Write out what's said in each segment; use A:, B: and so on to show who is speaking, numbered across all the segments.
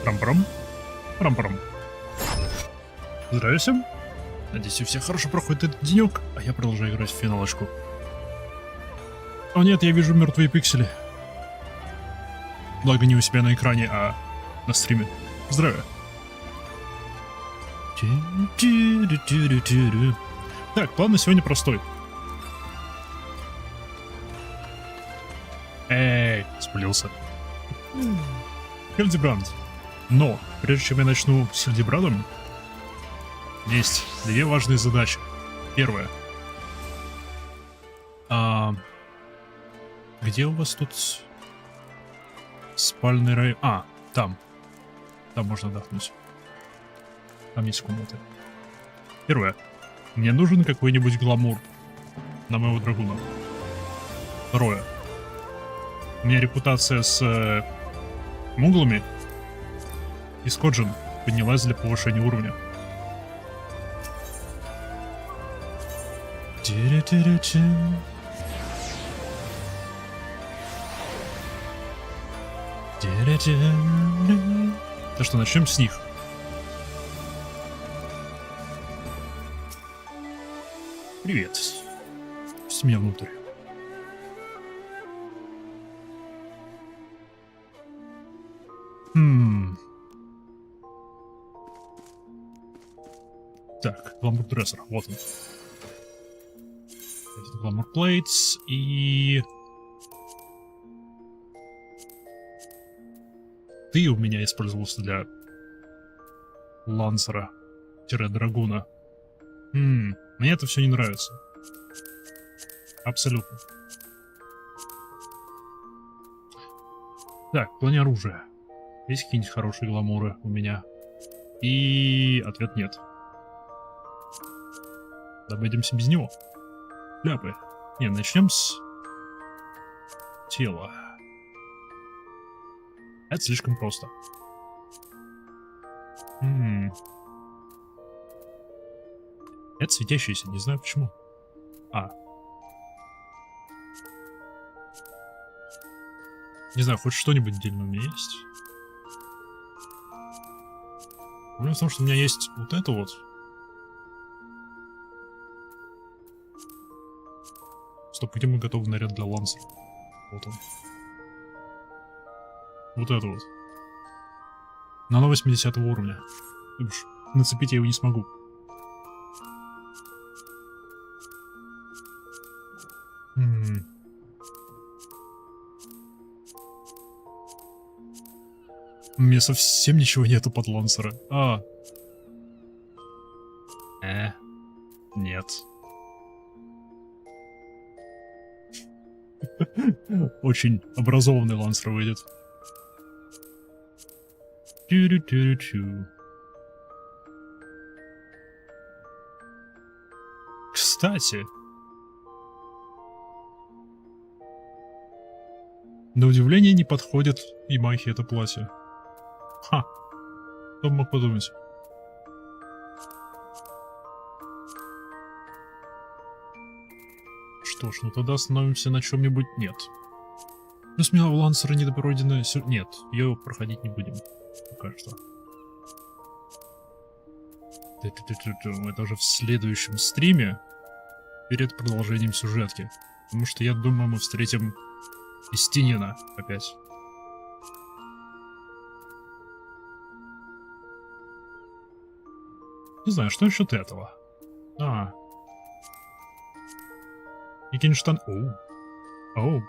A: Рам-парам. Рам-парам. Здравия всем. Надеюсь, у всех хорошо проходит этот денек, а я продолжаю играть в финалочку. О нет, я вижу мертвые пиксели. Благо не у себя на экране, а на стриме. Здравия. Так, план на сегодня простой. Эй, спалился. Hildibrand. Но, прежде чем я начну с Hildibrand'ом, есть две важные задачи. Первая. Где у вас тут спальный район? А, там. Там можно отдохнуть. Там есть комнаты. Первое. Мне нужен какой-нибудь гламур на моего драгуна. Второе. У меня репутация с муглами и с Коджин поднялась для повышения уровня. Так что начнем с них. Привет. Пусти меня внутрь. Так, гламур дрессер, вот он. Гламур плейтс и... Ты у меня использовался для лансера-драгуна. Мне это все не нравится. Абсолютно. Так, в плане оружия. Есть какие-нибудь хорошие гламуры у меня? И ответ нет. Обойдемся без него. Ляпы. Не, начнем с тела. Это слишком просто. Это светящийся, не знаю почему. Не знаю, хоть что-нибудь отдельно у меня есть. Проблема в том, что у меня есть вот это вот. Стоп, где мой готовый наряд для лансера? Вот он. Вот это вот. На 80 уровня. Уж нацепить я его не смогу. У меня совсем ничего нету под лансера. Нет. Очень образованный лансер выйдет. Кстати, на удивление не подходит Ямахе это платье. Ха, кто бы мог подумать. Что ж, ну тогда остановимся на чем-нибудь. Нет. Плюс у меня у лансера недопройденная... Нет, ее проходить не будем. Пока что. Это уже в следующем стриме. Перед продолжением сюжетки. Потому что я думаю, мы встретим Истинина опять. Не знаю, что насчет этого? Икинштан... Оу.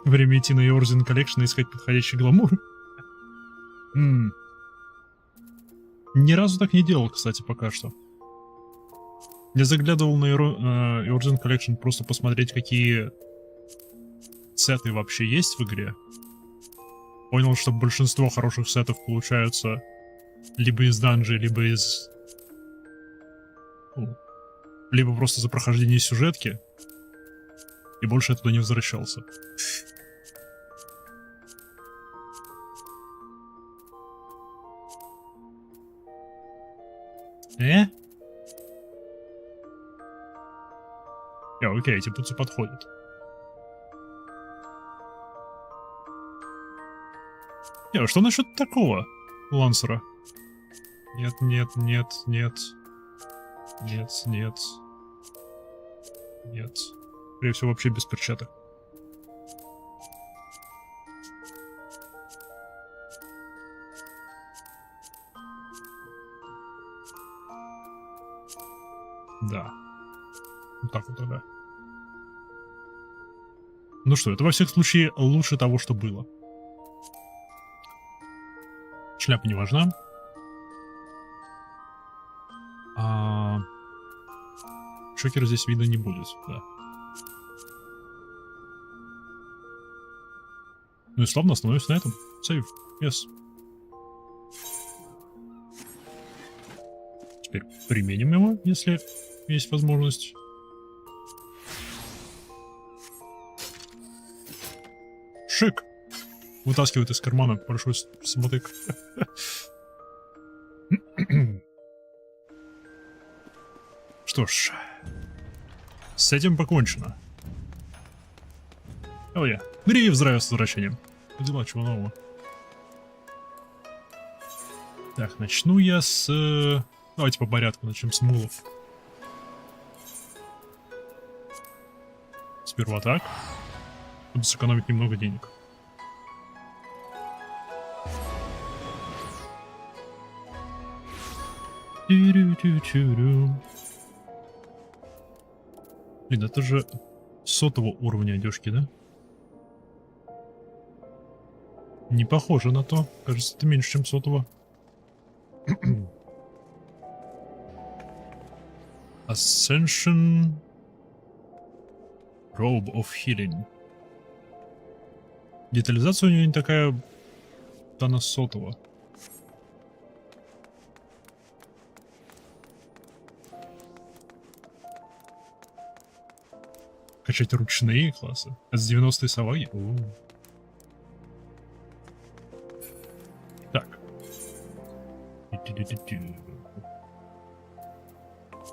A: Время идти на Yorzen Collection и искать подходящий гламур. Ни разу так не делал, кстати, пока что. Я заглядывал на Yorzen Collection просто посмотреть, какие сеты вообще есть в игре. Понял, что большинство хороших сетов получаются либо из данжей, либо из... либо просто за прохождение сюжетки. И больше я туда не возвращался. Окей, эти пуцы подходят. Не, что насчет такого лансера? Нет, нет, нет, нет. Нет, нет. Нет. Скорее всего, вообще без перчаток. Да. Вот так вот тогда. Ну что, это во всех случаях лучше того, что было. Шляпа не важна. Шокера здесь видно не будет, да. Ну и славно остановимся на этом. Сейв. Yes. Теперь применим его, если есть возможность. Шик! Вытаскивает из кармана большой смотык. Что ж, с этим покончено. О, я. Бери, здравия с возвращением. Дела, чего нового? Так, начну я с... Давайте по порядку, начнем с мулов. Сперва так, чтобы сэкономить немного денег. Блин, это же 100-го уровня одежки, да? Не похоже на то. Кажется, это меньше, чем 100-го. Ascension Robe of Healing. Детализация у нее не такая... Да на 100-го. Качать ручные классы. Это с 90-й саваги. Так.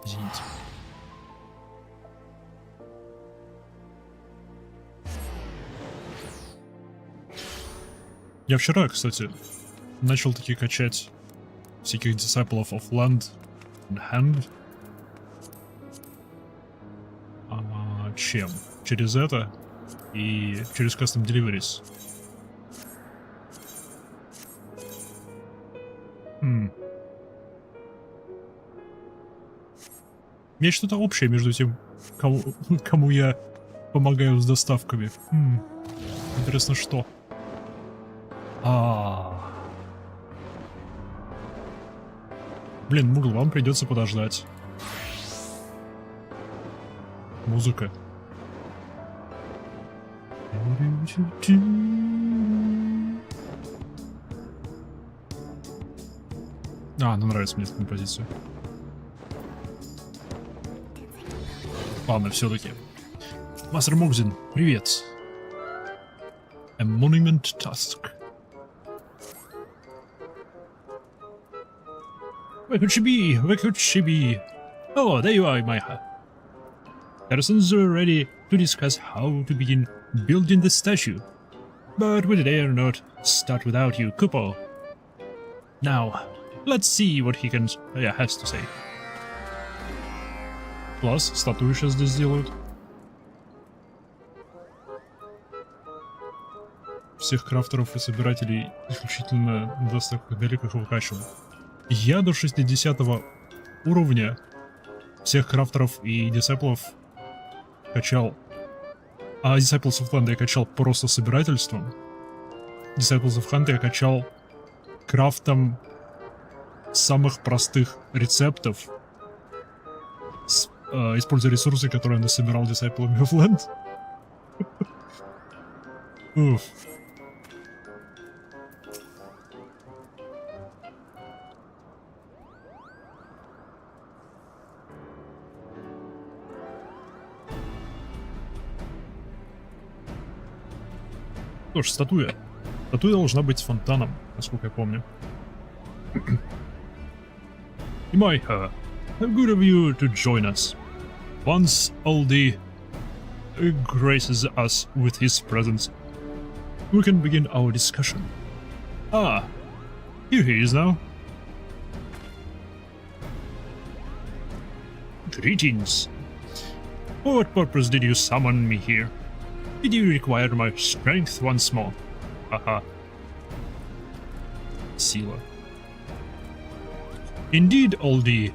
A: Извините. Я вчера, кстати, начал таки качать всяких Disciples of Land and Hand. Чем? Через это и через Custom Deliveries. Есть что-то общее между тем, кому я помогаю с доставками. Интересно, что? Блин, Мугл, вам придется подождать. Музыка. Ну нравится мне эта композиция. Ладно, все-таки. Мастер Мокзин, привет. A Monument Task. Where could she be? Where could she be? Oh, there you are, Maya. Persons are ready to discuss how to begin building the statue. But we dare not start without you, Kupo. Now, let's see what he has to say. Класс, статую сейчас здесь сделают. Всех крафтеров и собирателей исключительно на доставках далеких выкачивал. Я до 60 уровня всех крафтеров и дисциплов качал. А Disciples of Land я качал просто собирательством. Disciples of Hunt я качал крафтом самых простых рецептов, используя ресурсы, которые я насобирал Disciples of Land. Уф. Что ж, статуя. Статуя должна быть с фонтаном, насколько я помню. Imaiha, how good of you to join us. Once Aldi graces us with his presence, we can begin our discussion. Ah, here he is now. Greetings. For what purpose did you summon me here? Did you require my strength once more? Haha. Sealer. Indeed, Aldi.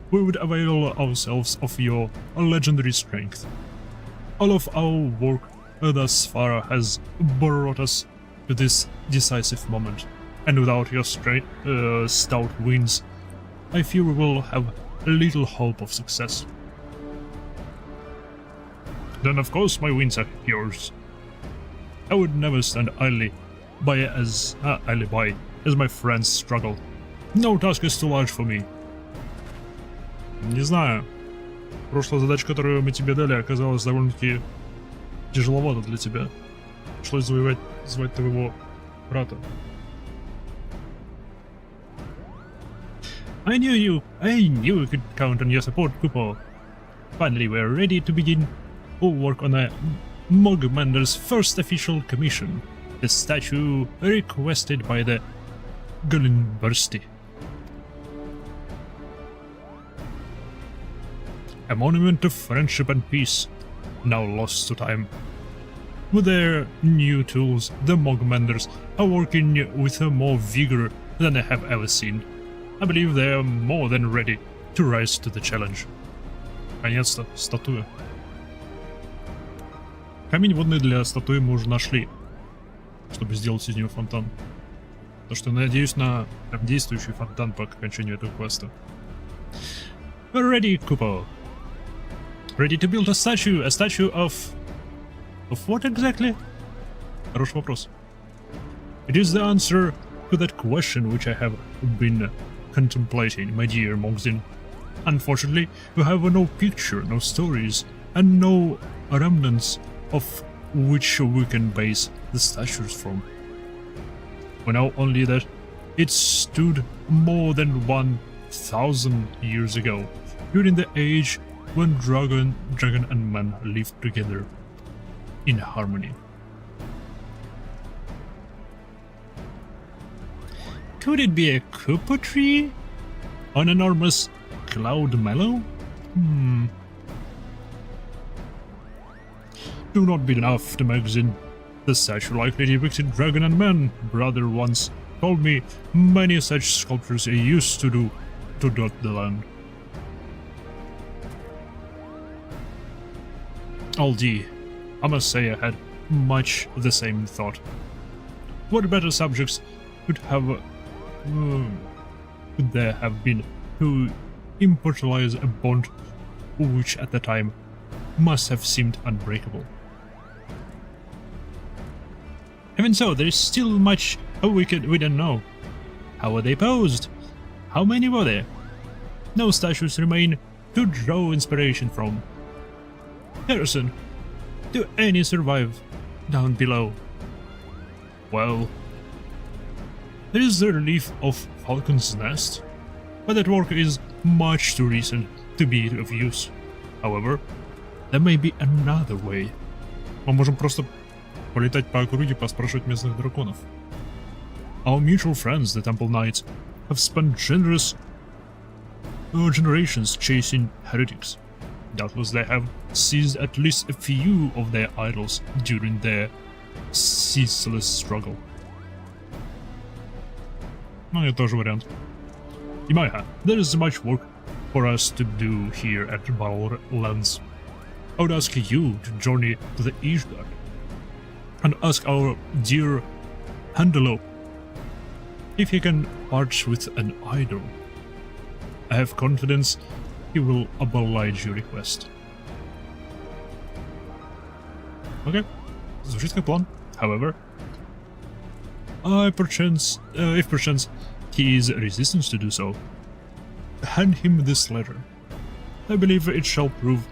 A: We would avail ourselves of your legendary strength. All of our work thus far has brought us to this decisive moment, and without your stout winds, I fear we will have little hope of success. Then of course my winds are yours. I would never stand idly by as my friends struggle. No task is too large for me. Не знаю. Прошлая задача, которую мы тебе дали, оказалась довольно-таки тяжеловато для тебя. Пришлось звать твоего брата. I knew you could count on your support, Kupo. Finally, we're ready to begin our work on a Mogmander's first official commission, the statue requested by the Gullinbursty. A monument of friendship and peace, now lost to time. With their new tools, the Mogmanders are working with more vigor than I have ever seen. I believe they are more than ready to rise to the challenge. Наконец-то, статуя. Камень водный для статуи мы уже нашли, чтобы сделать из нее фонтан. Так что надеюсь на действующий фонтан по окончанию этого квеста. Ready, Kupo. Ready to build a statue of what exactly? Хороший вопрос. It is the answer to that question which I have been contemplating, my dear Mogzin. Unfortunately, you have no picture, no stories, and no remnants of which we can base the statues from. We know only that it stood more than 1,000 years ago, during the age when dragon and man lived together in harmony. Could it be a kupo tree? An enormous cloud mallow? Do not be daft, Magazine. The statue likely depicted dragon and man. Brother once told me many such sculptures used to do to dot the land. Aldi, I must say I had much the same thought. What better subjects could there have been to immortalize a bond which at the time must have seemed unbreakable? Even so, there is still much we don't know. How were they posed? How many were there? No statues remain to draw inspiration from. Harrison, do any survive down below? Well, there is the relief of Falcon's Nest, but that work is much too recent to be of use. However, there may be another way. Мы можем просто полетать по округе, поспрашивать местных драконов. Our mutual friends, the Temple Knights, have spent generations chasing heretics. Doubtless they have seized at least a few of their idols during their ceaseless struggle. Ну, это тоже вариант. Imaya, there is much work for us to do here at Barrowlands. I would ask you to journey to the Eastgard and ask our dear Handelo if he can part with an idol. I have confidence he will oblige your request. Okay, звучит как план. However, if perchance he is resistant to do so, hand him this letter. I believe it shall prove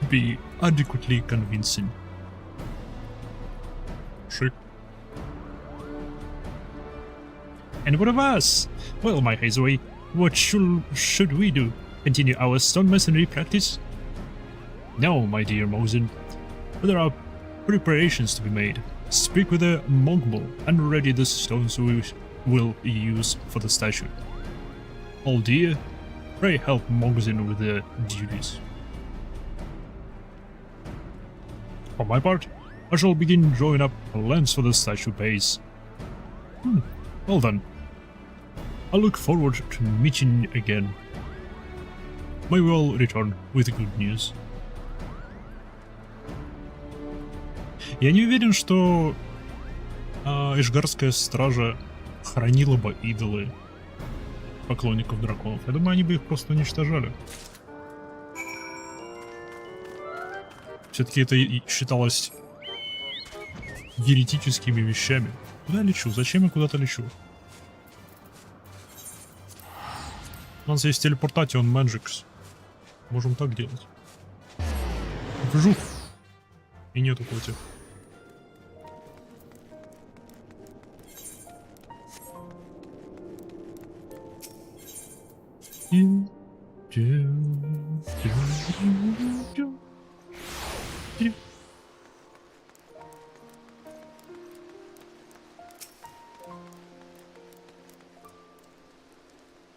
A: be adequately convincing. Sure. And what of us? Well, my Hazeway, what should we do? Continue our stonemasonry practice? No, my dear Mosin. There are preparations to be made. Speak with the monk bull and ready the stones we will use for the statue. Old dear, pray help Mogzin with the duties. For my part, I shall begin drawing up plans for the statue base. Well then, I look forward to meeting again. May we all return with good news. Я не уверен, что Ишгарская стража хранила бы идолы поклонников драконов. Я думаю, они бы их просто уничтожали. Все-таки это считалось еретическими вещами. Куда я лечу? Зачем я куда-то лечу? У нас есть телепортация, Magics. Можем так делать. Вжух! И нету против.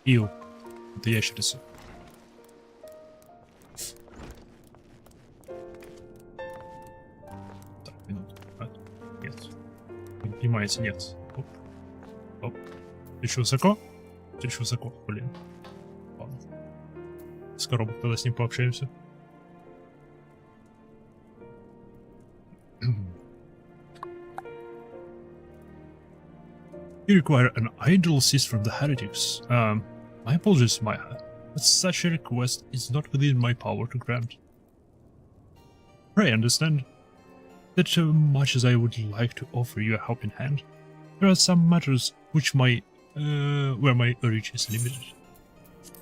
A: Ил. Это ящерица. Так, минуту. Нет. Вы понимаете, нет. Оп. Оп. Еще высоко? Еще высоко, блин. Ладно. С коробок тогда с ним пообщаемся. You require an idol seized from the heretics. My apologies, Maya, but such a request is not within my power to grant. Pray understand that much as I would like to offer you a helping hand, there are some matters which where my reach is limited.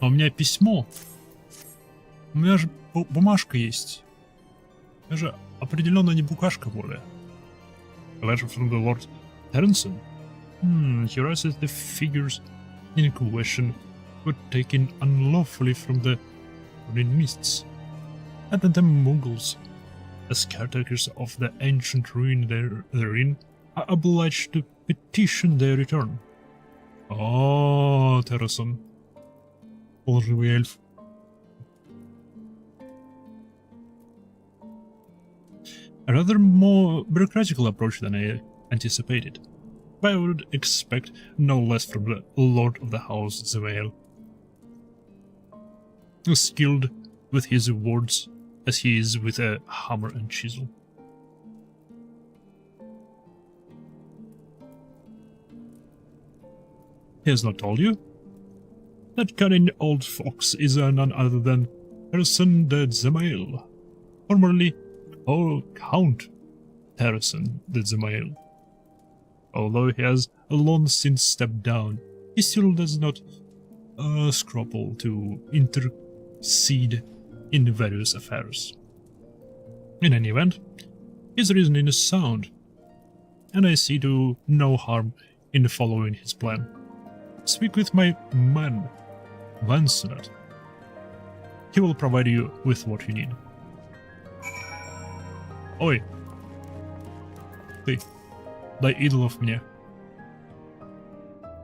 A: Но у меня письмо. У меня же бумажка есть. Я же определенно не букашка более. A letter from the Lord Terrenson. Here I says the figures in question were taken unlawfully from the running mists, and that the Mongols, as caretakers of the ancient ruin therein, are obliged to petition their return. Oh, Terrenson. Лживый эльф. A rather more bureaucratical approach than I anticipated. But I would expect no less from the Lord of the House Zemael. Skilled with his words as he is with a hammer and chisel. He has not told you? That cunning old fox is none other than Terrenson de Zemael, formerly Count Terrenson de Zemael. Although he has long since stepped down, he still does not scruple to intercede in various affairs. In any event, his reasoning is sound, and I see no harm in following his plan. Speak with my man, Vansenat. He will provide you with what you need. Ой, ты, дай идолов мне.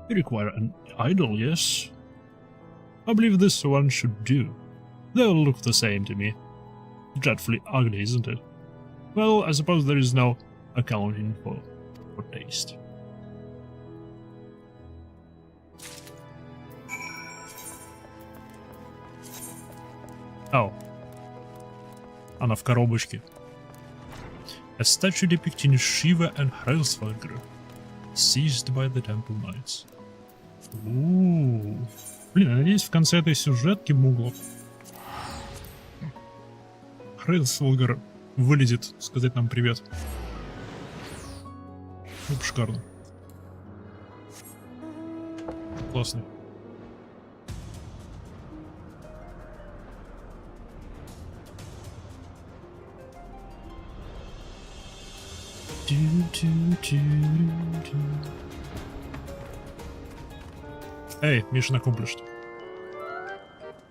A: You require an idol, yes? I believe this one should do. They'll look the same to me. Dreadfully ugly, isn't it? Well, I suppose there is no accounting for taste. Oh. Она в коробочке. A statue depicting Shiva and Hrælsvalgr, seized by the temple knights. Блин, я надеюсь, в конце этой сюжетки муглов Hrælsvalgr вылезет сказать нам привет. Ну, шикарно. Классно. Hey, mission accomplished.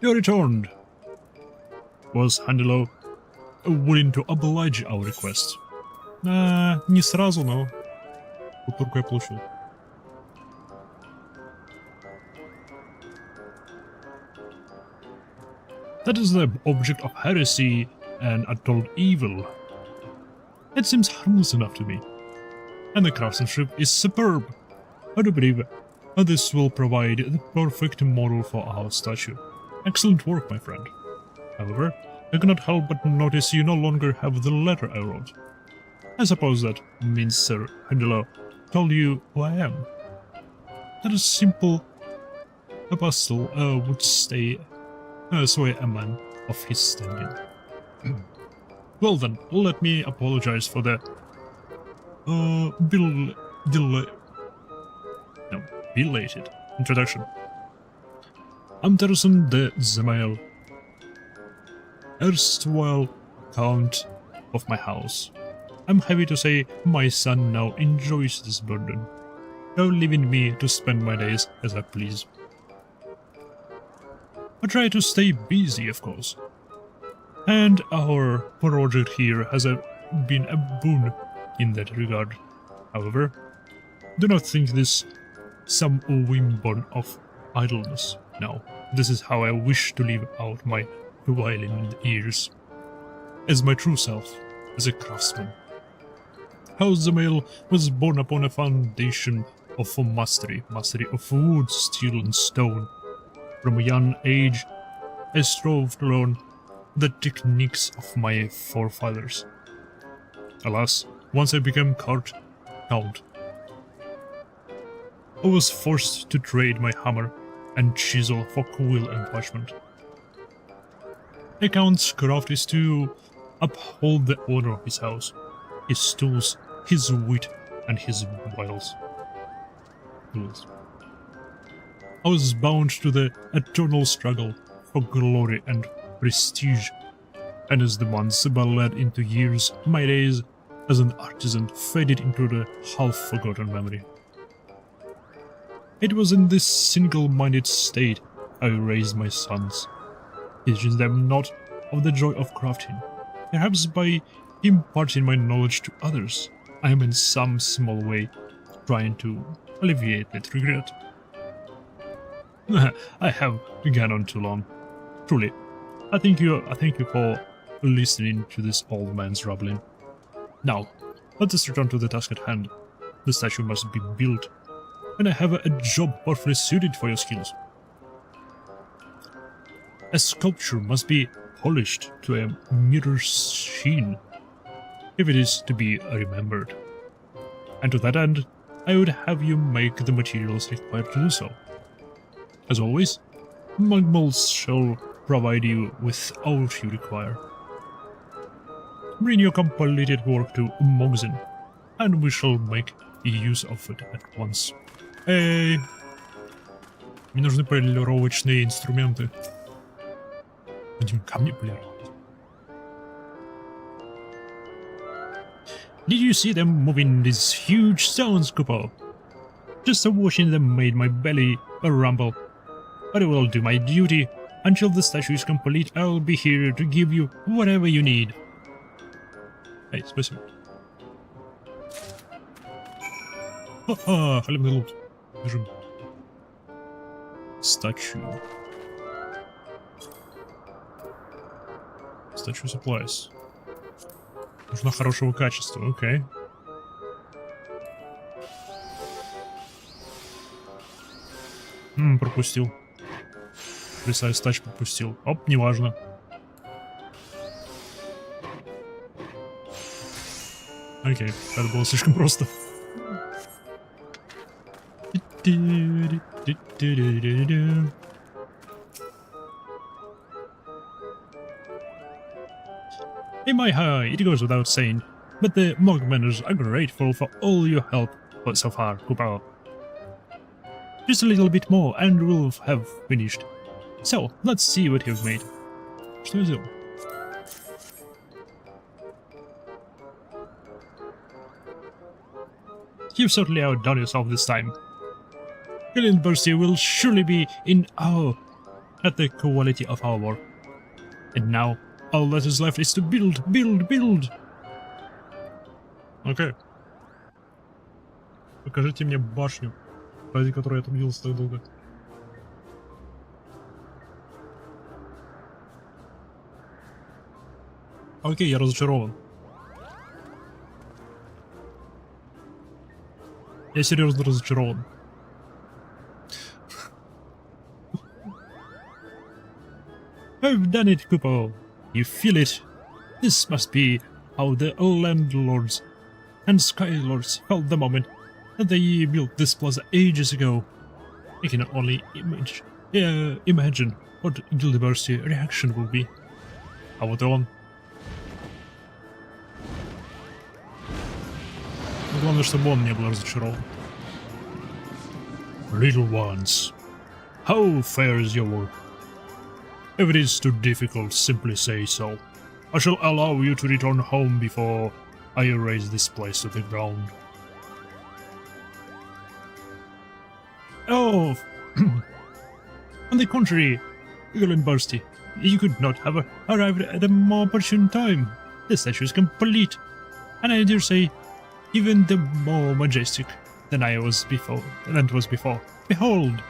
A: You returned. Was Handelo willing to oblige our request? Не сразу, но культурку я получил. That is the object of heresy and adult evil. It seems harmless enough to me. And the craftsmanship is superb. I do believe this will provide the perfect model for our statue. Excellent work, my friend. However, I cannot help but notice you no longer have the letter I wrote. I suppose that means Sir Handler told you who I am. That a simple epistle would stay sway a man of his standing. Well then, let me apologize for the belated introduction. I'm Terson de Zemael, erstwhile Count of my house. I'm happy to say my son now enjoys this burden, now leaving me to spend my days as I please. I try to stay busy, of course, and our project here has been a boon in that regard. However, do not think this some whim born of idleness. No, this is how I wish to live out my whiling years, as my true self, as a craftsman. House Zemael was born upon a foundation of mastery of wood, steel, and stone. From a young age, I strove to learn the techniques of my forefathers. Alas, once I became Count, I was forced to trade my hammer and chisel for quill and parchment. A Count's craft is to uphold the honor of his house, his tools, his wit, and his wiles. I was bound to the eternal struggle for glory and prestige, and as the months bled into years, my days as an artisan faded into the half-forgotten memory. It was in this single-minded state I raised my sons, teaching them not of the joy of crafting. Perhaps by imparting my knowledge to others, I am in some small way trying to alleviate that regret. I have gone on too long. Truly, I thank you for listening to this old man's rambling. Now, let us return to the task at hand. The statue must be built, and I have a job perfectly suited for your skills. A sculpture must be polished to a mirror's sheen, if it is to be remembered. And to that end, I would have you make the materials required to do so. As always, Magmals shall provide you with all you require. Bring your completed work to Mogzin, and we shall make use of it at once. Эй! Мне нужны полировочные инструменты. Будем камни полировать. Did you see them moving these huge stones, Kupo? Just watching them made my belly rumble. But I will do my duty. Until the statue is complete, I'll be here to give you whatever you need. Эй, спасибо. Ха-ха, хлебный лут. Бежим. Statue. Statue supplies. Нужна хорошего качества, окей. Пропустил. Precise Touch пропустил. Оп, неважно. Окей, это было слишком просто. In my high, it goes without saying, but the Mogmanners are grateful for all your help so far, Kupao. Just a little bit more and we'll have finished. So, let's see what you've made. Что я сделал? You've certainly outdone yourself this time. Hildibrand will surely be in awe at the quality of our work. And now, all that is left is to build. Окей. Покажите мне башню, ради которой я трудился так долго. Окей, я разочарован. Я серьезно разочарован. I've done it, Kupo. You feel it. This must be how the landlords and skylords felt the moment that they built this plaza ages ago. I can only imagine what Hildibrand's reaction will be. А вот и он. Но главное, чтобы он не был разочарован. Little ones, how fares your work? If it is too difficult, simply say so. I shall allow you to return home before I erase this place to the ground. Oh, on the contrary, Hildibrand, you could not have arrived at a more opportune time. The statue is complete, and I dare say, even the more majestic than it was before. Behold!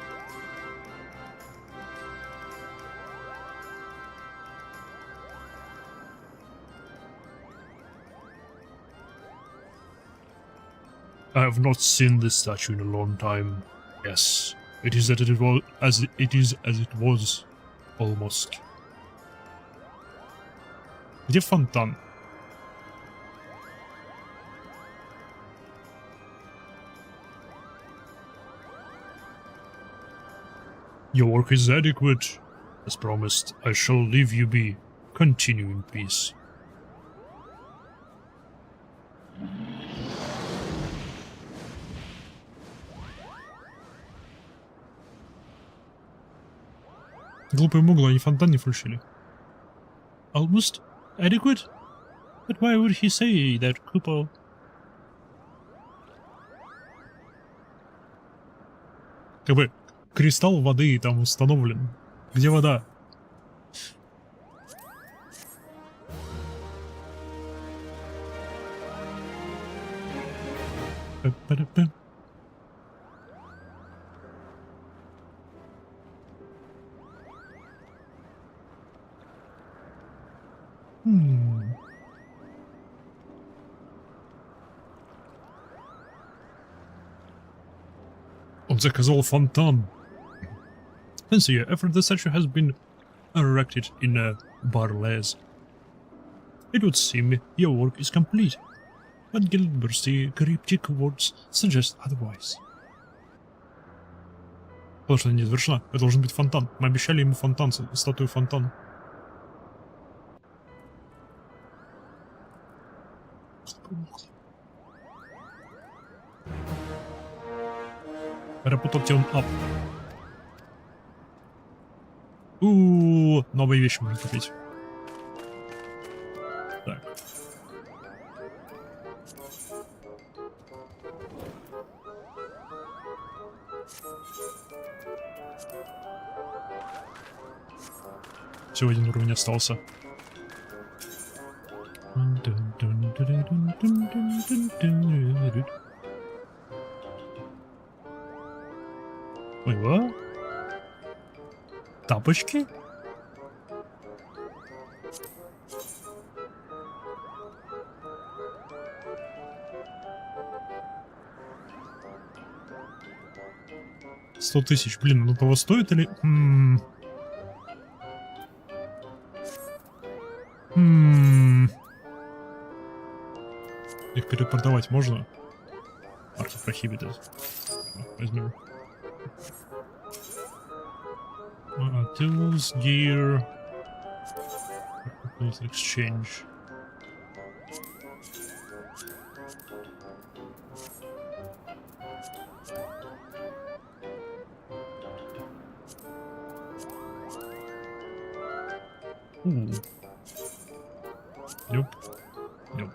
A: I have not seen this statue in a long time. Yes, it is as it was, almost. Где фонтан? Your work is adequate. As promised, I shall leave you be. Continue in peace. Глупые муглы, они фонтан не включили. Almost adequate? But why would he say that, Kupo? Как бы кристалл воды там установлен. Где вода? Па-па-па. Он заказал фонтан. Fancy, after the statue has been erected in a Barles. It would seem your work is complete, but Hildibrand's cryptic words suggest otherwise. Потому что не завершена. Это должен быть фонтан. Мы обещали ему фонтан, статую фонтана. Перепутать он ап. Новые вещи можно купить. Так. Всего один уровень остался. Ой, what? Тапочки? $100 000. Блин, ну того стоит или... Их перепродавать можно? Арки prohibited. Возьмем. Tools, gear, exchange. Nope. Nope.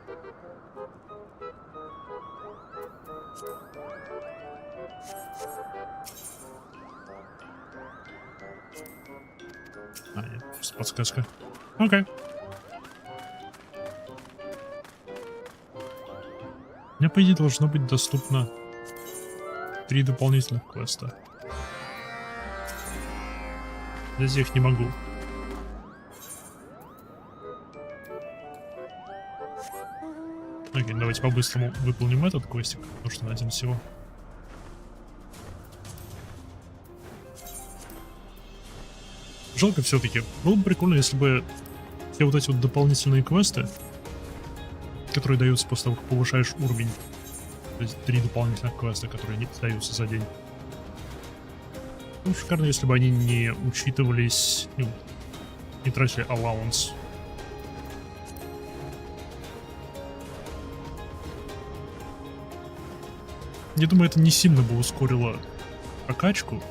A: Нет, просто подсказка. Окей. Мне, по идее, должно быть доступно 3 дополнительных квеста. Здесь я их не могу. Окей, давайте по-быстрому выполним этот квестик, потому что на один всего. Жалко все-таки. Было бы прикольно, если бы все вот эти вот дополнительные квесты, которые даются после того, как повышаешь уровень, то есть 3 дополнительных квеста, которые не даются за день. Ну, шикарно, если бы они не учитывались, ну, не тратили allowance. Я думаю, это не сильно бы ускорило прокачку.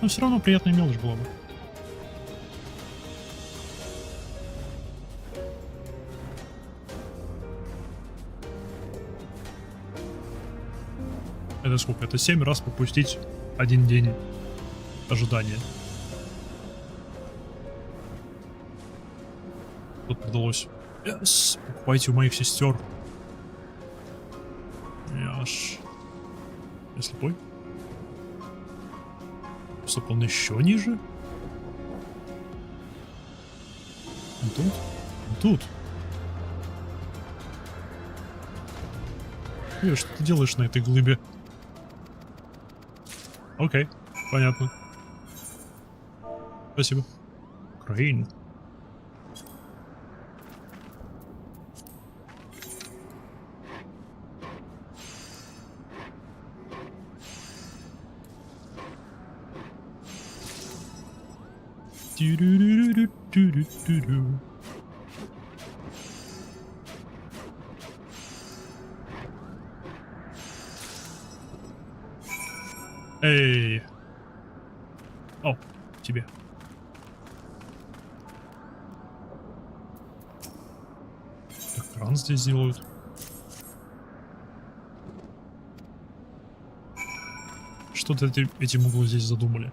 A: Но все равно приятная мелочь была бы. Это сколько? Это 7 раз пропустить один день ожидания. Тут продалось. Yes, покупайте у моих сестер. Я слепой. Стоп, он еще ниже? Он тут? Он тут. Что ты делаешь на этой глыбе? Окей, понятно. Спасибо. Крейн. Эй! О, тебе. Так, кран здесь делают. Что-то эти муглы здесь задумали.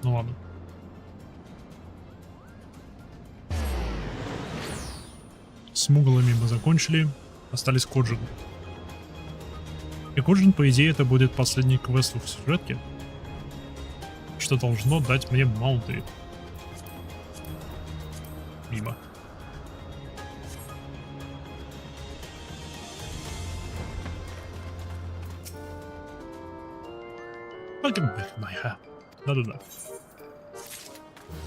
A: Ну ладно. С муглами мы закончили. Остались Коджин. И Коджин, по идее, это будет последний квест в сюжетке, что должно дать мне маунты. Мимо. Моя. Да-да-да.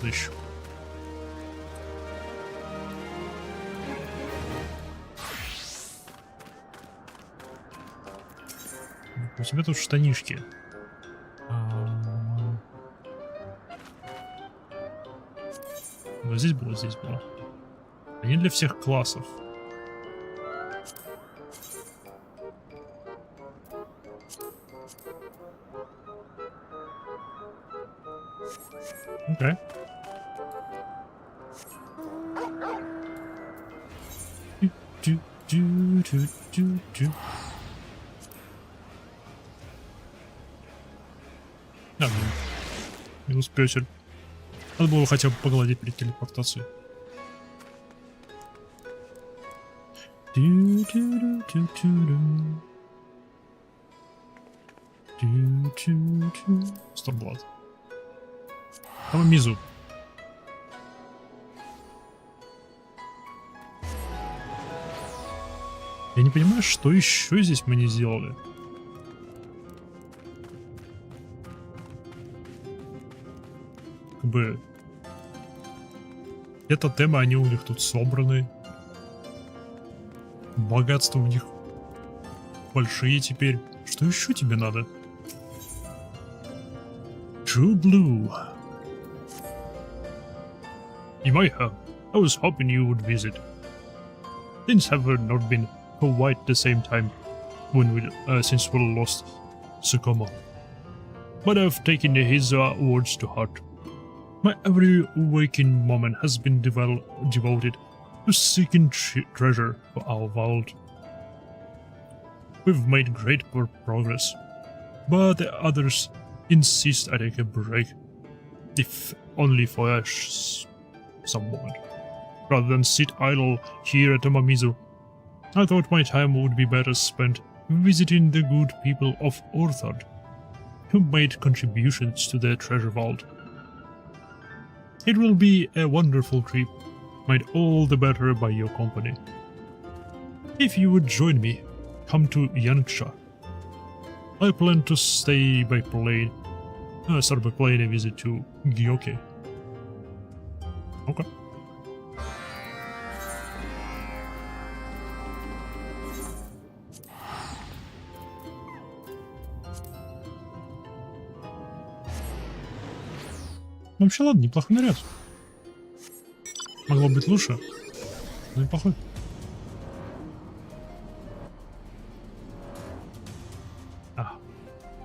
A: Еще. У тебя тут штанишки. Вот здесь было, здесь было. Они для всех классов. Окей. Да, минус пёсель. Надо было хотя бы погладить перед телепортацией. Stormblood. Там Мизу. Я не понимаю, что еще здесь мы не сделали. Как бы... Это темы, они у них тут собраны. Богатства у них большие теперь. Что еще тебе надо? True Blue. You might have. I was hoping you would visit. Things have not been quite the same time when since we lost Sukoma. But I've taken his words to heart. My every waking moment has been devoted to seeking treasure for our world. We've made great progress, but the others insist I take a break, if only for some moment. rather than sit idle here at Amamizu. I thought my time would be better spent visiting the good people of Orthard, who made contributions to their treasure vault. It will be a wonderful trip, made all the better by your company. If you would join me, come to Yangsha. I plan to stay by plane, start by plane a visit to Gyoke. Okay. Вообще ладно, неплохой наряд. Могло быть лучше, но неплохой.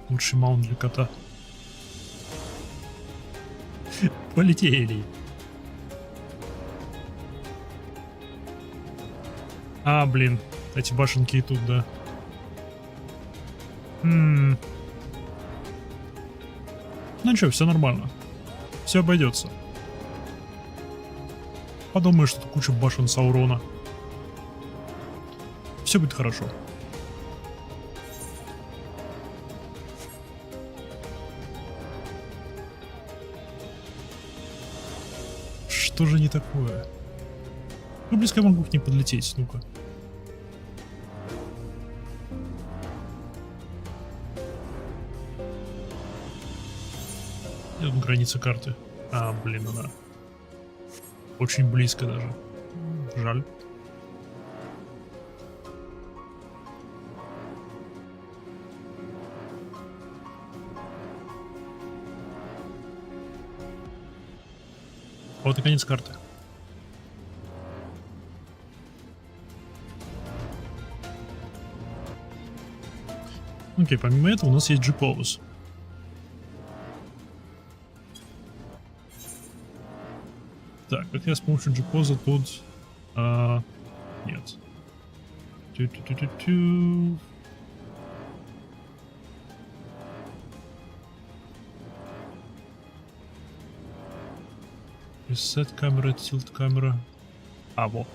A: Лучший маунт для кота. Полетели. Блин, эти башенки и тут, да. Ну ничего, все нормально. Все обойдется. Подумаю, что тут куча башен Саурона. Все будет хорошо. Что же не такое? Как близко я могу к ним подлететь? Ну-ка. Где тут граница карты? Блин, она очень близко даже. Жаль. Вот и конец карты. Окей, помимо этого у нас есть G-Pose. Так, как я с помощью G-Pose тут... нет. Тю-тю-тю-тю-тю. Reset камера, tilt камера. Во.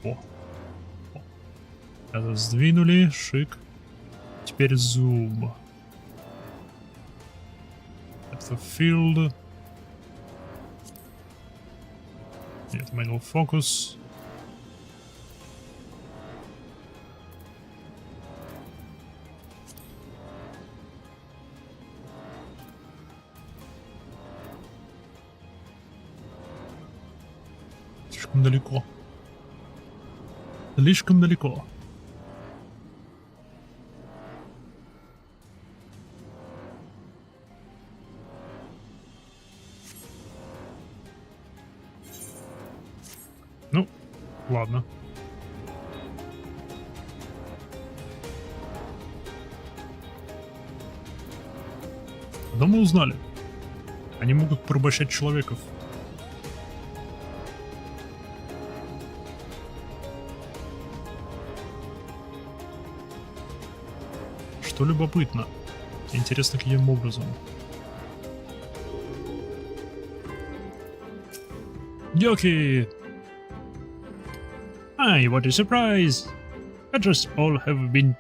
A: Во. Это сдвинули, шик. Теперь зум. Это field. Нет, manual focus. Слишком далеко. Слишком далеко. Ну, ладно. Да мы узнали. Они могут порабощать человеков. Что любопытно. Интересно, каким образом. Yoki! Hi, what a surprise! I trust all have been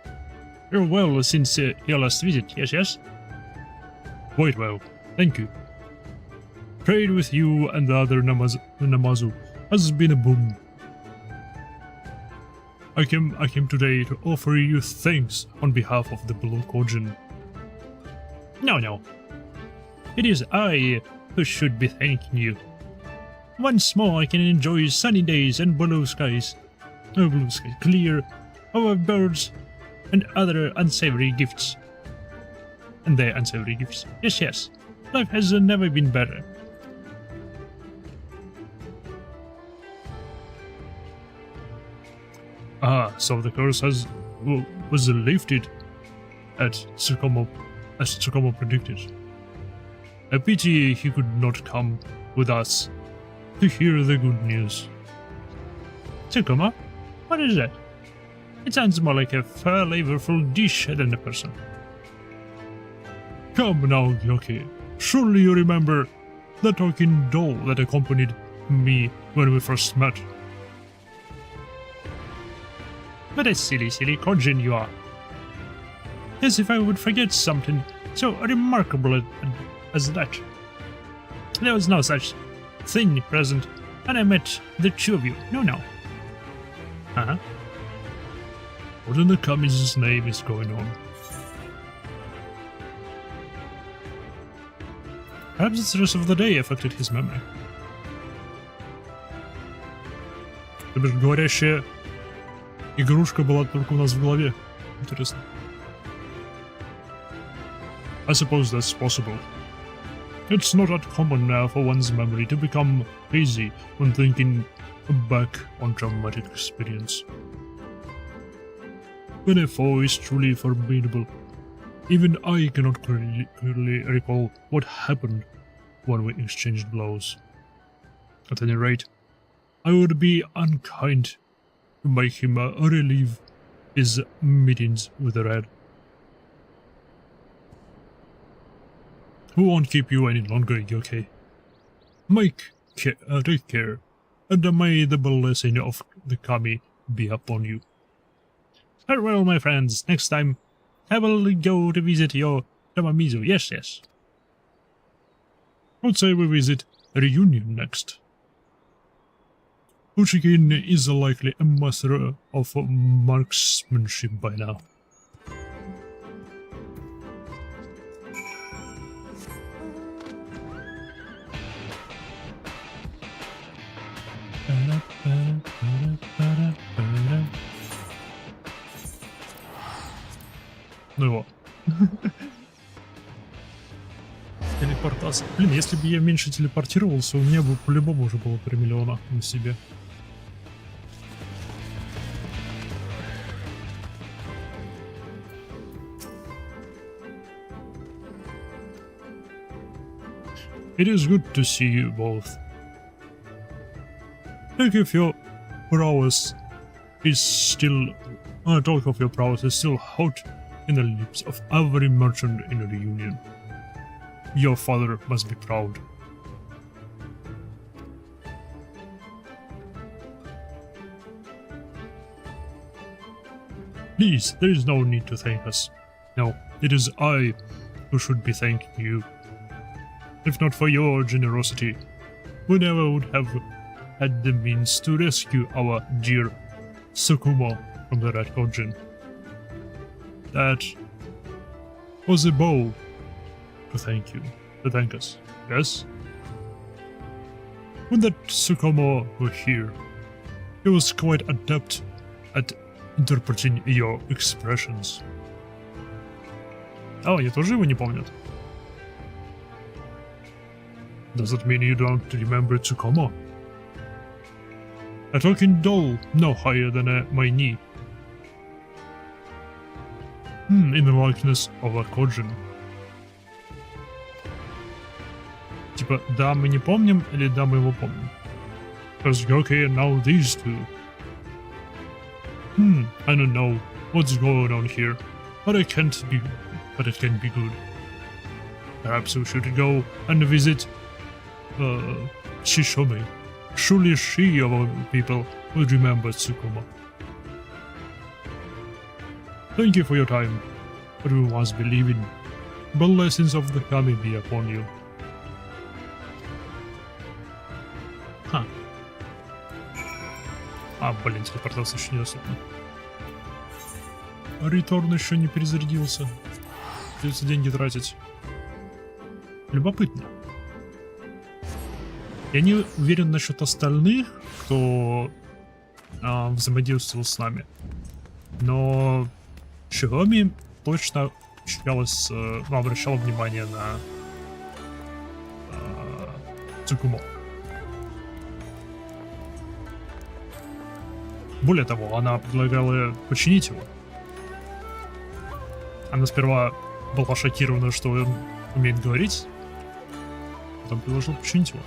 A: well since your last visit, yes? Quite well, thank you. Trade with you and the other Namazu has been a boom. I came today to offer you thanks on behalf of the Blue Kojin. No. It is I who should be thanking you. Once more I can enjoy sunny days and blue skies. Clear, over birds and other unsavory gifts. And their unsavory gifts. Yes. Life has never been better. So the curse was lifted as Tsukumo predicted. A pity he could not come with us to hear the good news. Tsukumo? What is that? It sounds more like a flavorful dish than a person. Come now, Yoki. Surely you remember the talking doll that accompanied me when we first met. What a silly Kojin you are. As if I would forget something so remarkable as that. There was no such thing present, and I met the two of you. No. Uh-huh. What in the Kami's name is going on? Perhaps the stress of the day affected his memory. То бишь, говорящая игрушка была только у нас в голове. Интересно. I suppose that's possible. It's not that common now for one's memory to become hazy when thinking back on traumatic experience. When a foe is truly formidable, even I cannot clearly recall what happened when we exchanged blows. At any rate, I would be unkind to make him relive his meetings with the Red. Who won't keep you any longer, Yoke? Take care, and may the blessing of the Kami be upon you. Farewell, my friends. Next time, I will go to visit your Tamamizu. Yes. I'd say we visit Reunion next. Uchikin is likely a master of marksmanship by now. Ну его. Телепортация. Блин, если бы я меньше телепортировался, у меня бы по-любому уже было 3 миллиона на себе. It is good to see you both. Talk of your prowess is still hot in the lips of every merchant in the Reunion. Your father must be proud. Please, there is no need to thank us. No, it is I who should be thanking you. If not for your generosity, we never would have had the means to rescue our dear Tsukumo from the Red Kojin. That was a bow to thank us, yes? When that Tsukumo were here, he was quite adept at interpreting your expressions. Oh, я тоже его не помню. Does that mean you don't remember Tsukumo? A talking doll no higher than my knee. In the likeness of a Kojin. Типа, да, мы не помним, или да, мы его помним? Because Yoke and now these two. I don't know what's going on here, but it can be good. Perhaps we should go and visit Shishome. Surely she of all people will remember Tsukumo. Thank you for your time, but we must believe in the blessings of the Kami be upon you. Блин, телепортация еще не доступна. Реторн еще не перезарядился. Придется деньги тратить. Любопытно. Я не уверен насчет остальных, кто взаимодействовал с нами. Но Шигоми точно обращала внимание на Цукумо. Более того, она предлагала починить его. Она сперва была шокирована, что он умеет говорить, потом предложил починить его.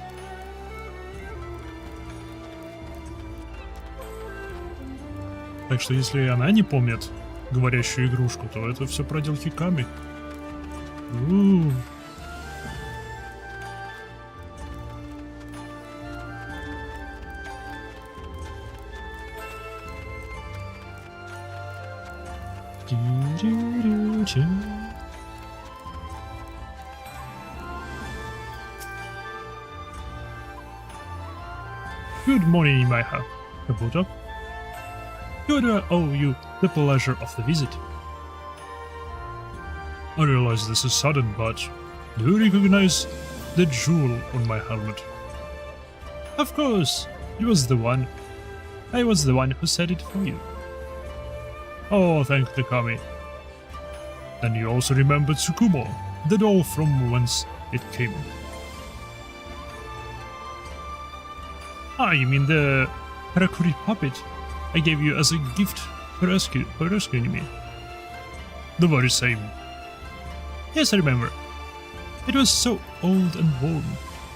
A: Так что если она не помнит говорящую игрушку, то это все проделки Ками. Good morning, Maiha. Kabuto. Do I owe you the pleasure of the visit? I realize this is sudden, but do you recognize the jewel on my helmet? Of course, it was the one. I was the one who said it for you. Oh, thank the Kami. Then you also remember Tsukumo, the doll from whence it came. Ah, you mean the Karakuri puppet I gave you as a gift for rescuing me? The very same. Yes, I remember. It was so old and worn.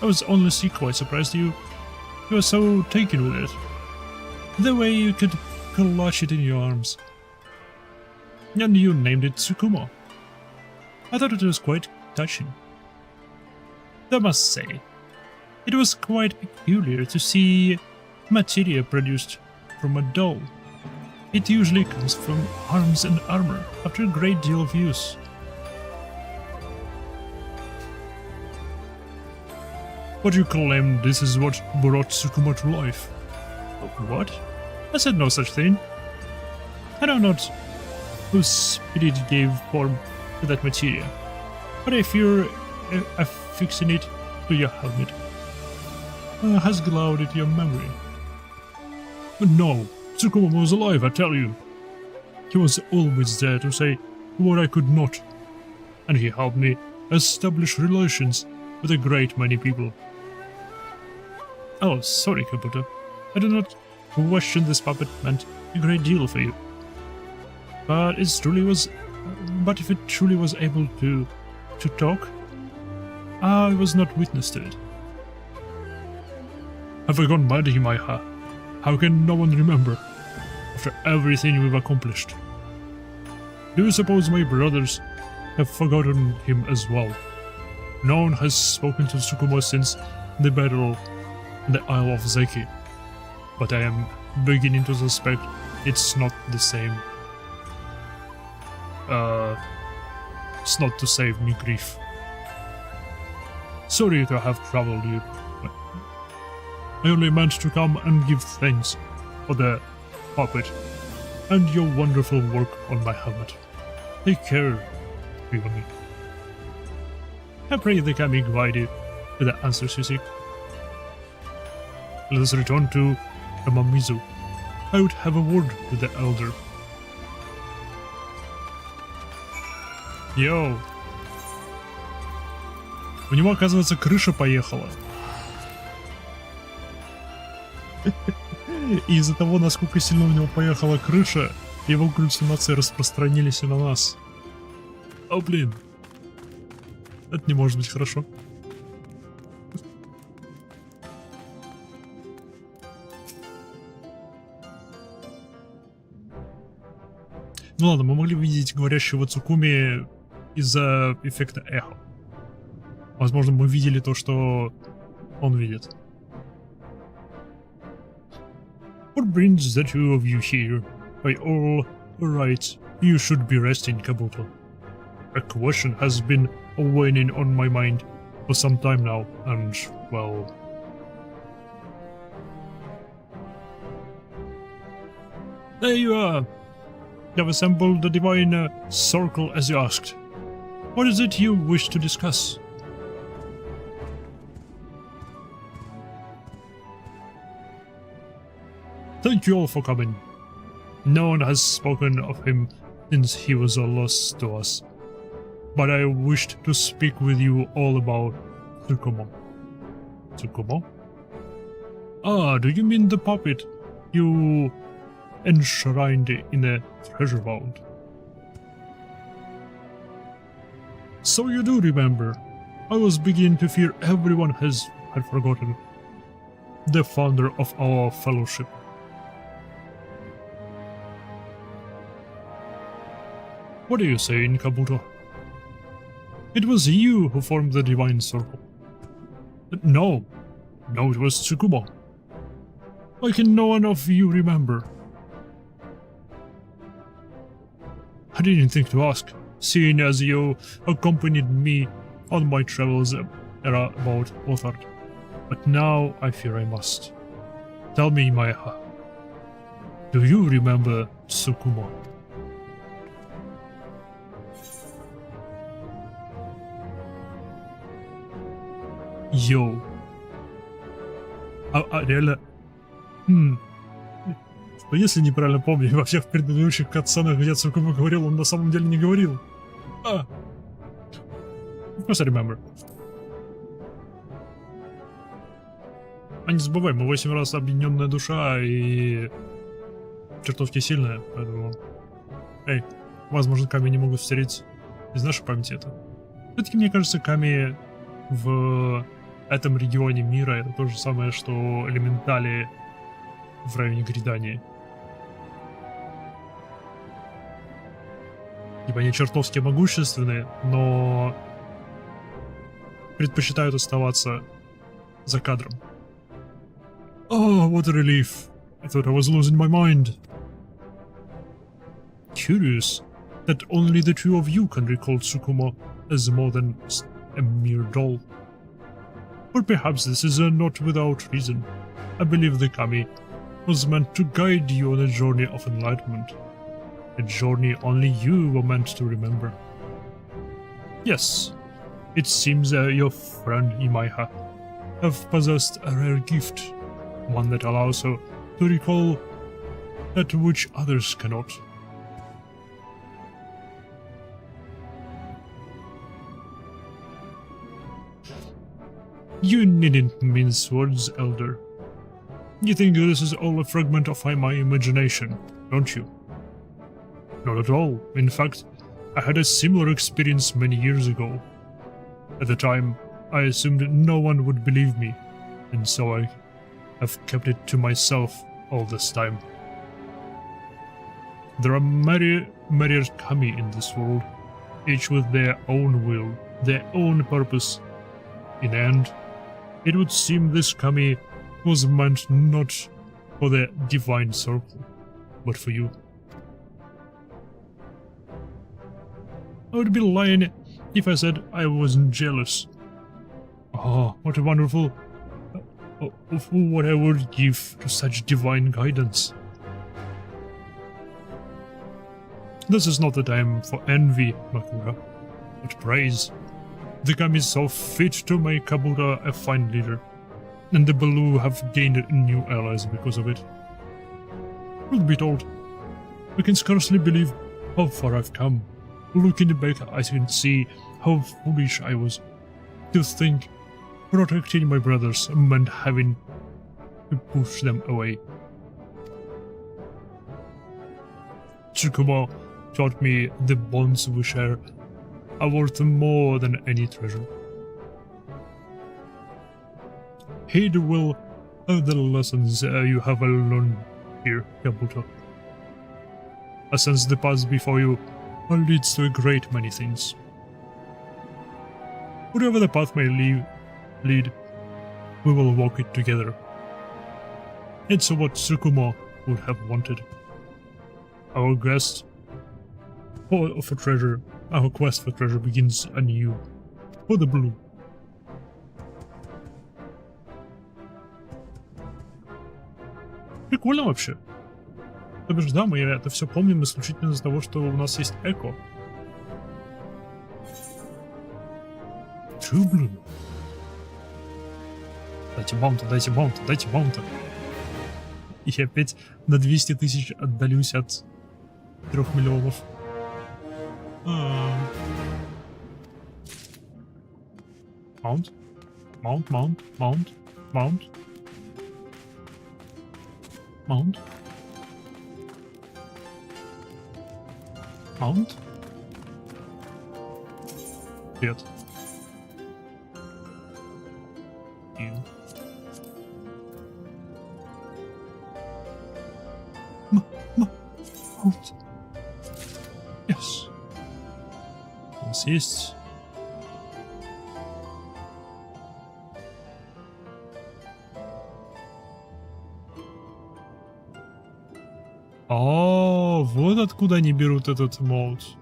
A: I was honestly quite surprised you were so taken with it. The way you could clutch it in your arms. And you named it Tsukumo. I thought it was quite touching. I must say, it was quite peculiar to see materia produced from a doll. It usually comes from arms and armor after a great deal of use. But you claim this is what brought Tsukumo to life. What? I said no such thing. I know not whose spirit gave form to that materia, but if you're affixing it to your helmet, has clouded your memory. But no, Tsukumo was alive, I tell you. He was always there to say what I could not, and he helped me establish relations with a great many people. Oh, sorry, Kabuto. I do not question this puppet meant a great deal for you. But if it truly was able to talk, I was not witness to it. Have I gone mad, Himaiha? How can no one remember, after everything we've accomplished? Do you suppose my brothers have forgotten him as well? No one has spoken to Tsukumo since the battle in the Isle of Zeki, but I am beginning to suspect it's not the same. It's not to save me grief. Sorry to have troubled you. I only meant to come and give thanks for the puppet and your wonderful work on my helmet. Take care, Rivani. I pray the Kami guide you to the answers you seek. Let us return to Amamizu. I would have a word with the elder. Йоу. У него, оказывается, крыша поехала. И из-за того, насколько сильно у него поехала крыша, его галлюцинации распространились и на нас. О, блин. Это не может быть хорошо. Ну ладно, мы могли видеть говорящего Цукуми из-за эффекта эхо. Возможно, мы видели то, что он видит. What brings the two of you here? By all rights, you should be resting, Kabuto. A question has been weighing on my mind for some time now, and, well... There you are! You have assembled the divine circle as you asked. What is it you wish to discuss? Thank you all for coming. No one has spoken of him since he was a loss to us. But I wished to speak with you all about Tsukumo. Tsukumo? Ah, do you mean the puppet you enshrined in a treasure vault? So you do remember. I was beginning to fear everyone had forgotten the founder of our fellowship. What are you saying, Kabuto? It was you who formed the Divine Circle. No, it was Tsukumo. Why can no one of you remember? I didn't think to ask, seeing as you accompanied me on my travels about Othard. But now I fear I must. Tell me, Maiha, do you remember Tsukumo? Йоу. Реально... Что если неправильно помню, во всех предыдущих катсценах, где Цукумо говорил, он на самом деле не говорил. Of course I remember. А не забывай, мы 8 раз объединенная душа и... чертовски сильная, поэтому... Эй, возможно, Ками не могут встретить из нашей памяти это. Все-таки, мне кажется, Ками в этом регионе мира это то же самое, что элементали в районе Гридания. Типа они чертовски могущественные, но предпочитают оставаться за кадром. Oh, what a relief. I thought I was losing my mind. Curious that only the two of you can recall Tsukumo as more than a mere doll. Or perhaps this is not without reason. I believe the Kami was meant to guide you on a journey of enlightenment. A journey only you were meant to remember. Yes, it seems your friend Imaiha have possessed a rare gift, one that allows her to recall that which others cannot. You needn't mince words, Elder. You think this is all a fragment of my imagination, don't you? Not at all. In fact, I had a similar experience many years ago. At the time, I assumed no one would believe me, and so I have kept it to myself all this time. There are many Kami in this world, each with their own will, their own purpose. In the end, it would seem this Kami was meant not for the divine circle, but for you. I would be lying if I said I wasn't jealous. Oh, what a wonderful... what I would give to such divine guidance. This is not the time for envy, Makura, but praise. The Kami saw fit to make Kabuta a fine leader, and the Baloo have gained new allies because of it. Truth be told, I can scarcely believe how far I've come. Looking back, I can see how foolish I was. To think protecting my brothers meant having to push them away. Tsukumo taught me the bonds we share are worth more than any treasure. Heed well the lessons you have learned here, Kabuto. I sense the path before you leads to a great many things. Whatever the path may lead, we will walk it together. It's what Tsukumo would have wanted. Our quest for treasure begins anew. For the blue. Прикольно вообще. То бишь, да, мы это все помним исключительно из-за того, что у нас есть эко. True blue. Дайте маунта, дайте маунта, дайте маунта. И я опять на 200 тысяч отдалюсь от 3 миллионов. Маунт, маунт, маунт, маунт, маунт. Маунт. Маунт. Привет. Маунт. Yes. У нас есть... Oh, вот откуда они берут этот мод.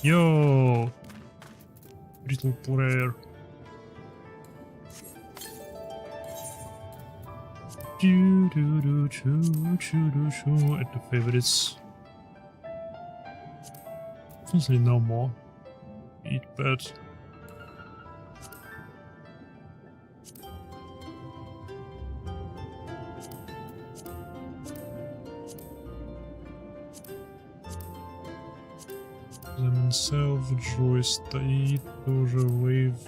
A: Йоу. Little player. Это favorites. Honestly, no more. Eat bad. Himself, Джой стоит, тоже wave.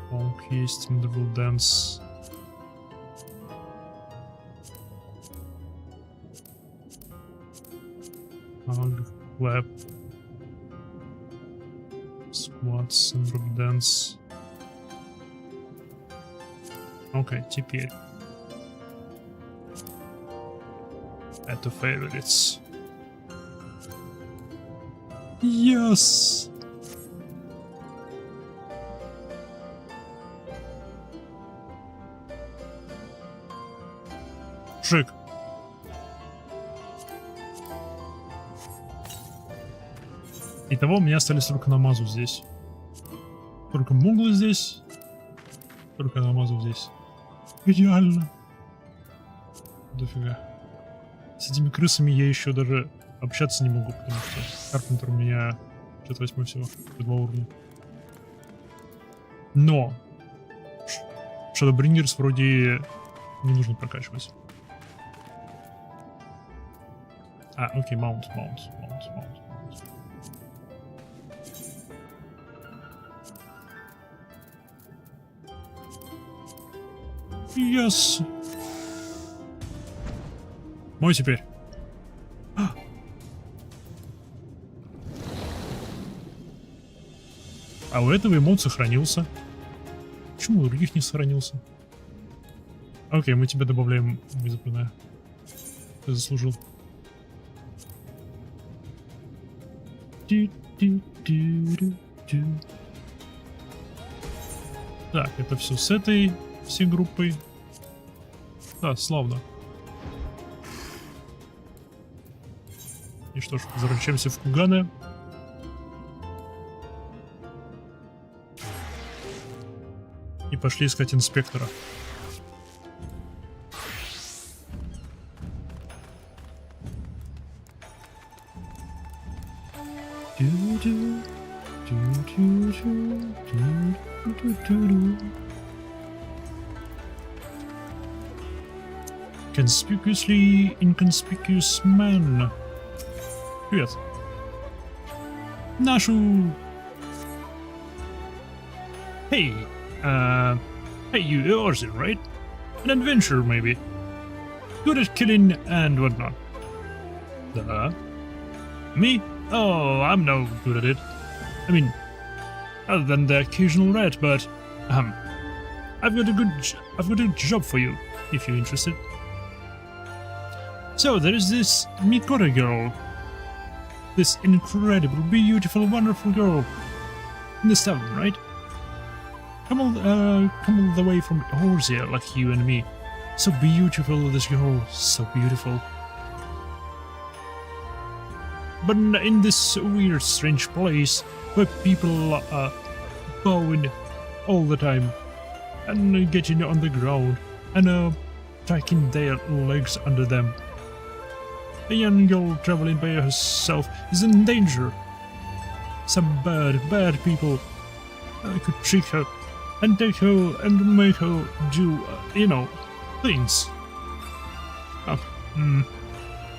A: Паук есть, Double Dance. Hug, Clap. Squats, Double Dance. Окей, теперь. Это favorites. Yes! Шик. Итого у меня остались только намазу здесь. Только муглы здесь. Только намазу здесь. Идеально. Дофига. С этими крысами я еще даже общаться не могу, потому что Карпентер у меня 58 всего, 2 уровня. Но Shadowbringers вроде не нужно прокачивать. А, окей, маунт. Yes. Мой теперь. А у этого эмоут сохранился. Почему у других не сохранился? Окей, мы тебя добавляем в избранное. Ты заслужил. Так, это все с этой всей группой. Да, славно. И что ж, возвращаемся в Куганы. И пошли искать инспектора. Conspicuously inconspicuous man. Привет. Нашу. Hey, hey, you're Orson, right? An adventurer, maybe. Good at killing and whatnot. Me? Oh, I'm no good at it. I mean, other than the occasional rat, but I've got a job for you if you're interested. So there is this Mikora girl, this incredible, beautiful, wonderful girl in the tavern, right? Come all the way from Orsia, like you and me. So beautiful, this girl, so beautiful. But in this weird, strange place where people are bowing all the time and getting on the ground and tucking their legs under them, a young girl traveling by herself is in danger. Some bad people could trick her and take her and make her do, things.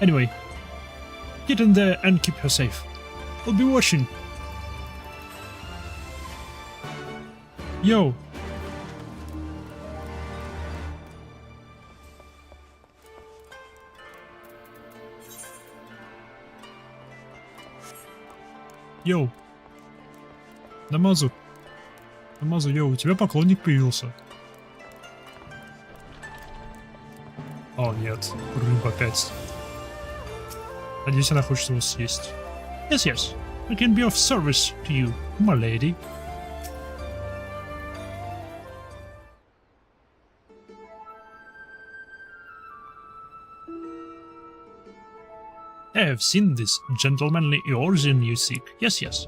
A: Anyway, get in there and keep her safe. I'll be watching. Yo. Йоу. Намазу, йоу, у тебя поклонник появился. О, нет, рыба опять. Надеюсь, она хочет его съесть. Yes, yes. I can be of service to you, my lady. I have seen this gentlemanly origin you seek. Yes, yes.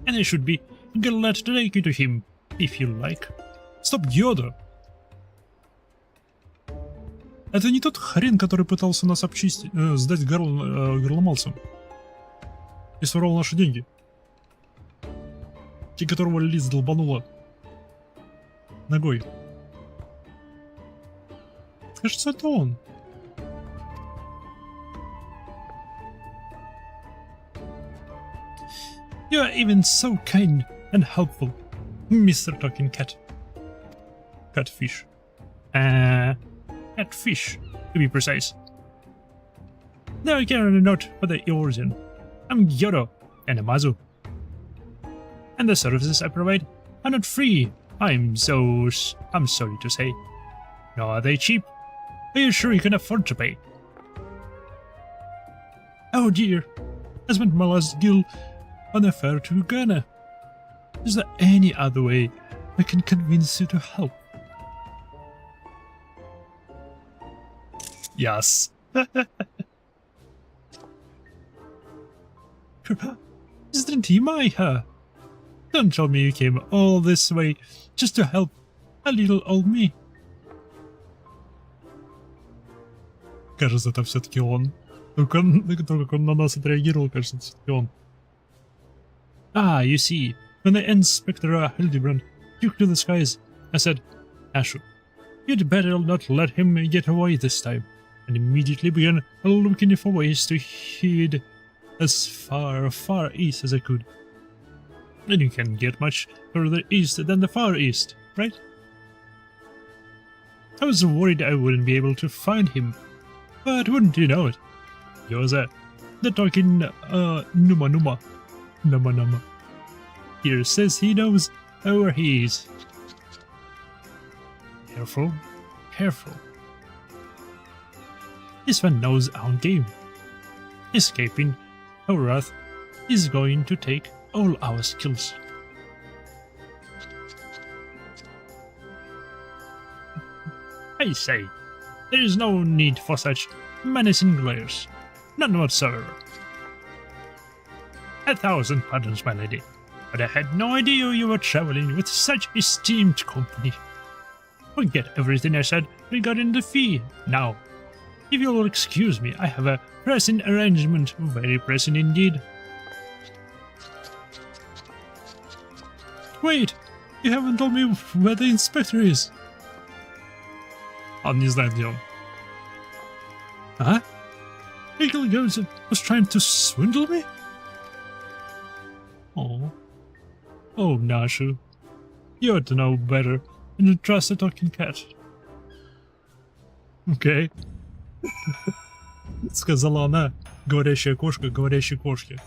A: And I should be glad to take you to him, if you like. Стоп, Йода! Это не тот хрен, который пытался нас обчистить, сдать горломалцам. И своровал наши деньги. Те, которого Лиз долбанула ногой. Кажется, это он. You are even so kind and helpful, Mr. Talking Cat. Catfish. Catfish, to be precise. Now I care not for the origin. I'm Gyodo and Amazu. And the services I provide are not free. I'm sorry to say. Nor are they cheap. Are you sure you can afford to pay? Oh dear, I spent my last gil on a fare to Ghana. Is there any other way I can convince you to help? Yes. Isn't he my her? Don't tell me you came all this way just to help a little old me. Кажется, это все-таки он. Только как он на нас отреагировал, кажется, это все-таки он. Ah, you see, when the Inspector Hildibrand took to the skies, I said, Ashu, you'd better not let him get away this time, and immediately began looking for ways to head as far east as I could. And you can't get much further east than the Far East, right? I was worried I wouldn't be able to find him, but wouldn't you know it, you're there, the talking Numa. Here says he knows where he is. Careful, careful. This one knows our game. Escaping our wrath is going to take all our skills. I say, there is no need for such menacing glares. None whatsoever. 1,000 pardons, my lady, but I had no idea you were traveling with such esteemed company. Forget everything I said regarding the fee. Now, if you will excuse me, I have a pressing arrangement, very pressing indeed. Wait, you haven't told me where the inspector is. Он не знает, где он. Huh? Eagle Goes was trying to swindle me? Oh, Nashu, you ought to know better than to trust a talking cat. Okay. Сказала она, говорящая кошка говорящей кошке.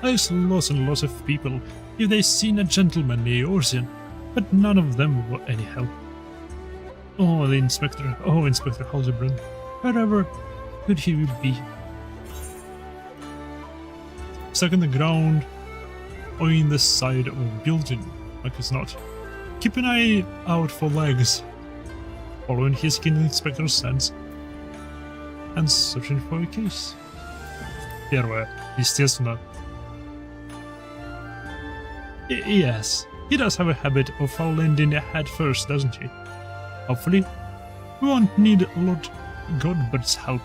A: I saw lots and lots of people if they seen a gentlemanly Orsian, but none of them were any help. Oh, Inspector Hildibrand, wherever could he be? Stuck in the ground or in the side of a building, like it's not. Keep an eye out for legs, following his keen Inspector's sense, and searching for a case. Первое, естественно. Yes, he does have a habit of landing head first, doesn't he? Hopefully, we won't need Lord Godbert's help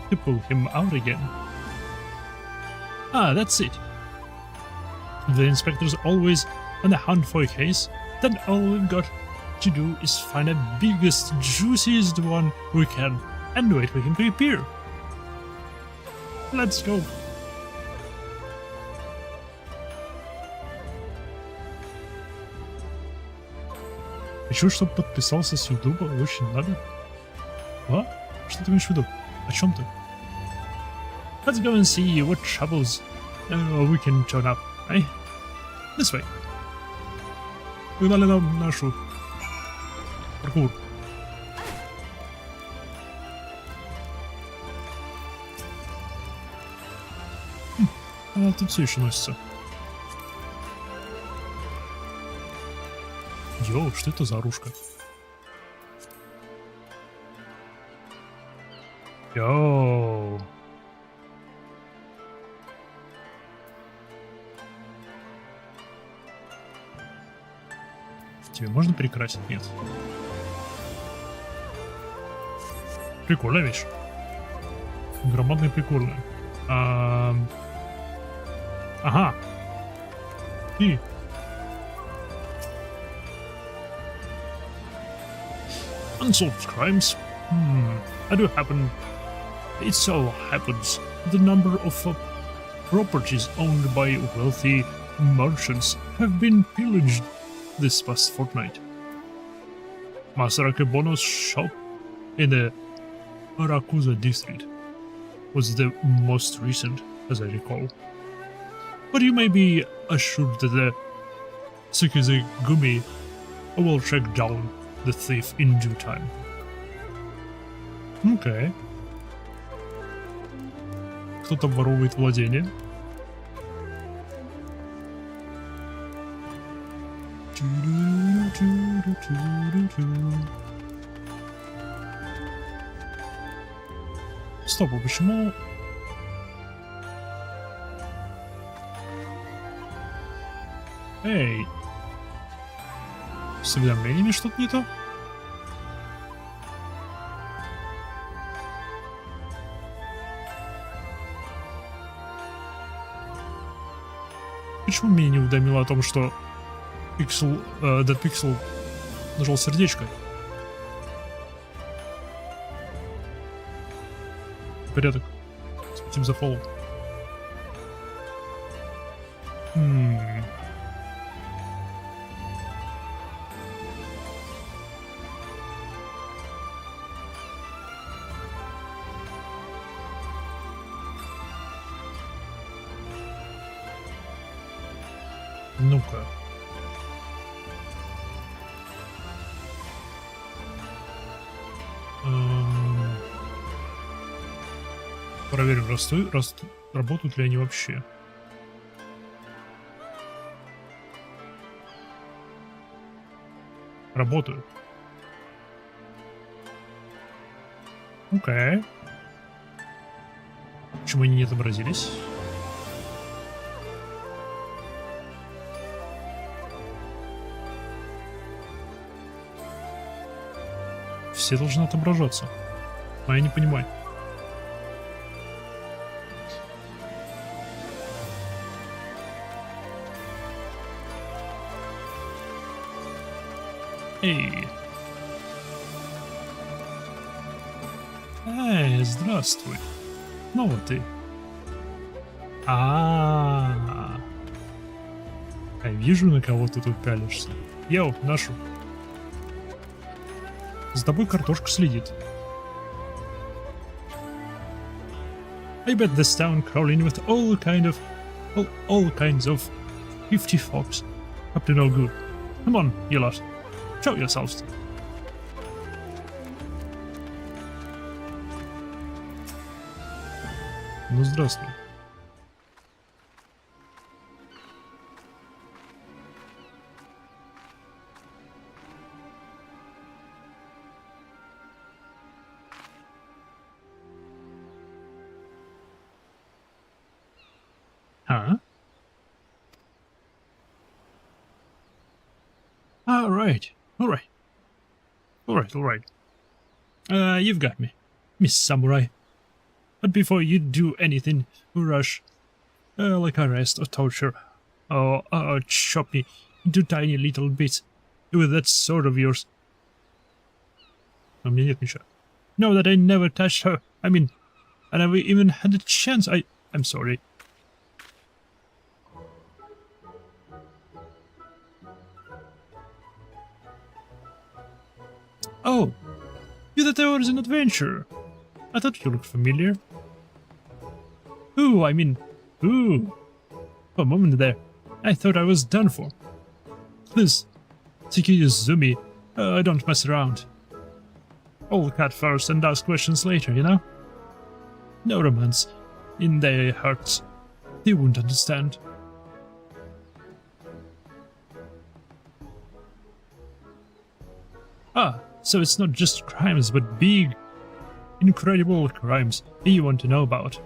A: to pull him out again. Ah, that's it. If the inspector's always on the hunt for a case, then all we've got to do is find the biggest, juiciest one we can and wait for him to appear. Let's go. Хочу, чтобы подписался с Ютуба, очень надо. А? Что ты имеешь в виду? О чем ты? Let's go and see what troubles we can turn up, eh? This way. Погнали нам нашу паркур. А тут все еще носится. Йоу, что это за оружка? Йоу. Тебе можно перекрасить? Нет. Прикольная вещь. Громадная, прикольная. Ага. И. Unsolved crimes. It so happens the number of properties owned by wealthy merchants have been pillaged this past fortnight. Masarake shop in the Arakusa district was the most recent, as I recall. But you may be assured that the Tsukizegumi will track down the thief in due time. Okay. Кто-то ворует владение. Стоп, а почему... Эй! С уведомлениями что-то не то? Почему меня не уведомило о том, что Dead Pixel нажал сердечко? Порядок. Спасибо за фоллоу. Ну-ка. Проверим, работают ли они вообще. Работают. Окей. Почему они не отобразились? Все должны отображаться. А я не понимаю. Эй. Эй, здравствуй. Ну вот ты. Я вижу, на кого ты тут пялишься. Йоу, нашу. За тобой картошка следит. I bet this town crawling with all kinds of 50 fox up to no good. Come on, you lot. Show yourselves. Ну, здравствуй. Huh? Alright. You've got me, Miss Samurai. But before you do anything rush, like arrest or torture, or chop me into tiny little bits with that sword of yours. У меня нет ничего. Know that I never touched her. I mean, I never even had a chance. I'm sorry. Oh, you thought there was an adventure. I thought you looked familiar. Ooh, for a moment there, I thought I was done for. Please, Tsukiyazumi, don't mess around. All cat first and ask questions later, you know? No romance in their hearts. They wouldn't understand. Ah, so it's not just crimes, but big, incredible crimes you want to know about.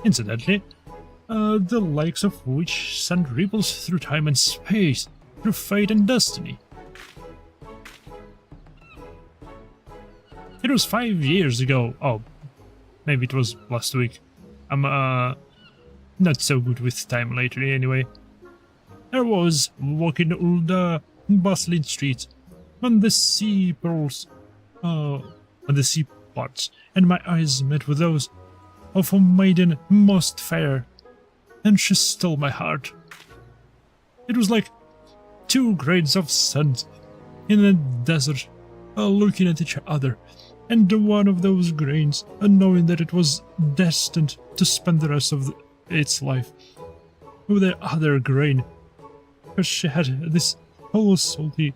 A: Incidentally, the likes of which send ripples through time and space, through fate and destiny. It was 5 years ago. Oh, maybe it was last week. I'm not so good with time lately anyway. I was walking the bustling streets on the sea pearls, on the sea parts, and my eyes met with those of a maiden most fair, and she stole my heart. It was like 2 grains of sand in a desert, looking at each other, and one of those grains, knowing that it was destined to spend the rest of its life with the other grain, because she had this whole salty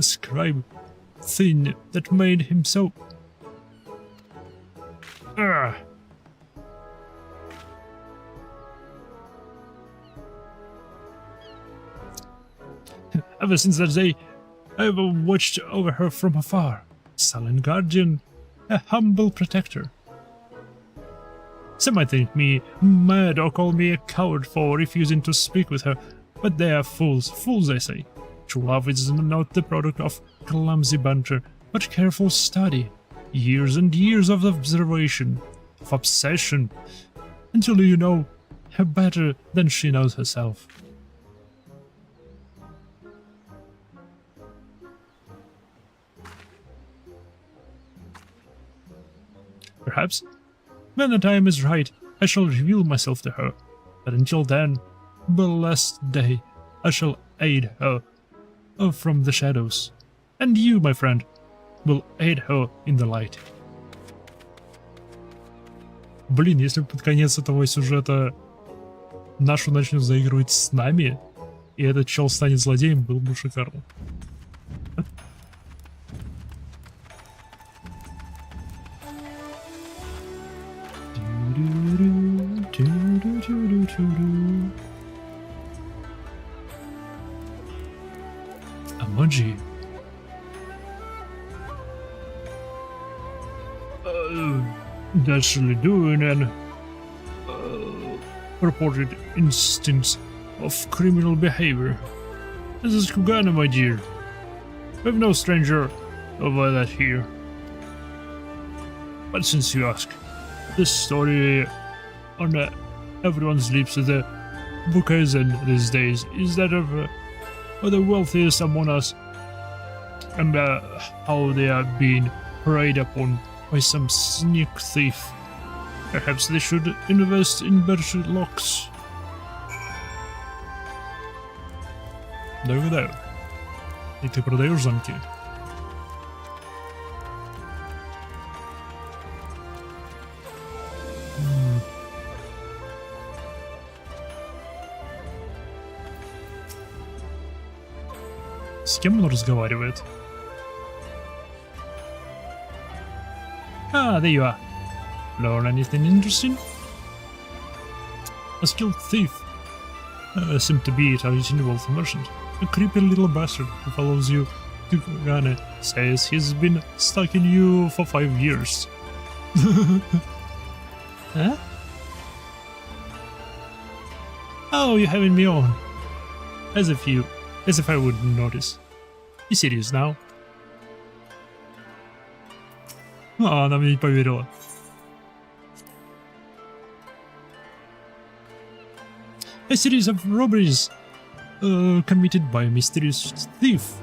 A: scribe thing that made him so... Ever since that day, I've watched over her from afar, silent guardian, a humble protector. Some might think me mad or call me a coward for refusing to speak with her, but they are fools, fools I say. True love is not the product of clumsy banter, but careful study, years and years of observation, of obsession, until you know her better than she knows herself. Perhaps, when the time is right, I shall reveal myself to her, but until then, blessed day, I shall aid her from the shadows, and you, my friend, will aid her in the light. Блин, если под конец этого сюжета нашу начнет заигрывать с нами, и этот чел станет злодеем, было бы шикарно. Emoji. That's really doing an purported instance of criminal behavior. This is Kugana, my dear. We're no stranger over that here. But since you ask, this story on everyone's lips of the Bukaisen these days is that of the wealthiest among us, and how they are being preyed upon by some sneak thief. Perhaps they should invest in better locks. Даю. И ты продаешь замки? С кем он разговаривает? Ah, there you are. Learn anything interesting? A skilled thief. Seemed to be a traditional wealthy merchant. A creepy little bastard who follows you to Kugane says he's been stalking you for 5 years. Huh? Oh, you're having me on. As if I wouldn't notice. You serious now? А, она мне не поверила. A series of robberies committed by a mysterious thief.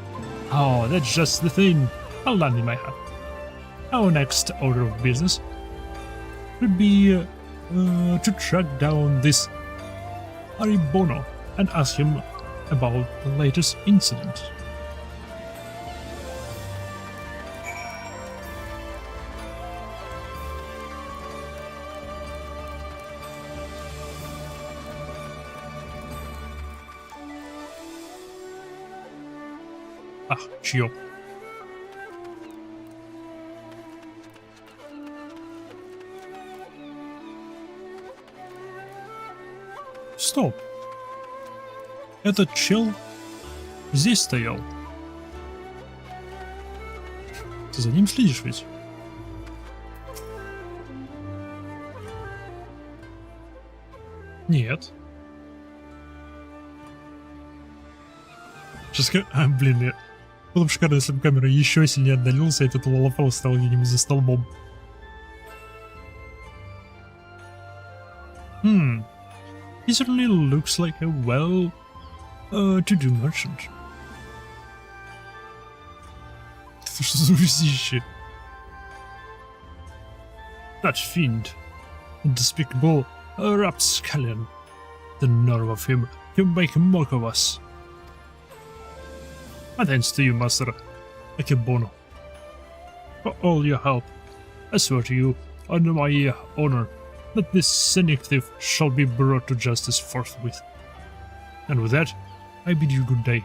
A: Oh, that's just the thing. I'll land in my hat. Our next order of business would be to track down this Aribono and ask him about the latest incident. Чьё? Стоп. Этот чел здесь стоял. Ты за ним следишь ведь? Нет. Сейчас, блин, было бы шикарно, если бы камера еще сильнее отдалился, и этот лолофол стал где-нибудь за столбом. He certainly looks like a well-to-do merchant. Это что за узище? That fiend, despicable rapscallion, the nerve of him to make a mock of us. And thanks to you, Master Akebono, for all your help. I swear to you, on my honor, that this scenic thief shall be brought to justice forthwith. And with that, I bid you good day.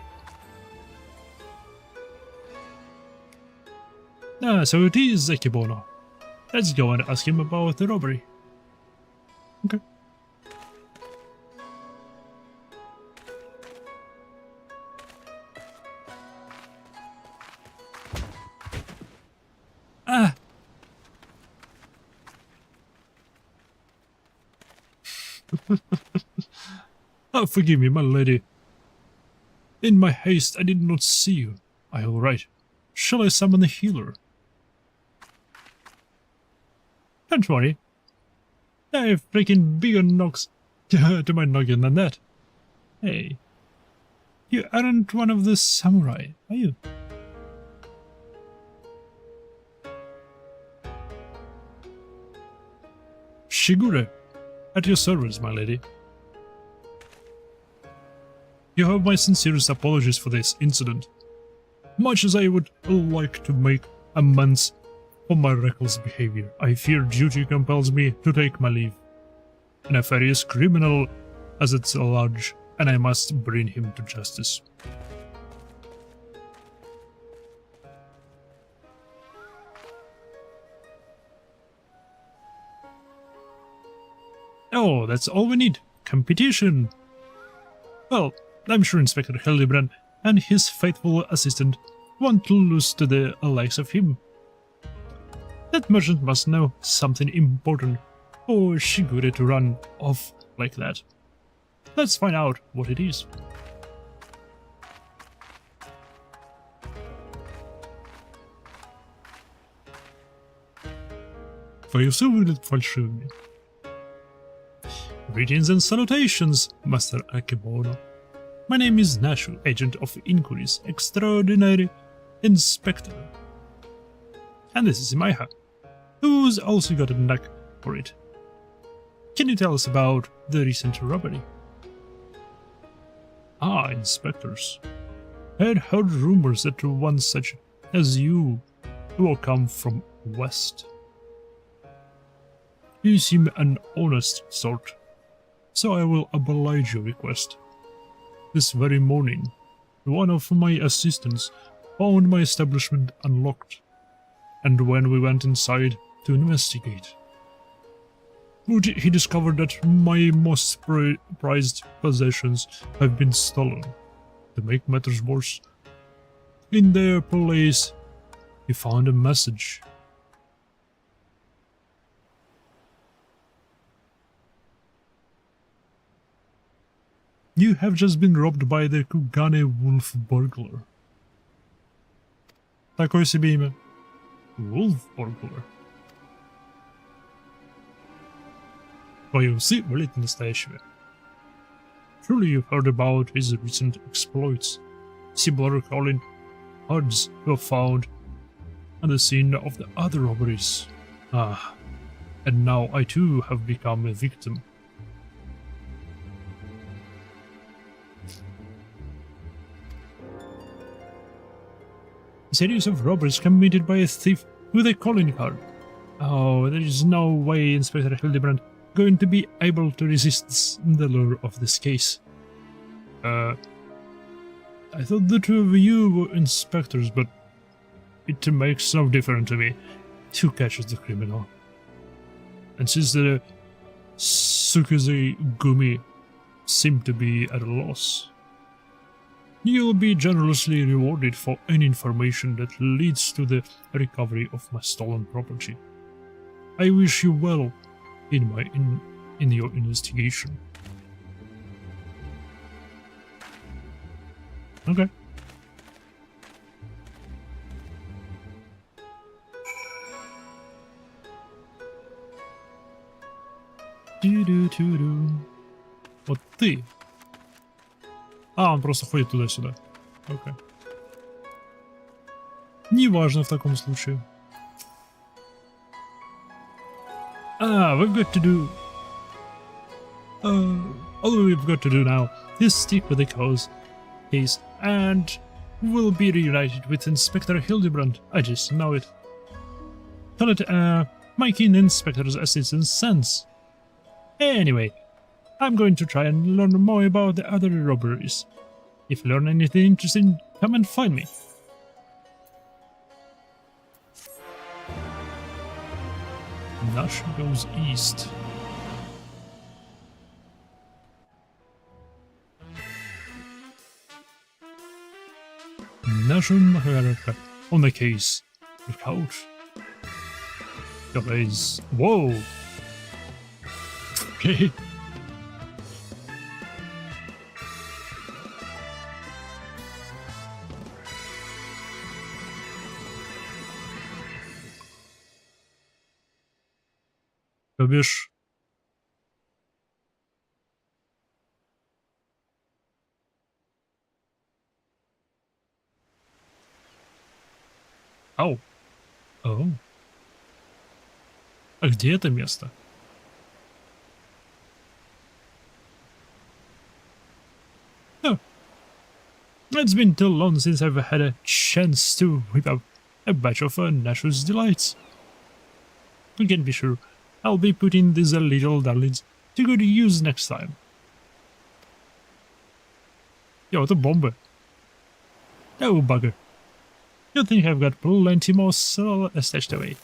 A: So it is Akebono. Let's go and ask him about the robbery. Okay. Oh, forgive me, my lady. In my haste, I did not see you. Are you all right? Shall I summon a healer? Don't worry. I have freaking bigger knocks to my noggin than that. Hey, you aren't one of the samurai, are you? Shigure, at your service, my lady. You have my sincerest apologies for this incident. Much as I would like to make amends for my reckless behavior, I fear duty compels me to take my leave. A nefarious criminal as it's a lodge, and I must bring him to justice. Oh, that's all we need. Competition. Well, I'm sure Inspector Hildibrand and his faithful assistant won't lose to the likes of him. That merchant must know something important for Shigure to run off like that. Let's find out what it is. Твои усы выглядят фальшивыми. Greetings and salutations, Master Akebono. My name is Nashu, Agent of Inquiries, Extraordinary Inspector. And this is Imaiha, who's also got a knack for it. Can you tell us about the recent robbery? Ah, inspectors. I had heard rumors that one such as you will come from West. You seem an honest sort, so I will oblige your request. This very morning, one of my assistants found my establishment unlocked, and when we went inside to investigate, he discovered that my most prized possessions have been stolen. To make matters worse, in their place, he found a message. You have just been robbed by the Kugane Wolf Burglar. Такое себе имя. Wolf Burglar. Твои усы вылет настоящего. Surely you've heard about his recent exploits. Similar calling herds were found on the scene of the other robberies. Ah, and now I too have become a victim. A series of robberies committed by a thief with a calling card. Oh, there is no way Inspector Hildibrand going to be able to resist the lure of this case. I thought the two of you were inspectors, but it makes no difference to me who catches the criminal. And since the Sukuze Gumi seem to be at a loss. You'll be generously rewarded for any information that leads to the recovery of my stolen property. I wish you well in your investigation. Okay. Вот ты. А, он просто ходит туда-сюда. Окей. Неважно в таком случае. We've got to do... all we've got to do now is stick with the case, and we'll be reunited with Inspector Hildibrand. I just know it. Call it, my keen inspector's assistant's sense. Anyway, I'm going to try and learn more about the other robberies. If you learn anything interesting, come and find me. Nash goes east. Nash on the case. Look out. Guys. Whoa. Okay. То бишь... Ау. О. А где это место? Oh. It's been too long since I've had a chance to whip up a batch of Nash's delights. You can be sure I'll be putting these little darlings to good use next time. Yo, это бомбы. Oh, bugger. You think I've got plenty more stashed away.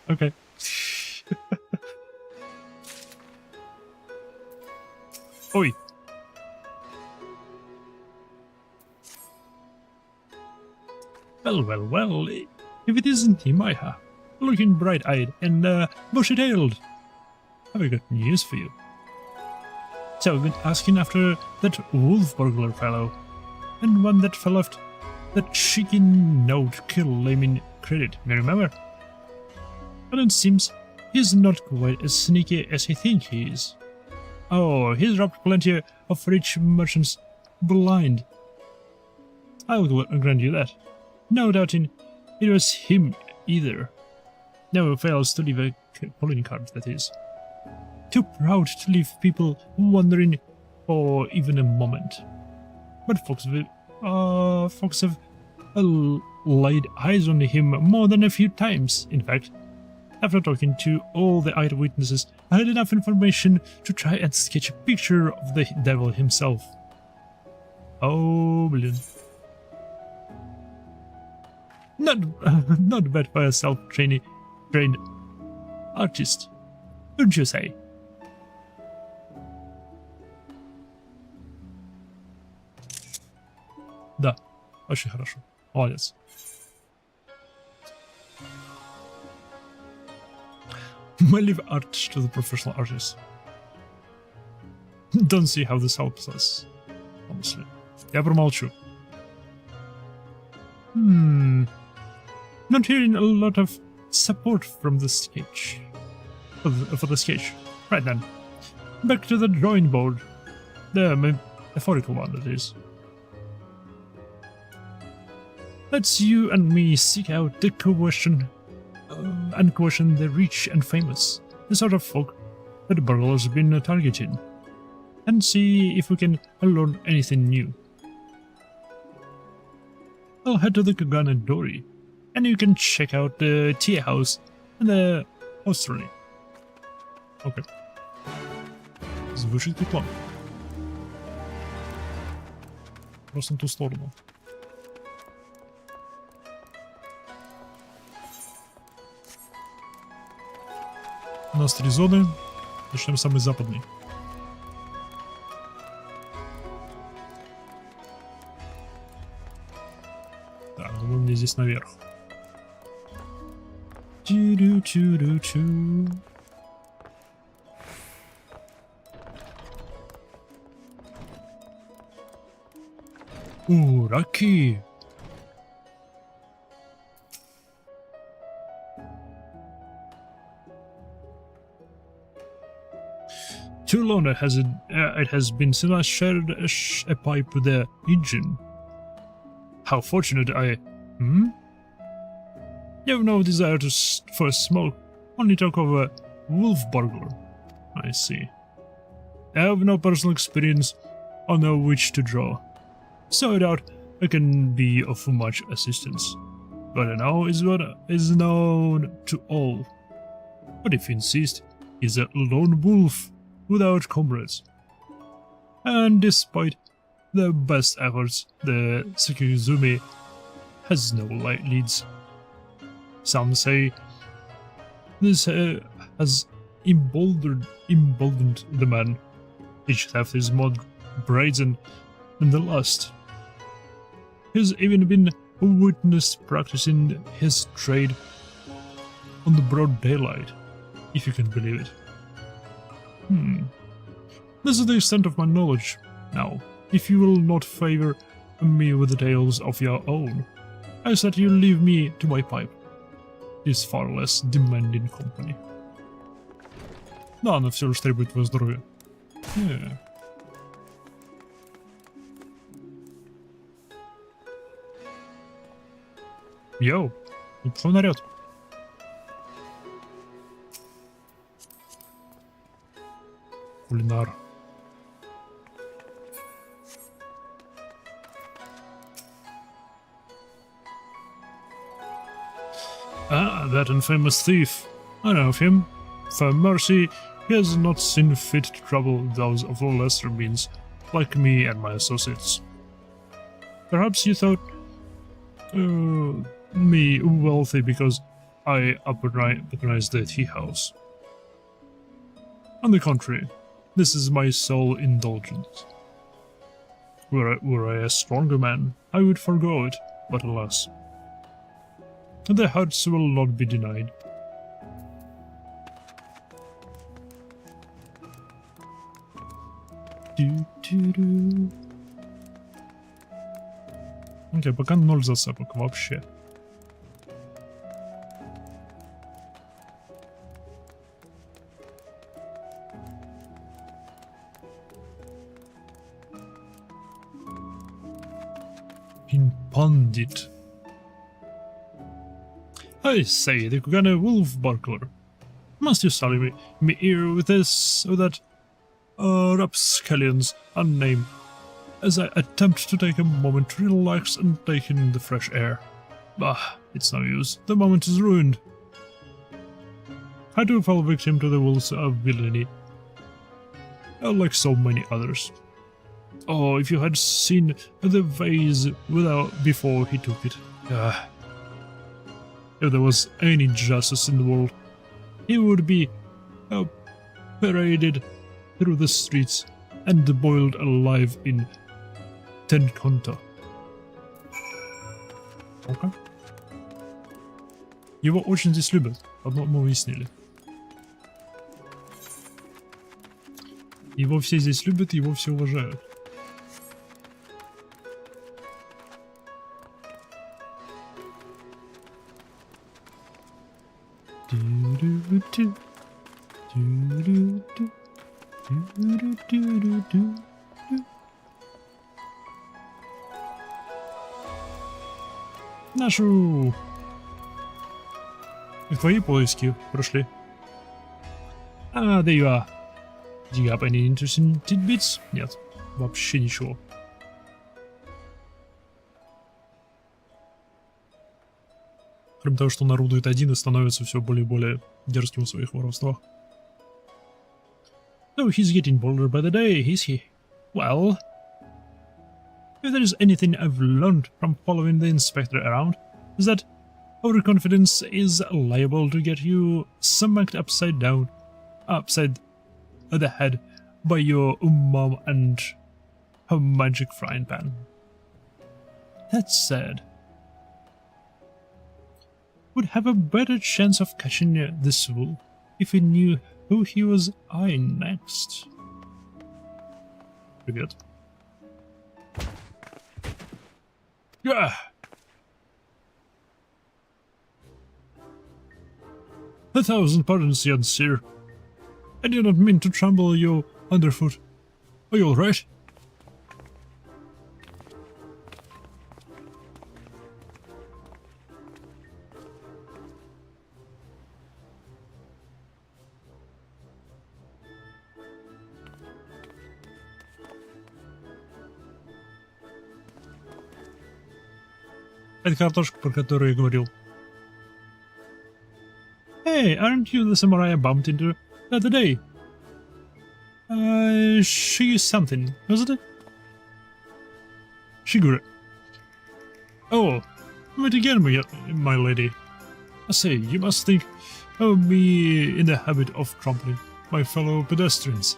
A: Okay. Oi. Well, if it isn't him, looking bright-eyed and bushy-tailed. I've got news for you. So I've been asking after that wolf burglar fellow, and one that fell off that cheeky no-kill-laming credit, you remember? But it seems he's not quite as sneaky as he thinks he is. Oh, he's robbed plenty of rich merchants blind. I'll grant you that. No doubting it was him either. Never fails to leave a calling card, that is. Too proud to leave people wondering for even a moment. But folks have laid eyes on him more than a few times, in fact. After talking to all the eyewitnesses, I had enough information to try and sketch a picture of the devil himself. Oh, блин. Not bad for a self-trained artist, wouldn't you say? Да, очень хорошо. Молодец. I leave art to the professional artists. Don't see how this helps us, honestly. Я промолчу. Not hearing a lot of support from the sketch. For the sketch. Right then. Back to the drawing board. The metaphorical one, that is. Let's you and me seek out the and question the rich and famous, the sort of folk that the burglars have been targeting. and see if we can learn anything new. I'll head to the Kagana Dori, and you can check out the tea house and the hostelry. Okay. Звучит как план. Просто на ту сторону. У нас 3 зоны. Начнем с самой западной. Так, думаю, мне здесь наверх. Чу-ру-чу-ру-чу. Раки! Too long it has been since I shared a pipe with the engine. How fortunate I... You have no desire for a smoke, only talk of a wolf burglar. I see. I have no personal experience or know which to draw, so I doubt I can be of much assistance. But I know is what is known to all. But if you insist, he's a lone wolf without comrades. And despite the best efforts, the Tsukizumi has no leads. Some say this has emboldened the man. Each theft is more brazen than the last. He's even been witnessed practicing his trade on the broad daylight, if you can believe it. This is the extent of my knowledge. Now, if you will not favor me with the tales of your own, I said you leave me to my pipe. This far less demanding company. Да, она все лишь требует твоего здоровья. Йоу, пошел наряд. Кулинар. Ah, that infamous thief. I know of him. For mercy, he has not seen fit to trouble those of lesser means, like me and my associates. Perhaps you thought me wealthy because I patronize the tea house. On the contrary, this is my sole indulgence. Were I a stronger man, I would forego it, but alas. The hurts will not be denied. Окей, пока 0 зацепок вообще. Pundit. I say, the Kugane wolf burglar. Must you sully me here with that rapscallion's unname, as I attempt to take a moment to relax and take in the fresh air. Bah, it's no use. The moment is ruined. I too fell victim to the wolves of villainy, like so many others. Oh, if you had seen the vase before he took it. If there was any justice in the world, he would be paraded through the streets and boiled alive in Tenkonta. Okay. Его очень здесь любят, одно мы выяснили. Его все здесь любят, его все уважают. Нашу... И твои поиски прошли. Ah, there you are. Do you have any interesting tidbits? Нет, вообще ничего. Кроме того, что он орудует один и становится все более и более дерзким в своих воровствах. So he's getting bolder by the day, is he? Well, if there is anything I've learned from following the inspector around, is that overconfidence is liable to get you smacked upside the head by your mom and her magic frying pan. That's sad. Would have a better chance of catching this fool if he knew who he was eyeing next. Привет. Yeah. A thousand pardons, young sir. I did not mean to trample you underfoot. Are you alright? Это картошка, про которую я говорил. Hey, aren't you the samurai I bumped into the other day? She something, wasn't it? Shigure. Oh, meet again, my lady. I say, you must think of me in the habit of trampling my fellow pedestrians.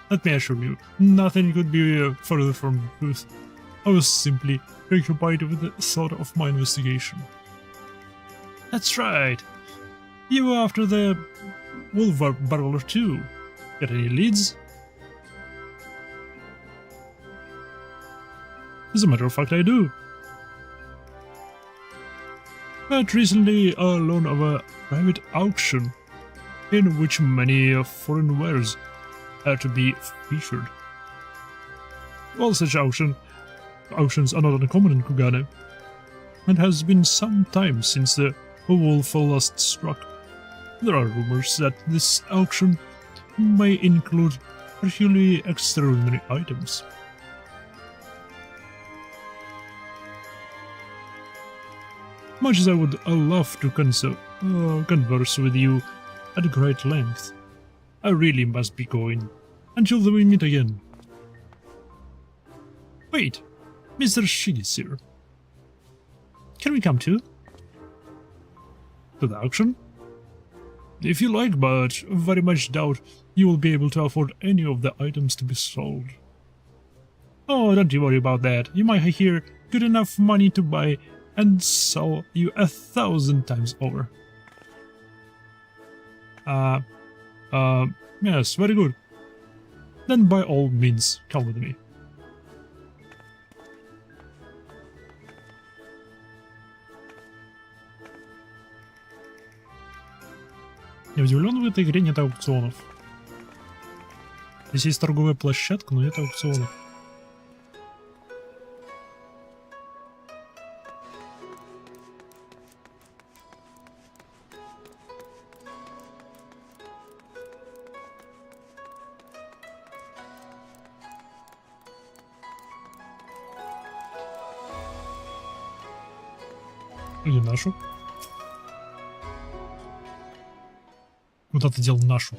A: Let me assure you, nothing could be further from the truth. I was simply preoccupied with the thought of my investigation. That's right. You were after the wolf burglar too. Got any leads? As a matter of fact, I do. But recently I learned of a private auction in which many foreign wares are to be featured. All such auctions are not uncommon in Kugane, and has been some time since the wolf last struck. There are rumors that this auction may include particularly extraordinary items. Much as I would love to converse with you at great length, I really must be going, until we meet again. Wait, Mr. Shigis here. Can we come too? To the auction? If you like, but very much doubt you will be able to afford any of the items to be sold. Oh, don't you worry about that. You might hear good enough money to buy and sell you 1,000 times over. Yes, very good. Then by all means, come with me. Я удивлен, в этой игре нет аукционов. Здесь есть торговая площадка, но нет аукционов. Или нашу? Куда ты дел нашу?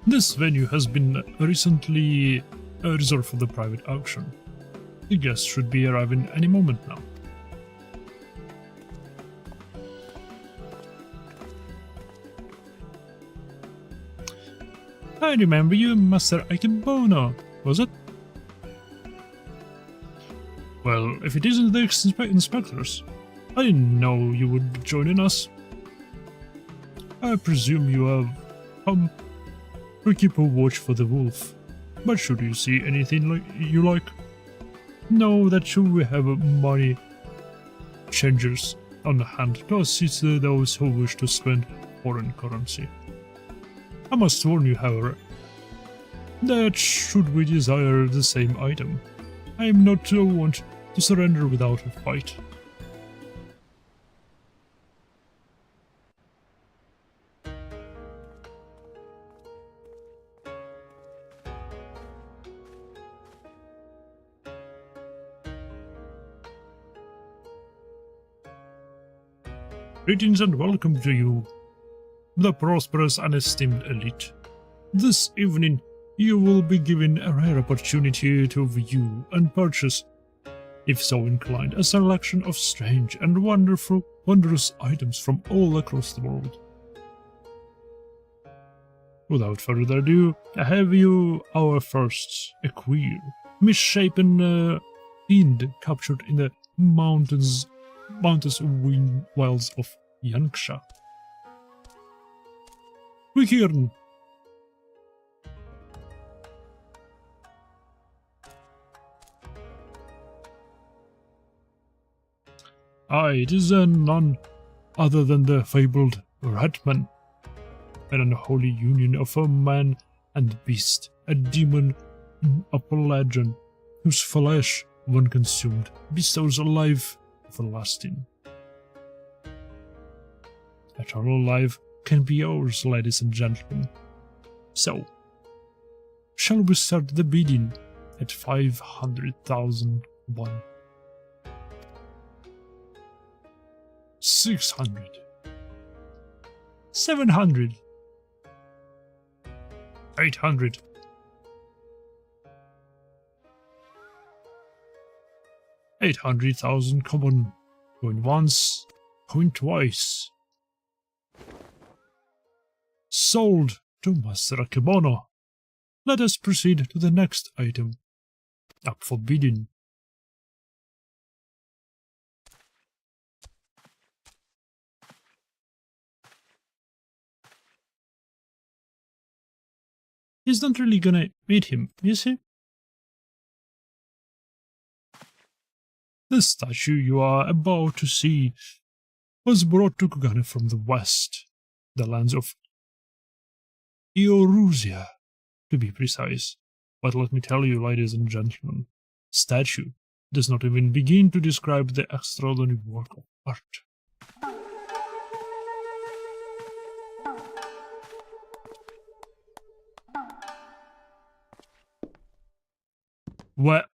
A: This venue has been recently reserved for the private auction. The guests should be arriving any moment now. I remember you, Master Akebono, was it? Well, if it isn't the inspectors, I didn't know you would be joining us. I presume you have come to keep a watch for the wolf, but should you see anything you like, know that we have money changers on hand to assist those who wish to spend foreign currency. I must warn you, however, that should we desire the same item, I am not one to surrender without a fight. Greetings and welcome to you, the prosperous and esteemed elite. This evening, you will be given a rare opportunity to view and purchase, if so inclined, a selection of strange and wondrous items from all across the world. Without further ado, I have you our first, a queer, misshapen fiend captured in the mountains wilds of Yanksha. Quickern! It is none other than the fabled Ratman, an unholy union of a man and beast, a demon Appalachian, whose flesh, when consumed, bestows a life everlasting. Eternal life can be yours, ladies and gentlemen. So, shall we start the bidding at 500,000 won? 600, 700, 800, 800,000 common, going once, going twice. Sold to Master Akebono. Let us proceed to the next item. Up for bidding. He's not really gonna meet him, is he? The statue you are about to see was brought to Kugane from the west, the lands of Eorusia, to be precise. But let me tell you, ladies and gentlemen, statue does not even begin to describe the extraordinary work of art. What?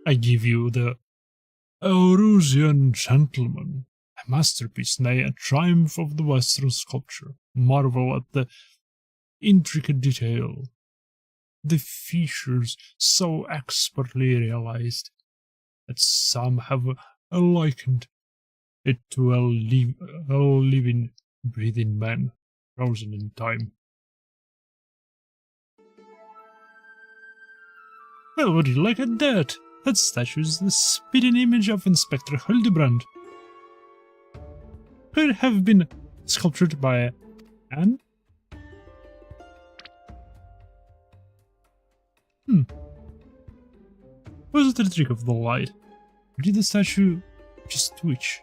A: I give you the Eorusian Gentleman, a masterpiece, nay, a triumph of the Western sculpture. Marvel at the intricate detail, the features so expertly realized that some have likened it to a living, breathing man frozen in time. Well, would you look at that? That statue is the spitting image of Inspector Hildibrand. Could it have been sculptured by Anne? Was it a trick of the light? Or did the statue just twitch?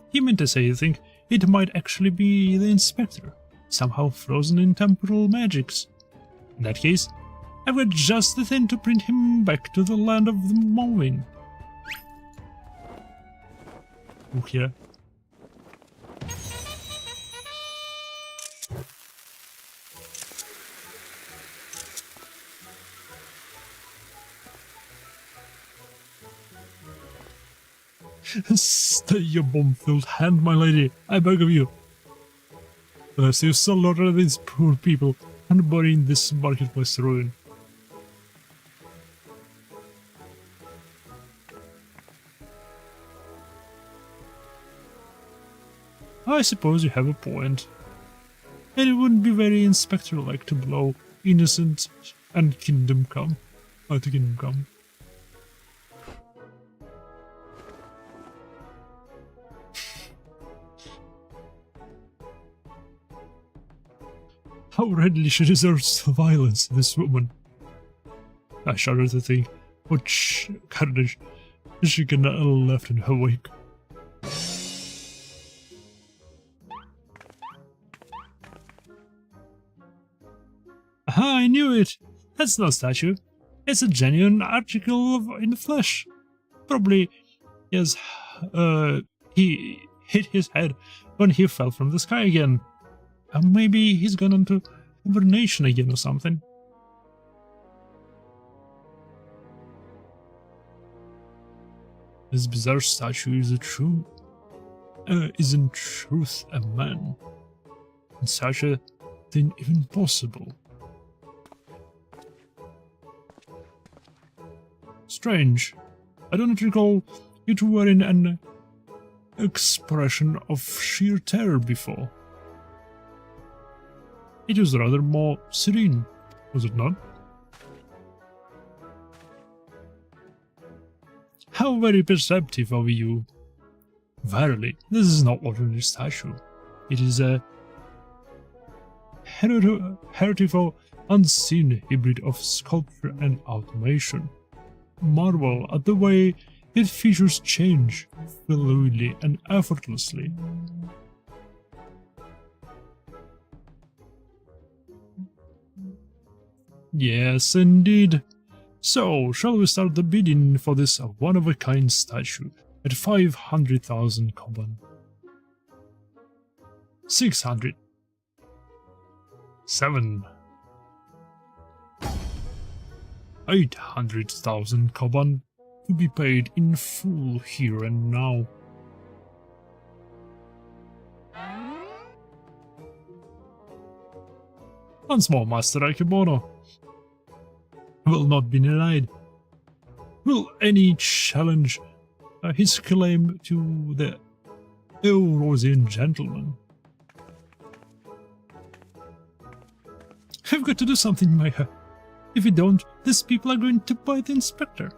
A: He meant to say, I think, it might actually be the Inspector, somehow frozen in temporal magics. In that case, I've got just the thing to print him back to the land of the Moving. Oh yeah. Stay your bomb-filled hand, my lady, I beg of you. Lest you slaughter these poor people and bury in this marketplace ruin. I suppose you have a point. And it wouldn't be very Inspector-like to blow innocent and Kingdom Come out to Kingdom Come. How readily she deserves violence, this woman. I shudder to think what carnage she can have left in her wake. knew it. That's no statue. It's a genuine article in the flesh. Probably, yes, he hit his head when he fell from the sky again. Maybe he's gone into hibernation again or something. This bizarre statue is in truth a man. And such a thing even possible. Strange. I don't recall you two wearing an expression of sheer terror before. It was rather more serene, was it not? How very perceptive of you. Verily, this is not ordinary statue. It is a heritable, unseen hybrid of sculpture and automation. Marvel at the way its features change fluidly and effortlessly. Yes, indeed. So, shall we start the bidding for this one-of-a-kind statue at 500,000 koban? 600. 7. 800,000 koban to be paid in full here and now. Once more, Master Akebono will not be denied. Will any challenge his claim to the Eurasian gentleman? I've got to do something, Maya. If we don't, these people are going to buy the inspector.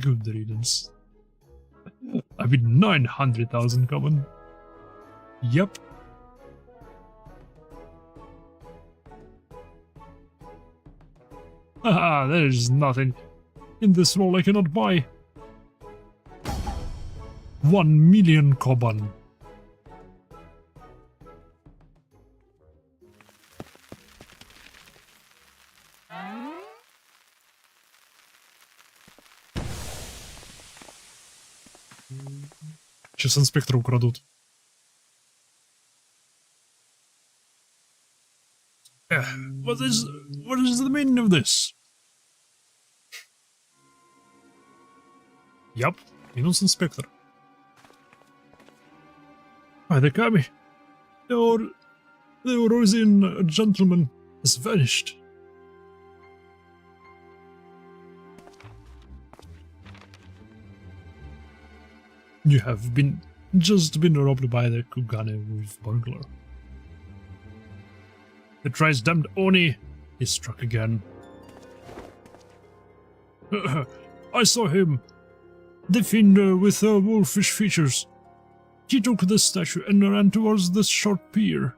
A: Good riddance. I mean 900,000 common. Yep. Haha, there's nothing in this world I cannot buy. 1 million koban. Сейчас инспектора украдут. What is the meaning of this? Yup, minus inspector. By the Kami, the Eurasian gentleman has vanished. You have just been robbed by the Kugane wolf burglar. The thrice damned Oni is struck again. I saw him, the fiend with wolfish features. He took the statue and ran towards the short pier.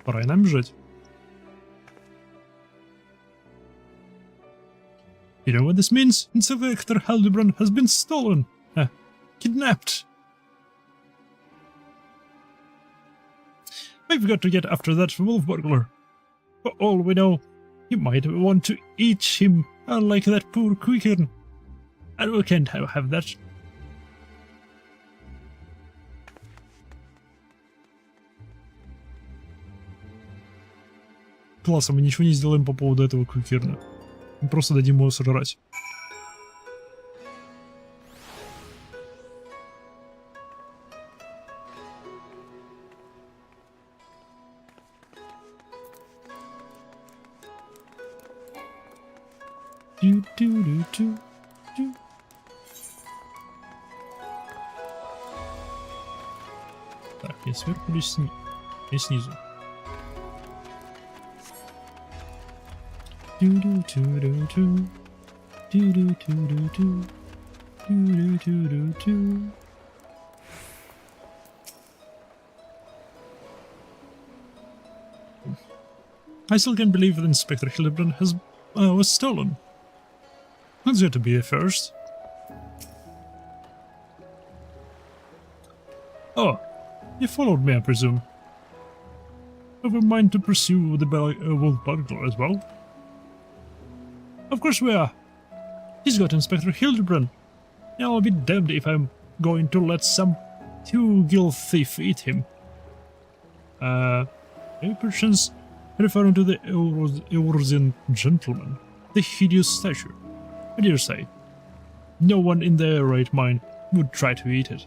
A: Пора и нам бежать. You know what this means? Inspector Hildibrand has been stolen. Kidnapped. We've got to get after that wolf burglar. For all we know, he might want to eat him like that poor Quicken. And we can't have that. Классно, мы ничего не сделаем по поводу этого Квикерна. Мы просто дадим его сожрать. Так, я сверху или я снизу? I still can't believe that Inspector Hildibrand was stolen. Let's get to be first. Oh, you followed me, I presume. Have a mind to pursue the wolf burglar as well? Of course we are. He's got Inspector Hildibrand. I'll be damned if I'm going to let some two-gill thief eat him. Any perchance referring to the Eurasian gentleman, the hideous statue? I dare say, no one in their right mind would try to eat it.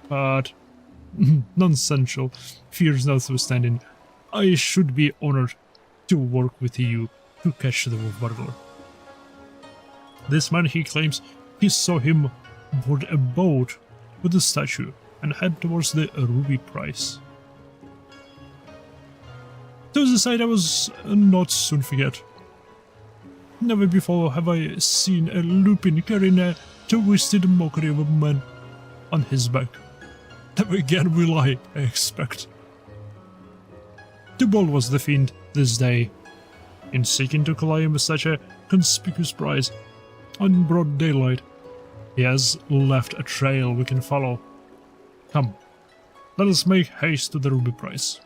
A: But, nonsensical fears notwithstanding, I should be honored to work with you to catch the wolf burglar. This man, he claims, he saw him board a boat with the statue and head towards the ruby prize. To the side I was not soon forget. Never before have I seen a lupin carrying a twisted mockery of a man on his back. Never again will I expect. Too bold was the fiend this day, in seeking to claim such a conspicuous prize on broad daylight. He has left a trail we can follow. Come, let us make haste to the ruby prize.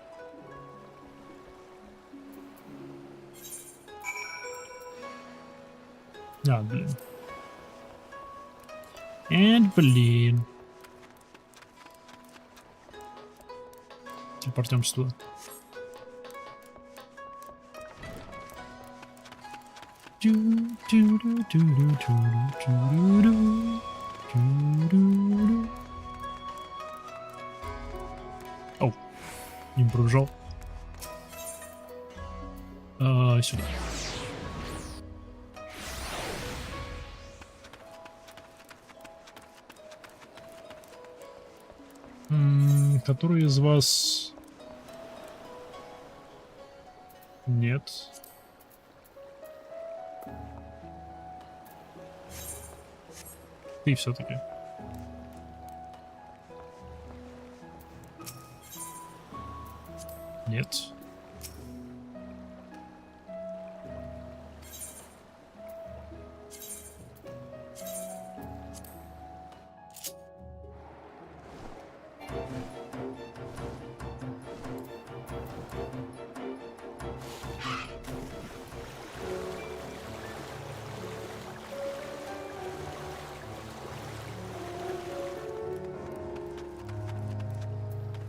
A: Ah, блин. And блин. Телепортнемся туда. Оу, не пробежал. Сюда. Который из вас... Нет. Ты все-таки. Нет.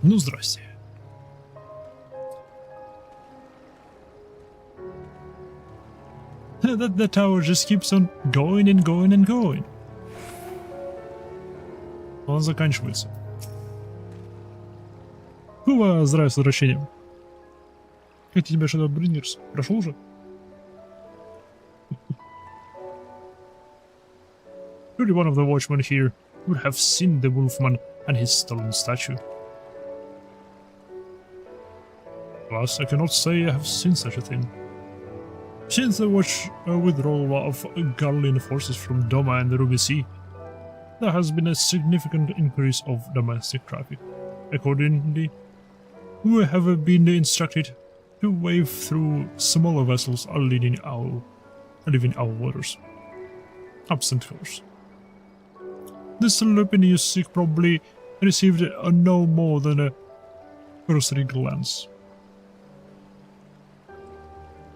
A: Ну, здрасте. The tower just keeps on going and going and going. Он заканчивается. Здравия с возвращением. Как тебя что-то Брингерс? Прошел уже? Surely one of the watchmen here would have seen the wolfman and his stolen statue. Plus, I cannot say I have seen such a thing. Since the withdrawal of Garlean forces from Doma and the Ruby Sea, there has been a significant increase of domestic traffic. Accordingly, we have been instructed to wade through smaller vessels leaving our waters. Absent course. This lupin you seek probably received no more than a cursory glance.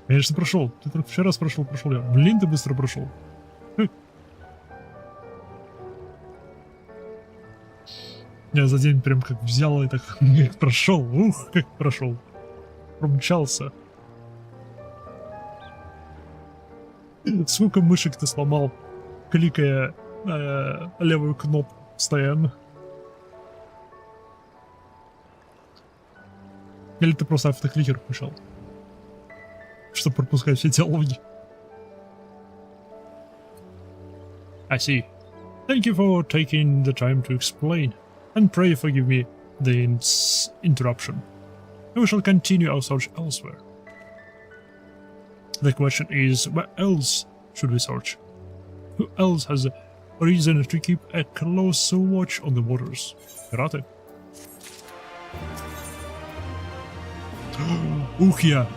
A: Конечно, прошел. Ты только вчера прошел я. Блин, ты быстро прошел. Я за день прям как взял и так прошел. Ух, как прошел. Промчался. Сколько мышек ты сломал, кликая левую кнопку постоянно. Или ты просто автокликер включал, чтобы пропускать все диалоги. I see. Thank you for taking the time to explain, and pray forgive me the interruption. We shall continue our search elsewhere. The question is, where else should we search? Who else has a reason to keep a close watch on the waters? Пираты? Ух я!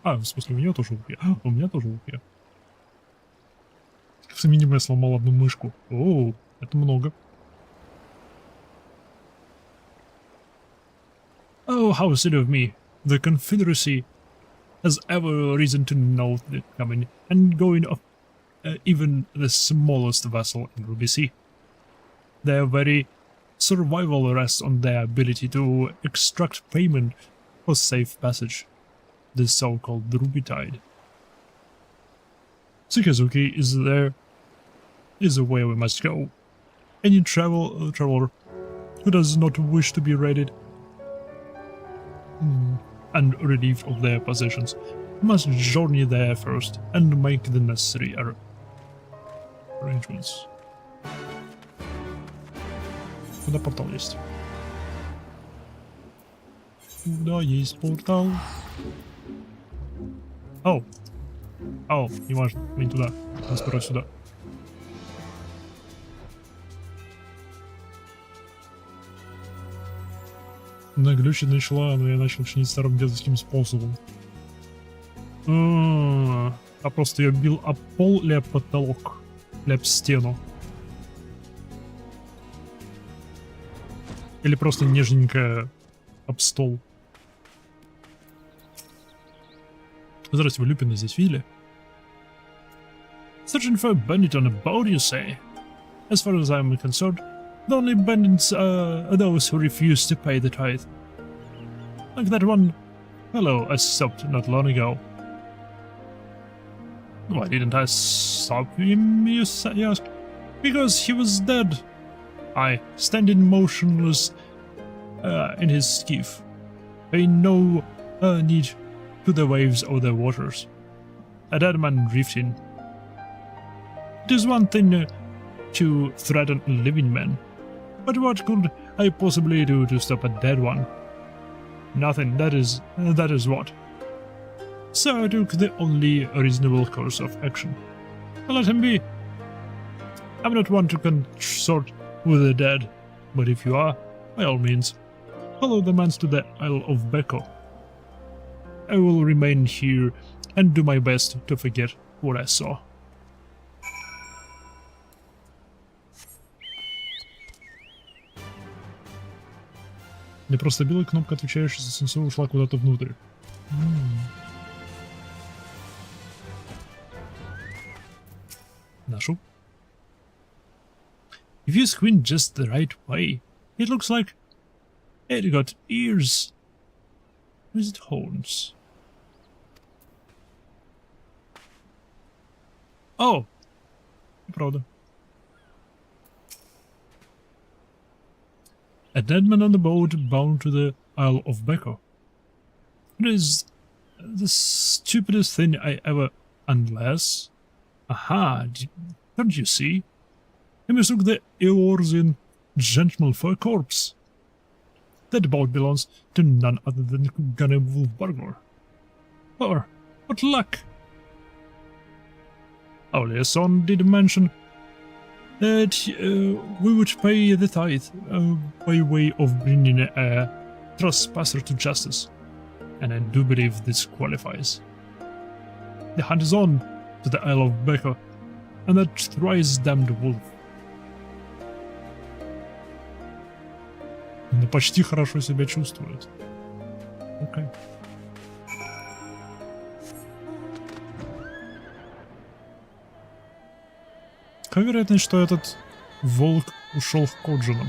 A: В смысле, у меня тоже ух я. У меня тоже ух я. В минимум я сломал одну мышку. Оу, это много. Oh, how silly of me. The Confederacy has ever reason to know the coming and going of even the smallest vessel in Ruby Sea. Their very survival rests on their ability to extract payment for safe passage, the so-called Ruby Tide. Sukazuki is where we must go. Any traveler who does not wish to be raided and relieved of their possessions must journey there first and make the necessary arrangements. Куда портал есть? Куда есть портал? Оу! Оу, не важно, мы не туда. Мы сперва сюда. На глюче начала, но я начал чинить старым детским способом. А просто я бил об пол или об потолок? Или об стену? Или просто нежненько об стол? Здравствуйте, вы Люпина здесь видели? Searching for a bandit on a boat, you say? As far as I'm concerned, the only bandits are those who refuse to pay the tithe. Like that one fellow I stopped not long ago. Why didn't I stop him, you ask? Because he was dead. I, standing motionless in his skiff, paying no need to the waves or the waters. A dead man drifting. It is one thing to threaten a living man, but what could I possibly do to stop a dead one? Nothing, that is what. So I took the only reasonable course of action. Let him be. I'm not one to consort with the dead, but if you are, by all means, follow the man to the Isle of Beko. I will remain here and do my best to forget what I saw. Мне просто белая кнопка, отвечающая за сенсор, ушла куда-то внутрь. Нашу. If you squint just the right way, it looks like it got ears. Or is it horns? Oh! Правда. A dead man on the boat bound to the Isle of Beko. It is the stupidest thing I ever... Unless... Aha! Don't you see? He mistook the Eorzean gentleman for a corpse. That boat belongs to none other than Gunner Wolf Burglar. Or, what luck! Our liaison did mention that we would pay the tithe by way of bringing a trespasser to justice, and I do believe this qualifies. The hunt is on to the Isle of Beko, and that thrice damned wolf. Но почти хорошо себя чувствует. Окей. Какая вероятность, что этот волк ушел к Коджинам?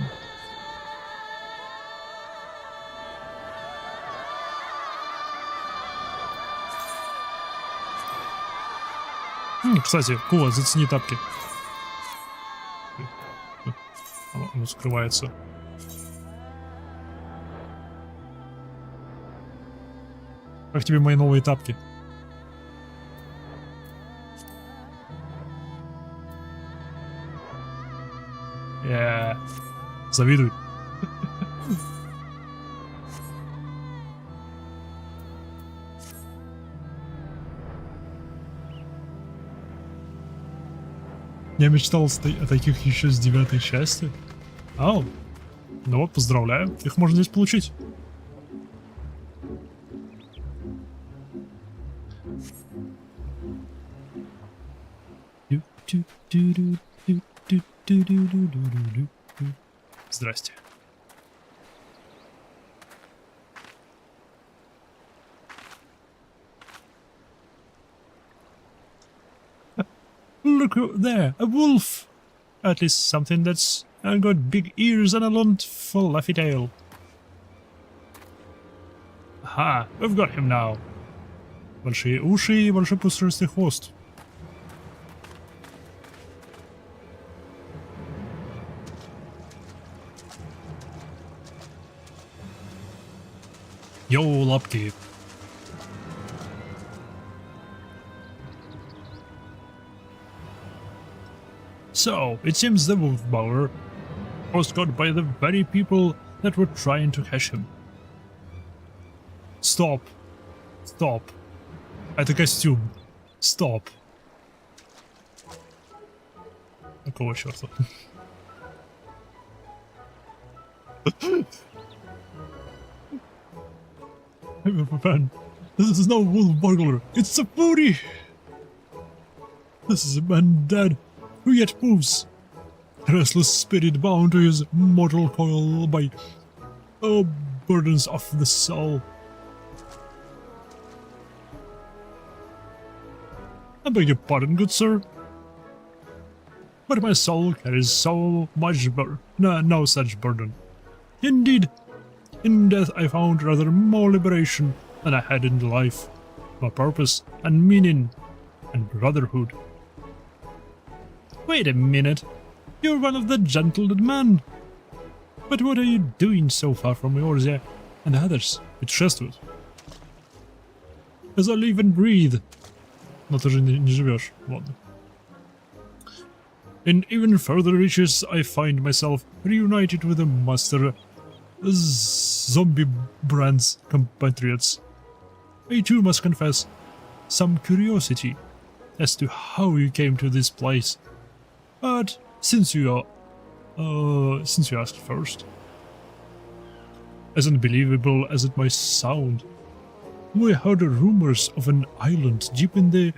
A: Кстати, Кула, зацени тапки. Оно скрывается. Как тебе мои новые тапки? Завидуй. Я мечтал о таких еще с 9-й части. Ау. Ну вот, поздравляю. Их можно здесь получить. Здрасте. Look there, a wolf! At least something that's got big ears and a long fluffy tail. Aha, we've got him now. Большие уши и большой пушистый хвост. Йоу, лапки. So, it seems the wolf bower was caught by the very people that were trying to catch him. Stop. Stop. Это костюм. Stop. Какого черта? Man, this is no wolf burglar. It's a furry. This is a man dead, who yet moves. A restless spirit bound to his mortal coil by burdens of the soul. I beg your pardon, good sir, but my soul carries so much no such burden. Indeed, in death I found rather more liberation than I had in life, more purpose and meaning and brotherhood. Wait a minute, you're one of the gentlemen. But what are you doing so far from Eorzea and others with Shestwood? As I live and breathe. Но ты же не живешь, ладно. In even further reaches, I find myself reunited with the master Zombiebrand's compatriots. I too must confess some curiosity as to how you came to this place. But since you asked first, as unbelievable as it might sound, we heard rumors of an island deep in the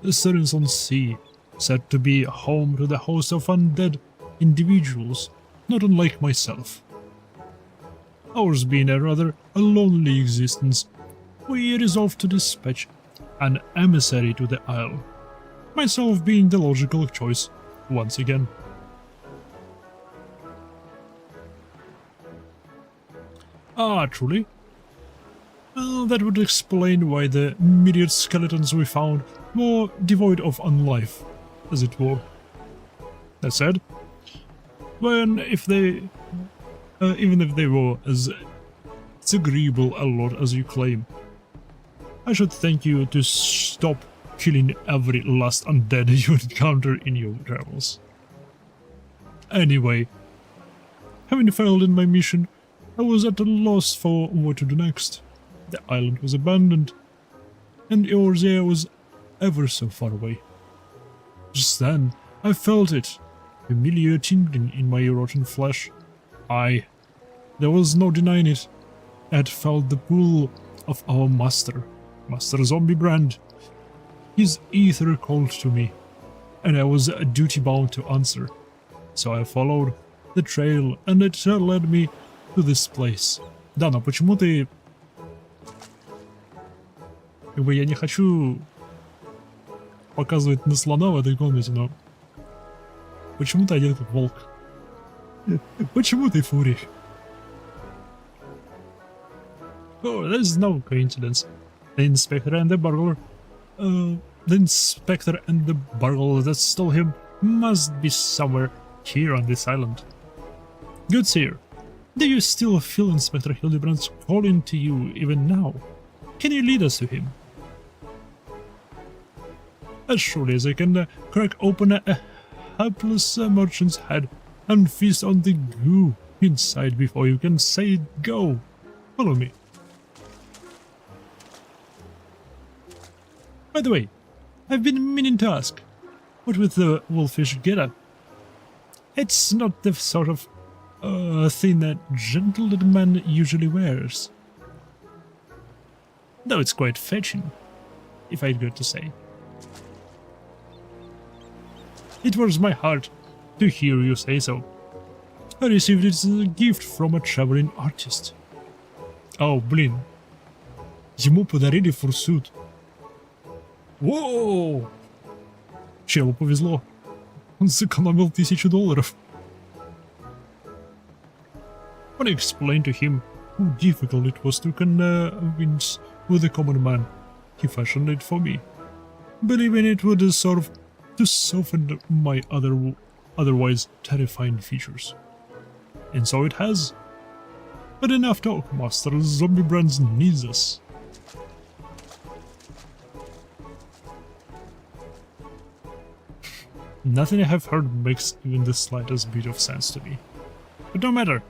A: Stormblood Sea, said to be home to the host of undead individuals, not unlike myself. Ours being a rather lonely existence, we resolved to dispatch an emissary to the isle, myself being the logical choice once again. Ah, truly? Well, that would explain why the myriad skeletons we found were devoid of unlife, as it were. That said, even if they were as disagreeable a lot as you claim, I should thank you to stop killing every last undead you encounter in your travels. Anyway, having failed in my mission, I was at a loss for what to do next. The island was abandoned, and Eorzea was ever so far away. Just then, I felt it, familiar tingling in my rotten flesh. Aye, there was no denying it. I had felt the pull of our Master Zombiebrand. His ether called to me, and I was duty-bound to answer. So I followed the trail, and it led me to this place. Да, но почему ты... Как бы я не хочу показывать на слона в этой комнате, но... Почему ты одет как волк? Почему ты фури? Oh, there's no coincidence. The inspector and the burglar that stole him must be somewhere here on this island. Good sir, do you still feel Inspector Hildibrand calling to you even now? Can you lead us to him? As surely as I can crack open a helpless merchant's head and feast on the goo inside before you can say go. Follow me. By the way, I've been meaning to ask, what with the wolfish getup? It's not the sort of thing that gentleman usually wears. Though it's quite fetching, if I'd got to say. It warms my heart to hear you say so. I received it as a gift from a traveling artist. О, блин. Ему подарили фурсут. Воу! Челу повезло. Он сэкономил $1000. When I explained to him how difficult it was to convince with the common man, he fashioned it for me, believing it would serve to soften my otherwise terrifying features. And so it has. But enough talk, Master. Zombiebrands needs us. Nothing I have heard makes even the slightest bit of sense to me. But no matter.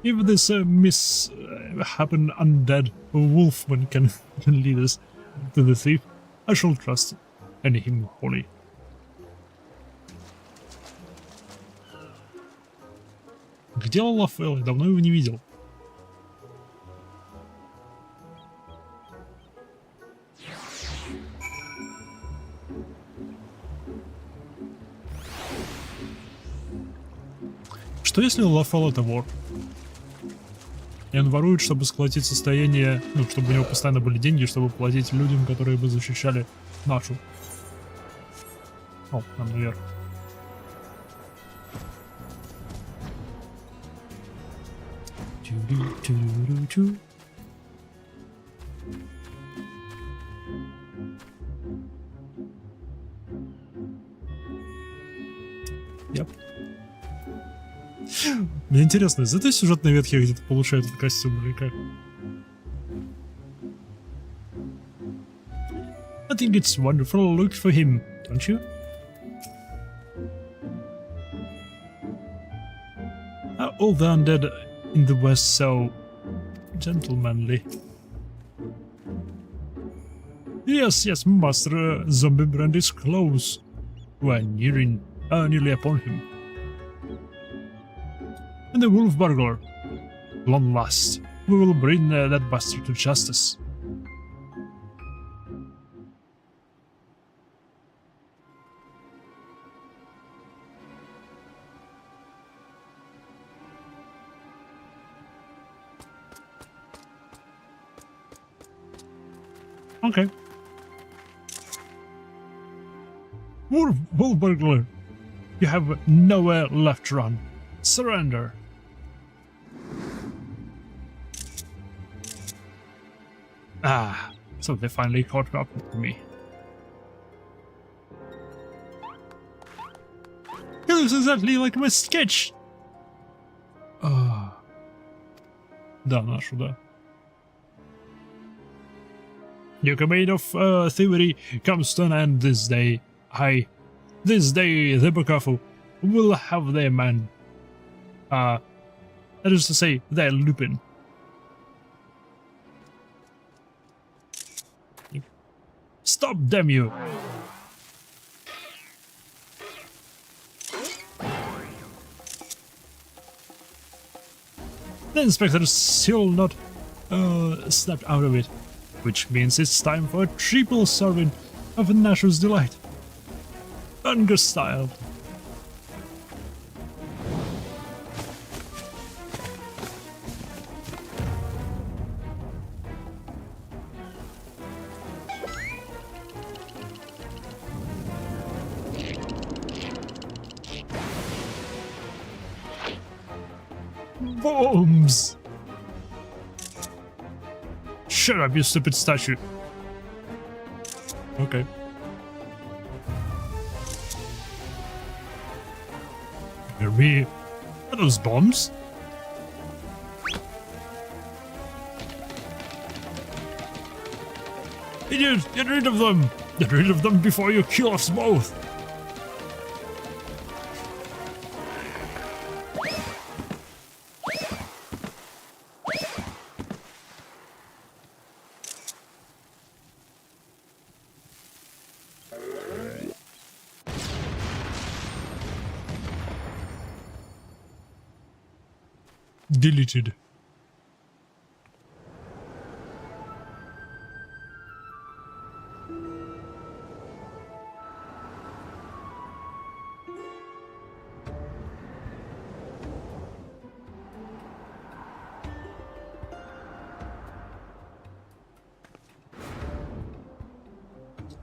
A: If this mishappened undead wolfman can lead us to the thief, I shall trust in him wholly. Где Лафел? Я давно его не видел. Что если Лафел это вор? И он ворует, чтобы сколотить состояние, ну, чтобы у него постоянно были деньги, чтобы платить людям, которые бы защищали нашу. О, там наверх. Yep. Мне интересно, из этой сюжетной ветки я где-то получаю этот костюм или как? I think it's wonderful look for him, don't you? Are all the undead in the West so gentlemanly? Yes, yes, Master Zombiebrand is close. We're nearly upon him. And the wolf burglar. Long last, we will bring that bastard to justice. Okay. Wolf burglar, you have nowhere left to run. Surrender. Ah, so they finally caught up with me. He looks exactly like my sketch. Да, нашу, да. Your command of thievery comes to an end this day. This day the Bukafu will have their man. That is to say, their Lupin. Stop, damn you! The inspector is still not snapped out of it, which means it's time for a triple serving of Nashu's delight. Hunger style. Bombs! Shut up, you stupid statue. Okay. Are those bombs? Idiot! Get rid of them! Get rid of them before you kill us both! Deleted.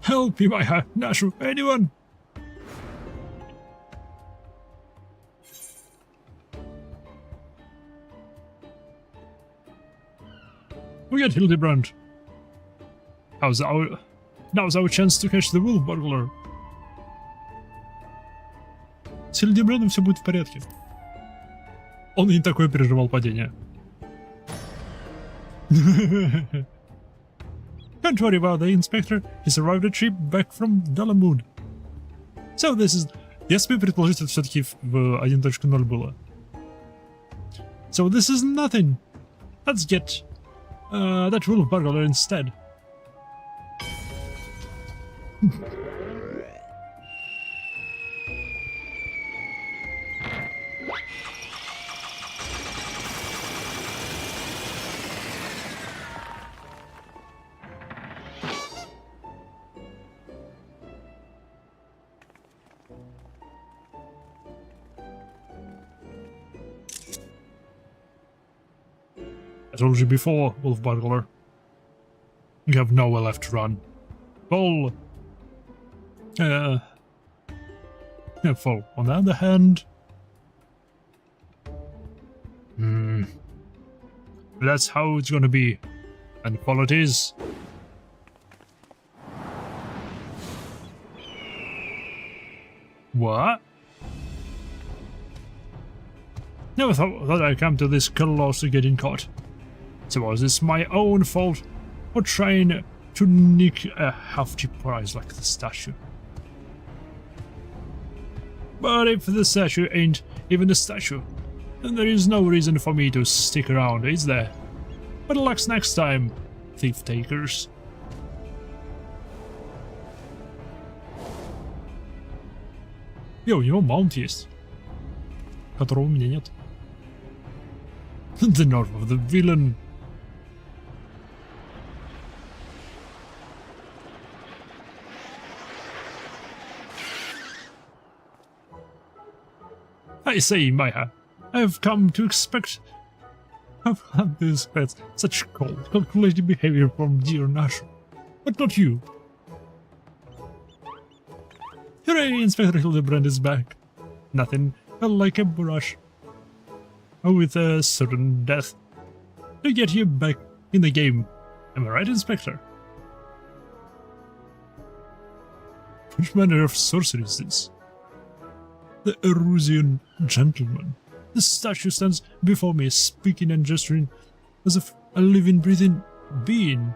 A: Help me, Maya, Nashu, anyone! We got Hildibrand. Now's our chance to catch the wolf burglar. С Hildibrand'ом все будет в порядке. Он и не такое переживал падение. Don't worry about the inspector. He's arrived a trip back from Stormblood. So this is... Я смею предположить, это все-таки в 1.0 было. So this is nothing. Let's get that wolf burglar instead. I told you before, wolf burglar. You have nowhere left to run. Fall. Fall. On the other hand, that's how it's gonna be, and fall it is. What? Never thought that I'd come to this colossal getting caught. So was this my own fault, or trying to nick a hefty prize like the statue? But if the statue ain't even a statue, then there is no reason for me to stick around, is there? Better luck next time, thief takers. У него маунт есть, которого у меня нет. The nerve of the villain. I say, Maya, I've come to expect... I've had to expect such cold, calculated behavior from dear Nash, but not you. Hooray, Inspector Hildibrand is back. Nothing like a brush with a certain death to get you back in the game. Am I right, Inspector? Which manner of sorcery is this? The Erusian gentleman. The statue stands before me, speaking and gesturing as if a living, breathing being.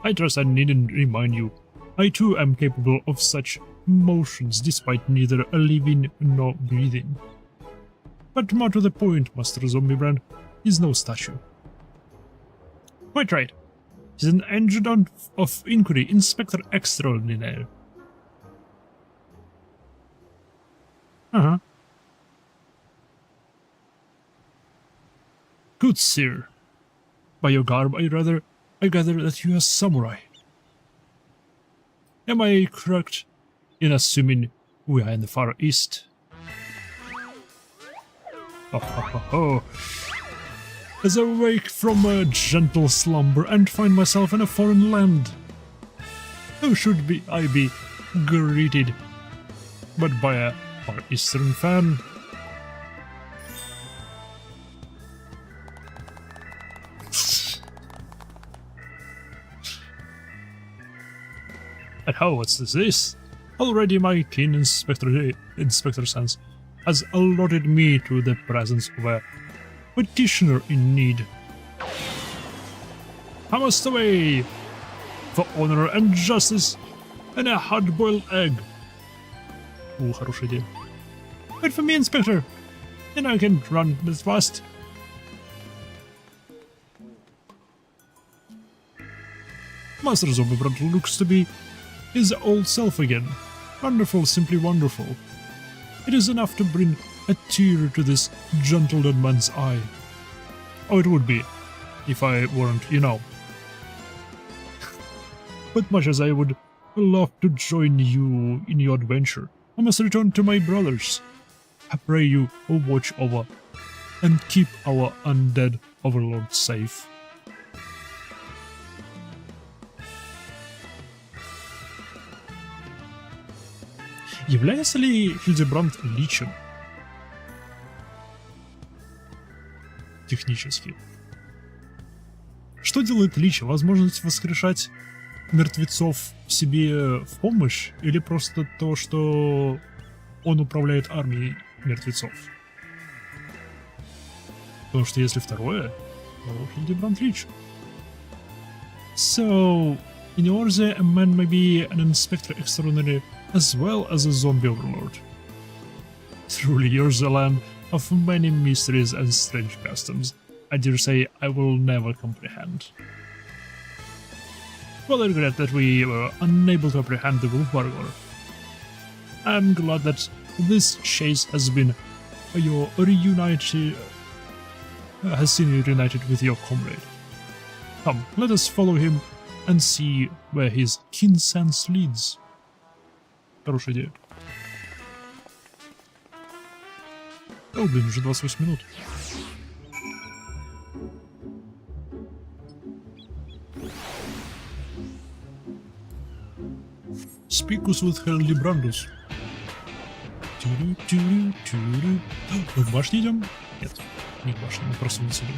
A: I trust I needn't remind you. I too am capable of such motions, despite neither a living nor breathing. But more to the point, Master Zombiebrand is no statue. Quite right. He's an adjutant of inquiry, Inspector Extraordinaire. Good sir. By your garb, I gather that you are a samurai. Am I correct in assuming we are in the Far East? As I wake from a gentle slumber and find myself in a foreign land, how should I be greeted but by a Far Eastern fan? And how, what's this? Already my keen Inspector-san has alerted me to the presence of a petitioner in need. I must away for honor and justice and a hard-boiled egg. Хорошая идея. Wait for me, Inspector, and I can run this fast. Master Zombiebrand looks to be his old self again. Wonderful, simply wonderful. It is enough to bring a tear to this gentle dead man's eye. Oh, it would be, if I weren't, you know. But much as I would love to join you in your adventure, I must return to my brothers. I pray you will watch over and keep our undead overlord safe. Является ли Hildibrand личем? Технически. Что делает лич? Возможность воскрешать мертвецов себе в помощь? Или просто то, что он управляет армией мертвецов? Потому что если второе, то Hildibrand лич. So, in order, a man may be an inspector extraordinary as well as a zombie overlord. Truly, yours a land of many mysteries and strange customs. I dare say I will never comprehend. Well, I regret that we were unable to apprehend the wolf burglar. I'm glad that this chase has been has seen you reunited with your comrade. Come, let us follow him and see where his keen sense leads. Хорошая идея. О, блин, уже 28 минут. Speak us with Hildibrandus. Мы к башне идем? Нет, не к башне, мы просто вниз идем.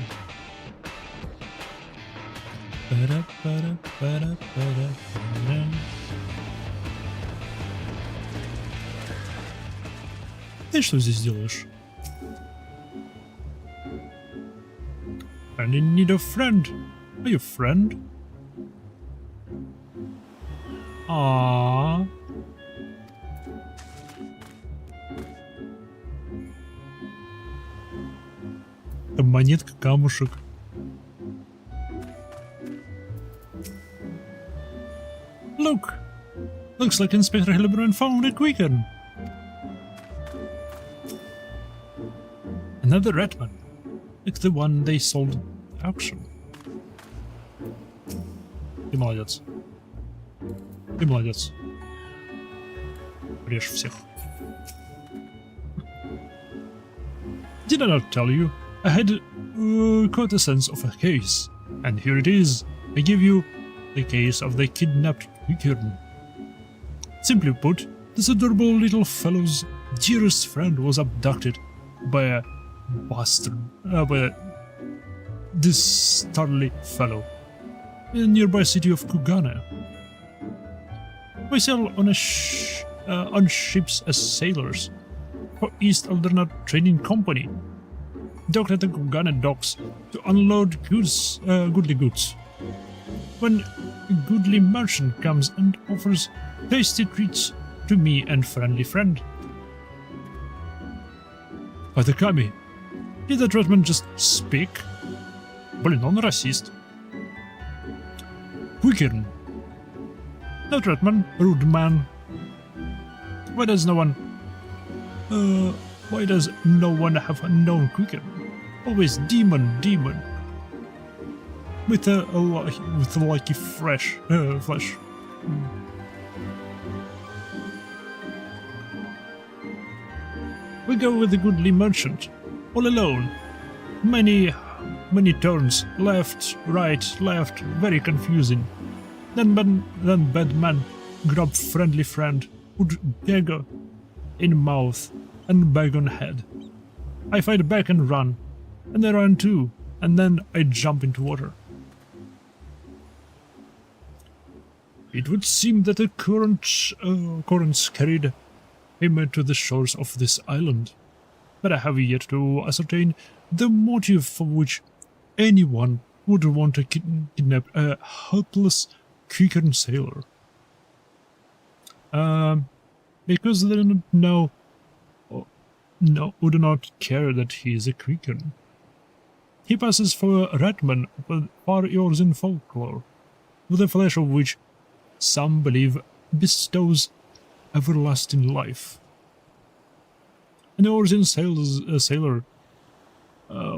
A: Ты что здесь делаешь? I'm in need of a friend. Are you a friend? Aww. Там монетка, камушек. Look! Looks like Inspector Hildibrand found a quicken. Another red one. Like the one they sold at auction. Ты молодец. Ты молодец. Режь всех. Did I not tell you? I had caught a sense of a case. And here it is. I give you the case of the kidnapped Quickern. Simply put, this adorable little fellow's dearest friend was abducted by a bastard, by this starly fellow in the nearby city of Kugane. We sail on on ships as sailors for East Aldernate Trading Company, docked at the Kugane docks to unload goodly goods. When a goodly merchant comes and offers tasty treats to me and friendly friend. Атаками. Did that red man just speak? Блин, он расист. Quickern. That red man, rude man. Why does no one have known Quickern? Always demon. With like fresh flesh. We go with the goodly merchant, all alone. Many turns, left, right, left, very confusing. Then bad man grab friendly friend, put dagger in mouth and bag on head. I fight back and run, and they run too, and then I jump into water. It would seem that the currents carried him to the shores of this island, but I have yet to ascertain the motive for which anyone would want to kidnap a helpless Quickern sailor. Because they do not would not care that he is a Quickern. He passes for a ratman of far yours in folklore, with the flesh of which some believe bestows everlasting life. An Origin sailor,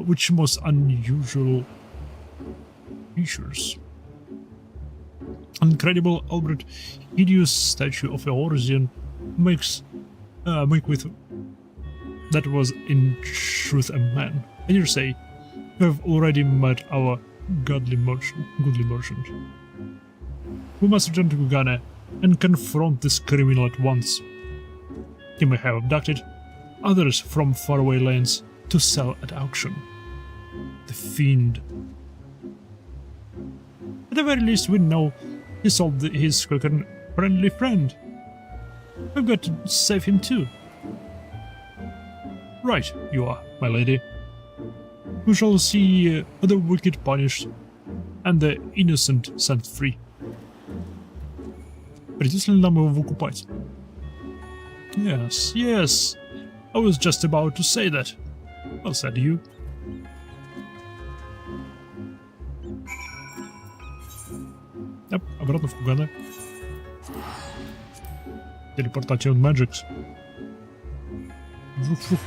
A: which most unusual features. Incredible Albert hideous statue of an Origin make with that was in truth a man. I dare say, we have already met our goodly merchant. We must return to Kugane and confront this criminal at once. He may have abducted others from faraway lands to sell at auction. The fiend. At the very least, we know he sold his friendly friend. We've got to save him too. Right, you are, my lady. We shall see the wicked punished and the innocent set free. Придется ли нам его выкупать? Yes, yes. I was just about to say that. Well said, you. Yep, обратно в Кугана. Teleportation Magics. Фух.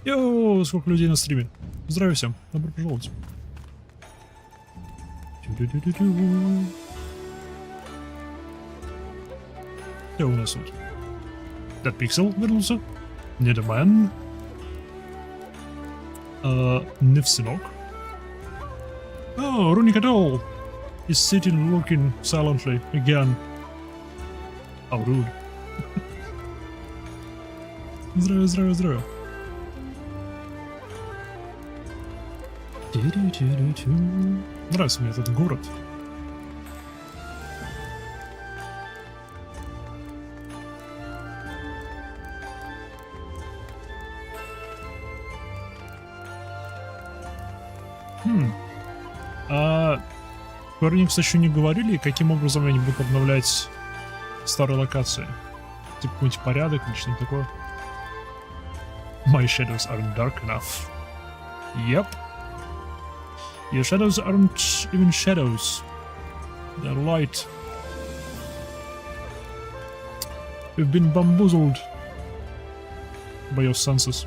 A: Йоу, сколько людей на стриме. Здравия всем, добро пожаловать. Что у нас тут? That Pixel вернулся. Недомен. Невсинок. Oh, Runikadol is sitting looking silently again. How rude. Здравия. Нравится мне этот город. Фурникс еще не говорили, каким образом они будут обновлять старые локации. Типа какой-нибудь порядок или что-то такое. My shadows aren't dark enough. Yep. Your shadows aren't even shadows. They're light. You've been bamboozled by your senses.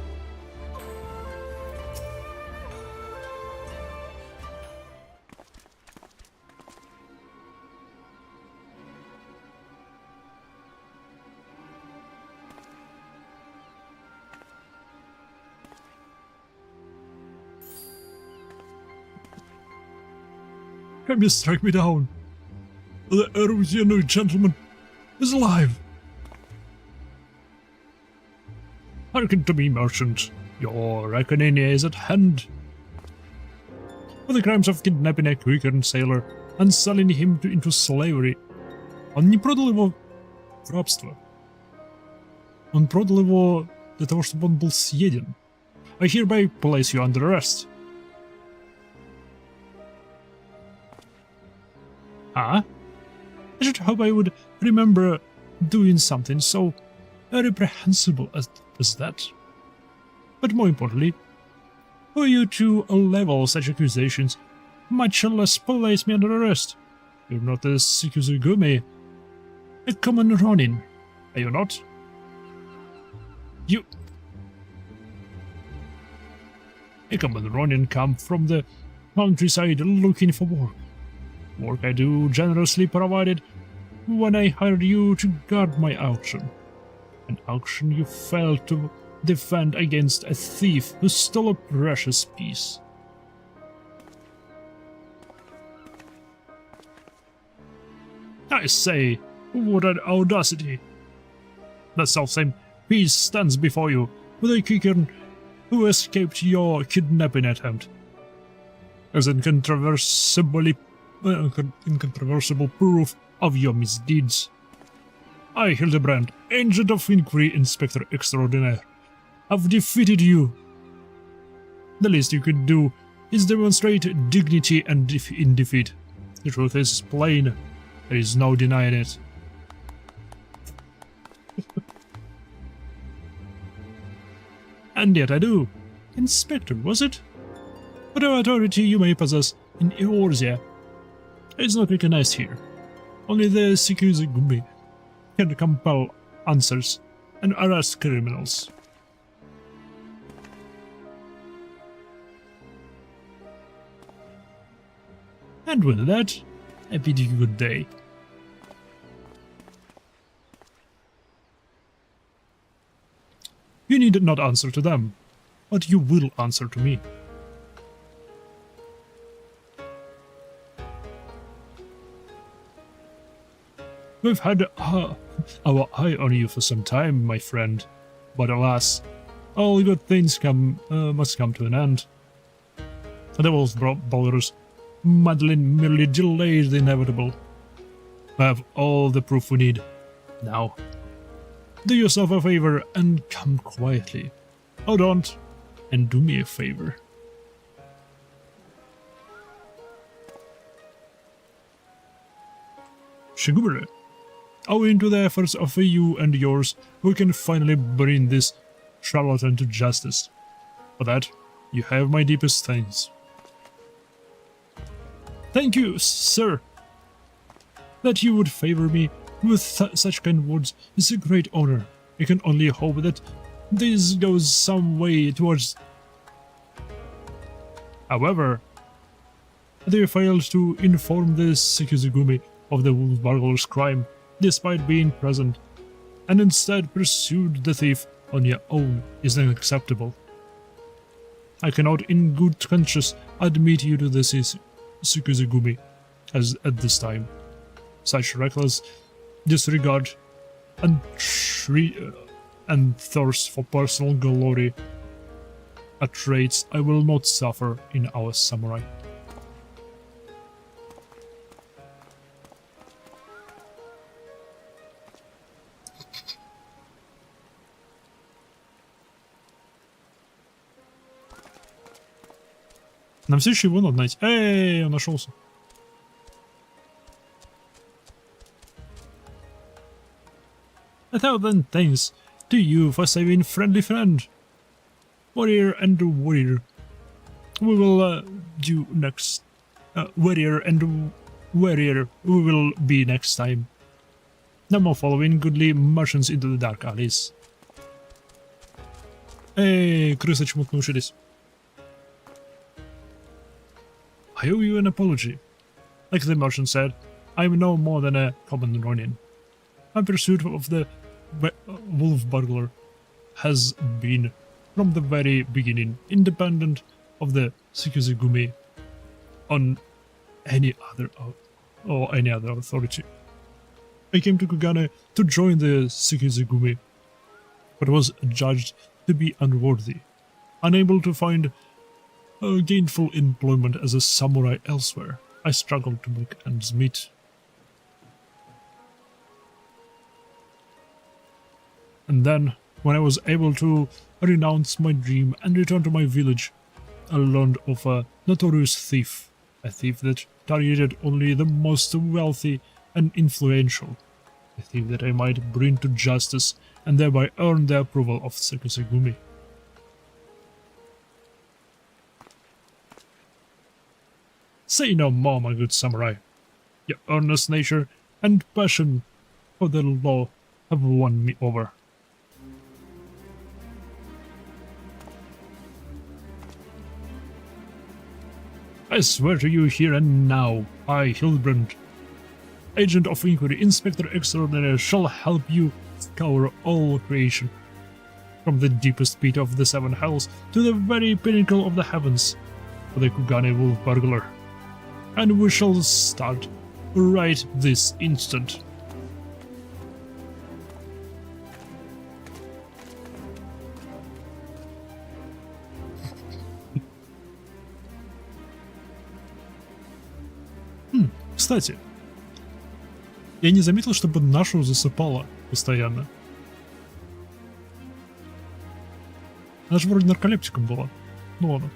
A: Come here, strike me down. The Erusian gentleman is alive. Hearken to me, merchant. Your reckoning is at hand. For the crimes of kidnapping a Quaker sailor and selling him into slavery. Он не продал его в рабство. Он продал его для того, чтобы он был съеден. I hereby place you under arrest. I should hope I would remember doing something so reprehensible as that. But more importantly, for you to level such accusations, much less place me under arrest. You're not a Sikuzugumi, a common Ronin, are you not? You... A common Ronin come from the countryside looking for work. Work I do generously provided when I hired you to guard my auction. An auction you failed to defend against a thief who stole a precious piece. I say, what an audacity! The selfsame piece stands before you with a kicker who escaped your kidnapping attempt. As incontrovertible proof of your misdeeds. I, Hildibrand, Agent of Inquiry Inspector Extraordinaire, have defeated you. The least you could do is demonstrate dignity and in defeat. The truth is plain. There is no denying it. And yet I do. Inspector, was it? Whatever authority you may possess in Eorzea is not recognized here. Only the Sikuzugumi can compel answers and arrest criminals. And with that, I bid you good day. You need not answer to them, but you will answer to me. We've had our eye on you for some time, my friend, but alas, all good things must come to an end. The wolf ballers, Madeline merely delayed the inevitable. I have all the proof we need. Now, do yourself a favor and come quietly. Or don't, and do me a favor. Shigure, owing to the efforts of you and yours, we can finally bring this charlatan to justice. For that, you have my deepest thanks. Thank you, sir. That you would favor me with such kind words is a great honor. I can only hope that this goes some way towards... However, they failed to inform the Sekizugumi of the wolf burglar's crime, despite being present, and instead pursued the thief on your own is unacceptable. I cannot in good conscience admit you to the Sekizugumi as at this time. Such reckless disregard and thirst for personal glory are traits I will not suffer in our samurai. Нам все еще его надо найти. Эй, он нашелся. A thousand thanks to you for saving friendly friend. Warrior and warrior. We will do next. Warrior and warrior. We will be next time. No more following goodly merchants into the dark alleys. Эй, крысы чему-то научились. I owe you an apology. Like the merchant said, I am no more than a common Ronin. My pursuit of the wolf burglar has been, from the very beginning, independent of the Sekizugumi on any other authority. I came to Kugane to join the Sekizugumi, but was judged to be unworthy, unable to find gainful employment as a samurai elsewhere. I struggled to make ends meet. And then, when I was able to renounce my dream and return to my village, I learned of a notorious thief, a thief that targeted only the most wealthy and influential, a thief that I might bring to justice and thereby earn the approval of Sekizugumi. Say no more, my good samurai. Your earnest nature and passion for the law have won me over. I swear to you here and now, I, Hildibrand, Agent of Inquiry, Inspector Extraordinary, shall help you scour all creation, from the deepest pit of the seven hells to the very pinnacle of the heavens, for the Kugane wolf burglar. And we shall start right this instant. Кстати, я не заметил, чтобы нашу засыпало постоянно. Она же вроде нарколептиком была. Ну ладно.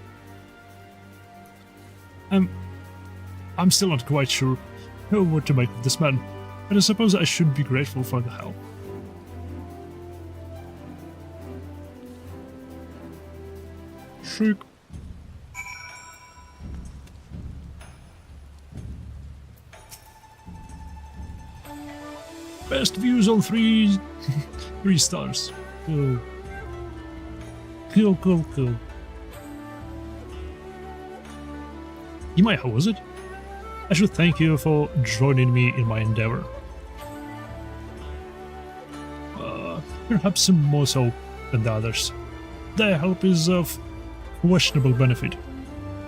A: I'm still not quite sure what to make of this man, but I suppose I should be grateful for the help. Шик. Best views on three stars. Cool. Cool. Imai, how was it? I should thank you for joining me in my endeavor. Perhaps more so than the others. Their help is of questionable benefit,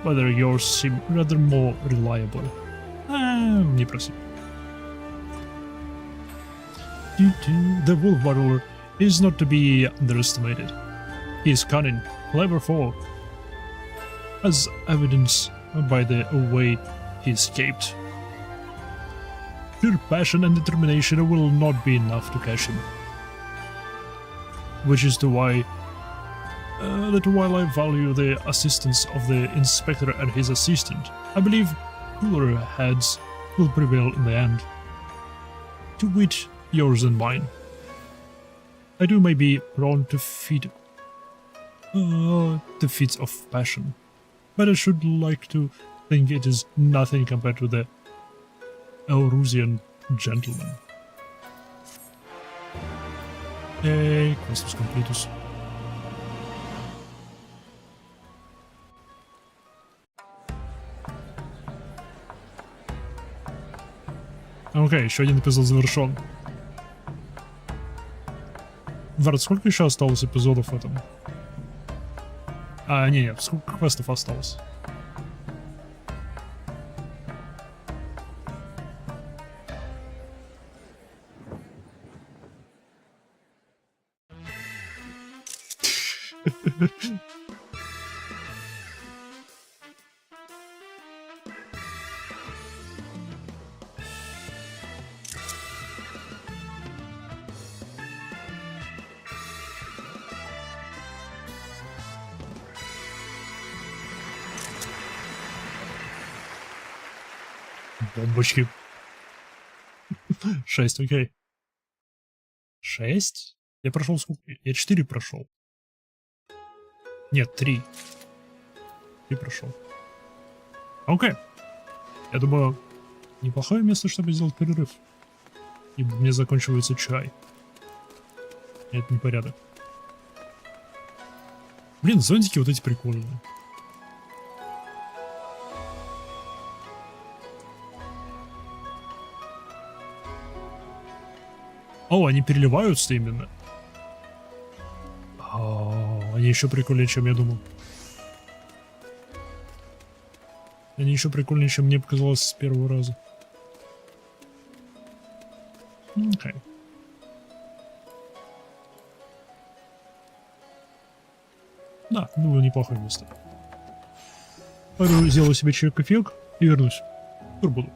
A: whether yours seem rather more reliable. Не проси. The wolf warrior is not to be underestimated. He is cunning, clever foe, as evidenced by the way he escaped. Pure passion and determination will not be enough to catch him. Which is why that while I value the assistance of the inspector and his assistant, I believe cooler heads will prevail in the end. To wit, yours and mine. I do may be prone to feed the fits of passion, but I should like to think it is nothing compared to the Elrusian gentleman. Questus completus. Окей, еще один эпизод завершен. Вард, сколько еще осталось эпизодов в этом? Нет, сколько квестов осталось? Бомбочки. 6, окей. 6? Я прошел сколько? Я 4 прошел. Нет, 3. 3 прошел. Окей. Я думаю, неплохое место, чтобы сделать перерыв. Ибо мне заканчивается чай. Это непорядок. Блин, зонтики вот эти прикольные. О, они переливаются именно. Они еще прикольнее, чем я думал. Они еще прикольнее, чем мне показалось с первого раза. Окей. Да, было неплохое место. Пойду сделаю себе чай, кофеек и вернусь. Скоро буду.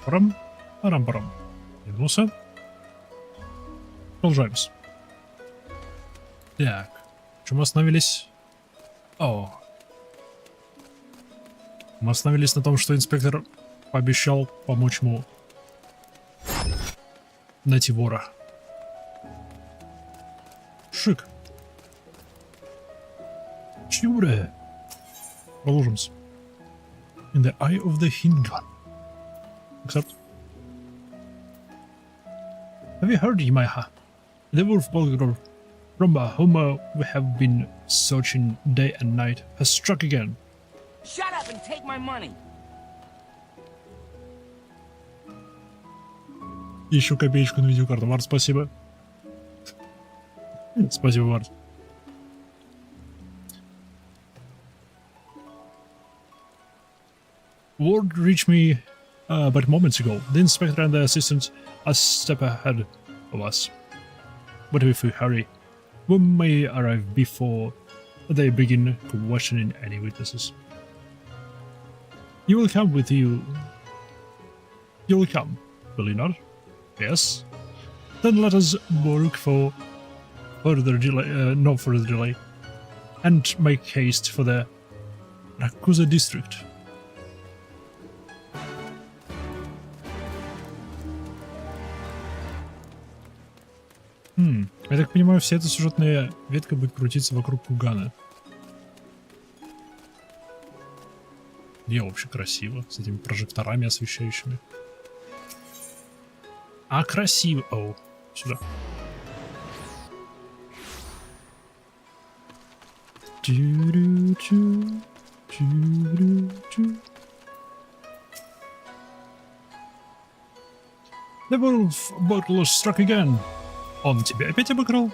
A: Парам, парам-парам. Вернулся. Продолжаемся. Так, чем мы остановились? О. Мы остановились на том, что инспектор пообещал помочь ему найти вора. Шик. Чуре. Продолжимся. In the eye of the Hingan. Accept. Have you heard, Yamaha? The wolf bulgar from whom we have been searching day and night has struck again.
B: Shut up and take my money.
A: Еще копеечку на видеокарту. Март, спасибо. Спасибо, Март. Word reached me but moments ago. The inspector and the assistant are a step ahead of us. But if we hurry, we may arrive before they begin questioning any witnesses. You will come with you. You will come, will you not? Yes. Then let us work for further delay, no further delay, and make haste for the Rakuza district. Я так понимаю, вся эта сюжетная ветка будет крутиться вокруг Кугана. Не, вообще красиво, с этими прожекторами освещающими. А красиво. Оу, сюда. The wolf bottle struck again. Он тебя опять обыграл?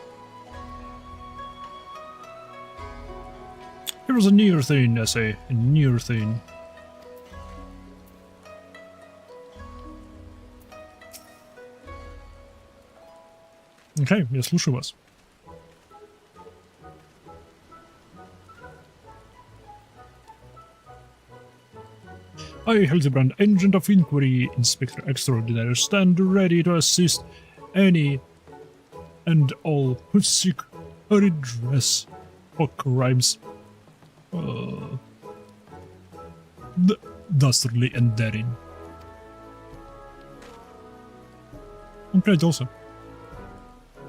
A: It was a near thing, I say. A near thing. Окей, я слушаю вас. I, Hildibrand, Agent of Inquiry, Inspector Extraordinary, stand ready to assist any and all who seek a redress for crimes dastardly and daring. Он приоделся.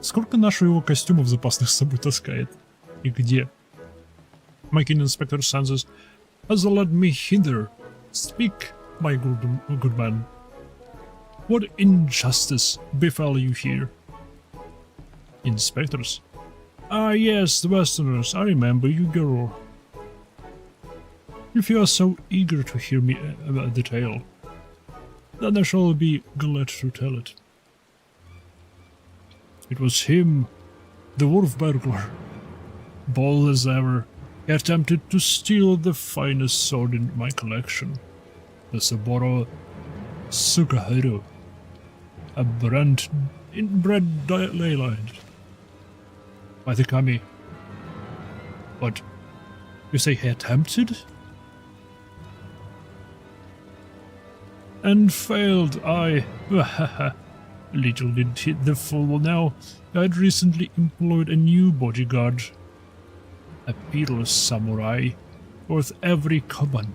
A: Сколько нашего его костюмов запасных с собой таскает? И где? Making Inspector-сан says, has led me hither. Speak, my good man. What injustice befell you here? Inspectors? Ah, yes, the Westerners. I remember you, girl. If you are so eager to hear me about the tale, then I shall be glad to tell it. It was him, the wolf burglar. Bold as ever, he attempted to steal the finest sword in my collection, the Saburo Sukahiro, a brand in broad daylight. By the Kami. What? You say he attempted? And failed, I. Little did the fool know, I had recently employed a new bodyguard. A peerless samurai, worth every koban.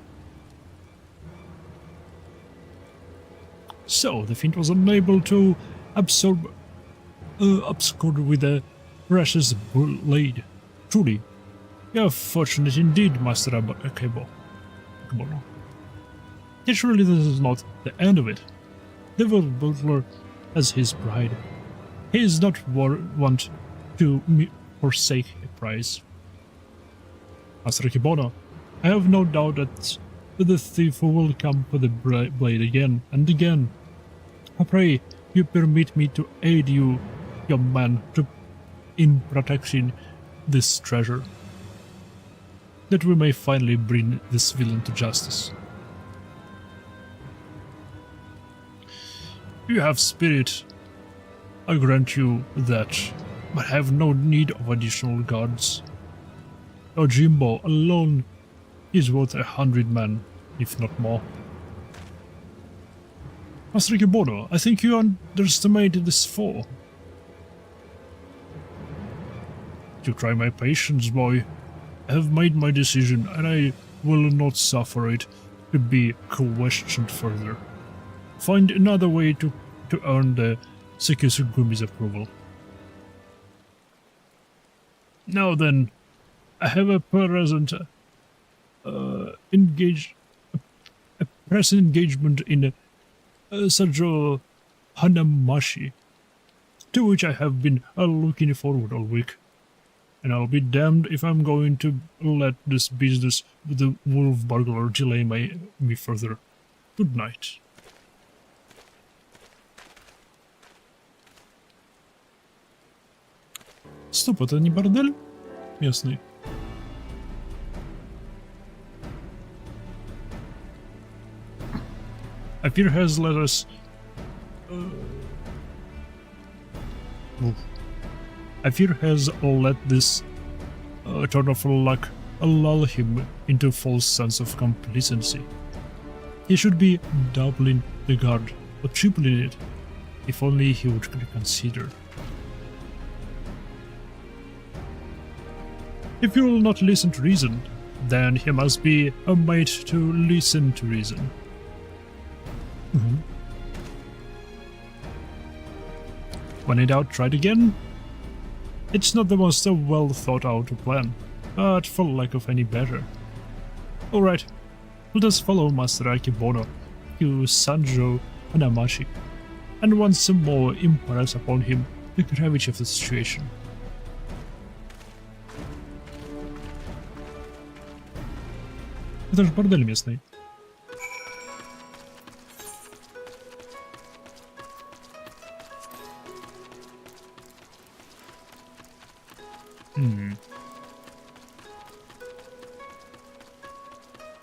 A: So, the fiend was unable to abscond with a precious blade. Truly, you are fortunate indeed, Master Akebo. Yet surely this is not the end of it. The wolf butler has his pride. He is not want to forsake a prize. Master Akebono, I have no doubt that the thief will come for the blade again and again. I pray you permit me to aid you, young man, in protecting this treasure, that we may finally bring this villain to justice. You have spirit, I grant you that, but have no need of additional guards. Your Jimbo alone is worth 100 men, if not more. Master Ikebono, I think you underestimated this fall. You try my patience, boy. I have made my decision, and I will not suffer it to be questioned further. Find another way to earn the Sekisugumi's approval. Now then, I have a present engagement in Sajo Hanamashi, to which I have been looking forward all week. And I'll be damned if I'm going to let this business with the wolf burglar delay me further. Good night. Стоп, это не бордель местный? Appear has let us... Appear has let this turn of luck lull him into a false sense of complacency. He should be doubling the guard, or tripling it, if only he would consider. If you will not listen to reason, then he must be made to listen to reason. When in doubt, try it again. It's not the most well thought out plan, but for lack of any better. Alright, let us follow Master Ikebono to Sanjo Hanamashi, and once more impress upon him the gravity of the situation. Это же бордель местный.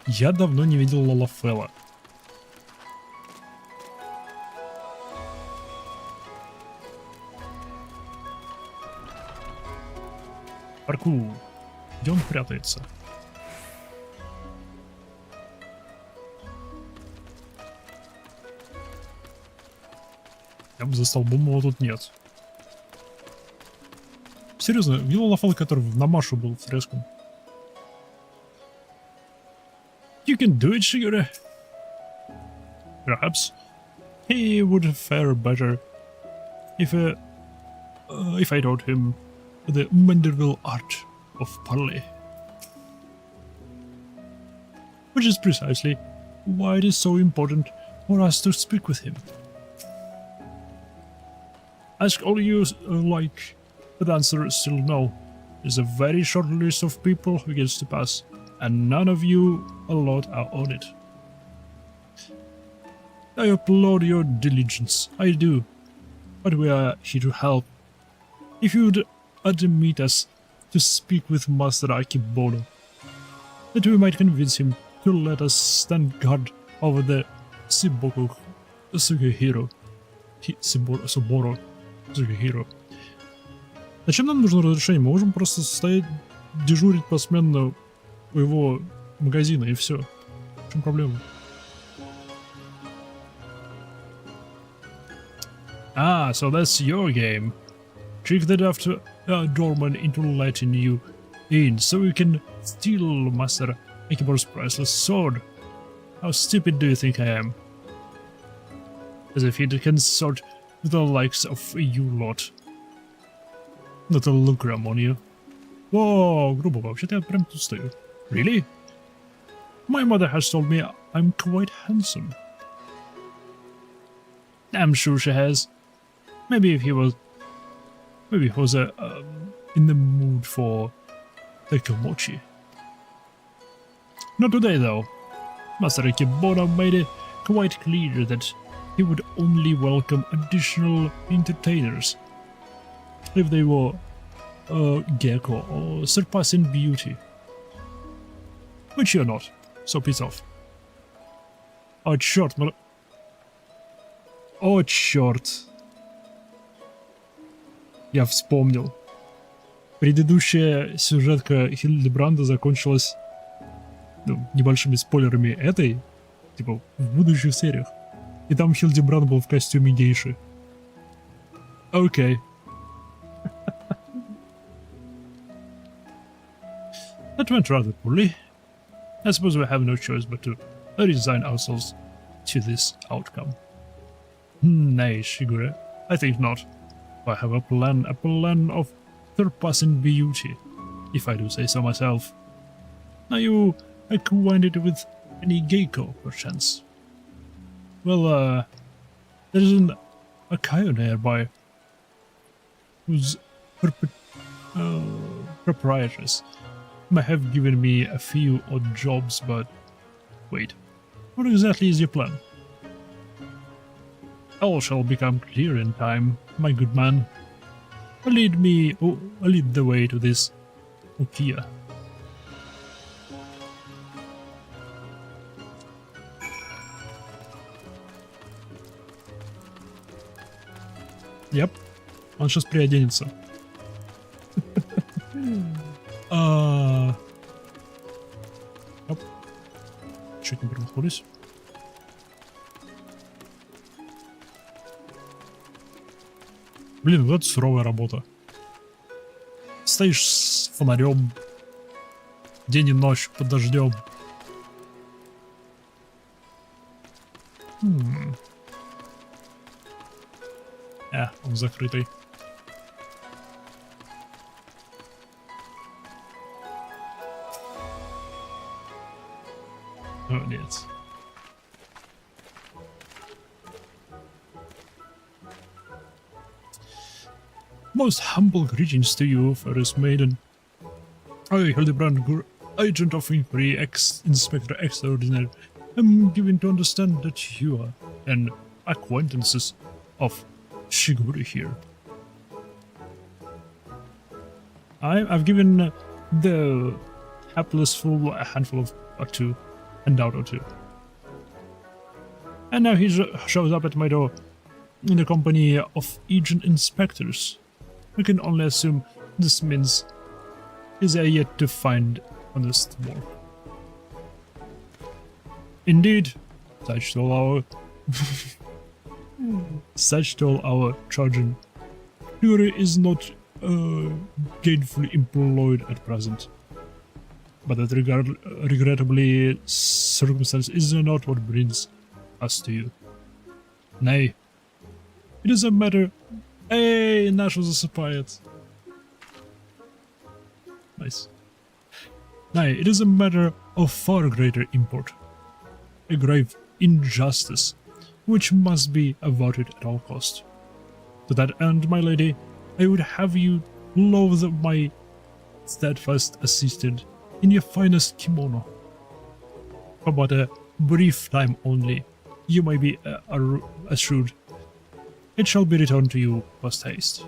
A: Я давно не видел Лолафела. Парку. Где он прятается? Я бы за столбом его тут нет. Серьезно, видел Лолафела, который на Машу был фреском? You can do it, Shigure. Perhaps he would fare better if I taught him the mandible art of parley. Which is precisely why it is so important for us to speak with him. Ask all you like, but the answer is still no. There's a very short list of people who gets to pass, and none of you a lot are on it. I applaud your diligence, I do, but we are here to help. If you'd admit us to speak with Master Ikebono, that we might convince him to let us stand guard over the Shiboku Sugihiro. Suboro Sugihiro. Зачем нам нужно разрешение? Мы можем просто стоять, дежурить посменно у его магазина и все. В чем проблема? Ah, so that's your game. Trick the daft doorman into letting you in so you can steal Master Ikebono's priceless sword. How stupid do you think I am? As if he can sort with the likes of you lot. Not a lucrum on you. Whoa, грубо, вообще-то я прям тут стою. Really? My mother has told me I'm quite handsome. I'm sure she has. Maybe he was in the mood for the komochi. Not today, though. Master Ikebono made it quite clear that he would only welcome additional entertainers if they were gecko or surpassing beauty. Which you're not, so piss off. Oh, черт, О, черт. Я вспомнил. Предыдущая сюжетка Хильдибранда закончилась небольшими спойлерами этой, типа, в будущих сериях. И там Hildibrand был в костюме гейши. Окей. That went rather poorly. I suppose we have no choice but to resign ourselves to this outcome. Nay, Shigure, I think not. I have a plan of surpassing beauty, if I do say so myself. Are you acquainted with any geiko, perchance? Well, there's a Kaio nearby, whose proprietress may have given me a few odd jobs, but wait, what exactly is your plan? All shall become clear in time, my good man. Lead the way to this Ukiya. Yep, он сейчас приоденется. Оп. Чуть не промахнулись. Блин, вот это суровая работа. Стоишь с фонарем день и ночь под дождем. Он закрытый. О, нет. Most humble greetings to you, fairest maiden. I, Hildibrand, agent of Furry, Inspector Extraordinary, am given to understand that you are an acquaintances of Shigure here. I've given the hapless fool a handful of handout or two. And now he shows up at my door in the company of agent inspectors. We can only assume this means he's yet to find honest work. Indeed, such to all our charging. Fury is not gainfully employed at present, but that regrettably circumstance is not what brings us to you. Nay, it is a matter. Эй, нашу засыпает. Nice. Nay, it is a matter of far greater import. A grave injustice, which must be averted at all cost. To that end, my lady, I would have you loathe my steadfast assistant in your finest kimono. For but a brief time only, you may be assured it shall be returned to you post haste.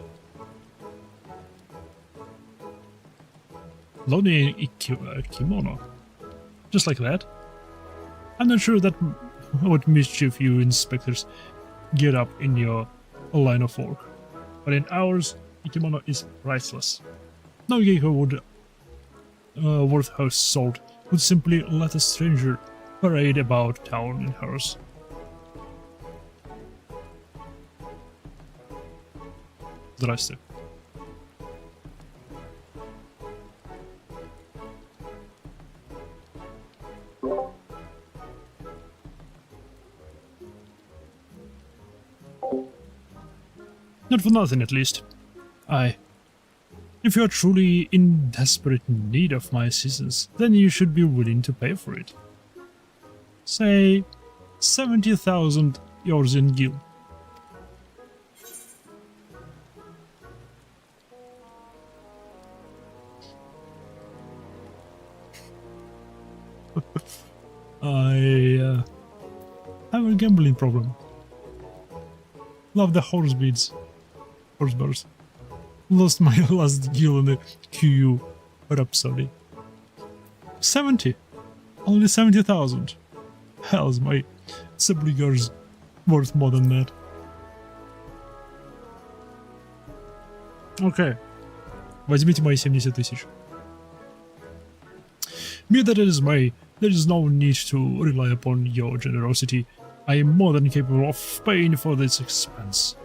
A: Loaning a kimono? Just like that? I'm not sure that what mischief you inspectors get up in your line of work, but in ours, a kimono is priceless. No geiko would worth her salt would simply let a stranger parade about town in hers. Здрасте. Not for nothing, at least. Aye. If you are truly in desperate need of my assistance, then you should be willing to pay for it. Say, 70,000 yours in gil. I have a gambling problem. Love the horse bars. Lost my last gil in the QU Rhapsody. 70? Only 70,000. Hell's my subligar's worth more than that. Okay. Возьмите мои 70 тысяч. Be that it is may, there is no need to rely upon your generosity. I am more than capable of paying for this expense.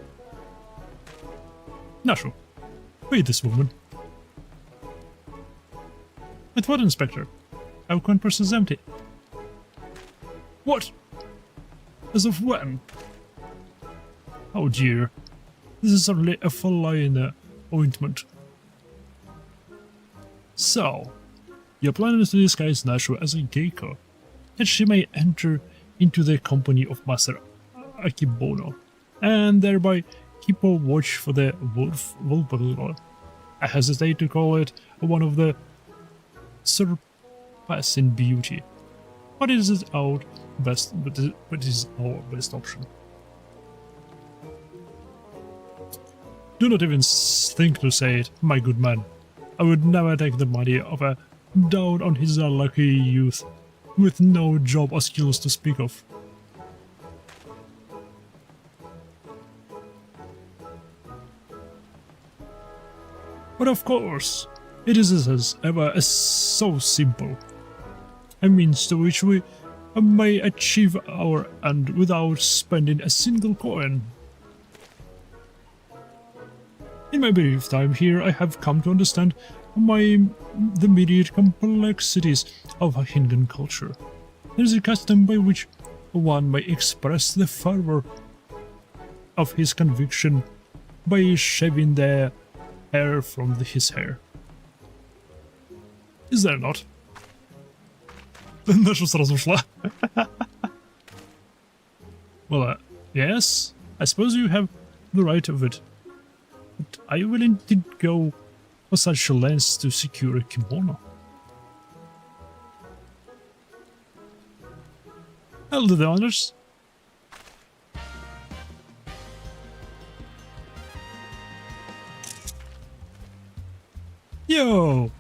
A: Nashu, pay this woman. But what, Inspector? Our coin purse is empty. What? As of when? Oh dear. This is only a fly in the ointment. So, your plan is to disguise Nashu as a geiko, that she may enter into the company of Master Akibono, and thereby keep a watch for the Wolf. I hesitate to call it one of the surpassing beauty, but it is our best. But it is our best option. Do not even think to say it, my good man. I would never take the money of a down on his unlucky youth, with no job or skills to speak of. But of course, it is as ever so simple. A means to which we may achieve our end without spending a single coin. In my brief time here, I have come to understand the myriad complexities of Hingan culture. There is a custom by which one may express the fervor of his conviction by shaving the hair from his hair. Is there not? Наша сразу ушла. Well, yes, I suppose you have the right of it. But are you willing to go for such a length to secure a kimono? I'll do the honors. Yo!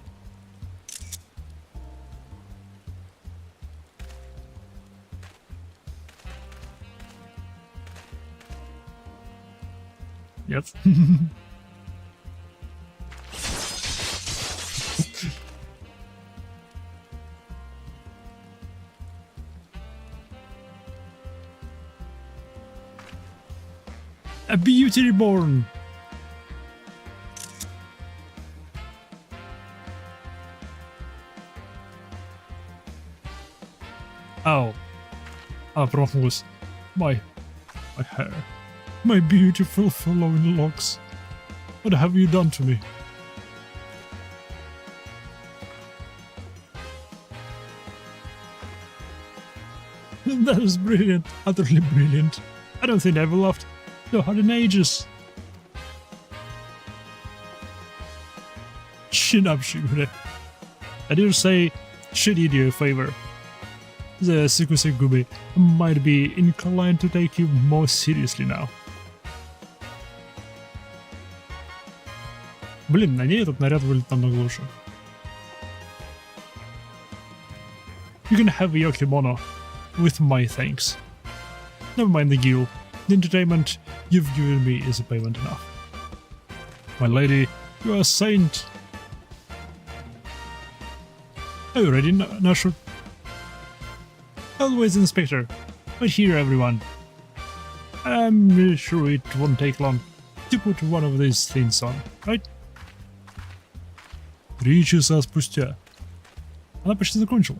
A: Yep. A beauty reborn. Oh. Промахнулась. My hair. My beautiful flowing locks. What have you done to me? That was brilliant. Utterly brilliant. I don't think I've laughed so hard in ages. Chin up, Shigure. I dare say she did you a favor. The Sukusegumi might be inclined to take you more seriously now. Блин, на ней этот наряд выглядит намного лучше. You can have your kimono, with my thanks. Never mind the gil. The entertainment you've given me is a payment enough. My lady, you are a saint. Are you ready, Nashu? Always, Inspector. But here, everyone. I'm sure it won't take long to put one of these things on, right? 3 часа спустя. Она почти закончила.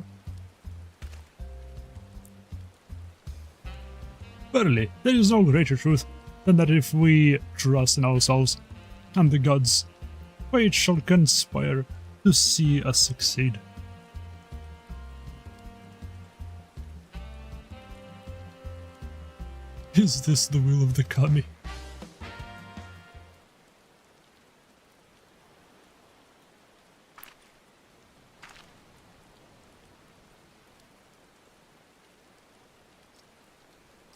A: Verily, there is no greater truth than that if we trust in ourselves and the gods, fate shall conspire to see us succeed. Is this the will of the kami?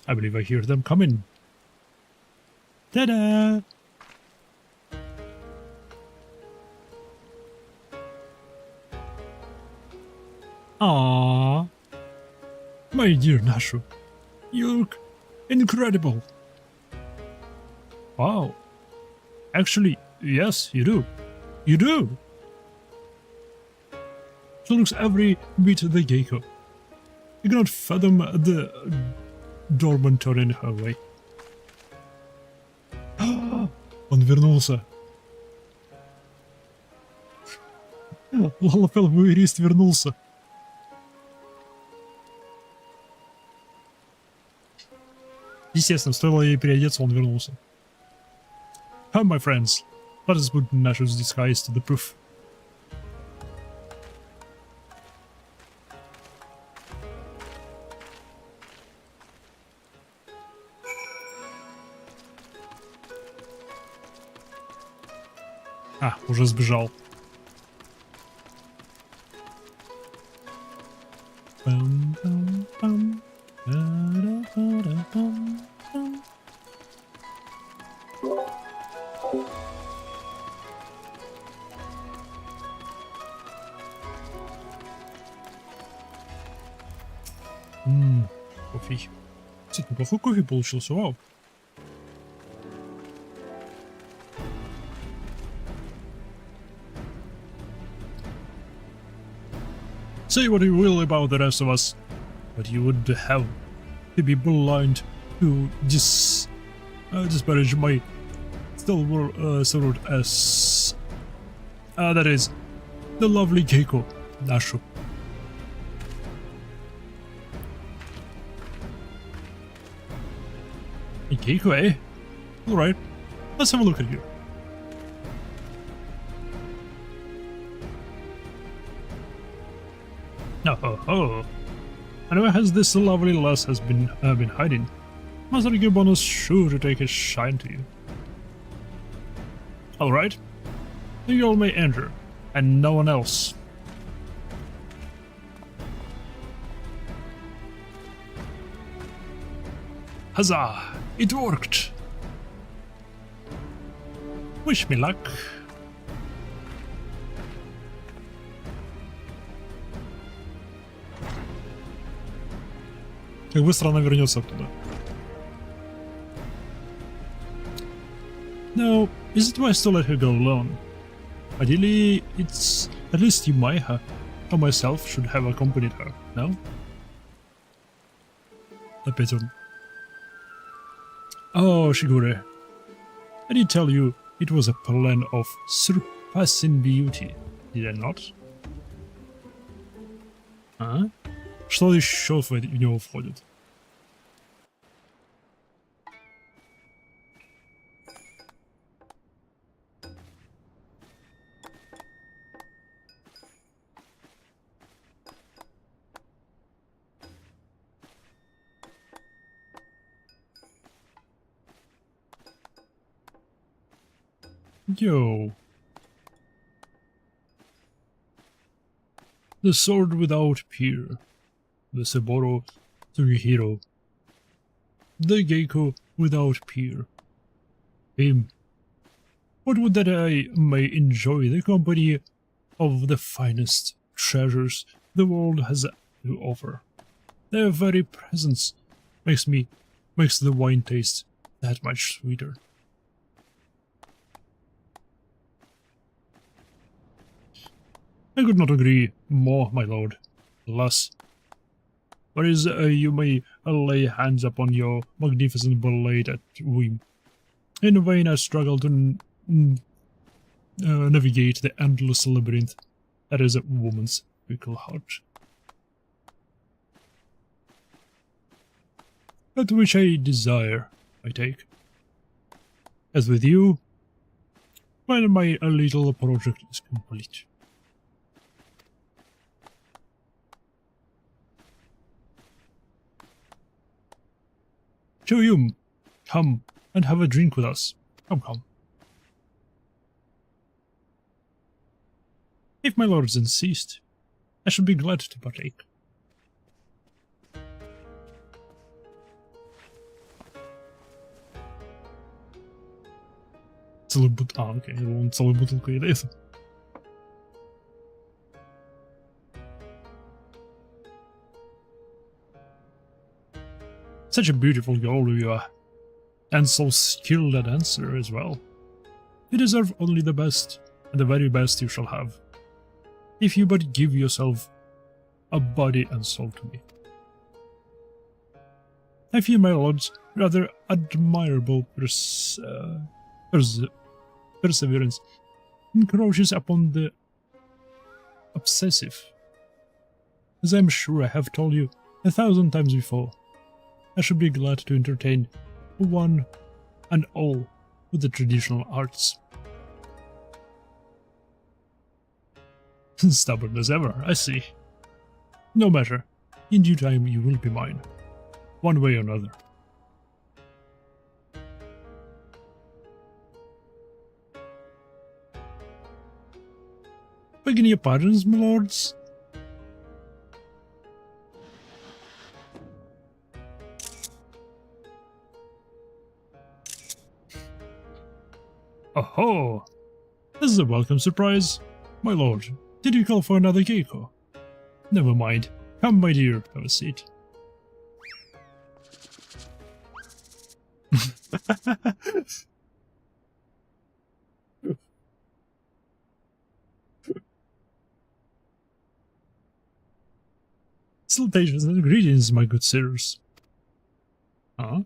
A: I believe I hear them coming. Ta-da! Aww. My dear Nashu, you look incredible. Wow. Actually, yes, you do. You do. She looks every bit the geiko. You cannot fathom the Dorman turning her way. Он вернулся. Лалапел Вуэрист вернулся. Естественно, стоило ей переодеться, он вернулся. Come, my friends, let us put Nash's disguise to the proof. А, уже сбежал. Пам-пам-пам. Да-да-да-да-пам-пам. Кофе. Кстати, неплохой кофе получился, вау. Say what you will about the rest of us, but you would have to be blind to disparage my stalwart as that is the lovely Keiko Nashu. Hey, Keiko, eh? All right, let's have a look at you. Oh, and where has this lovely lass been hiding? Master Gibbon is sure to take a shine to you. All right, you all may enter, and no one else. Huzzah! It worked! Wish me luck. Как быстро она вернется оттуда. No, is it wise to let her go alone? Ideally, it's at least Yumaiha or myself should have accompanied her, no? Опять он. Oh, Shigure, I did tell you it was a plan of surpassing beauty, did I not? А? Что еще в него входит? Yo. The sword without peer. The Saburo Tsuruhiro. The Geiko without peer. Him. What would that I may enjoy the company of the finest treasures the world has to offer. Their very presence makes the wine taste that much sweeter. I could not agree more, my lord. Alas, whereas you may lay hands upon your magnificent blade at whim. In vain I struggle to navigate the endless labyrinth that is a woman's fickle heart. That which I desire, I take. As with you, when my little project is complete. Choyum, come and have a drink with us. Come. If my lords insist, I should be glad to partake. Окей, он целую бутылку едает. Such a beautiful girl you are, and so skilled a dancer as well. You deserve only the best, and the very best you shall have, if you but give yourself a body and soul to me. I feel my lord's rather admirable perseverance encroaches upon the obsessive. As I'm sure I have told you 1,000 times before, I should be glad to entertain one and all with the traditional arts. Stubborn as ever, I see. No matter, in due time you will be mine, one way or another. Begging your pardons, my lords. Oh, this is a welcome surprise. My lord, did you call for another geiko? Never mind. Come, my dear, have a seat. Salutations and greetings, my good sirs. Huh?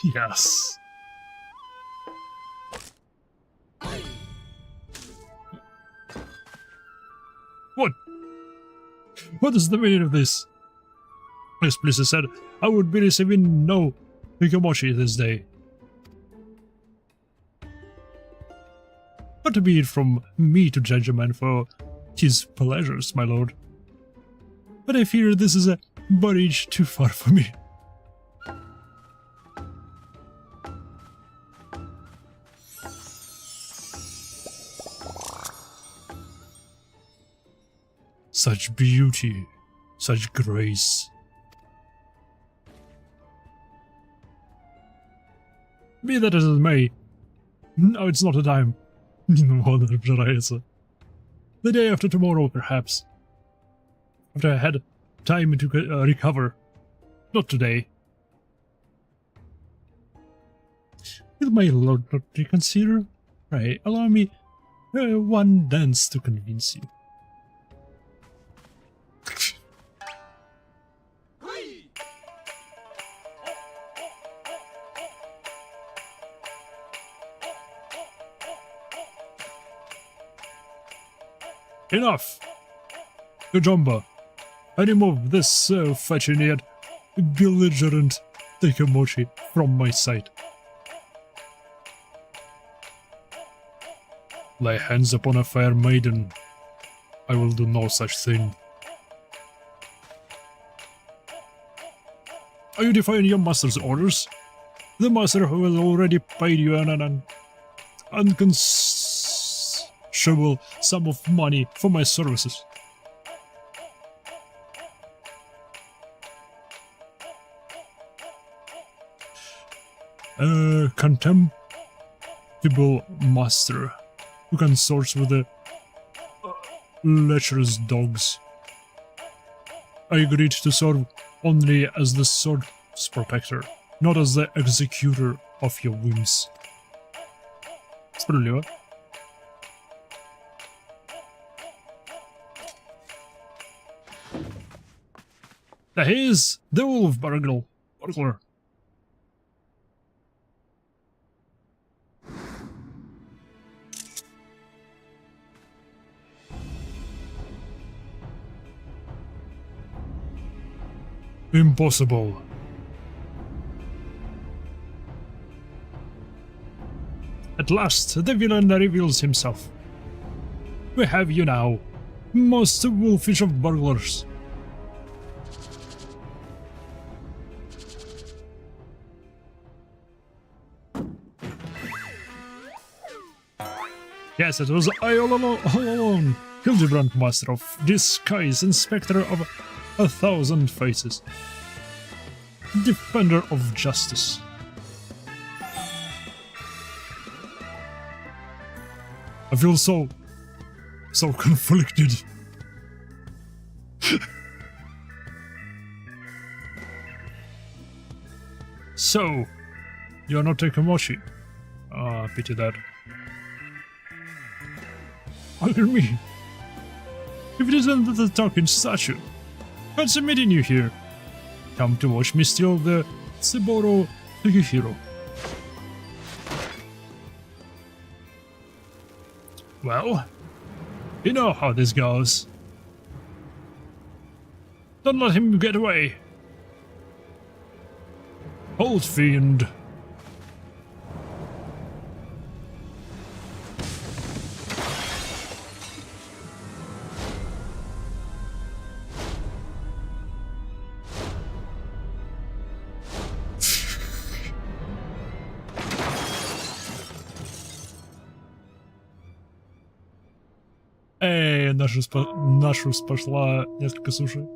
A: Yes. What? What is the meaning of this? As Blizzard said, I would be receiving no Hikomochi this day. Not to be it from me to judge a man for his pleasures, my lord. But I fear this is a bridge too far for me. Such beauty, such grace. Be that as it may, no, it's not a time. The day after tomorrow, perhaps. After I had time to recover. Not today. Will my lord not reconsider? Pray, allow me one dance to convince you. Enough! Kajamba, I remove this fetching yet belligerent Hikomochi from my sight. Lay hands upon a fair maiden. I will do no such thing. Are you defying your master's orders? The master who has already paid you an unconceivable sum of money for my services. A contemptible master who consorts with the lecherous dogs. I agreed to serve only as the sword's protector, not as the executor of your whims. Справедливо. He is the wolf burglar. Impossible. At last, the villain reveals himself. We have you now, most wolfish of burglars. Yes, it was I all alone, Hildibrand, master of disguise, inspector of 1,000 faces, defender of justice. I feel so conflicted. So, you're not Hikomochi? Ah, pity that. Pardon me. if it isn't the talking statue. Fancy meeting you here. Come to watch me steal the Saburo Sugihiro. Well, you know how this goes. Don't let him get away. Old fiend. Эй, нашу спасла несколько суши.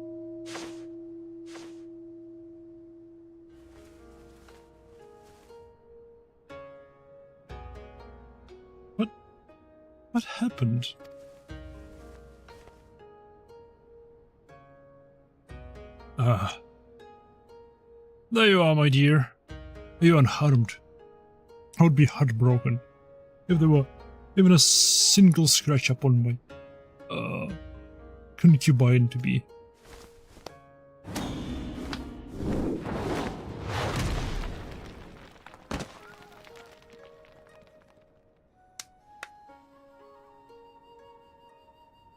A: What happened? Ah. There you are, my dear. You unharmed. I would be heartbroken if there were even a single scratch upon my concubine to be.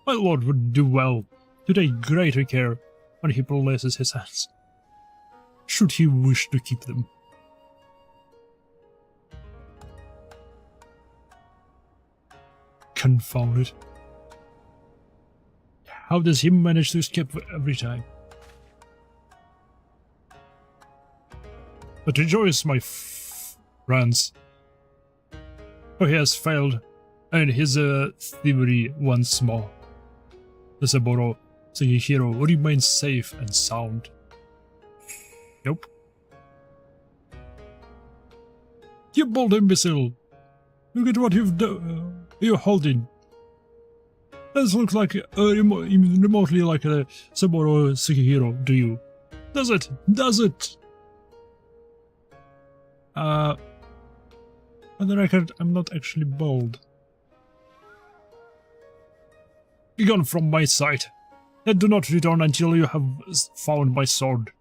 A: My lord would do well to take greater care when he places his hands, should he wish to keep them. Confound it. How does he manage to escape every time? But rejoice, my friends, for he has failed, and his thievery once more. The Saburo Sugihiro remains safe and sound. Nope. You bold imbecile! Look at what you're holding. Does look like remotely like a Saburo Sugihiro, do you? Does it? Does it? On the record, I'm not actually bold. Be gone from my sight, and do not return until you have found my sword.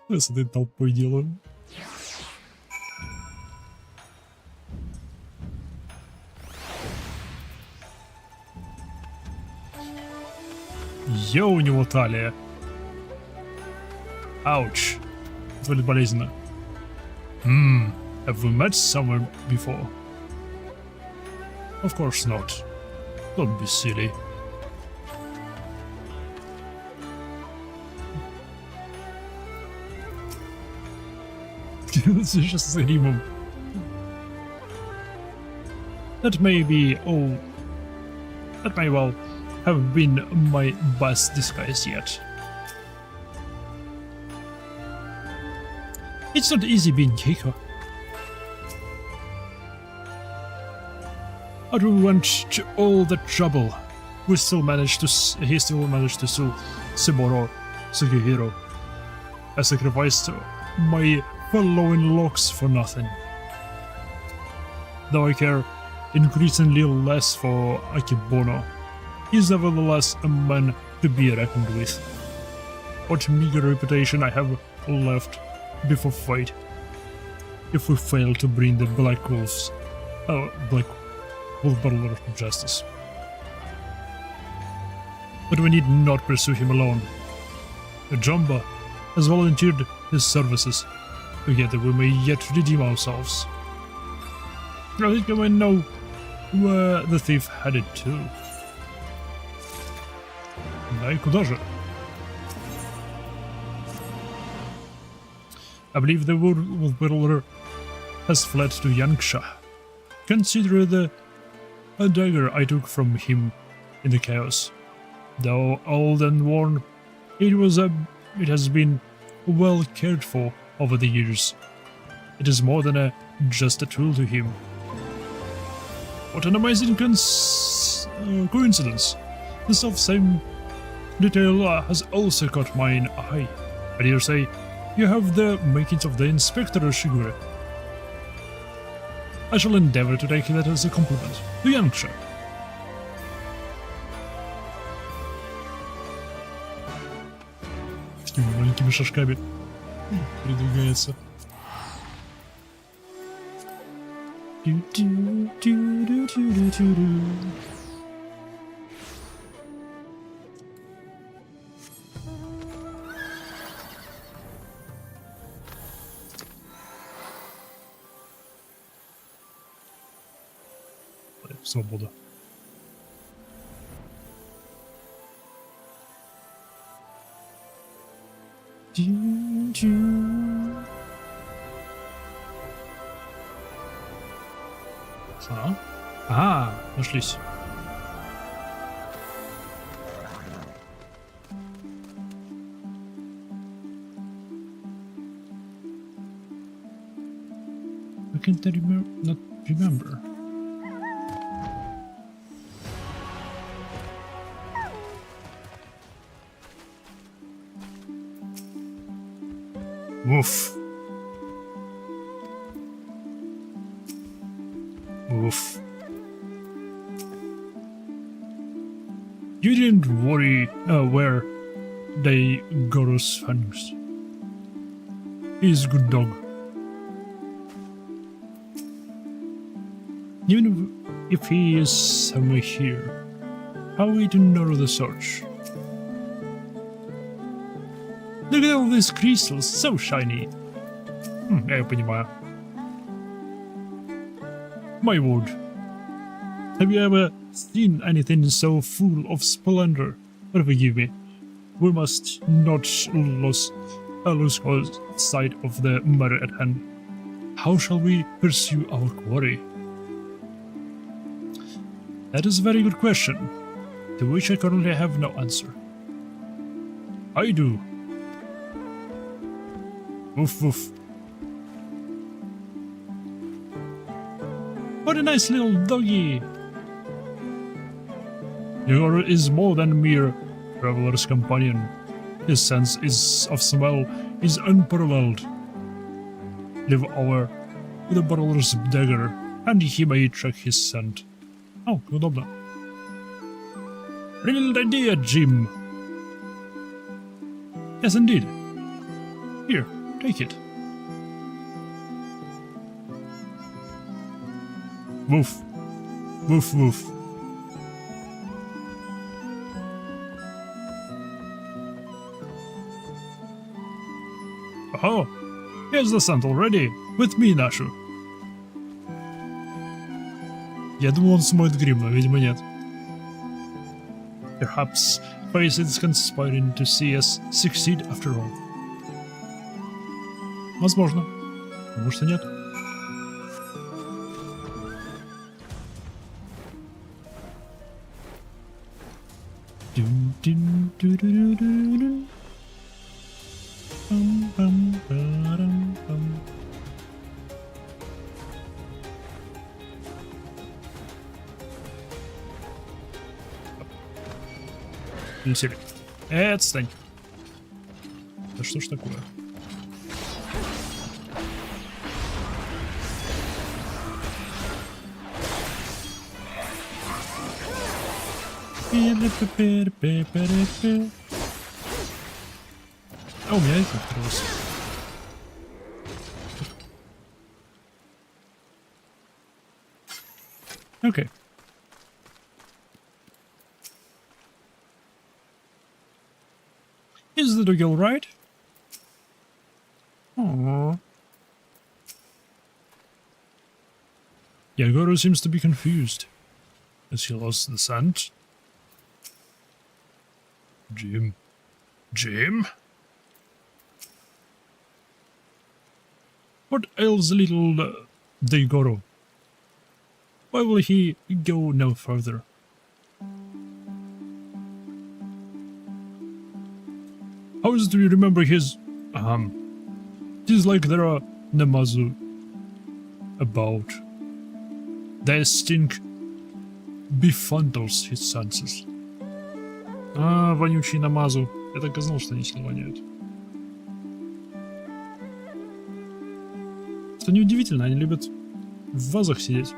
A: С этой толпой делаем. Йо, у него талия. Ауч. Это будет болезненно. Have we met somewhere before? Of course not. Don't be silly. Сейчас с римом. That may be all. That may well have been my best disguise yet. It's not easy being Keiko. But we went to all the trouble. He still managed to sue Saburo Sugihiro. I sacrificed my following locks for nothing. Though I care increasingly less for Akibono, he is nevertheless a man to be reckoned with. What meager reputation I have left before fate, if we fail to bring the Black Wolf Butler to justice. But we need not pursue him alone. Jumba has volunteered his services. Together we may yet redeem ourselves. I think I might know where the thief headed to. Да и куда же? I believe the Wolf Butler has fled to Yangsha. Consider the dagger I took from him in the chaos. Though old and worn, it has been well cared for over the years. It is more than just a tool to him. What an amazing coincidence! The self-same detail has also caught mine eye. I dare say you have the makings of the Inspector Shigure. I shall endeavor to take that as a compliment. To young chap. Такими маленькими шажками передвигается. Свобода. Нашлись. I can't not remember. Woof. Woof. You didn't worry where they got us fangs. He's a good dog. Even if he is somewhere here, how are we to narrow the search? Look at all these crystals, so shiny. Я понимаю. My word. Have you ever seen anything so full of splendor? But forgive me, we must not lose sight of the matter at hand. How shall we pursue our quarry? That is a very good question, to which I currently have no answer. I do. Woof woof. What a nice little doggy! Yegor is more than a mere traveler's companion. His sense of smell is unparalleled. Live over with a burglar's dagger, and he may track his scent. Oh, удобно. Brilliant idea, Jim. Yes, indeed. Here, take it. Woof. Woof woof. Oh, here's the scent already. With me, Нашу. Я думал, он смоет грим, но, видимо, нет. Perhaps Face is conspiring to see us succeed after all. Возможно. Может и нет. Интеллект. Отстань. Да что ж такое? А у меня это открылось. Окей. Is the dog alright? Aww. Yagoro seems to be confused. Has he lost the scent? Jim? Jim? What ails little Yagoro? Why will he go no further? How is it you remember his, it is like there are Namazu about. Their stink befundles his senses. Вонючий Намазу. Я так и знал, что они сильно воняют. Что неудивительно, они любят в вазах сидеть.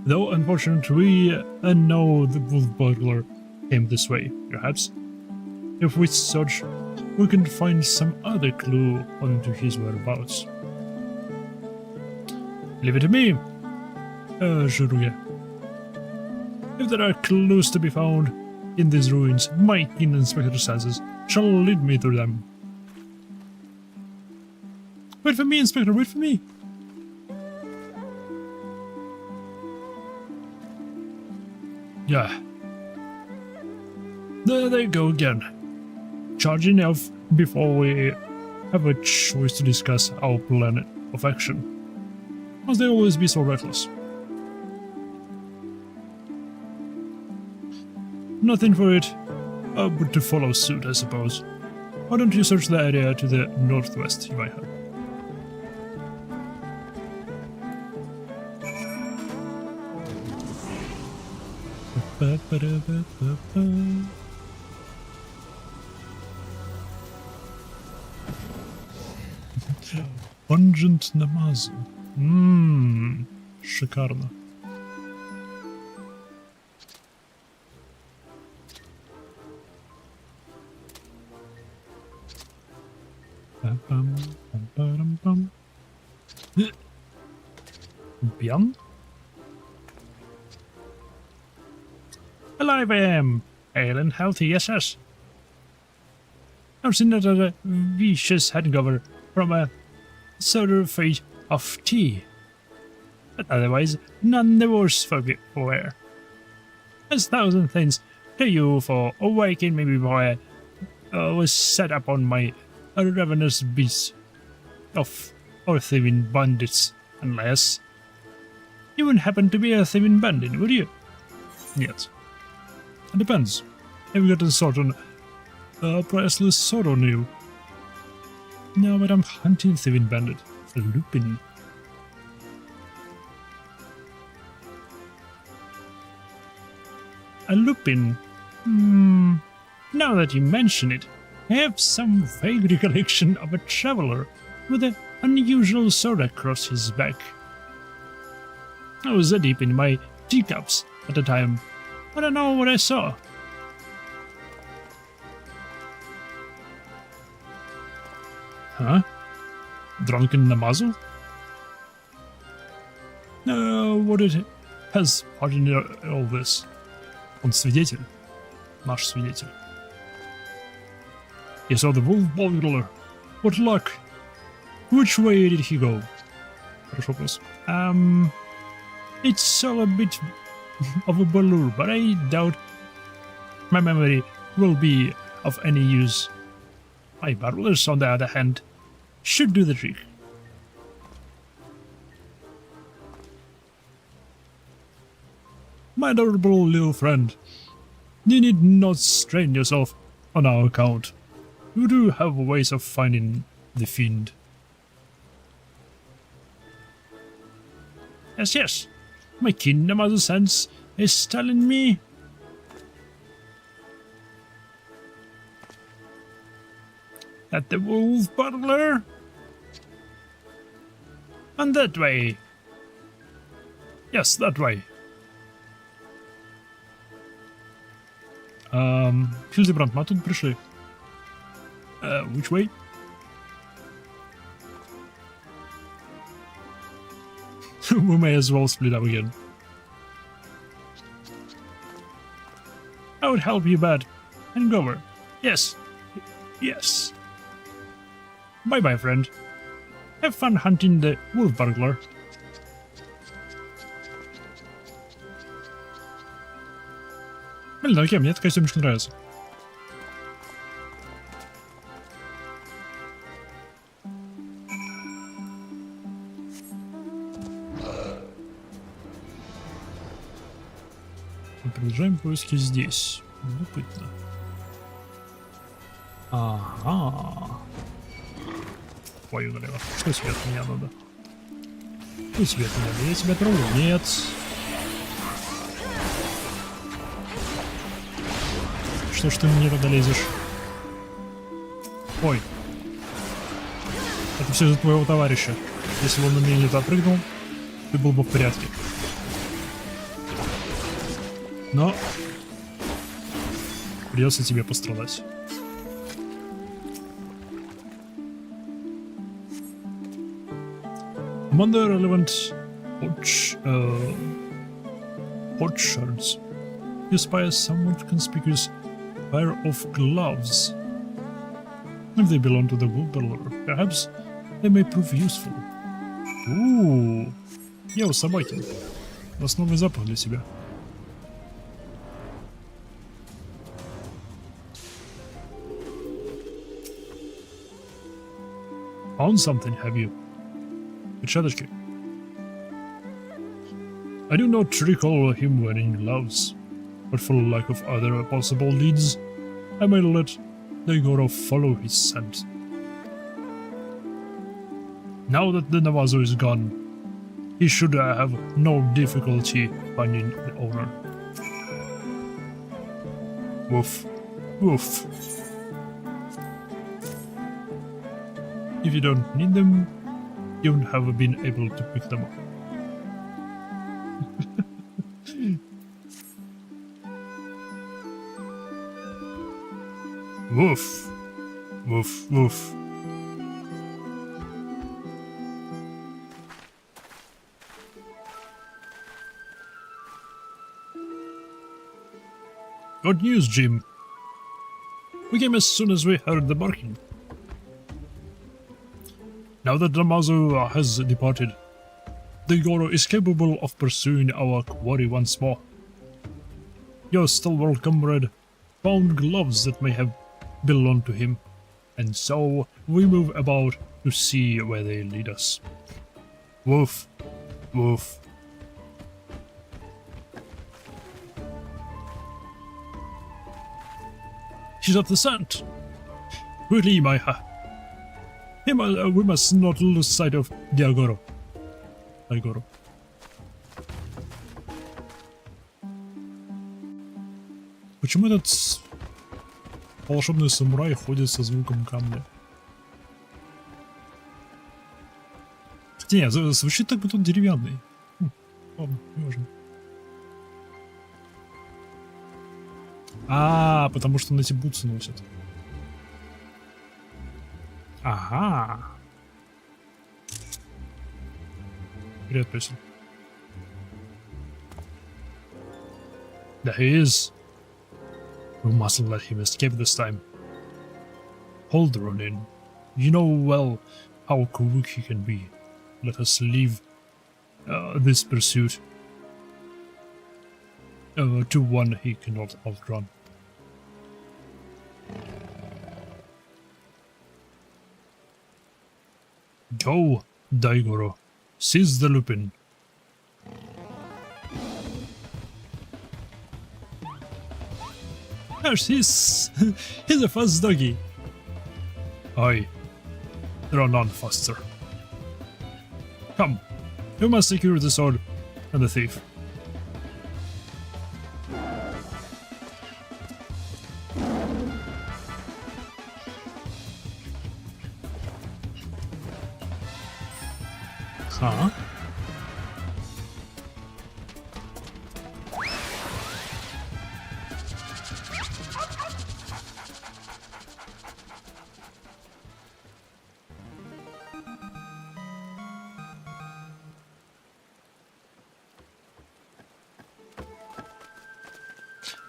A: Though unfortunately, we know the wolf burglar came this way, perhaps. If we search, we can find some other clue onto his whereabouts. Leave it to me, Juruge. If there are clues to be found in these ruins, my keen Inspector-sans shall lead me to them. Wait for me, Inspector, wait for me! Yeah. There they go again. Charging off before we have a choice to discuss our plan of action. Must they always be so reckless? Nothing for it but to follow suit, I suppose. Why don't you search the area to the northwest, you might have. Pungent Namazu. Шикарно. Björn? Alive I am, hale and healthy, yes. I've seen that a vicious hangover from a sour fate of tea, but otherwise none the worse for wear. There's 1,000 thanks to you for awakening me before I was set up on my ravenous beast of thieving bandits, unless you wouldn't happen to be a thieving bandit, would you? Yes. It depends. Have you got a sort on priceless sword on you? No, but I'm hunting thieving bandit. A lupin. A lupin? Now that you mention it, I have some vague recollection of a traveler with an unusual sword across his back. I was deep in my teacups at the time. I don't know what I saw. Huh? Drunken Namazu? What it has part in all this? Он свидетель. Наш свидетель. You saw the wolf burglar. What luck. Which way did he go? Хороший вопрос. It's all a bit of a blur, but I doubt my memory will be of any use. My burglars, on the other hand, should do the trick. My adorable little friend, you need not strain yourself on our account. We do have ways of finding the fiend. Yes. My kingdom of the sense is telling me. That the wolf burglar? And that way. Yes, that way. Hildibrand, мы оттуда пришли. Which way? We may as well split up again. I would help you, bad. And Gover. Yes. Yes. Bye-bye, friend. Have fun hunting the wolf burglar. Блин, окей, мне такая съемочка нравится. Продолжаем поиски здесь. Любопытно. Ага. Твою налево. Что тебе от меня надо? Что тебе от меня надо? Я тебя трогаю? Нет. Что ж ты мне туда лезешь? Ой. Это все из-за твоего товарища. Если бы он на меня не запрыгнул, ты был бы в порядке. Но придется тебе пострадать. Among the relevant potsherds, you spy a somewhat conspicuous pair of gloves. If they belong to the woodpecker, perhaps they may prove useful. Я у собаки. Основной запах для себя. Found something, have you? Перчаточки. I do not recall him wearing gloves, but for lack of other possible leads, I may let Daigoro follow his scent. Now that the Navazo is gone, he should have no difficulty finding the owner. Woof. Woof. If you don't need them, you wouldn't have been able to pick them up. Woof. Woof, woof. Good news, Jim. We came as soon as we heard the barking. Now that Damazu has departed, the Goro is capable of pursuing our quarry once more. Your stalwart comrade found gloves that may have belonged to him, and so we move about to see where they lead us. Woof, woof. She's at the scent. Quickly, Maiha. We must not lose sight of Daigoro. Почему этот волшебный самурай ходит со звуком камня? Хотя нет, звучит так, будто он деревянный. Ладно, не важно. Потому что он эти бутсы носит. Ага. Привет, песен. There he is. We mustn't let him escape this time. Hold, Ronin. You know well how quick he can be. Let us leave this pursuit to one he cannot outrun. Go, Daigoro. Seize the lupin. Gosh, he's a fast doggy. Aye, run on faster. Come, we must secure the sword and the thief. Huh?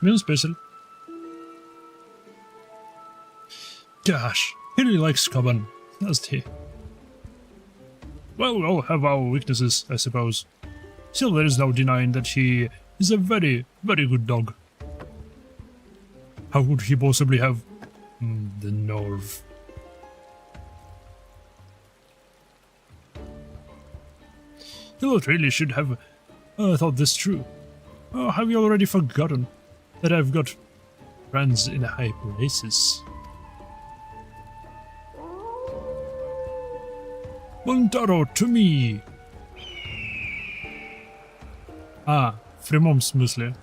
A: Meal special. Gosh, he really likes Kaban, doesn't he? Well, we all have our weaknesses, I suppose. Still, there is no denying that he is a very, very good dog. How could he possibly have the nerve? You really should have thought this through. Have you already forgotten that I've got friends in high places? Montaro, to me! В прямом смысле.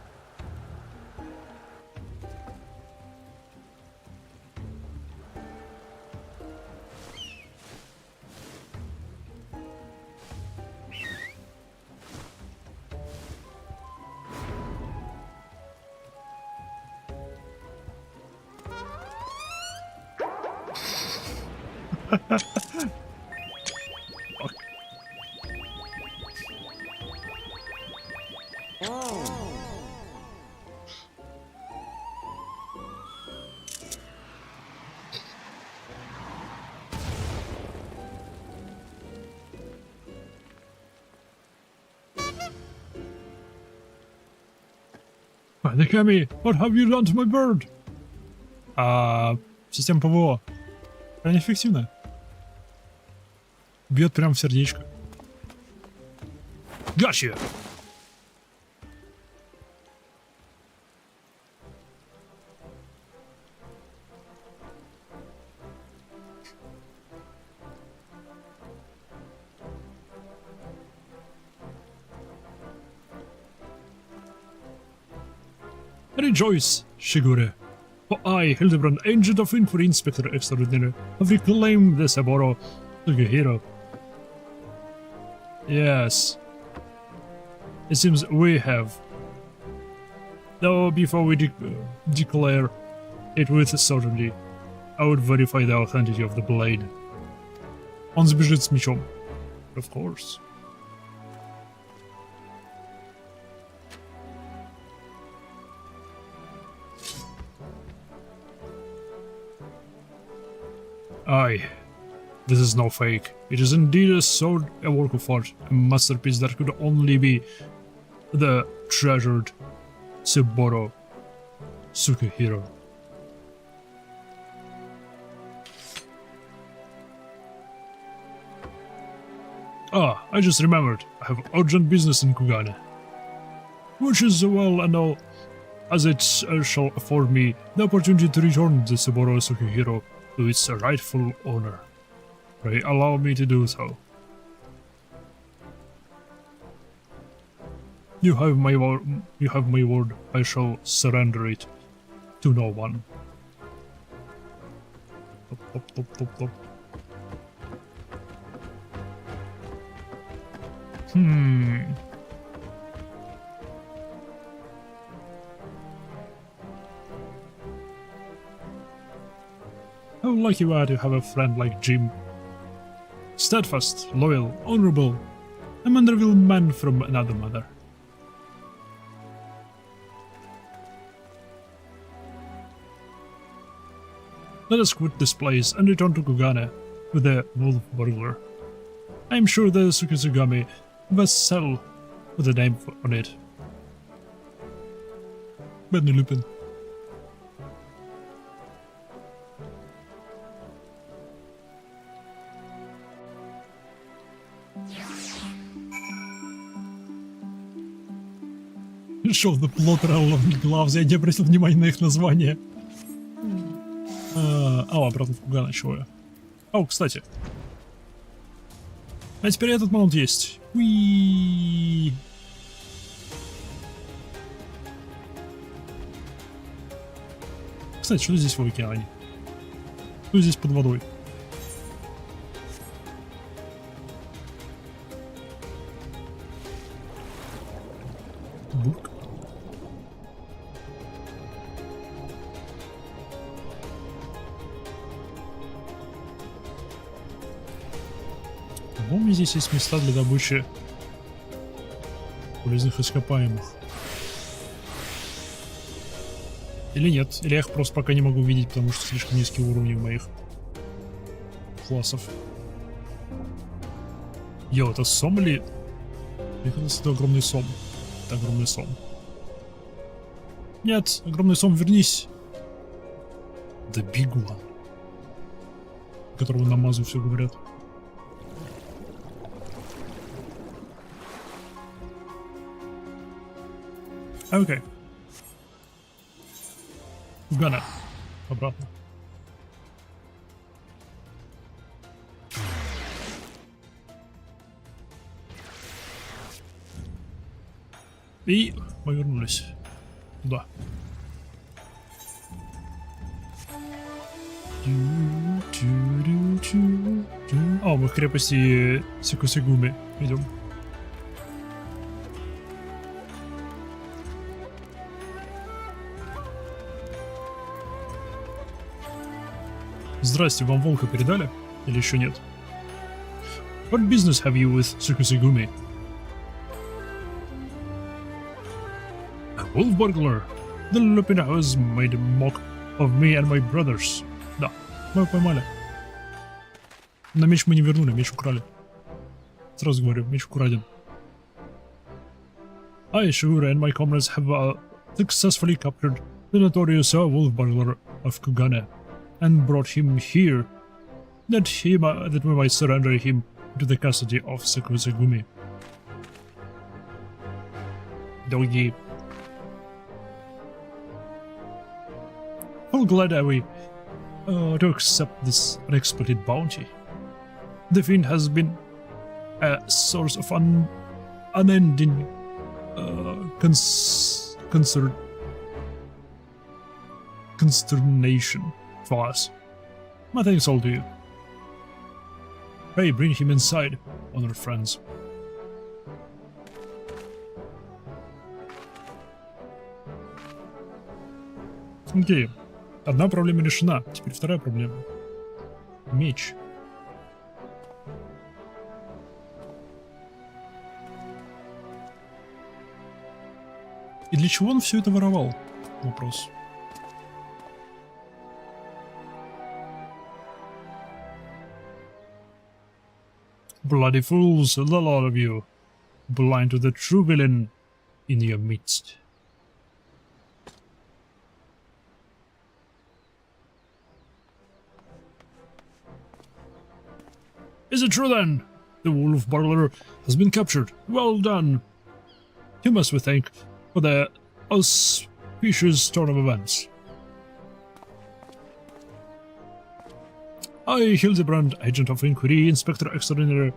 A: Nakami, what have you done to my bird? Система ПВО. Крайне эффективная. Бьет прямо в сердечко. Gotcha! Rejoice, Shigure. For I, Hildibrand, agent of Inquiry Inspector Extraordinary, have reclaimed the Saburo Sugehiro. Yes. It seems we have. Though before we declare it with certainty, I would verify the authenticity of the blade. Он сбежит с мечом. Of course. Aye, this is no fake. It is indeed a sword, a work of art, a masterpiece that could only be the treasured Saburo Sugehiro. Ah, I just remembered. I have urgent business in Kugane, which is well and all, as it shall afford me the opportunity to return the Saburo Sugehiro to its rightful owner. Pray allow me to do so. You have my word. I shall surrender it to no one. How lucky you are to have a friend like Jim. Steadfast, loyal, honorable, a Manderville man from another mother. Let us quit this place and return to Kugane with the wolf burglar. I am sure the Tsukizugami vessel with a name on it. Bradley Lupin. Show the plot relevant gloves. Я не обратил внимания на их название. Обратно в Кугана, чего я. О, кстати. А теперь этот маунт есть. Уи. Кстати, что здесь в океане? Что здесь под водой? Бурк. По-моему, здесь есть места для добычи полезных ископаемых. Или нет, или я их просто пока не могу видеть, потому что слишком низкие уровни моих классов. Йо, это сом или... Мне кажется, это огромный сом. Это огромный сом. Нет, огромный сом, вернись. The big one. Которого на мазу все говорят. Окей. Гана. Обратно. И мы вернулись туда. Мы в крепости Сикусигуми идем. Здрасте, вам волка передали? Или еще нет? What business have you with Tsukusigumi? A wolf burglar. The Lupin has made a mock of me and my brothers. Да, мы его поймали. Но меч мы не вернули, меч украли. Сразу говорю, меч украден. I, Shigure, and my comrades have successfully captured the notorious wolf burglar of Kugane and brought him here, that we might surrender him to the custody of Tsukusigumi. Doggy. How glad are we to accept this unexpected bounty. The fiend has been a source of unending consternation for us. My thanks all to you. Pray bring him inside, honored friends. Окей. Одна проблема решена. Теперь вторая проблема. Меч. И для чего он все это воровал? Вопрос. Bloody fools, the lot of you, blind to the true villain in your midst. Is it true then? The wolf burglar has been captured. Well done. You must we thank for the auspicious turn of events. I, Hildibrand, agent of inquiry, inspector extraordinary,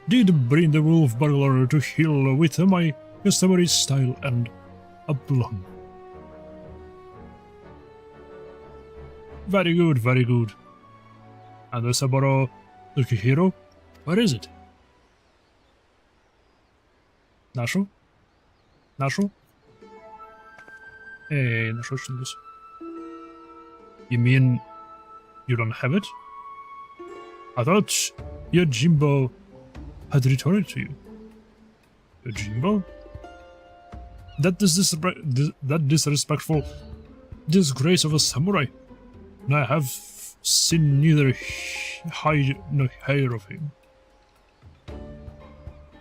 A: did bring the wolf burglar to heel with my customary style and aplomb. Very good, very good. And the Saburo Tsukihiro, where is it? Нашу? Нашу? Hey, нашел что-нибудь. You mean you don't have it? I thought your Jimbo had returned it to you. Your Jimbo? That disrespectful disgrace of a samurai. And I have seen neither hide nor hair of him.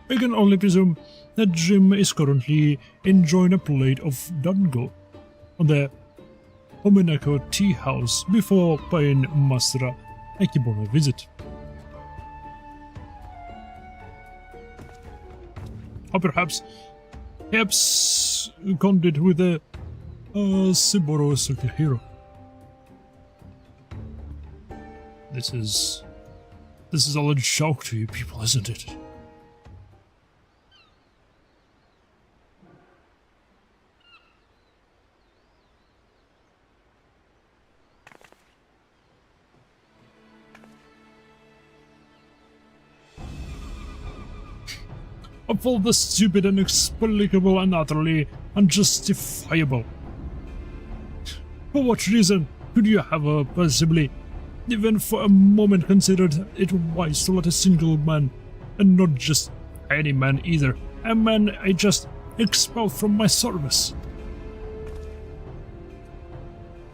A: I can only presume that Jim is currently enjoying a plate of dango on the Hominako tea house before paying Master Akibon a visit. Or perhaps he absconded with the Saburo Tsukihiro. This is all a joke to you people, isn't it? Of all the stupid, inexplicable, and utterly unjustifiable. For what reason could you have possibly, even for a moment, considered it wise to let a single man, and not just any man either, a man I just expelled from my service?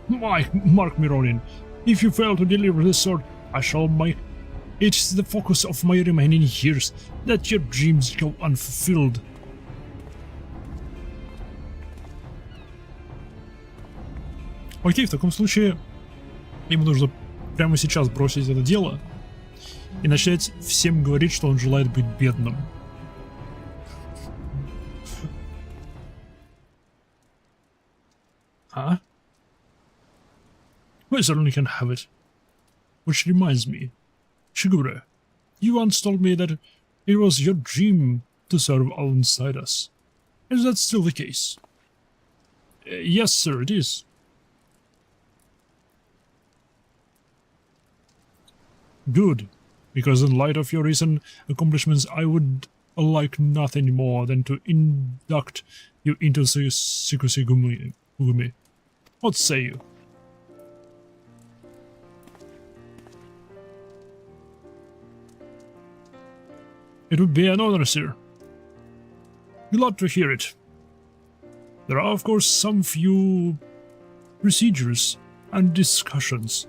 A: Mark me, Ronin, if you fail to deliver this sword, I shall make it the focus of my remaining years, that your dreams go unfulfilled. Окей, в таком случае ему нужно прямо сейчас бросить это дело и начать всем говорить, что он желает быть бедным. Huh? I certainly can have it. Which reminds me, Shigure, you once told me that it was your dream to serve alongside us. Is that still the case? Yes, sir, it is. Good, because in light of your recent accomplishments, I would like nothing more than to induct you into Tsukusigumi. What say you? It would be an honor, sir. Glad to hear it. There are, of course, some few procedures and discussions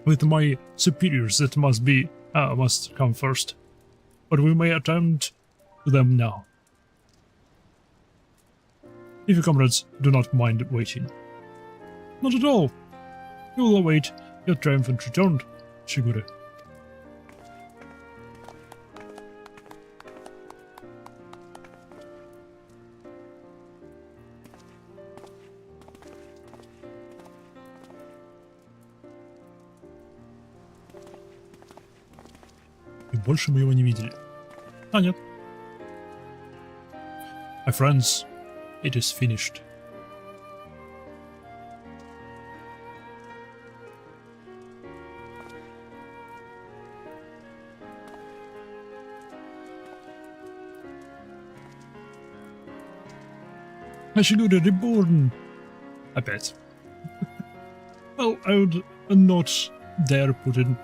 A: with my superiors that must come first, but we may attend to them now. If your comrades do not mind waiting. Not at all. We will await your triumphant return, Shigure. И больше мы его не видели. А, нет. My friends, it is finished. Shigure reborn! Опять. Well, I would not dare put in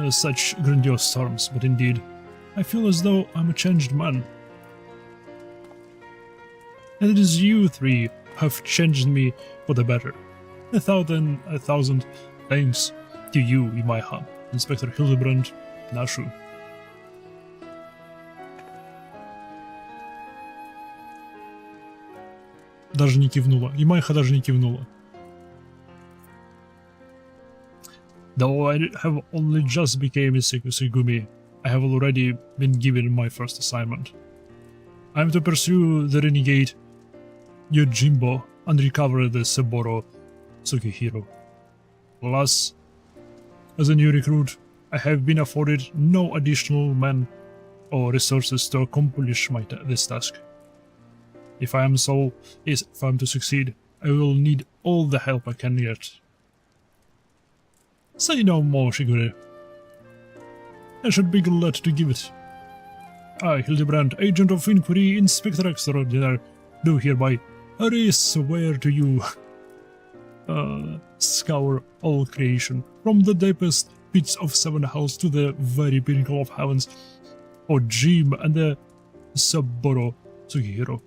A: such grandiose terms, but indeed, I feel as though I'm a changed man. And it is you three who have changed me for the better. A thousand thanks to you, Imaiha, Inspector Hildibrand, Nashu. Даже не кивнула. Имайха даже не кивнула. Though I have only just become a Segumi, I have already been given my first assignment. I am to pursue the renegade Yojimbo and recover the Saburo Tsukihiro. Alas, as a new recruit, I have been afforded no additional men or resources to accomplish this task. If I am to succeed, I will need all the help I can get. Say no more, Shigure. I should be glad to give it. I, Hildibrand, agent of inquiry, Inspector Extraordinary, do hereby swear to you, scour all creation, from the deepest pits of seven hells to the very pinnacle of heavens, for Jim and the Saburo Tsukihiro.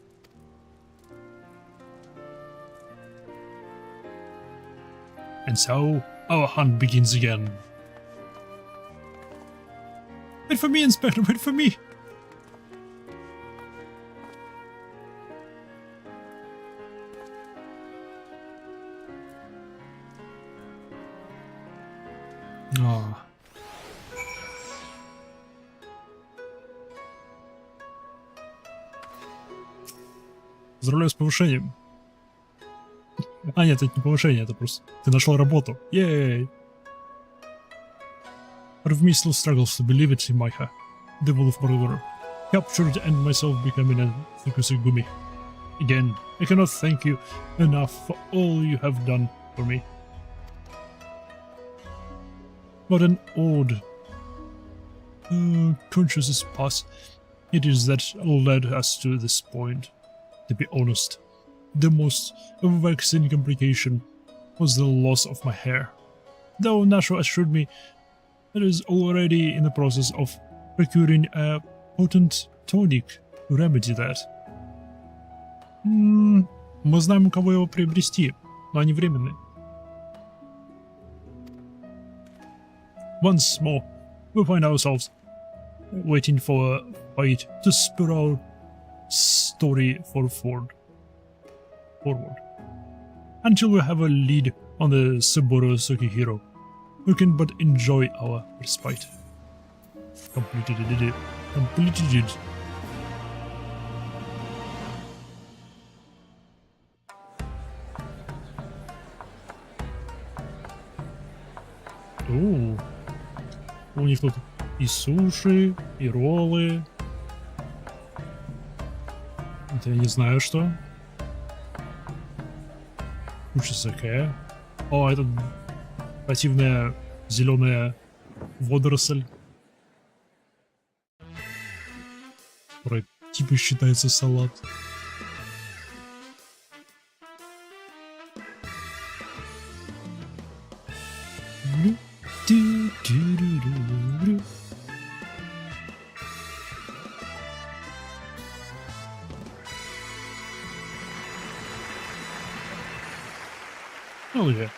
A: And so, our hunt begins again. Wait for me, Inspector, wait for me! Ah. Поздравляю с повышением. А, нет, это не повышение, это просто... Ты нашел работу. Yay! Part of me still struggles to believe it, Imaiha, the wolf brother, captured and myself becoming a Fukusugumi. Again, I cannot thank you enough for all you have done for me. What an odd, conscious path it is that led us to this point. To be honest, the most vexing complication was the loss of my hair, though Nasho assured me that it is already in the process of procuring a potent tonic to remedy that. Мы знаем, у кого его приобрести, но они временные. Once more, we find ourselves waiting for a fight to spur our story forward. Until we have a lead on the Saburo Tsukihiro, we can but enjoy our respite. Completed it. У них тут и суши, и роллы. Это я не знаю что. Куча саке. О, это противная зеленая водоросль, которая типа считается салат. Oh yeah.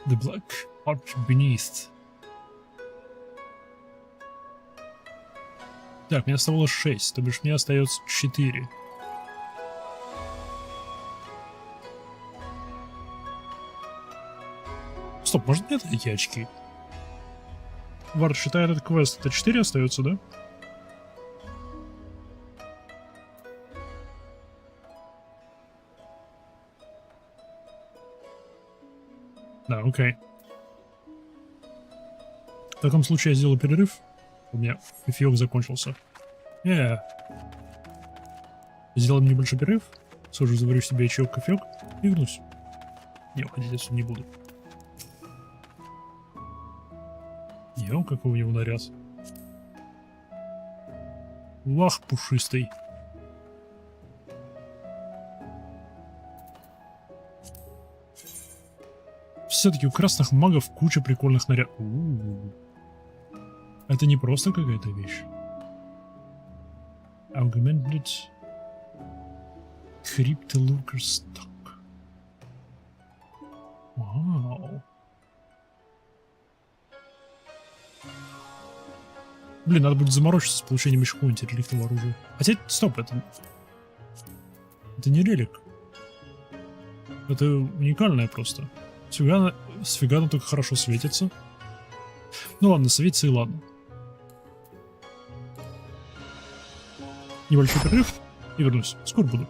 A: The black arch beneath. Так, мне оставалось 6, то бишь мне остается 4. Стоп, может мне дать эти очки? Вард считает этот квест. Это 4 остается, да? Да, окей. В таком случае я сделаю перерыв. У меня кофеек закончился. Сделаем небольшой перерыв. Схожу, заварю себе чаек, кофеек и вернусь. Не, уходить отсюда не буду. Не, какой у него наряд. Вах, пушистый. Все-таки у красных магов куча прикольных нарядов. Это не просто какая-то вещь. Augmented Cryptolurker Stock. Вау. Блин, надо будет заморочиться с получением еще какого-нибудь реликтового оружия. Хотя, стоп, это не релик. Это уникальное просто. Сфига она только хорошо светится. Ну ладно, светится и ладно. Небольшой перерыв и вернусь. Скоро буду.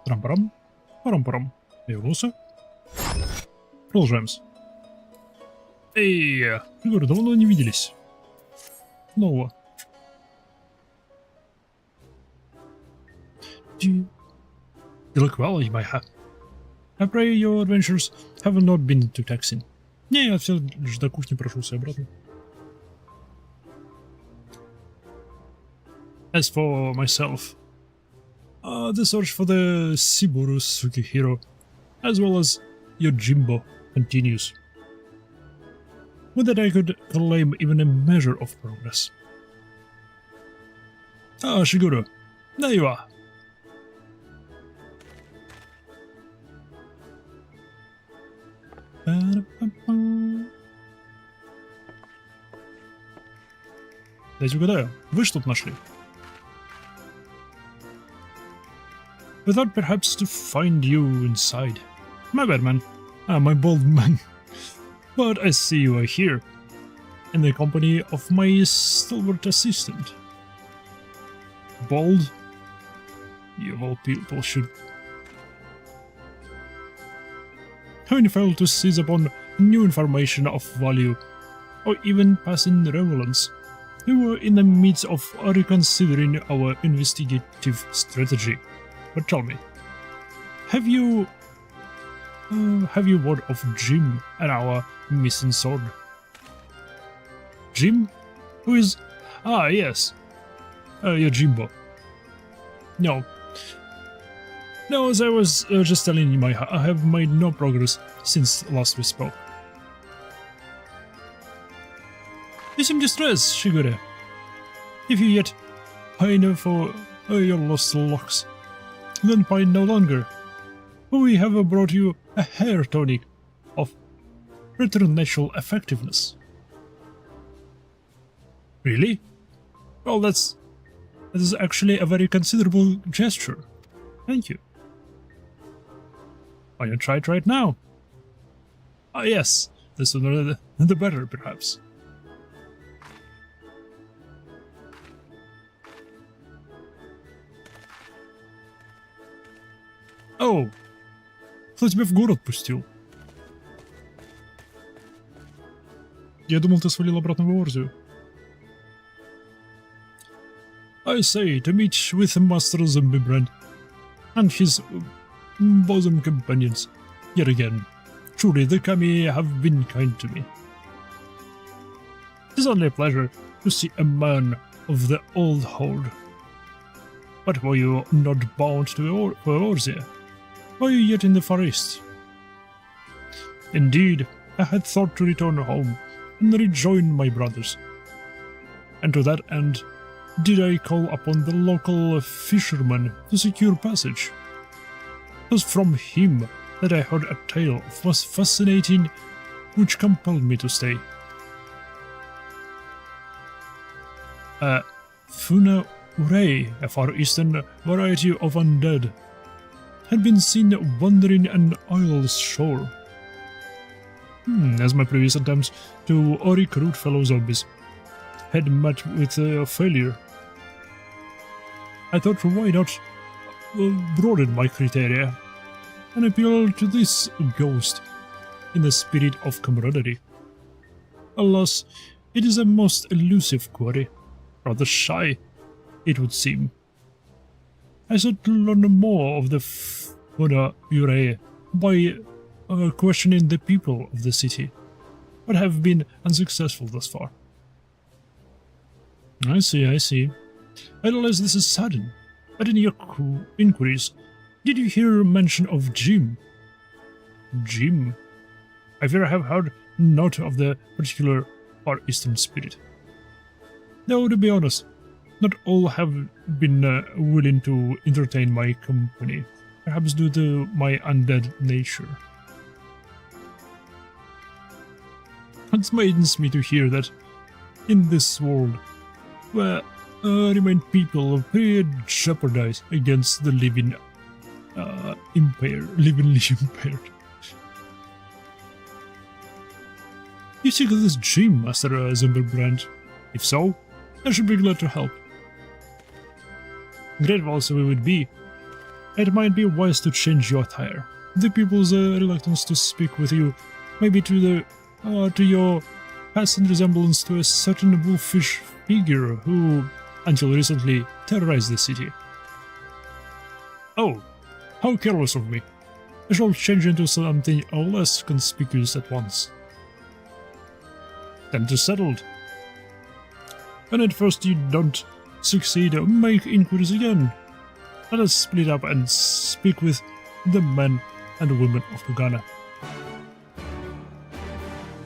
A: Трам-парам. Парам-парам. Вернулся. Продолжаем. Эй, я говорю, давно не виделись. Снова. You look well, you might have. I pray your adventures have not been too taxing. Не, я все лишь до кухни прошелся обратно. As for myself, the search for the Siburu Sukihiro, as well as Yojimbo, continues. Would that I could claim even a measure of progress. Ah, Shiguro, there you are. Дайте угадаю, вы что-то нашли? I thought perhaps to find you inside. My bad, man. My bold man. But I see you are here, in the company of my stalwart assistant. Bold? You of all people should... Having failed to seize upon new information of value, or even passing relevance, we were in the midst of reconsidering our investigative strategy. But tell me, have you word of Jim and our missing sword? Jim? Who is... Ah, yes. Yojimbo. No. No, as I was just telling you, I have made no progress since last we spoke. You seem distressed, Shigure. If you yet pine for your lost locks, then pine no longer, for we have brought you a hair tonic of preternatural effectiveness. Really? Well, that is actually a very considerable gesture. Thank you. Why don't you try it right now? Ah, yes, the sooner the better, perhaps. Оу, кто тебя в город пустил? Я думал, ты свалил обратно в Орзию. I say, to meet with Master Hildibrand and his bosom companions yet again. Truly, the Kami have been kind to me. It is only a pleasure to see a man of the old hold. But were you not bound to Orzia? Were you yet in the forest? Indeed, I had thought to return home and rejoin my brothers. And to that end, did I call upon the local fisherman to secure passage. It was from him that I heard a tale of was fascinating, which compelled me to stay. Funa Urei, a Far Eastern variety of undead, had been seen wandering an isle's shore. As my previous attempts to recruit fellow zombies had met with failure, I thought why not broaden my criteria and appeal to this ghost in the spirit of camaraderie. Alas, it is a most elusive quarry, rather shy, it would seem. I sought to learn more of the Funa Urei by questioning the people of the city, but have been unsuccessful thus far. I see. I realize this is sudden, but in your inquiries, did you hear mention of Jim? Jim? I fear I have heard naught of the particular Far Eastern spirit. Though, to be honest, not all have been willing to entertain my company, perhaps due to my undead nature. It saddens me to hear that in this world, where remain people jeopardized against the livingly impaired. You seek this dream, Master Hildibrand? If so, I should be glad to help. Grateful as we would be, it might be wise to change your attire. The people's reluctance to speak with you may be to your passing resemblance to a certain wolfish figure who, until recently, terrorized the city. Oh, how careless of me. I shall change into something less conspicuous at once. Then 'tis settled. And at first you don't succeed, make inquiries again. Let us split up and speak with the men and women of Kugana.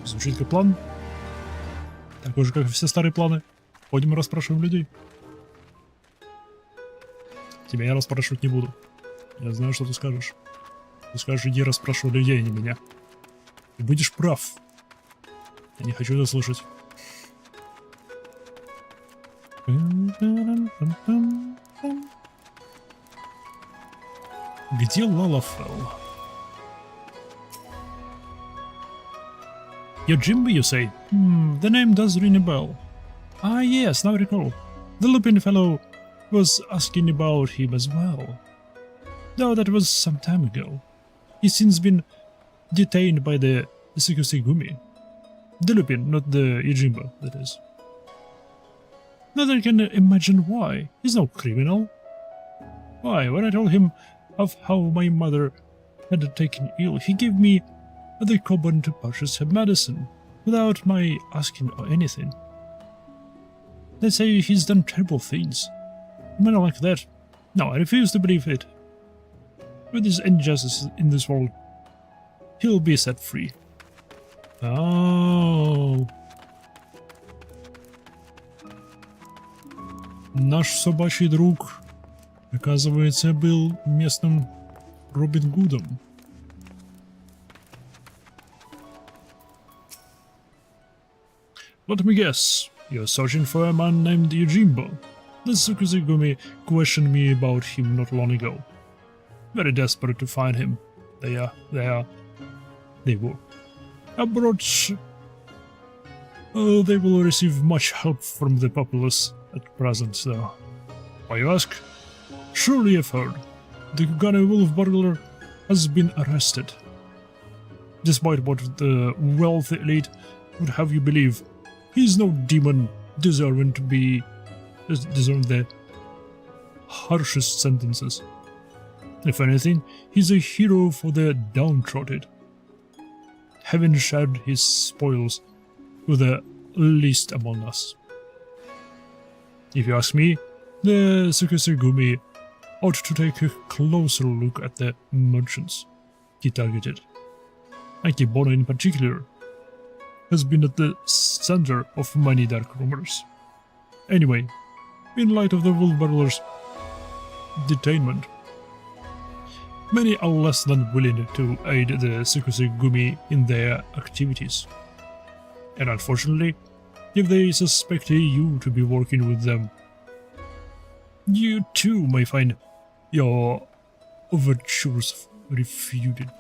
A: Звучит как план. Такой же, как и все старые планы. Ходим и расспрашиваем людей. Тебя я расспрашивать не буду. Я знаю, что ты скажешь. Ты скажешь, иди расспрашивай людей, а не меня. Ты будешь прав. Я не хочу это слышать. Где Лалафел? Yojimbo, you say? The name does ring a bell. Ah, yes, now I recall. The Lupin fellow was asking about him as well. Though that was some time ago. He's since been detained by the Sukusigumi. The Lupin, not the Yojimbo, that is. Not that I can imagine why. He's no criminal. Why, when I told him of how my mother had taken ill, he gave me the koban to purchase her medicine, without my asking or anything. They say he's done terrible things. A man like that. No, I refuse to believe it. With this injustice in this world, he'll be set free. Oh. Наш собачий друг, оказывается, был местным Робин Гудом. Let me guess, you're searching for a man named Yojimbo. The Sukusigumi questioned me about him not long ago. Very desperate to find him. They were. Abroad, they will receive much help from the populace at present, though. Why, you ask? Surely you've heard. The Kugane wolf burglar has been arrested. Despite what the wealthy elite would have you believe, he's no demon deserving the harshest sentences. If anything, he's a hero for the downtrodden, having shared his spoils with the least among us. If you ask me, the Sukusigumi ought to take a closer look at the merchants he targeted. Akibona in particular has been at the center of many dark rumors. Anyway, in light of the wolf burglar's detainment, many are less than willing to aid the Sukusigumi in their activities. And unfortunately, if they suspect you to be working with them, you too may find your overtures refuted.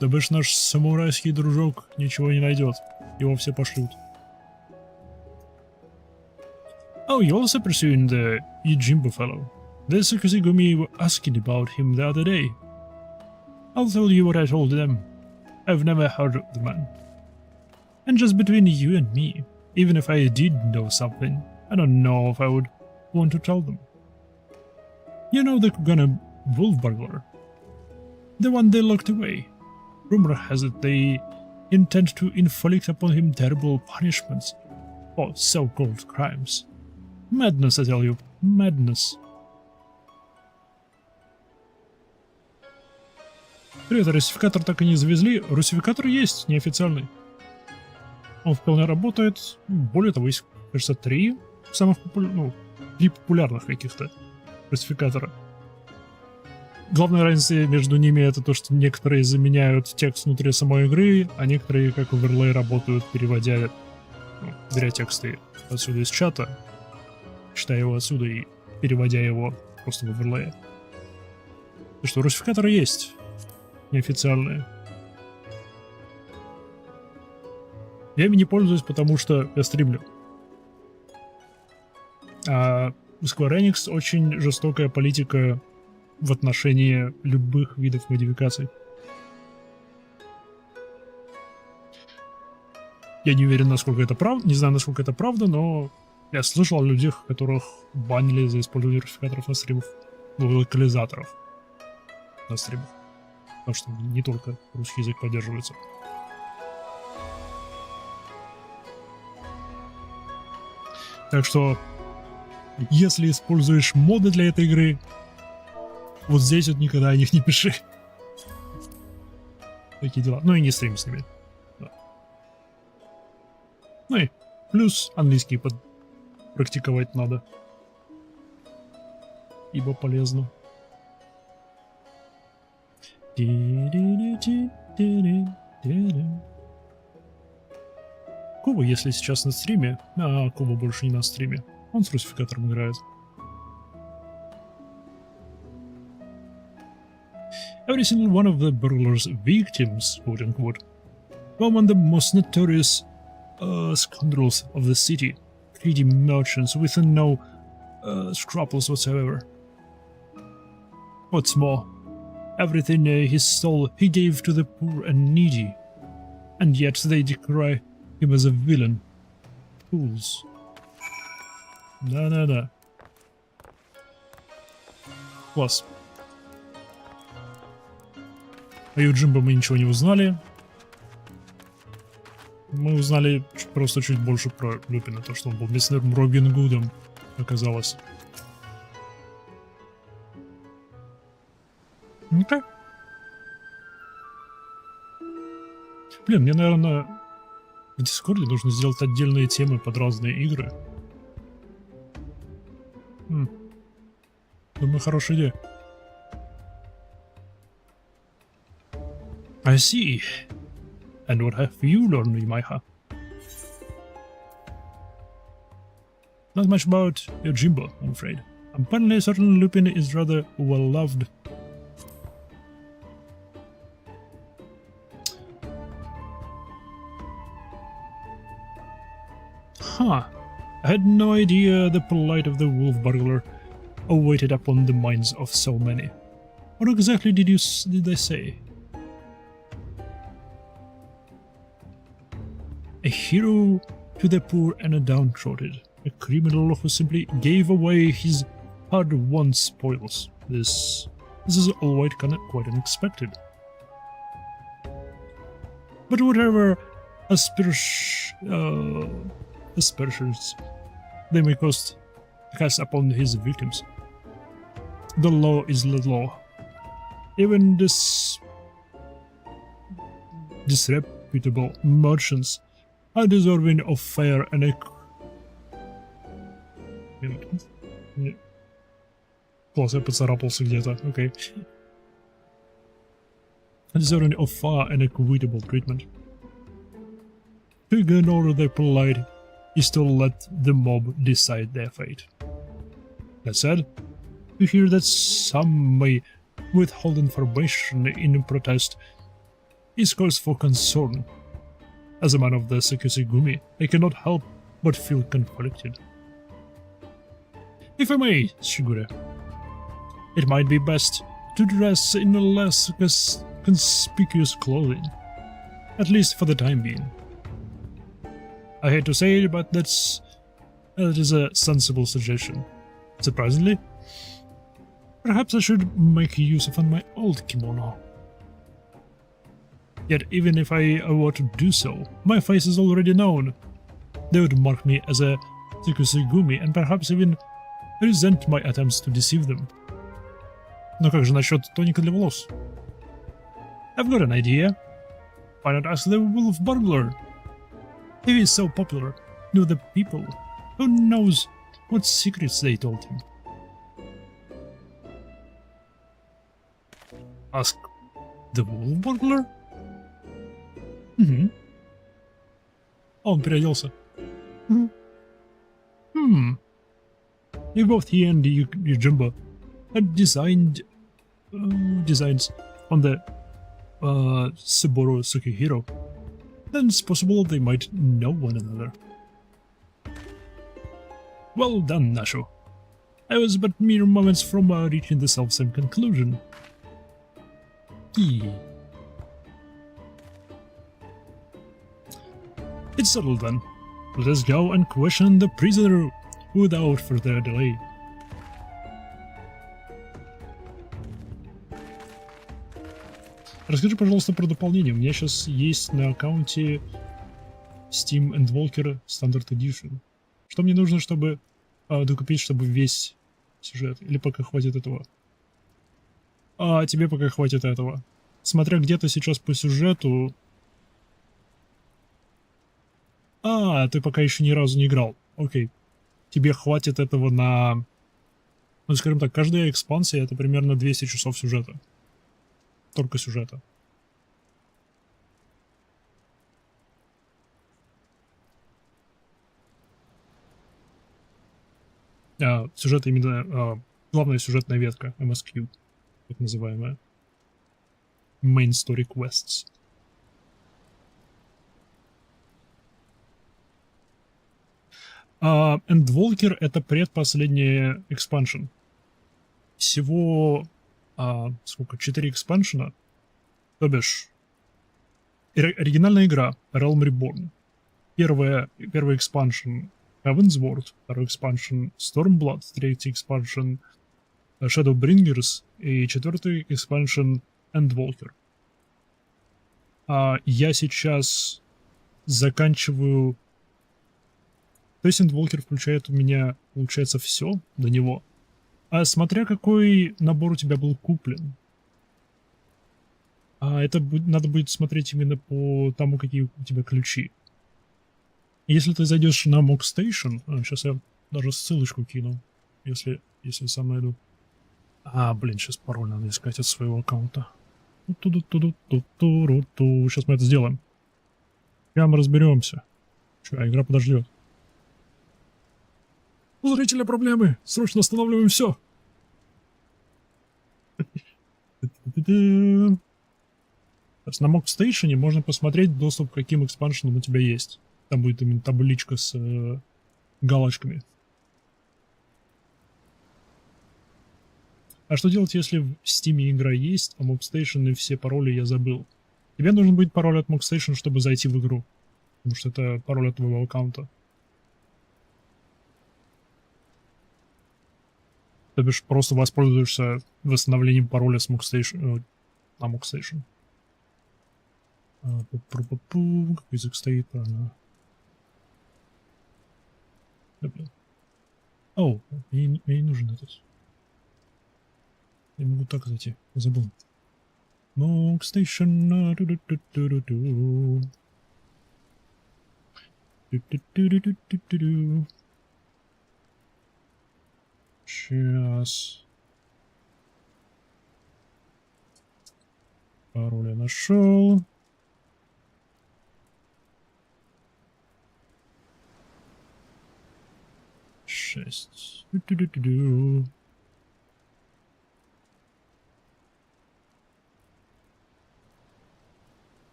A: То бишь наш самурайский дружок ничего не найдет, его все пошлют. Oh, you're also pursuing the Yojimbo fellow. The Sukusigumi were asking about him the other day. I'll tell you what I told them. I've never heard of the man. And just between you and me, even if I did know something, I don't know if I would want to tell them. You know the Kugane wolf burglar? The one they locked away. Rumor has it they intend to inflict upon him terrible punishments for so-called crimes. Madness, I tell you. Madness. Привет, русификатор так и не завезли. Русификатор есть, неофициальный. Он вполне работает. Более того, есть, кажется, три популярных каких-то русификатора. Главная разница между ними это то, что некоторые заменяют текст внутри самой игры, а некоторые, как оверлей, работают, переводя, беря тексты отсюда из чата, читая его отсюда и переводя его просто в оверлее. Так что русификаторы есть. Неофициальные. Я ими не пользуюсь, потому что я стримлю. А у Square Enix очень жестокая политика в отношении любых видов модификаций. Я не уверен, насколько это правда, не знаю, насколько это правда, но я слышал о людях, которых банили за использование русификаторов на стримах, локализаторов на стримах. Потому что не только русский язык поддерживается. Так что, если используешь моды для этой игры, вот здесь вот никогда о них не пиши. Такие дела. Ну и не стрим с ними. Да. Ну и плюс английский практиковать надо. Ибо полезно. Кова, если сейчас на стриме, а Кова больше не на стриме, он с русификатором играет. Every single one of the burglar's victims, quote-unquote, were among the most notorious scoundrels of the city, greedy merchants with no scruples whatsoever. What's more, everything he stole he gave to the poor and needy, and yet they decry him as a villain. Fools. Да-да-да. Класс. О Юджимбо мы ничего не узнали. Мы узнали просто чуть больше про Люпина, то, что он был мистером Робин Гудом, оказалось. Ну-ка. Блин, мне, наверное, в Дискорде нужно сделать отдельные темы под разные игры. Думаю, хорошая идея. I see. And what have you learned, Yamaiha? Not much about Yojimbo, I'm afraid. Apparently, certain Lupin is rather well loved. Huh. I had no idea the plight of the wolf burglar awaited upon the minds of so many. What exactly did they say? A hero to the poor and the downtrodden. A criminal who simply gave away his hard-won spoils. This is all quite unexpected. But whatever aspersions they may cast upon his victims, the law is the law. Even disreputable merchants are deserving of fair and Класс, я поцарапался где-то, окей. Deserving of fair and equitable treatment. To ignore their plight is to let the mob decide their fate. That said, to hear that some may withhold information in protest is cause for concern. As a man of the Sekusegumi, I cannot help but feel conflicted. If I may, Shigure, it might be best to dress in less conspicuous clothing, at least for the time being. I hate to say it, but that is a sensible suggestion. Surprisingly, perhaps I should make use of my old kimono. Yet even if I were to do so, my face is already known. They would mark me as a Sekusegumi and perhaps even resent my attempts to deceive them. Но как же насчет тоника для волос? I've got an idea. Why not ask the wolf burglar? If he's so popular with the people, who knows what secrets they told him? Ask the wolf burglar? Он переоделся. If both he and Yojimbo had designs on the Saburo Sukihiro, then it's possible they might know one another. Well done, Nasho. I was but mere moments from reaching the self-same conclusion. It's settled then. Let us go and question the prisoner without further delay. Расскажи, пожалуйста, про дополнение. У меня сейчас есть на аккаунте Steam Endwalker Standard Edition. Что мне нужно, чтобы докупить, чтобы весь сюжет? Или пока хватит этого? Тебе пока хватит этого. Смотря где ты сейчас по сюжету... ты пока еще ни разу не играл. Окей. Тебе хватит этого на... Ну, скажем так, каждая экспансия — это примерно 200 часов сюжета. Только сюжета. Сюжет именно... главная сюжетная ветка, MSQ, так называемая. Main Story Quests. Endwalker — это предпоследняя экспаншн. Всего... сколько? 4 экспаншена. То бишь... оригинальная игра Realm Reborn. Первый экспаншн Heavensward, второй экспаншн Stormblood, третий экспаншн Shadowbringers и четвертый экспаншн Endwalker. Я сейчас заканчиваю... То есть Endwalker включает у меня, получается, все до него. Смотря какой набор у тебя был куплен. Это надо будет смотреть именно по тому, какие у тебя ключи. Если ты зайдешь на Mock Station, сейчас я даже ссылочку кину, если сам найду. Блин, сейчас пароль надо искать от своего аккаунта. Сейчас мы это сделаем. Прямо разберемся. Игра подождет. У зрителя проблемы. Срочно останавливаем все. На Mock Station можно посмотреть доступ к каким экспаншенам у тебя есть. Там будет именно табличка с галочками. Что делать, если в Steam игра есть, а Mock Station и все пароли я забыл? Тебе нужен будет пароль от Mock Station, чтобы зайти в игру. Потому что это пароль от твоего аккаунта. То бишь просто воспользуешься восстановлением пароля с Mock Station, на Mock Station. Какой язык стоит, правильно? Да, блин. Мне не нужен этот. Я могу так зайти. Я забыл. Mock Station. Сейчас. Пароль я нашел. Шесть.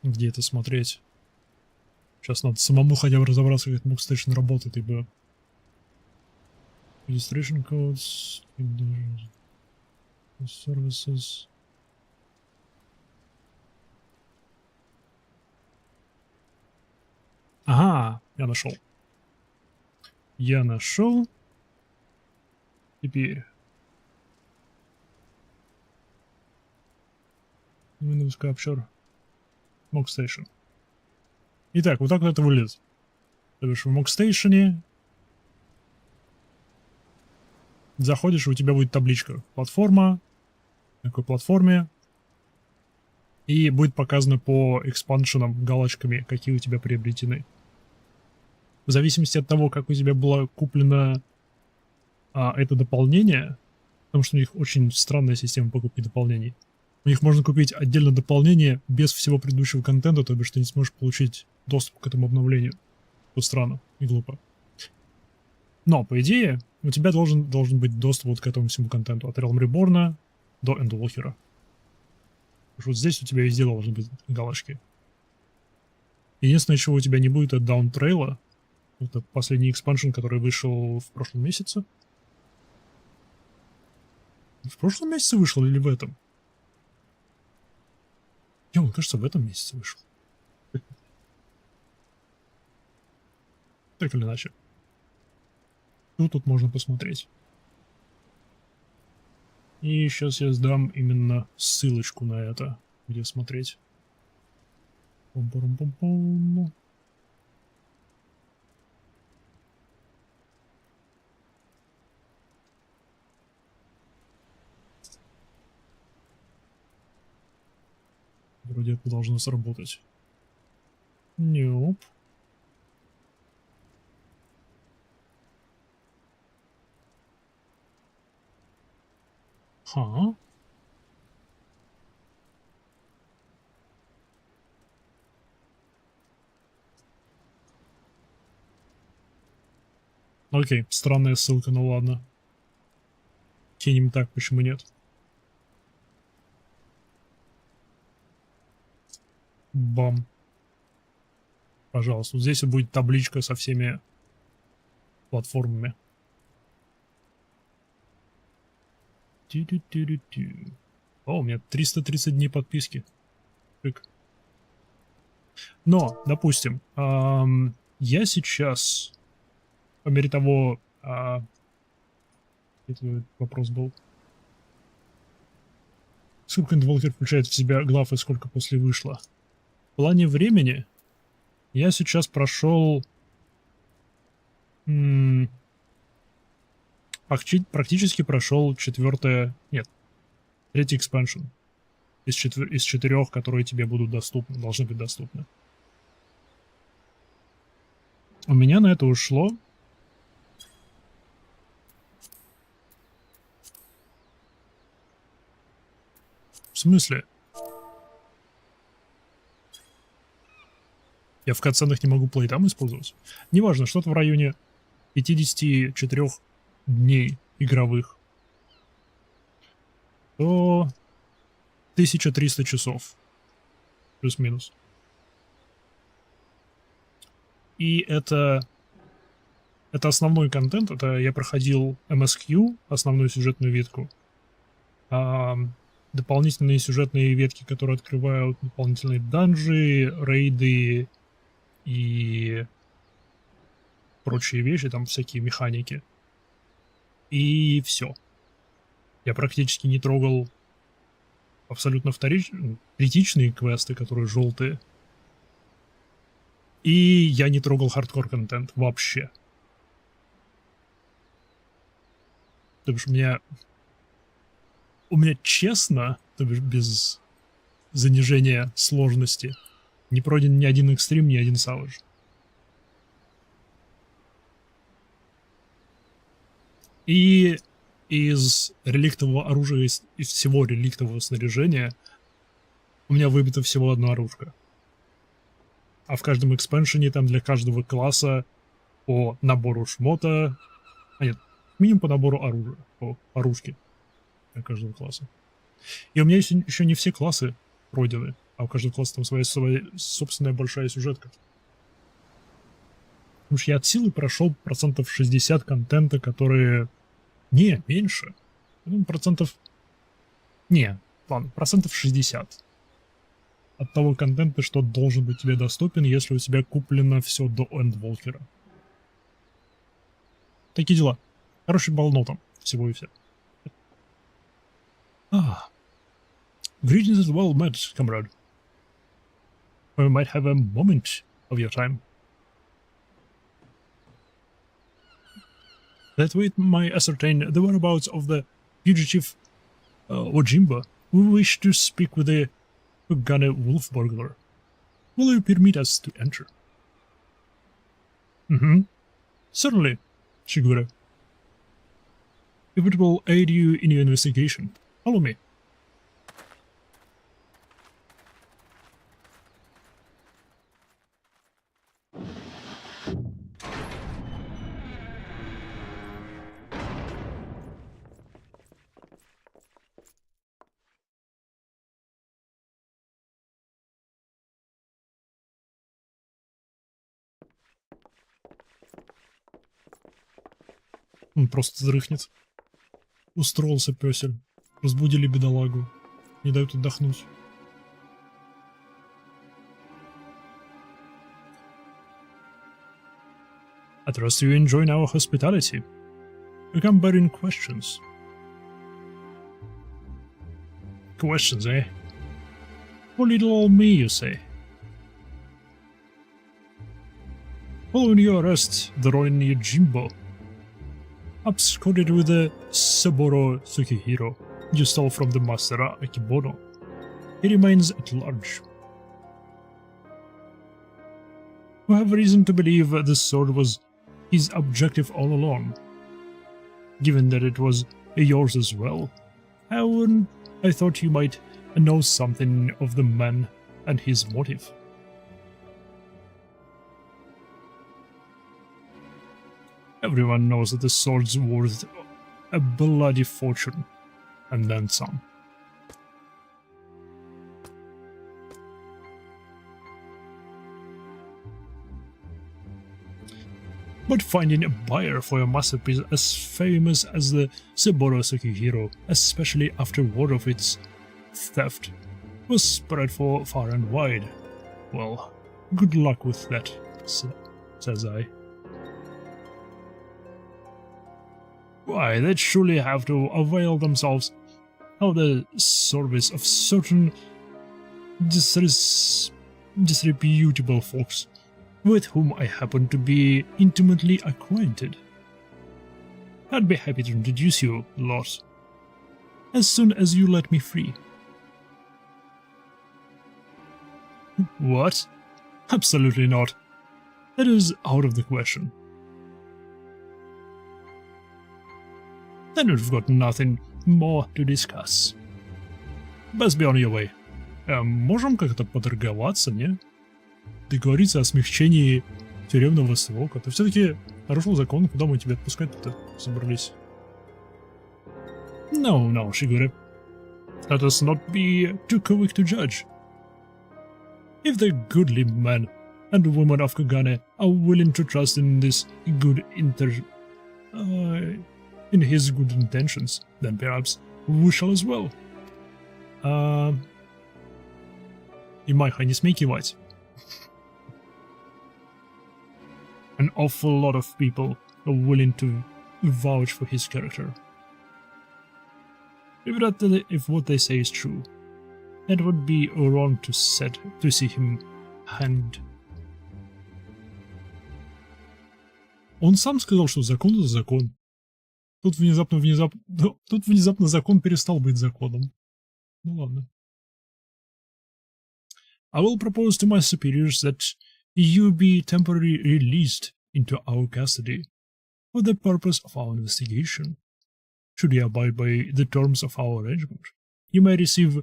A: Где это смотреть? Сейчас надо самому хотя бы разобраться, как Mock Station работает, ибо... Registration codes, services. Ага, я нашел. Теперь. Windows Capture. Mock Station. Итак, вот так вот это выглядит. То бишь в Mock Station заходишь, и у тебя будет табличка. Платформа. На какой платформе. И будет показано по экспаншенам галочками, какие у тебя приобретены. В зависимости от того, как у тебя было куплено это дополнение, потому что у них очень странная система покупки дополнений. У них можно купить отдельно дополнение без всего предыдущего контента, то бишь ты не сможешь получить доступ к этому обновлению. Тут странно и глупо. Но, по идее, у тебя должен быть доступ вот к этому всему контенту. От Realm Reborn до Endwalker. Вот здесь у тебя везде должны быть галочки. Единственное, чего у тебя не будет, это даунтрейла. Это последний экспаншн, который вышел в прошлом месяце. В прошлом месяце вышел или в этом? Он, кажется, в этом месяце вышел. Так или иначе. Что тут можно посмотреть? И сейчас я сдам именно ссылочку на это, где смотреть. Пум-пум-пум-пум. Вроде это должно сработать. Нюп. Ха. Окей, странная ссылка, ну ладно. Кинем так, почему нет? Бам. Пожалуйста, вот здесь будет табличка со всеми платформами. Тю-тю-тю-тю-тю. О, у меня 330 дней подписки. Шик. Но, допустим, я сейчас, по мере того, это вопрос был, сколько Эндволкер включает в себя глав и сколько после вышло. В плане времени я сейчас прошел практически прошел третий экспаншн из 4, которые тебе будут доступны, должны быть доступны. У меня на это ушло в смысле? Я в катсценах не могу плейтам использовать. Неважно, что-то в районе 54 дней игровых. То 1300 часов. Плюс-минус. И это основной контент. Это я проходил MSQ, основную сюжетную ветку. Дополнительные сюжетные ветки, которые открывают дополнительные данжи, рейды и прочие вещи, там всякие механики. И все. Я практически не трогал абсолютно критичные квесты, которые желтые. И я не трогал хардкор-контент вообще. То бишь у меня честно, то бишь без занижения сложности, не пройден ни один экстрим, ни один саваж. И из реликтового оружия, из всего реликтового снаряжения у меня выбито всего одно оружие. А в каждом экспаншене там для каждого класса по набору шмота... нет, минимум по набору оружия, по оружке для каждого класса. И у меня еще не все классы пройдены, а у каждого класса там своя собственная большая сюжетка. Потому что я от силы прошел 60% контента, которые... Не, меньше. Процентов 60 от того контента, что должен быть тебе доступен, если у тебя куплено все до Эндволкера. Такие дела. Хороший балл там всего и все. Greetings as well met, comrade. We might have a moment of your time. That we might ascertain the whereabouts of the fugitive Ojimba. We wish to speak with the Gunner Wolf Burglar. Will you permit us to enter? Certainly, Shigura. If it will aid you in your investigation, follow me. Он просто дрыхнет. Устроился пёсель. Разбудили бедолагу. Не дают отдохнуть. I trust you enjoy our hospitality. You come bearing questions. Questions, eh? For little old me, you say? Following your arrest, the Ronin Yojimbo absconded with the Saburo Tsukihiro you stole from the Master Akibono. He remains at large. We have reason to believe the sword was his objective all along. Given that it was yours as well, I thought you might know something of the man and his motive. Everyone knows that the sword's worth a bloody fortune, and then some. But finding a buyer for a masterpiece as famous as the Saburo Tsukihiro, especially after word of its theft was spread far and wide, well, good luck with that, says I. Why, they'd surely have to avail themselves of the service of certain disreputable folks with whom I happen to be intimately acquainted. I'd be happy to introduce you, Lord, as soon as you let me free. What? Absolutely not. That is out of the question. Then we've got nothing more to discuss. Best be on your way. Можем как-то поторговаться, не? Договориться о смягчении тюремного срока. Ты все-таки нарушил закон, куда мы тебя отпускать-то собрались? No, Shigure. Let us not be too quick to judge. If the goodly man and woman of Kagane are willing to trust in this in his good intentions, then perhaps we shall as well. И Майха, не смей кивать. An awful lot of people are willing to vouch for his character. If what they say is true, it would be wrong to see him hanged. Он сам сказал, что закон — это закон. Тут внезапно закон перестал быть законом. Ну ладно. I will propose to my superiors that you be temporarily released into our custody for the purpose of our investigation. Should you abide by the terms of our arrangement, you may receive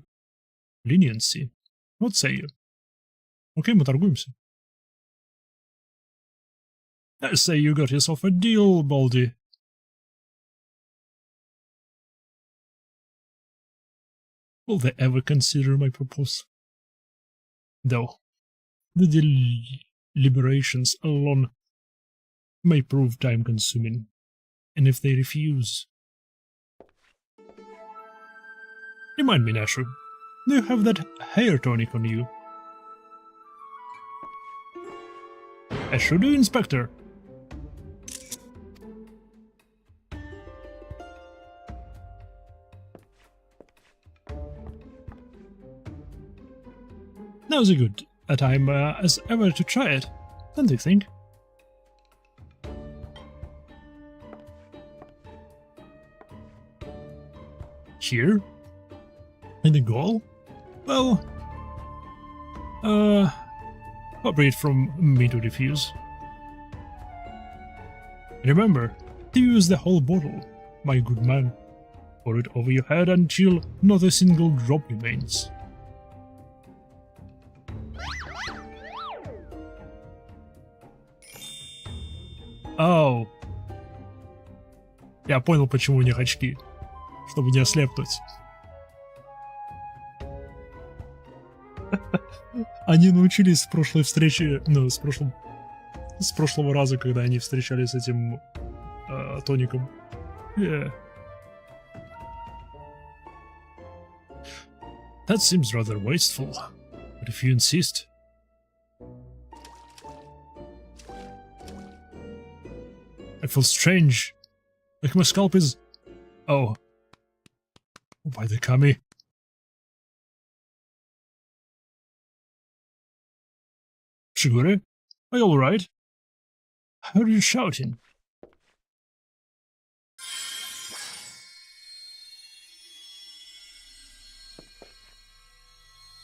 A: leniency. What say you? Окей, мы торгуемся. I say you got yourself a deal, Baldy. Will they ever consider my proposal? Though, the deliberations alone may prove time-consuming, and if they refuse... Remind me, Nashu, do you have that hair tonic on you? I sure do, Inspector. Now's a good time as ever to try it, don't you think? Here? In the goal? Well... appropriate from me to refuse. Remember, to use the whole bottle, my good man. Pour it over your head until not a single drop remains. Оу. Я понял, почему у них очки. Чтобы не ослепнуть. Они научились с прошлой встречи, ну, с прошлого раза, когда они встречались с этим тоником. Yeah. That seems rather wasteful, but if you insist. I feel strange, like my scalp is... Oh. Why the kami? Shigure, are you alright? How are you shouting?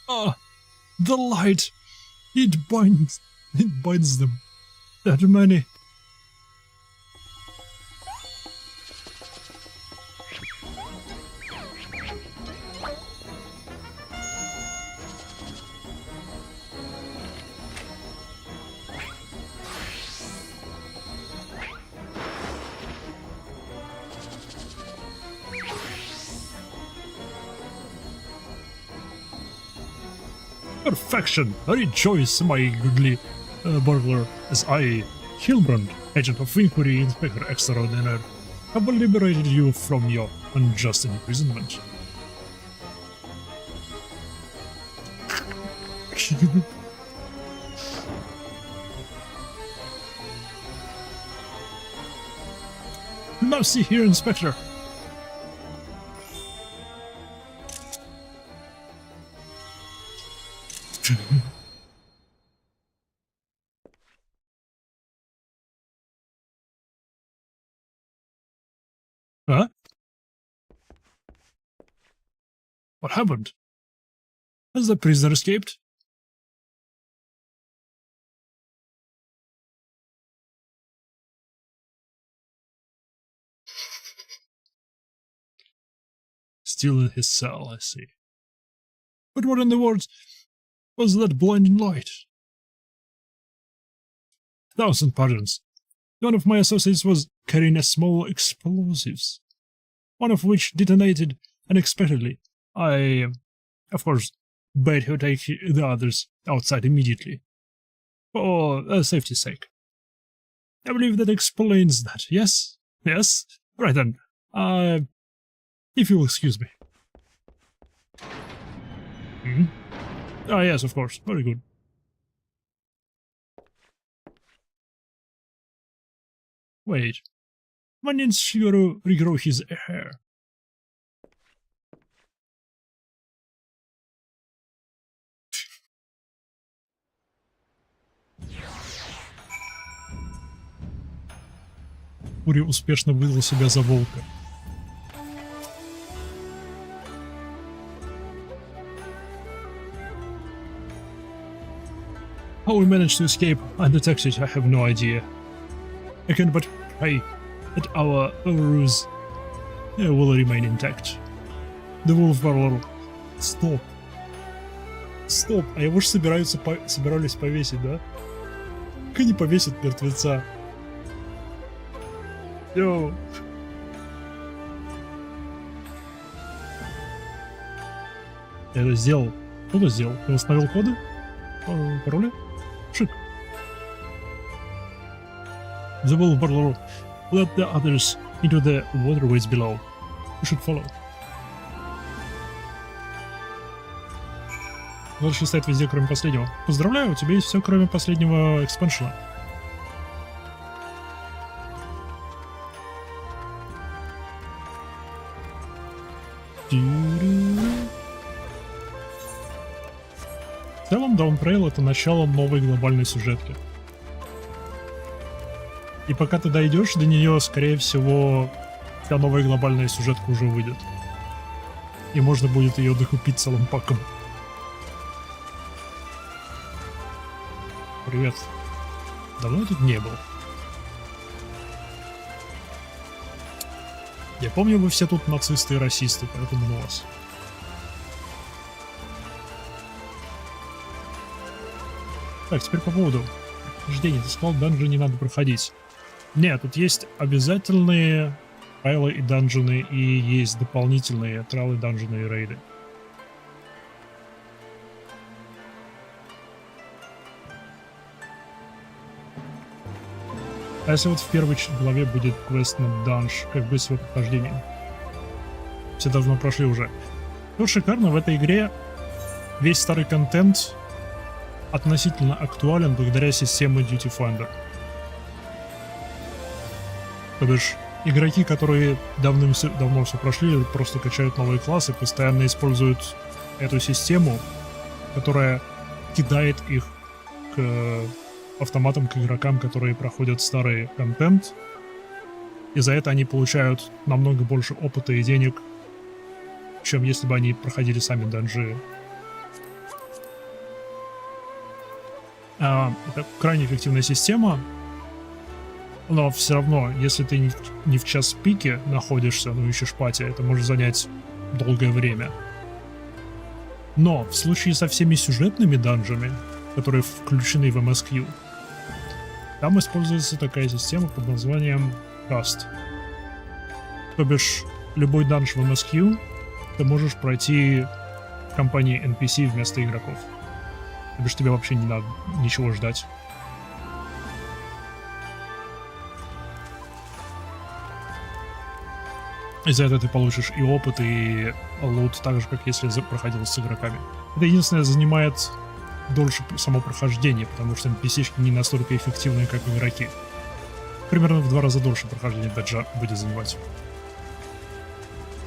A: Ah, the light! It binds them. That many. Perfection! I rejoice, my goodly burglar, as I, Hildibrand, agent of inquiry, Inspector Extraordinaire, have liberated you from your unjust imprisonment. Now see here, Inspector. Huh? What happened? Has the prisoner escaped? Still in his cell, I see. But what in the world was that blinding light? 1,000 pardons. One of my associates was carrying a small explosives, one of which detonated unexpectedly. I, of course, bade him take the others outside immediately, for safety's sake. I believe that explains that, yes? Yes? Right then, if you will excuse me. Hmm? Ah, yes, of course, very good. Wait, when did Shigeru regrow his hair? Фурия успешно выдал себя за волка. How we managed to escape undetected, I have no idea. I can but pray that our ruse will remain intact. The Wolf Warlord. Стоп. Стоп, а его же собирались повесить, да? Как они повесят мертвеца? Йоу. Я это сделал. Кто это сделал? Ты установил коды? Пароли? Шик. The Wolf Warlord. Let the others into the waterways below. You should follow. Дальше стоит везде, кроме последнего. Поздравляю, у тебя есть все, кроме последнего экспаншена. В целом, Даунтрейл — это начало новой глобальной сюжетки. И пока ты дойдешь до нее, скорее всего, вся новая глобальная сюжетка уже выйдет. И можно будет ее докупить целым паком. Привет. Давно я тут не был. Я помню, вы все тут нацисты и расисты, поэтому на вас. Так, теперь по поводу прохождения. Ты сказал, данжи не надо проходить. Нет, тут есть обязательные трайлы и данжены, и есть дополнительные трайлы, данжены и рейды. А если вот в первой главе будет квест на данж, как бы с его прохождением? Все давно прошли уже. Тут шикарно, в этой игре весь старый контент относительно актуален благодаря системе Duty Finder. То бишь, игроки, которые давным-давно все прошли, просто качают новые классы, постоянно используют эту систему, которая кидает их к автоматам, к игрокам, которые проходят старый контент, и за это они получают намного больше опыта и денег, чем если бы они проходили сами данжи. Это крайне эффективная система, но все равно, если ты не в час пике находишься, но ищешь пати, это может занять долгое время. Но в случае со всеми сюжетными данжами, которые включены в MSQ, там используется такая система под названием Trust. То бишь, любой данж в MSQ ты можешь пройти компанией NPC вместо игроков. То бишь, тебе вообще не надо ничего ждать. И за это ты получишь и опыт, и лут, так же, как если проходил с игроками. Это единственное занимает дольше само прохождение, потому что NPC-шки не настолько эффективны, как игроки. Примерно в 2 раза дольше прохождение даджа будет занимать.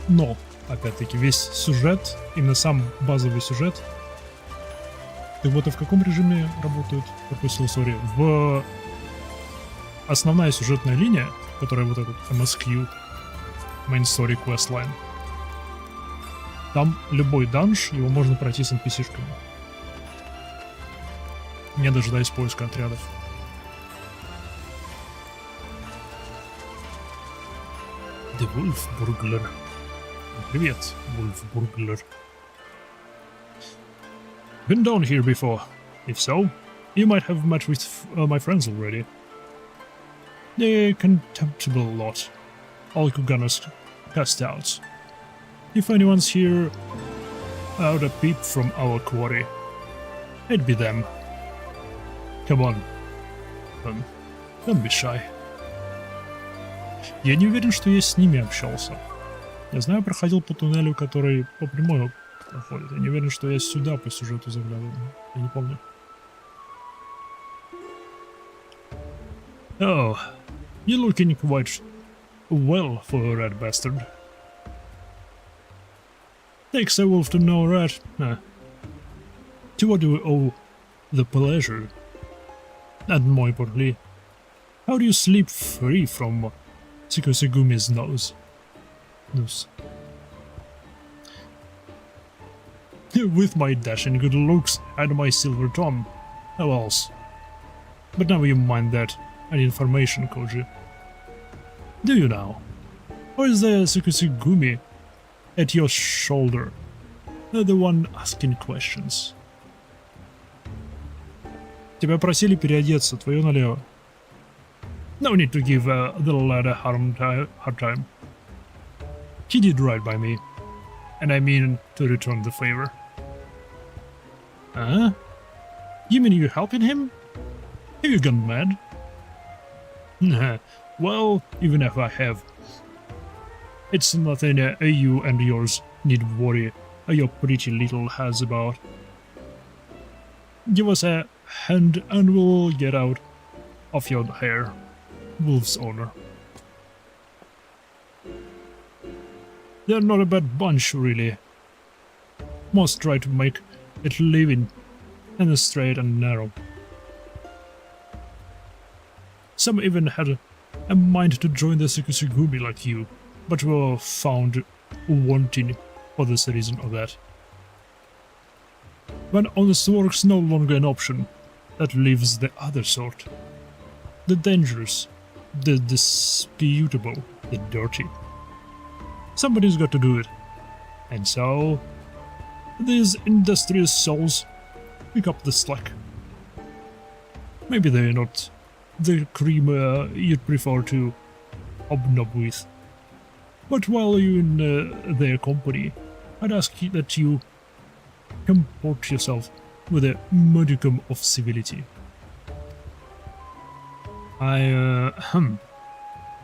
A: Но, опять-таки, весь сюжет, именно сам базовый сюжет. Так вот, в каком режиме работают? Пропустил, сори. В основная сюжетная линия, которая вот этот MSQ, Main Story Questline, там любой данж, его можно пройти с NPC-шками, не дожидаясь поиска отрядов. The Wolf Burglar. Привет, Wolf Burglar. Been down here before? If so, you might have met with my friends already. They're a contemptible lot, all gunners cast out. If anyone's here out a peep from our quarry, it'd be them. Come on, don't be shy. Я не уверен, что я с ними общался. Я знаю, проходил по туннелю, который по прямой проходит. Я не уверен, что я сюда по сюжету заглядывал. Я не помню. Oh, you're looking quite well for a rat bastard. Takes a wolf to know a rat. To what do we owe the pleasure? And more importantly, how do you sleep free from Tsukusugumi's nose? With my dashing good looks and my silver tongue, how else? But never you mind that and information, Koji. Do you now? Or is the Tsukusugumi at your shoulder, the one asking questions? Тебя просили переодеться, твое налево. No need to give the lad a hard time. He did right by me, and I mean to return the favor. Huh? You mean you're helping him? Have you gone mad? Well, even if I have, it's nothing you and yours need worry your pretty little has about. Give us a hand and we'll get out of your hair, Wolf's owner. They're not a bad bunch, really. Most try to make it living in the straight and narrow. Some even had a mind to join the Tsukusugumi like you, but were found wanting for this reason or that. When honest work's no longer an option, that leaves the other sort. The dangerous, the disputable, the dirty. Somebody's got to do it. And so, these industrious souls pick up the slack. Maybe they're not the cream you'd prefer to hobnob with. But while you're in their company, I'd ask that you comport yourself with a modicum of civility. I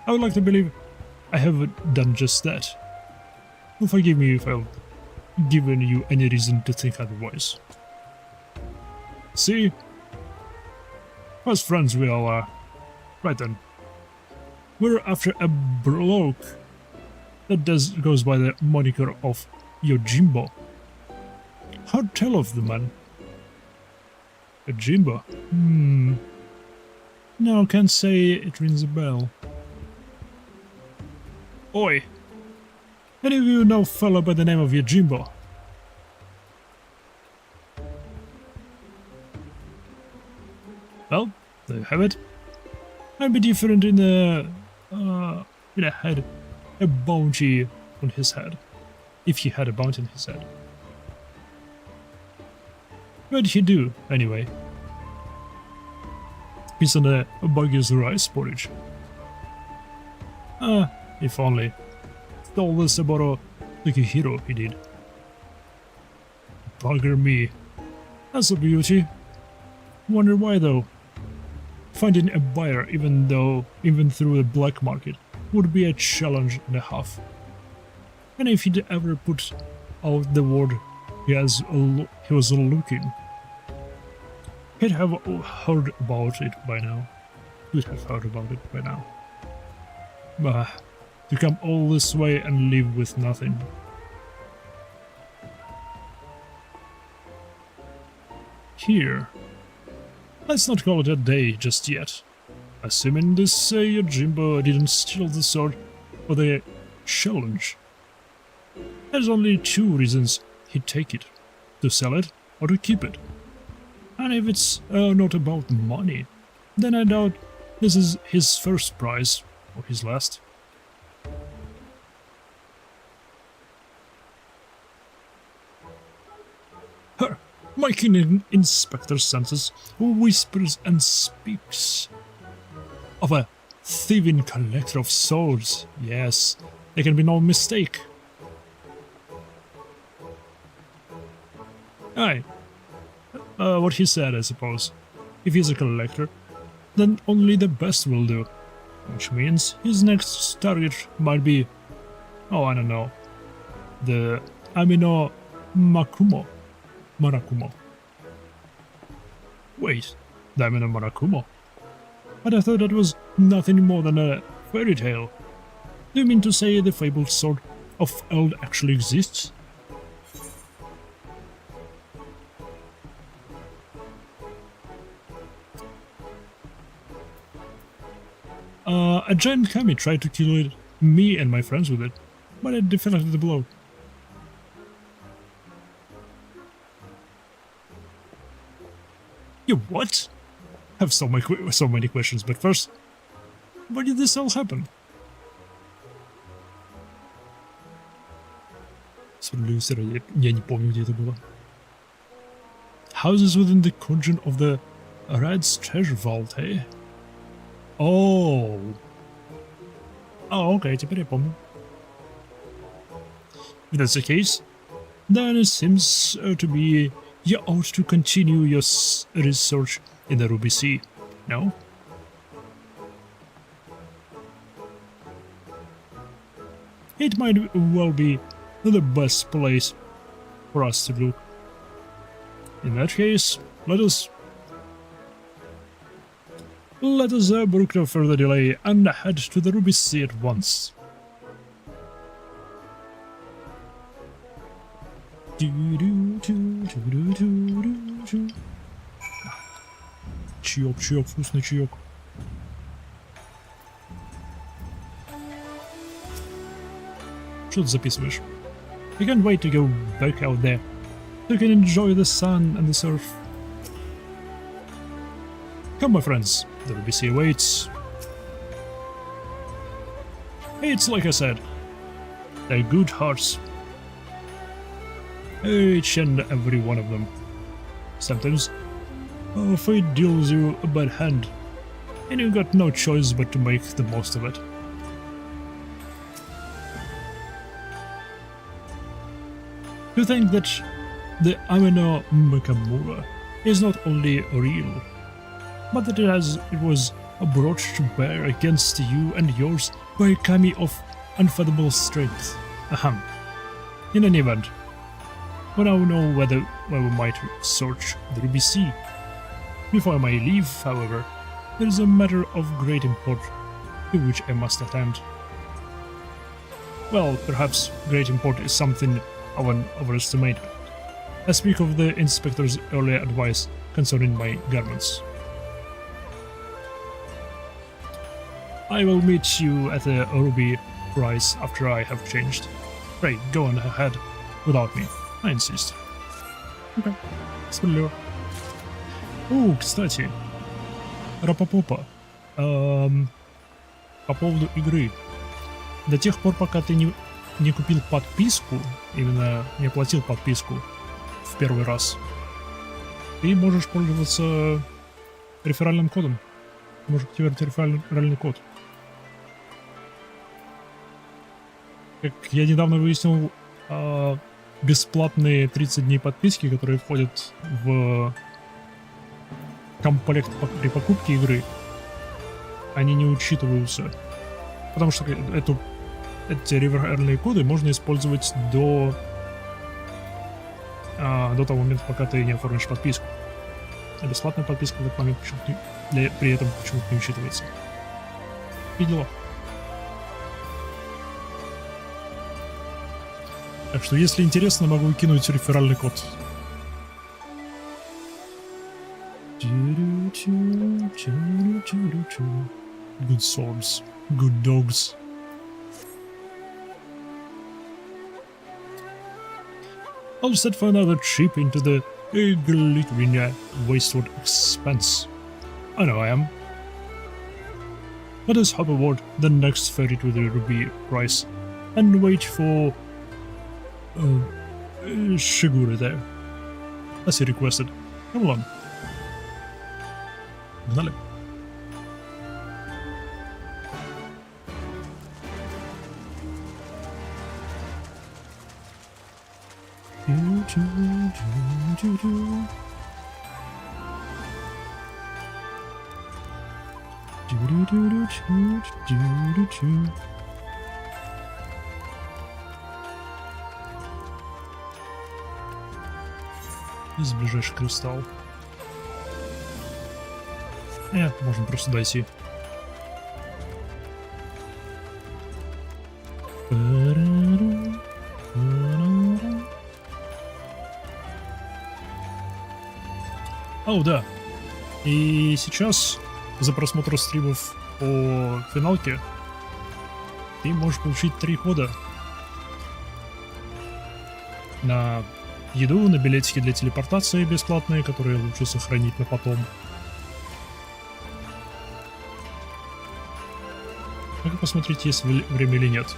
A: would like to believe I have done just that. Forgive me if I've given you any reason to think otherwise. See? As friends we all are. Right then. We're after a bloke that goes by the moniker of Yojimbo. Hard tell of the man. Yojimbo? No, can't say it rings a bell. Oi! Any of you know a fellow by the name of Yojimbo? Well, there you have it. I'd be different in a head. A bounty on his head. If he had a bounty on his head. What did he do, anyway? He's on a buggy's rice porridge. If only. Stole the Saburo like a hero, he did. Bugger me. That's a beauty. Wonder why, though. Finding a buyer, even through the black market, would be a challenge and a half. And if he'd ever put out the word he was looking, he'd have heard about it by now. Bah, to come all this way and leave with nothing. Here. Let's not call it a day just yet. Assuming this Yojimbo didn't steal the sword for the challenge. There's only two reasons he'd take it. To sell it or to keep it. And if it's not about money, then I doubt this is his first prize, or his last. Her, my keen inspector senses, who whispers and speaks of a thieving collector of souls. Yes, there can be no mistake. Aye. What he said, I suppose. If he's a collector, then only the best will do. Which means his next target might be, oh, I don't know, the Amino Marakumo. Wait, the Amino Marakumo? But I thought that was nothing more than a fairy tale. Do you mean to say the fabled sword of Eld actually exists? A giant kami tried to kill me and my friends with it, but I deflected the blow. You what? I have so many questions, but first, why did this all happen? Я не помню, где это было. Houses within the conjun of the Rad's treasure vault, eh? Oh, okay, теперь я помню. If that's the case, then it seems to be you ought to continue your research in the Ruby Sea, no? It might well be the best place for us to look. In that case, let us brook no further delay and head to the Ruby Sea at once. Чаек, вкусный чаек. Что ты записываешь? I can't wait to go back out there, so you can enjoy the sun and the surf. Come, my friends, the Ruby Sea awaits. It's like I said, they're good hearts. Each and every one of them. Sometimes, fate deals you a bad hand, and you've got no choice but to make the most of it. To think that the Amino Nakamura is not only real, but that it was brought to bear against you and yours by a kami of unfathomable strength. Ahem. In any event, we now know where we might search the Ruby Sea. Before I may leave, however, there is a matter of great import to which I must attend. Well, perhaps great import is something of an overestimate. I speak of the inspector's earlier advice concerning my garments. I will meet you at the Ruby price after I have changed. Pray, go on ahead without me. I insist. Окей, справедливо. Кстати, Рапопопа, по поводу игры. До тех пор, пока ты не купил подписку, именно не оплатил подписку в первый раз, ты можешь пользоваться реферальным кодом. Можешь активировать реферальный код. Как я недавно выяснил, бесплатные 30 дней подписки, которые входят в комплект при покупке игры, они не учитываются. Потому что эти реферальные коды можно использовать до того момента, пока ты не оформишь подписку. А бесплатная подписка в этот момент при этом почему-то не учитывается. И дела. Так что, если интересно, могу кинуть реферальный код. Good swords, good dogs. All set for another trip into the glittering wasteward expanse. I know I am. Let us hop aboard the next ferry to the Ruby price and wait for Shigure there, as he requested. Come along. Pogнали. Из ближайший кристалл. Можно просто дойти. О, да. И сейчас за просмотр стримов по финалке ты можешь получить 3 хода на еду, на билетики для телепортации бесплатные, которые лучше сохранить на потом. Ну-ка посмотреть, есть время или нет.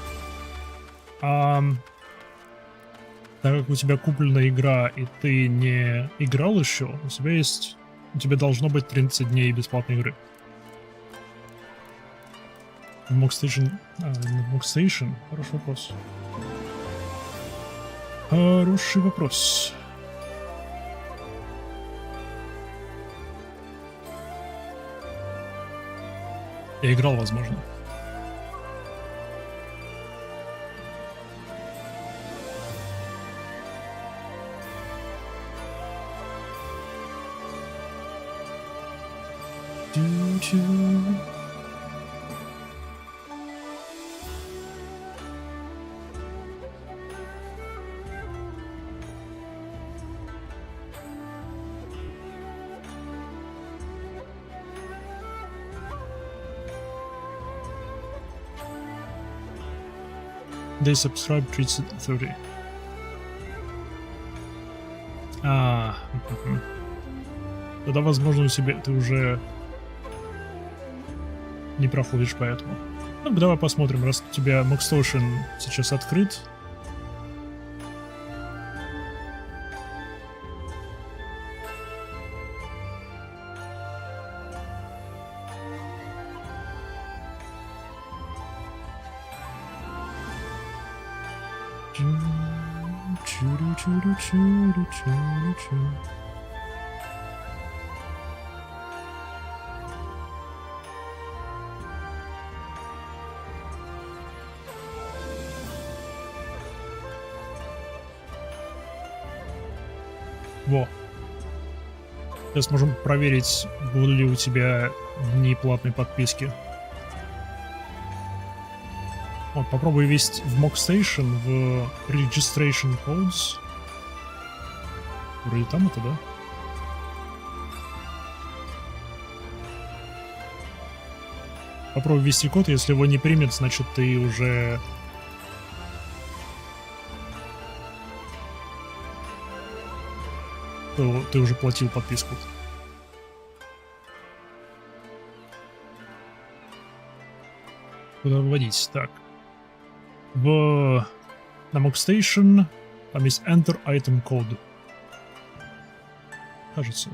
A: Так как у тебя куплена игра, и ты не играл еще, у тебя должно быть 30 дней бесплатной игры. Mogstation? Mogstation? Хороший вопрос. Хороший вопрос. Я играл, возможно. They subscribe 30. Тогда, возможно, у тебя ты уже не проходишь по этому. Ну, давай посмотрим, раз у тебя Mogstation сейчас открыт. Во. Сейчас можем проверить, будут ли у тебя дни платной подписки. Вот, попробуй ввести в Mock Station, в Registration Codes. Вроде там это, да? Попробуй ввести код, если его не примет, значит ты уже... Ты уже платил подписку. Куда вводить? Так. На Mock Station там есть Enter Item Code. Кажется.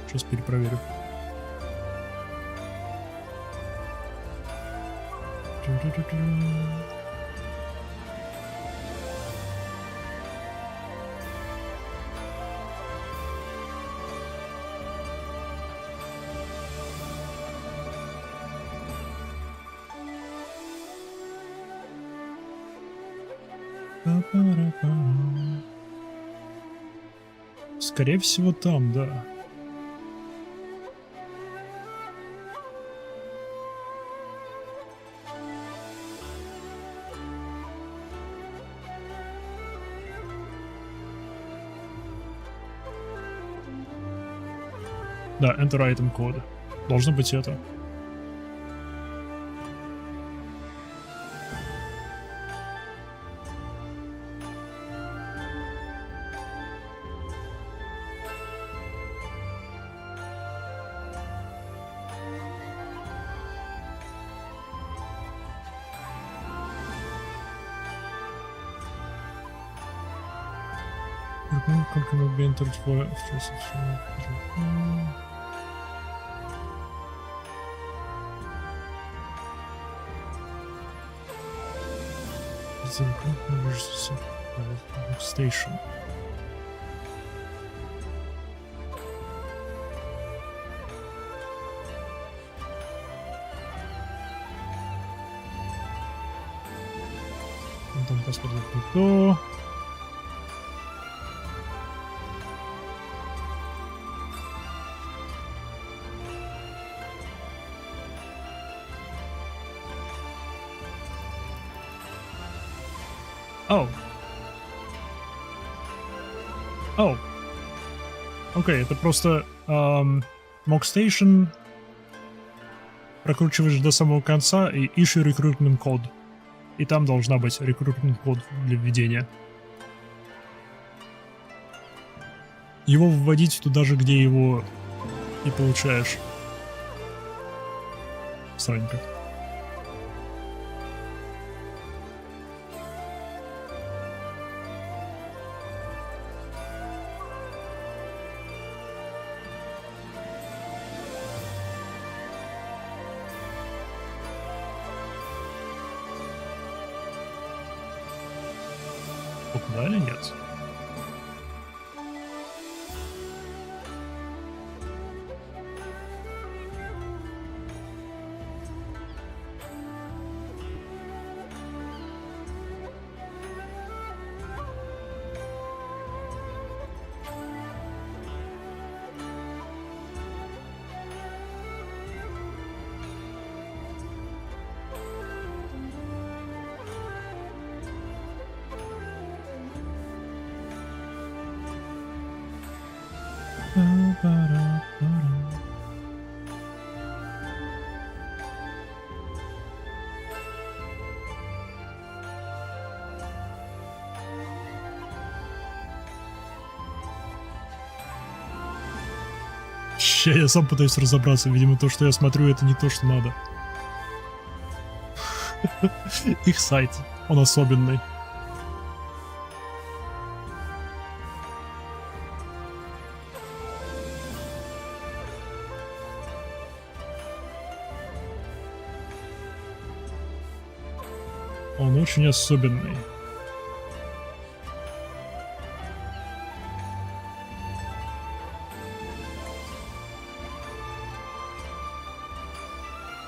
A: Сейчас перепроверю. Скорее всего, там, да. Да, Enter Item Code. Должно быть это. Как cannot be entered for Station. Там посмотрим кто. Оу. Оу. Окей, это просто Mock Station. Прокручиваешь до самого конца и issue recruitment code. И там должна быть recruitment code для введения. Его вводить туда же, где его и получаешь. Странненько. Да или нет? Я сам пытаюсь разобраться. Видимо, то, что я смотрю, это не то, что надо. Их сайт, он особенный. Он очень особенный.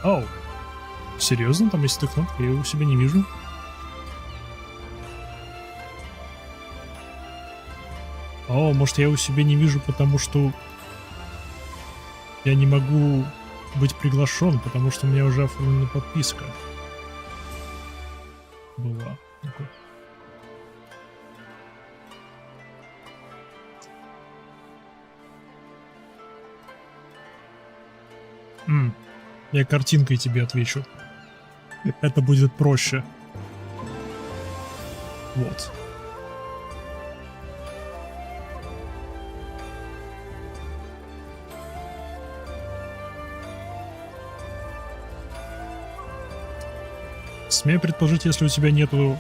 A: Оу. Серьезно? Там есть эта кнопка? Я ее у себя не вижу. О, может, я у себя не вижу, потому что я не могу быть приглашен, потому что у меня уже оформлена подписка. Была. Я картинкой тебе отвечу. Это будет проще. Вот. Смею предположить, если у тебя нету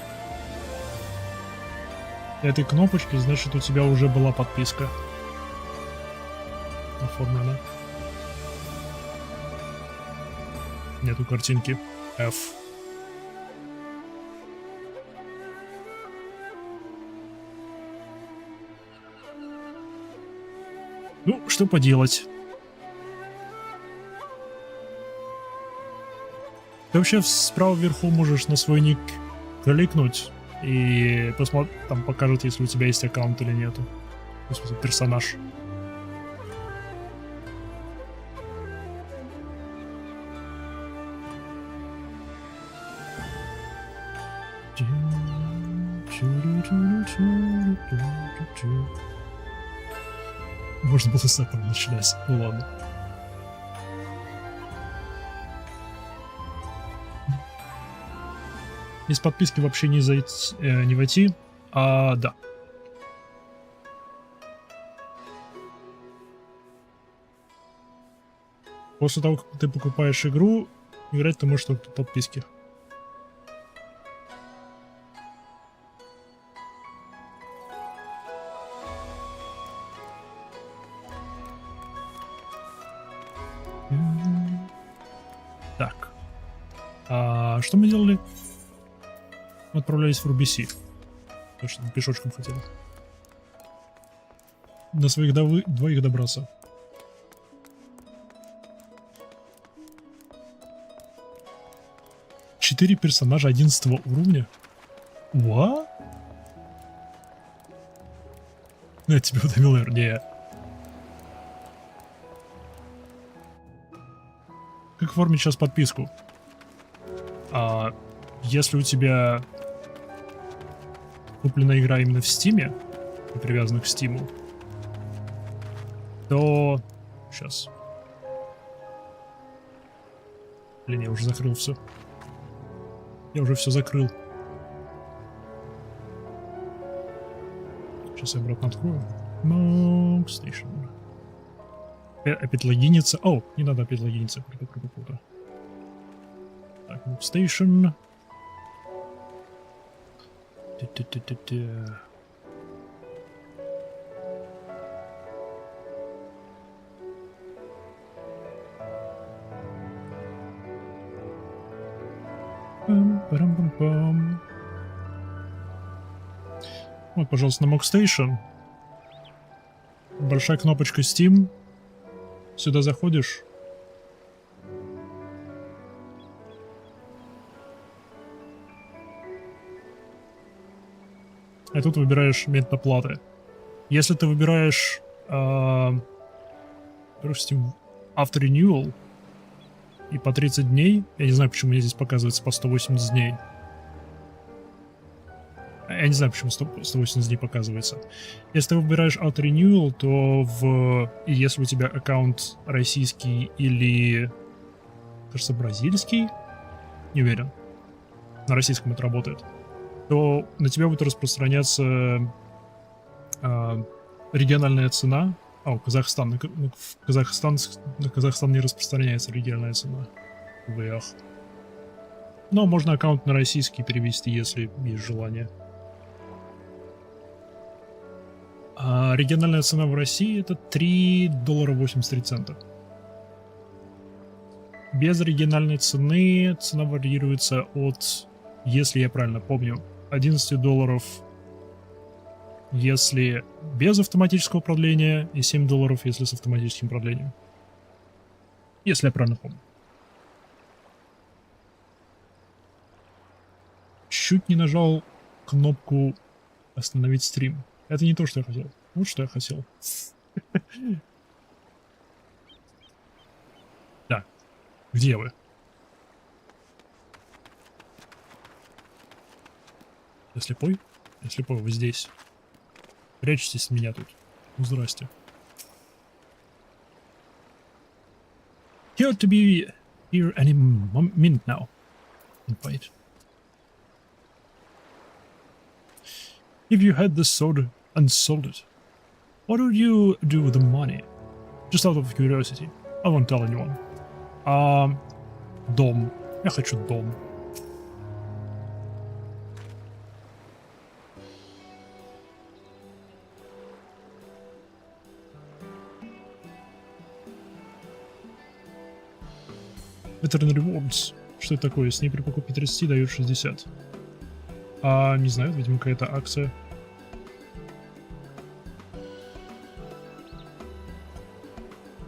A: этой кнопочки, значит у тебя уже была подписка оформлена. Нету картинки F. Ну, что поделать. Ты вообще справа вверху можешь на свой ник кликнуть и посмотреть, там покажет, если у тебя есть аккаунт или нету. В смысле, персонаж. Можно было с этого начинать. Ну ладно. Из подписки вообще не зайти, не войти. Да. После того, как ты покупаешь игру, играть ты можешь только по подписке. Так. Что мы делали? Мы отправлялись в RBC. Точно, пешочком хотели. На своих двоих добраться. Четыре персонажа 11 уровня? What? Я тебя утомил, наверное. Как оформить сейчас подписку? Если у тебя куплена игра именно в Стиме, привязана к Стиму, то... Сейчас. Блин, я уже закрыл все. Я уже все закрыл. Сейчас я обратно открою. No Station. Опять логиниться. О, не надо опять логиниться. Круто. Так, No Station. Вот, пожалуйста, на Mock Station. Большая кнопочка Steam. Сюда заходишь. И тут выбираешь метод оплаты. Если ты выбираешь Steam After Renewal и по 30 дней, я не знаю, почему мне здесь показывается по 180 дней. Я не знаю, почему 180 дней показывается. Если ты выбираешь Auto Renewal, то если у тебя аккаунт российский или, кажется, бразильский, не уверен, на российском это работает, то на тебя будет распространяться региональная цена. Казахстан. На Казахстан не распространяется региональная цена. Но можно аккаунт на российский перевести, если есть желание. Региональная цена в России это $3.83. Без региональной цены цена варьируется от, если я правильно помню, $11, если без автоматического продления, и $7, если с автоматическим продлением. Если я правильно помню. чуть не нажал кнопку «Остановить стрим». Это не то, что я хотел. Вот что я хотел. Так, где вы? Я слепой? Я слепой, вы здесь. Прячьтесь от меня тут. Ну, здрасте. He ought to be here any minute now. Invite. If you had the sword and sold it, what would you do with the money? Just out of curiosity. I won't tell anyone. Дом. Я хочу дом. Veteran Rewards. Что это такое? С ней при покупке 30 дают 60. Не знаю, видимо, какая-то акция.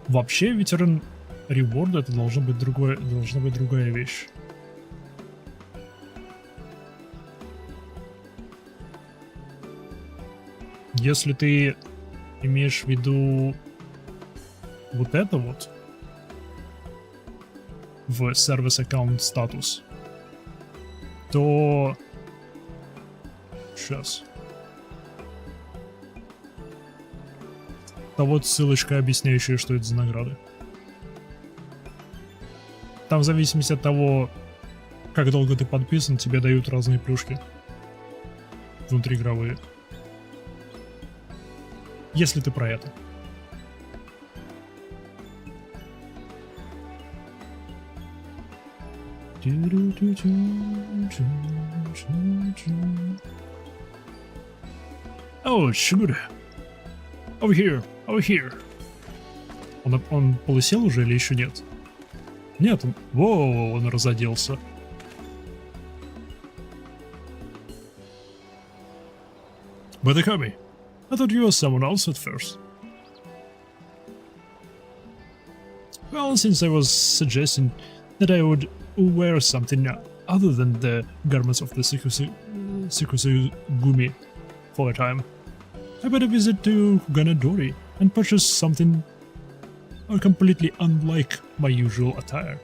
A: Вообще, Veteran Reward это должна быть другая вещь. Если ты имеешь в виду вот это вот в сервис аккаунт статус, то сейчас. То вот ссылочка, объясняющая, что это за награды. Там в зависимости от того, как долго ты подписан, тебе дают разные плюшки внутриигровые. Если ты про это. Oh, sugar. Over here, over here. Он полысел уже или еще нет? Нет, он разоделся. But Akami, I thought you were someone else at first. Well, since I was suggesting that I would wear something other than the garments of the Sikusugumi for a time, I better visit to Ganadori and purchase something completely unlike my usual attire.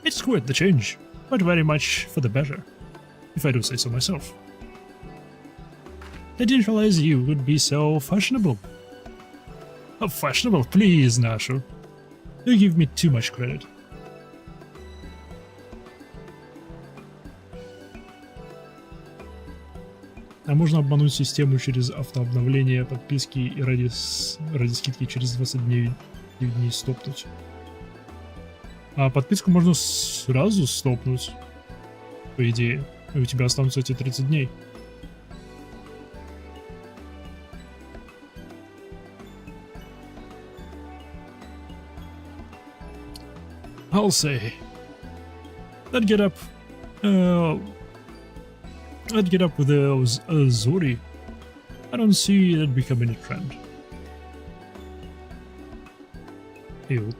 A: It's quite the change, but very much for the better, if I do say so myself. I didn't realize you would be so fashionable. Oh, fashionable? Please, Nashu. You give me too much credit. А можно обмануть систему через автообновление подписки и ради скидки через 20 дней стопнуть. А подписку можно сразу стопнуть, по идее. И у тебя останутся эти 30 дней. I'll say. I'd get up with those Zori. I don't see that becoming a trend. Ew.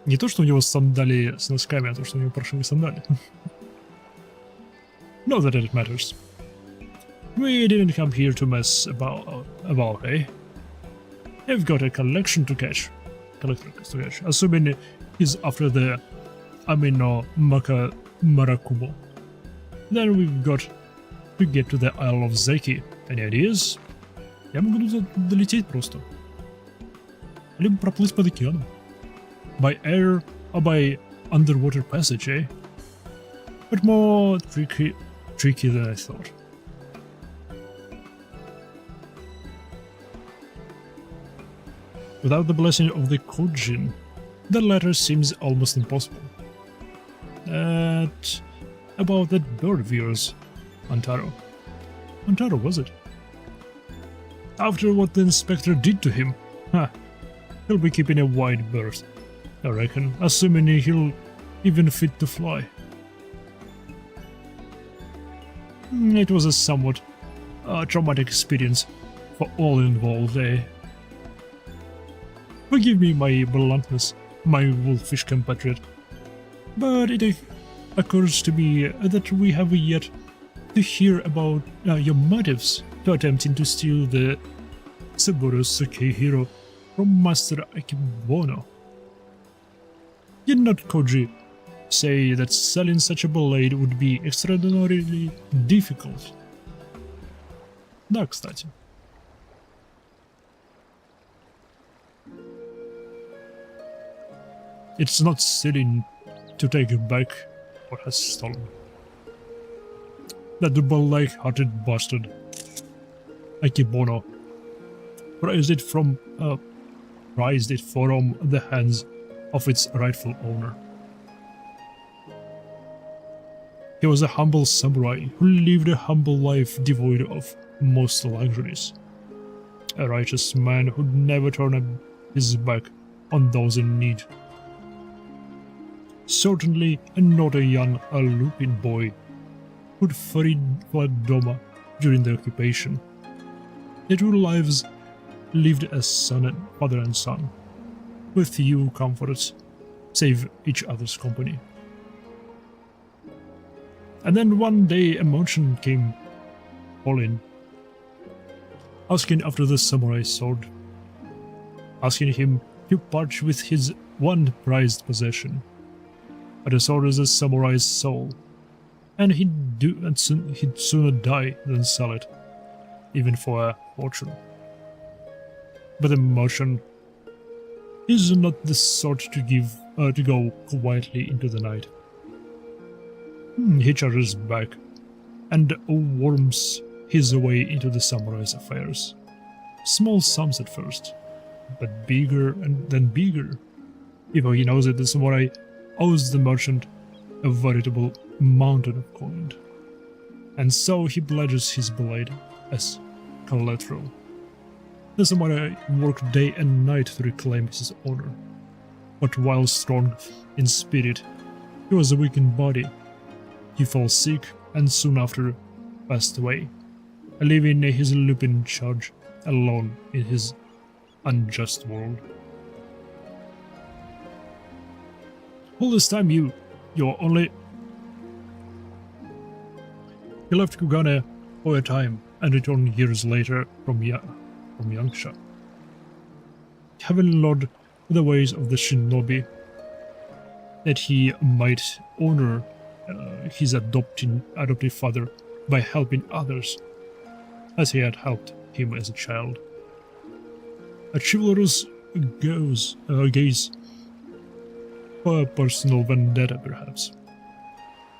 A: Не то, что у него сандалии с носками, а то, что у него паршивые сандали. Not that it matters. We didn't come here to mess about, eh? I've got a collector to catch. Assuming he's after the Amino Marakubo. Then we've got to get to the Isle of Zeki. Any ideas? Я могу долететь просто. Либо проплыть под океаном. By air or by underwater passage, eh? But more tricky than I thought. Without the blessing of the Kojin, the latter seems almost impossible. About that bird of yours, Antaro. Antaro, was it? After what the inspector did to him, he'll be keeping a wide berth, I reckon, assuming he'll even fit to fly. It was a somewhat traumatic experience for all involved, eh? Forgive me my bluntness, my wolfish compatriot, but it occurs to me that we have yet to hear about your motives to attempting to steal the Saburo Sukehiro from Master Akebono. Did not Koji say that selling such a blade would be extraordinarily difficult? Да, кстати. It's not silly to take back what has stolen. That black-hearted bastard, Akebono, prized it from the hands of its rightful owner. He was a humble samurai who lived a humble life devoid of most luxuries. A righteous man who'd never turn his back on those in need. Certainly not a young lupin boy who'd furried for Doma during the occupation. The two lives lived as father and son, with few comforts save each other's company. And then one day a merchant came calling, asking after the samurai sword, asking him to part with his one prized possession. But the sword is a samurai's soul, and he'd sooner die than sell it, even for a fortune. But the merchant is not the sort to go quietly into the night. He charges back and worms his way into the samurai's affairs. Small sums at first, but bigger and then bigger. Even he knows that the samurai owes the merchant a veritable mountain of coin, and so he pledges his blade as collateral. The samurai worked day and night to reclaim his honor, but while strong in spirit, he was weak in body. He fell sick and soon after passed away, leaving his lupin charge alone in his unjust world. All this time you only... He left Kugane for a time and returned years later from Yangsha, having learned the ways of the shinobi, that he might honor his adoptive father by helping others, as he had helped him as a child. A chivalrous gaze for a personal vendetta, perhaps.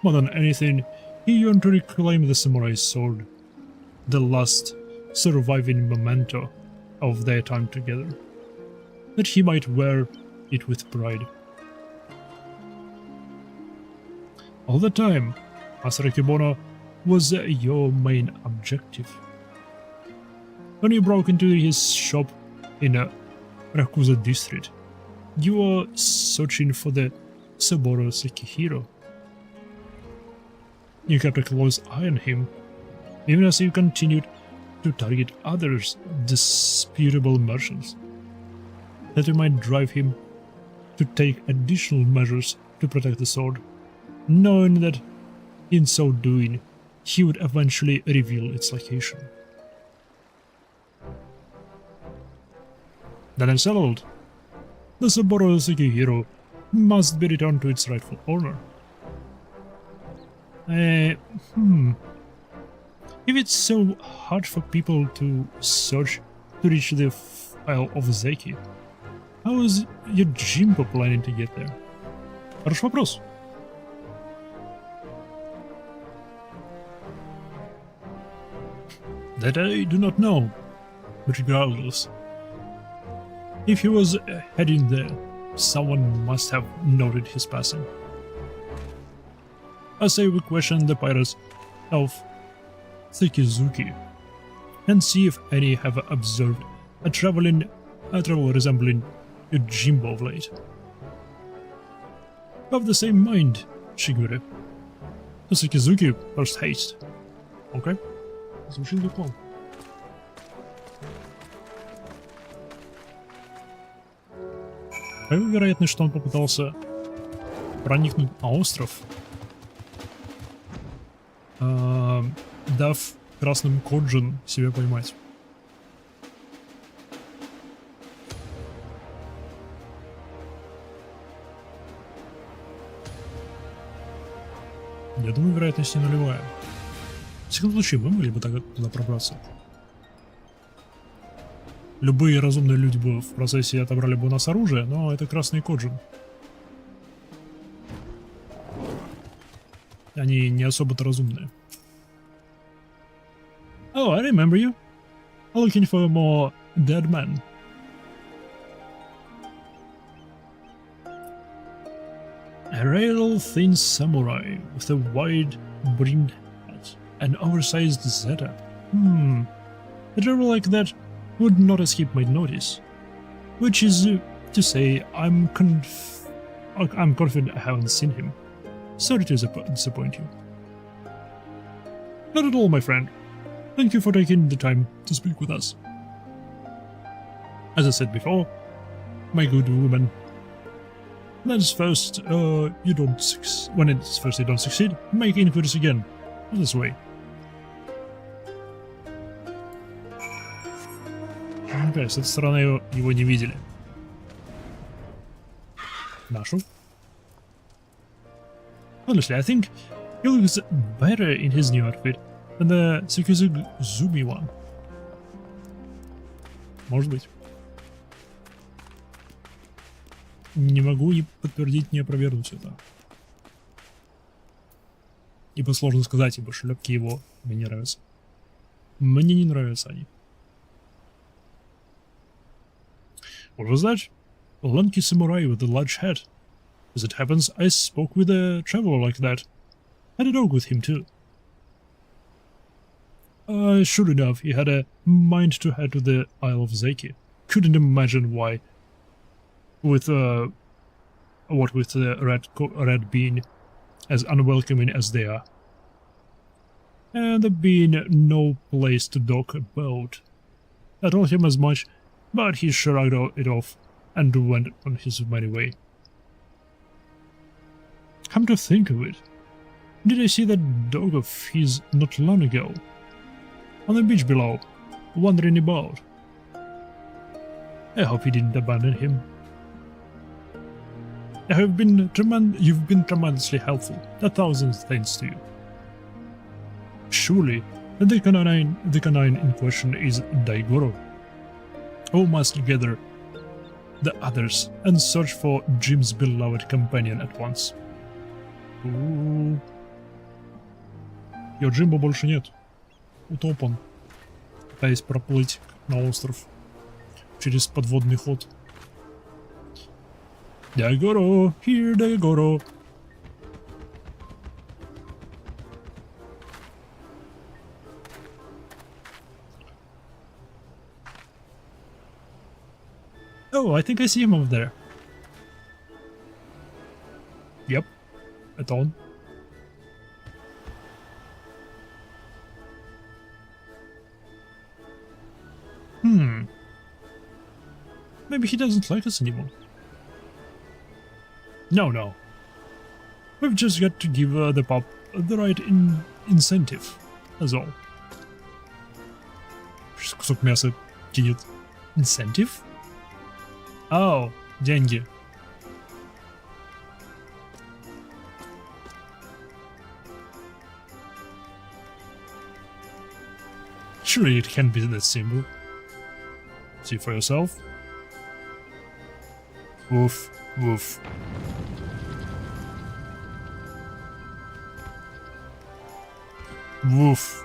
A: More than anything, he yearned to reclaim the samurai's sword, the last surviving memento of their time together, that he might wear it with pride. All the time, Master Akebono was your main objective. When you broke into his shop in Rakuza district, you were searching for the Saburo Sekihiro. You kept a close eye on him, even as you continued to target others disputable merchants, that you might drive him to take additional measures to protect the sword, knowing that in so doing he would eventually reveal its location. Then it's settled. The Saburo Sekihiro must be returned to its rightful owner. If it's so hard for people to search to reach the file of Zeki, how is your Jimbo planning to get there? Хороший вопрос. That I do not know, but regardless, if he was heading there, someone must have noted his passing. I say we question the pirates of Tsukizuki and see if any have observed a travel resembling a Jimbo of late. Of the same mind, Shigure. The Tsukizuki first haste. Okay? Звучит легко. Какая вероятность, что он попытался проникнуть на остров, дав красным коджин себе поймать? Я думаю, вероятность не нулевая. В всяком случае, мы могли бы туда пробраться. Любые разумные люди бы в процессе отобрали бы у нас оружие, но это красный коджин. Они не особо-то разумные. Oh, I remember you. I'm looking for more dead men. A real thin samurai with a wide-brimmed hat and oversized setup. A driver like that would not escape my notice. Which is to say, I'm confident I haven't seen him. Sorry to disappoint you. Not at all, my friend. Thank you for taking the time to speak with us. As I said before, my good woman, when it's first you don't succeed, make inquiries again. This way. Okay, с этой стороны его не видели. Нашу. Honestly, I think he looks better in his new outfit than the Tsukizumi one. Может быть. Не могу ни подтвердить, ни опровергнуть это. Ибо сложно сказать, ибо шлепки его мне не нравятся. Мне не нравятся они. What was that? A lanky samurai with a large hat. As it happens, I spoke with a traveler like that. Had a dog with him too. Sure enough, he had a mind to head to the Isle of Zeki. Couldn't imagine why. What with the red being as unwelcoming as they are. And there being no place to dock a boat. I told him as much, but he shrugged it off and went on his merry way. Come to think of it, did I see that dog of his not long ago? On the beach below, wandering about. I hope he didn't abandon him. You've been tremendously helpful. 1,000 thanks to you. Surely, the canine in question is Daigoro. We must gather the others and search for Jim's beloved companion at once. Ее Джимба больше нет. Утоп он, пытаясь проплыть на остров через подводный ход. Daigoro, here Daigoro. Oh, I think I see him over there. Yep, это он. Maybe he doesn't like us anymore. No. We've just got to give the pup the right incentive. That's all. Кусок мяса кинет. Incentive? Oh, деньги. Surely it can't be that simple. See for yourself. Woof, woof. Woof,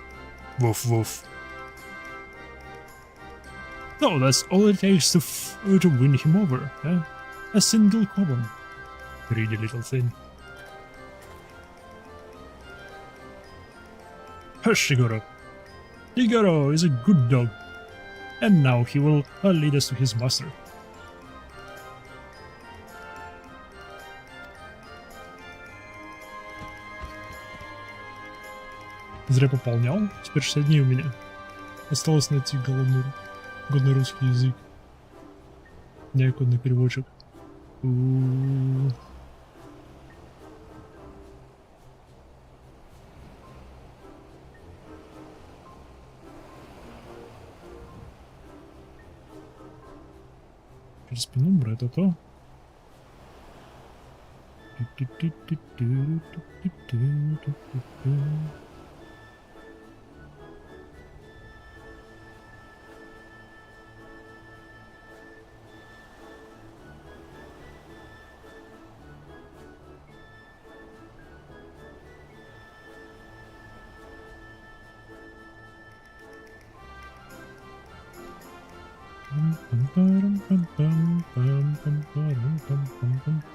A: woof, woof. Oh, that's all it takes to win him over, eh? A single column. Greedy little thing. Hush, Shigoro. Shigoro is a good dog, and now he will lead us to his master. Зря пополнял, теперь 60 дней у меня. Осталось найти годный русский язык. Неокодный переводчик. Через пенумбру это то.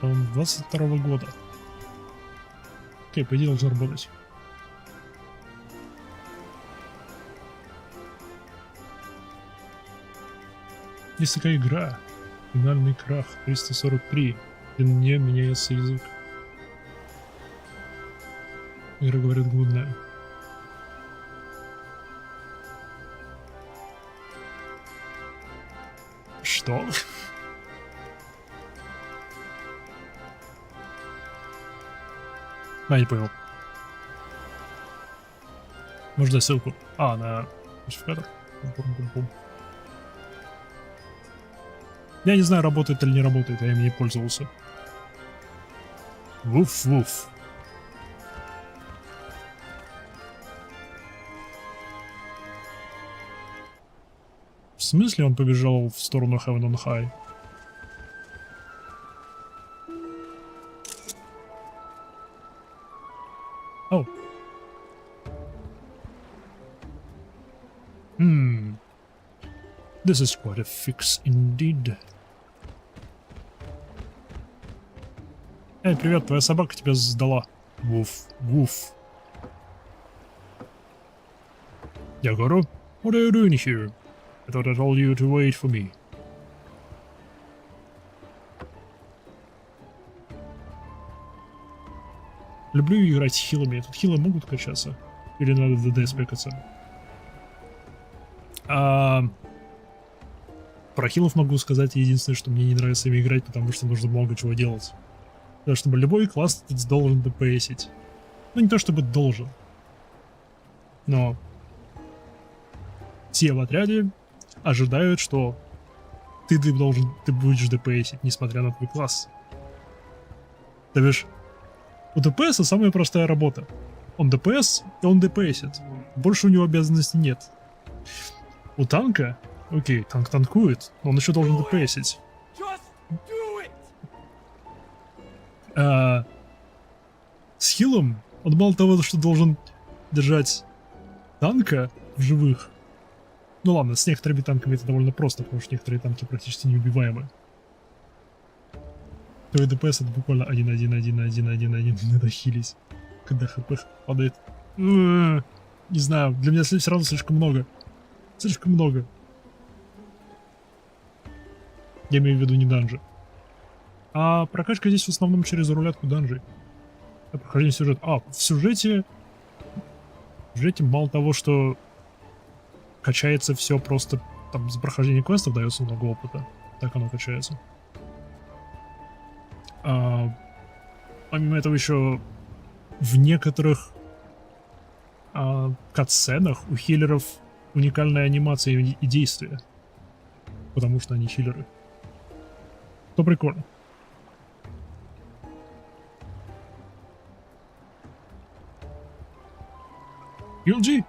A: Пам 22 года. Окей, по идее должен работать. Есть такая игра. Финальный крах 343. И мне меняется язык. Игра говорит глудная. Что? А, не понял. Можно дать ссылку. А, на классификатор. Я не знаю, работает или не работает, я им не пользовался. Вуф-вуф. В смысле он побежал в сторону Heaven on High? О. This is quite a fix indeed. Эй, привет, твоя собака тебя сдала. Вуф, вуф. Ягоро, what are you doing here? I thought I told you to wait for me. Люблю играть с хилами. Тут хилы могут качаться? Или надо в ДД спекаться? Про хилов могу сказать единственное, что мне не нравится ими играть, потому что нужно много чего делать. Потому что любой класс ты должен ДПСить. Ну не то чтобы должен. Но все в отряде ожидают, что ты будешь ДПСить, несмотря на твой класс. То бишь, у ДПСа самая простая работа. Он ДПС, и он ДПСит. Больше у него обязанностей нет. У танка, окей, танк танкует, но он еще должен ДПСить. С хилом он мало того, что должен держать танка в живых. Ну ладно, с некоторыми танками это довольно просто, потому что некоторые танки практически неубиваемы. То и ДПС это буквально 1-1-1-1-1-1 надо хилить, когда хп падает. Не знаю, для меня все равно слишком много. Слишком много. Я имею в виду не данжи. А прокачка здесь в основном через рулетку данжей. Прохождение сюжета. В сюжете... В сюжете мало того, что качается все просто... Там за прохождение квестов дается много опыта. Так оно качается. Помимо этого еще в некоторых катсценах у хиллеров уникальная анимация и действия. Потому что они хиллеры. То прикольно. Юлджи!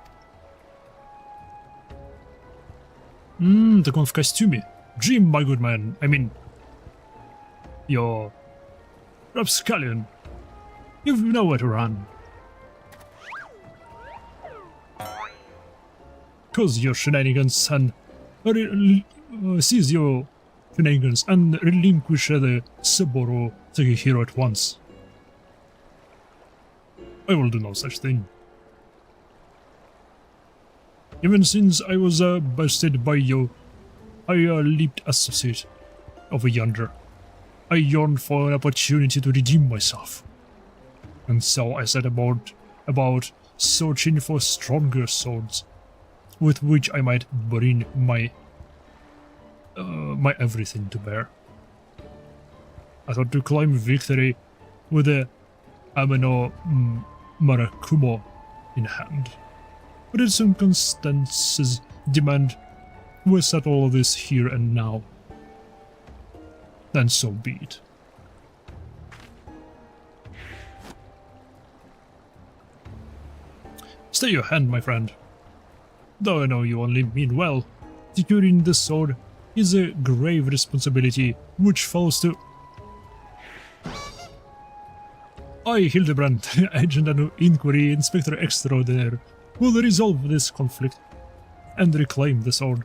A: Так он в костюме. Jim, my good man. I mean... You're... Rapscallion. You know where to run. Cause your shenanigans and... Seize your shenanigans and relinquish the Saburo to the hero at once. I will do no such thing. Even since I was bested by you, I leaped associate of yonder. I yearned for an opportunity to redeem myself. And so I set about searching for stronger swords, with which I might bring my everything to bear. I thought to claim victory with the Amino Marakumo in hand. But its circumstances demand we settle this here and now. Then so be it. Stay your hand, my friend. Though I know you only mean well, securing the sword is a grave responsibility which falls to... I, Hildibrand, agent and inquiry inspector extraordinaire, will resolve this conflict and reclaim the sword.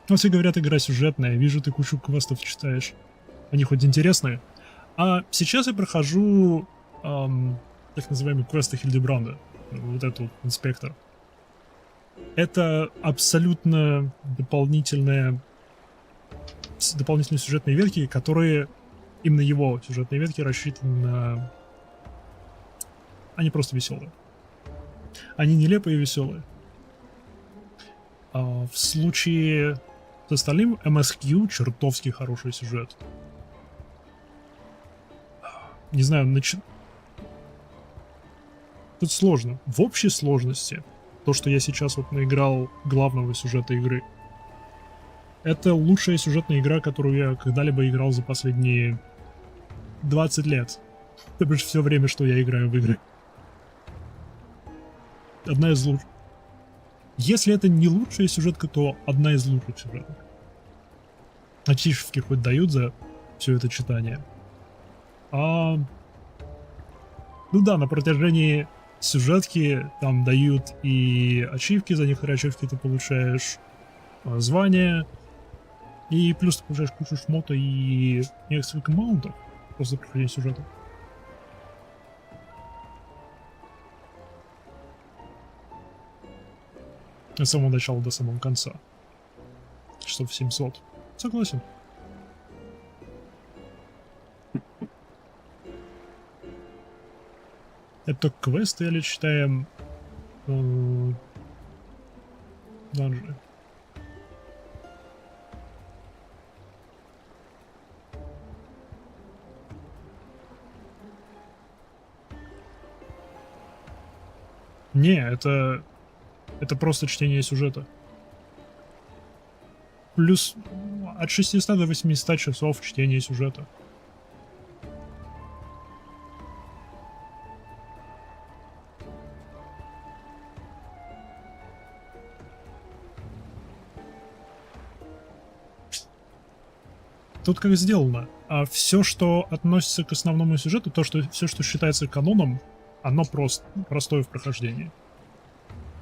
A: Но все говорят, игра сюжетная, вижу, ты кучу квестов читаешь. Они хоть интересные. А сейчас я прохожу так называемые квесты Хильдебранда. Вот этот вот инспектор. Это абсолютно дополнительные сюжетные ветки, которые именно его сюжетные ветки рассчитаны на... Они просто веселые. Они нелепые и веселые. В случае с остальным MSQ чертовски хороший сюжет. Не знаю, тут сложно. В общей сложности, то, что я сейчас вот наиграл главного сюжета игры, это лучшая сюжетная игра, которую я когда-либо играл за последние 20 лет. То бишь все время, что я играю в игры. Одна из лучших. Если это не лучшая сюжетка, то одна из лучших сюжеток. Ачивки хоть дают за все это читание. Ну да, на протяжении сюжетки там дают и ачивки, за некоторые ачивки ты получаешь звания, и плюс ты получаешь кучу шмота и несколько маунтов после прохождения сюжета. От самого начала до самого конца. Часов 700. Согласен. Это квесты или читаем данжи? Не, это просто чтение сюжета. Плюс от 600 до 800 часов чтения сюжета. Тут как сделано. А все, что относится к основному сюжету, все, что считается каноном, оно простое в прохождении.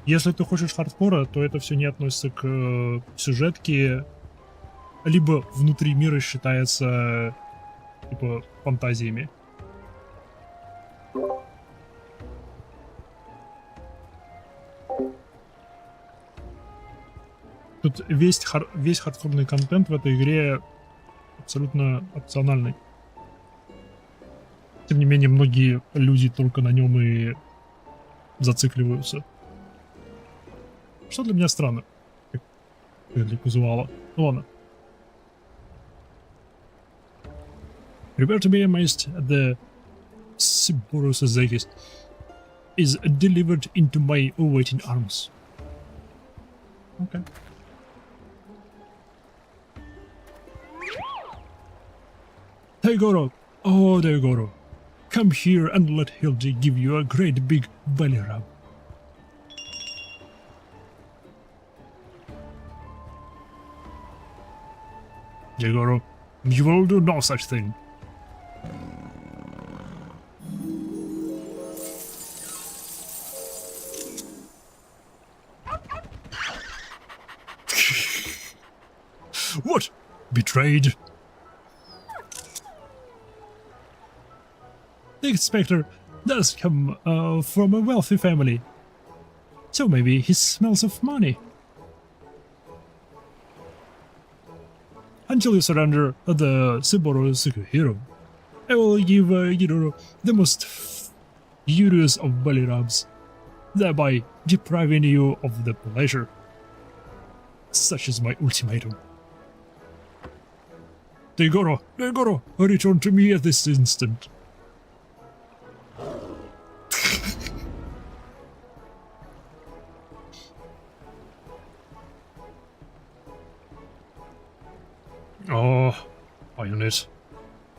A: Если ты хочешь хардкора, то это все не относится к сюжетке, либо внутри мира считается типа фантазиями. Тут весь хардкорный контент в этой игре абсолютно опциональный. Тем не менее, многие люди только на нем и зацикливаются. Что для меня странно. Как для казуала. Ну ладно. Prepare to be amazed at the Siborus Azekis is delivered into my awaiting arms. Okay. Daigoro! Oh, Daigoro. Come here and let Hildy give you a great big belly rub. Daigoro, you will do no such thing. What? Betrayed? The inspector does come from a wealthy family, so maybe he smells of money. Until you surrender the Siboro Sukuhiro, I will give Yidoro the most furious of belly rubs, thereby depriving you of the pleasure. Such is my ultimatum. Daigoro, return to me at this instant. Oh, Ionit.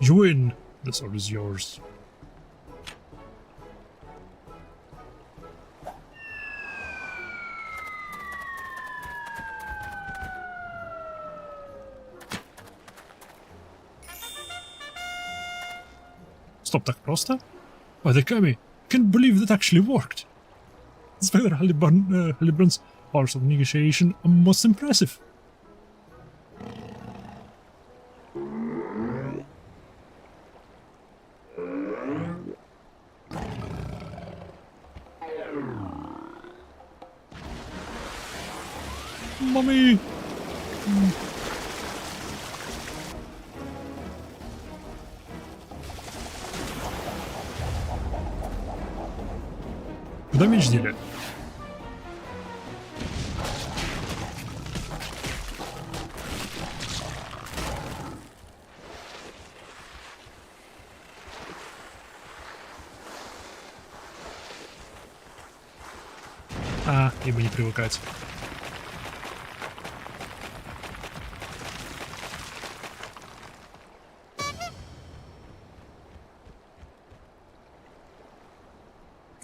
A: You win. The sword is yours. Стоп, так просто? By the Kami, can't believe that actually worked. Inspector Hildibrand's powers of negotiation are most impressive. Mommy! Куда меч дели? А, ему не привыкать.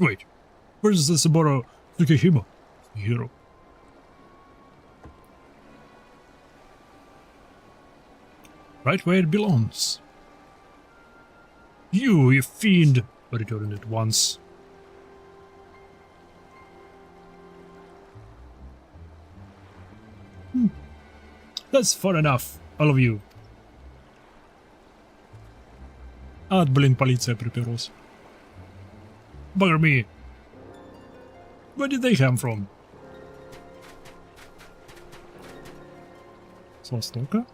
A: Wait, where's the Saburo Tsukihimo hero? Right where it belongs. You fiend! Returned at once. That's far enough, all of you. Ад, блин, полиция приперлась. Bugger me. Where did they come from? С востока?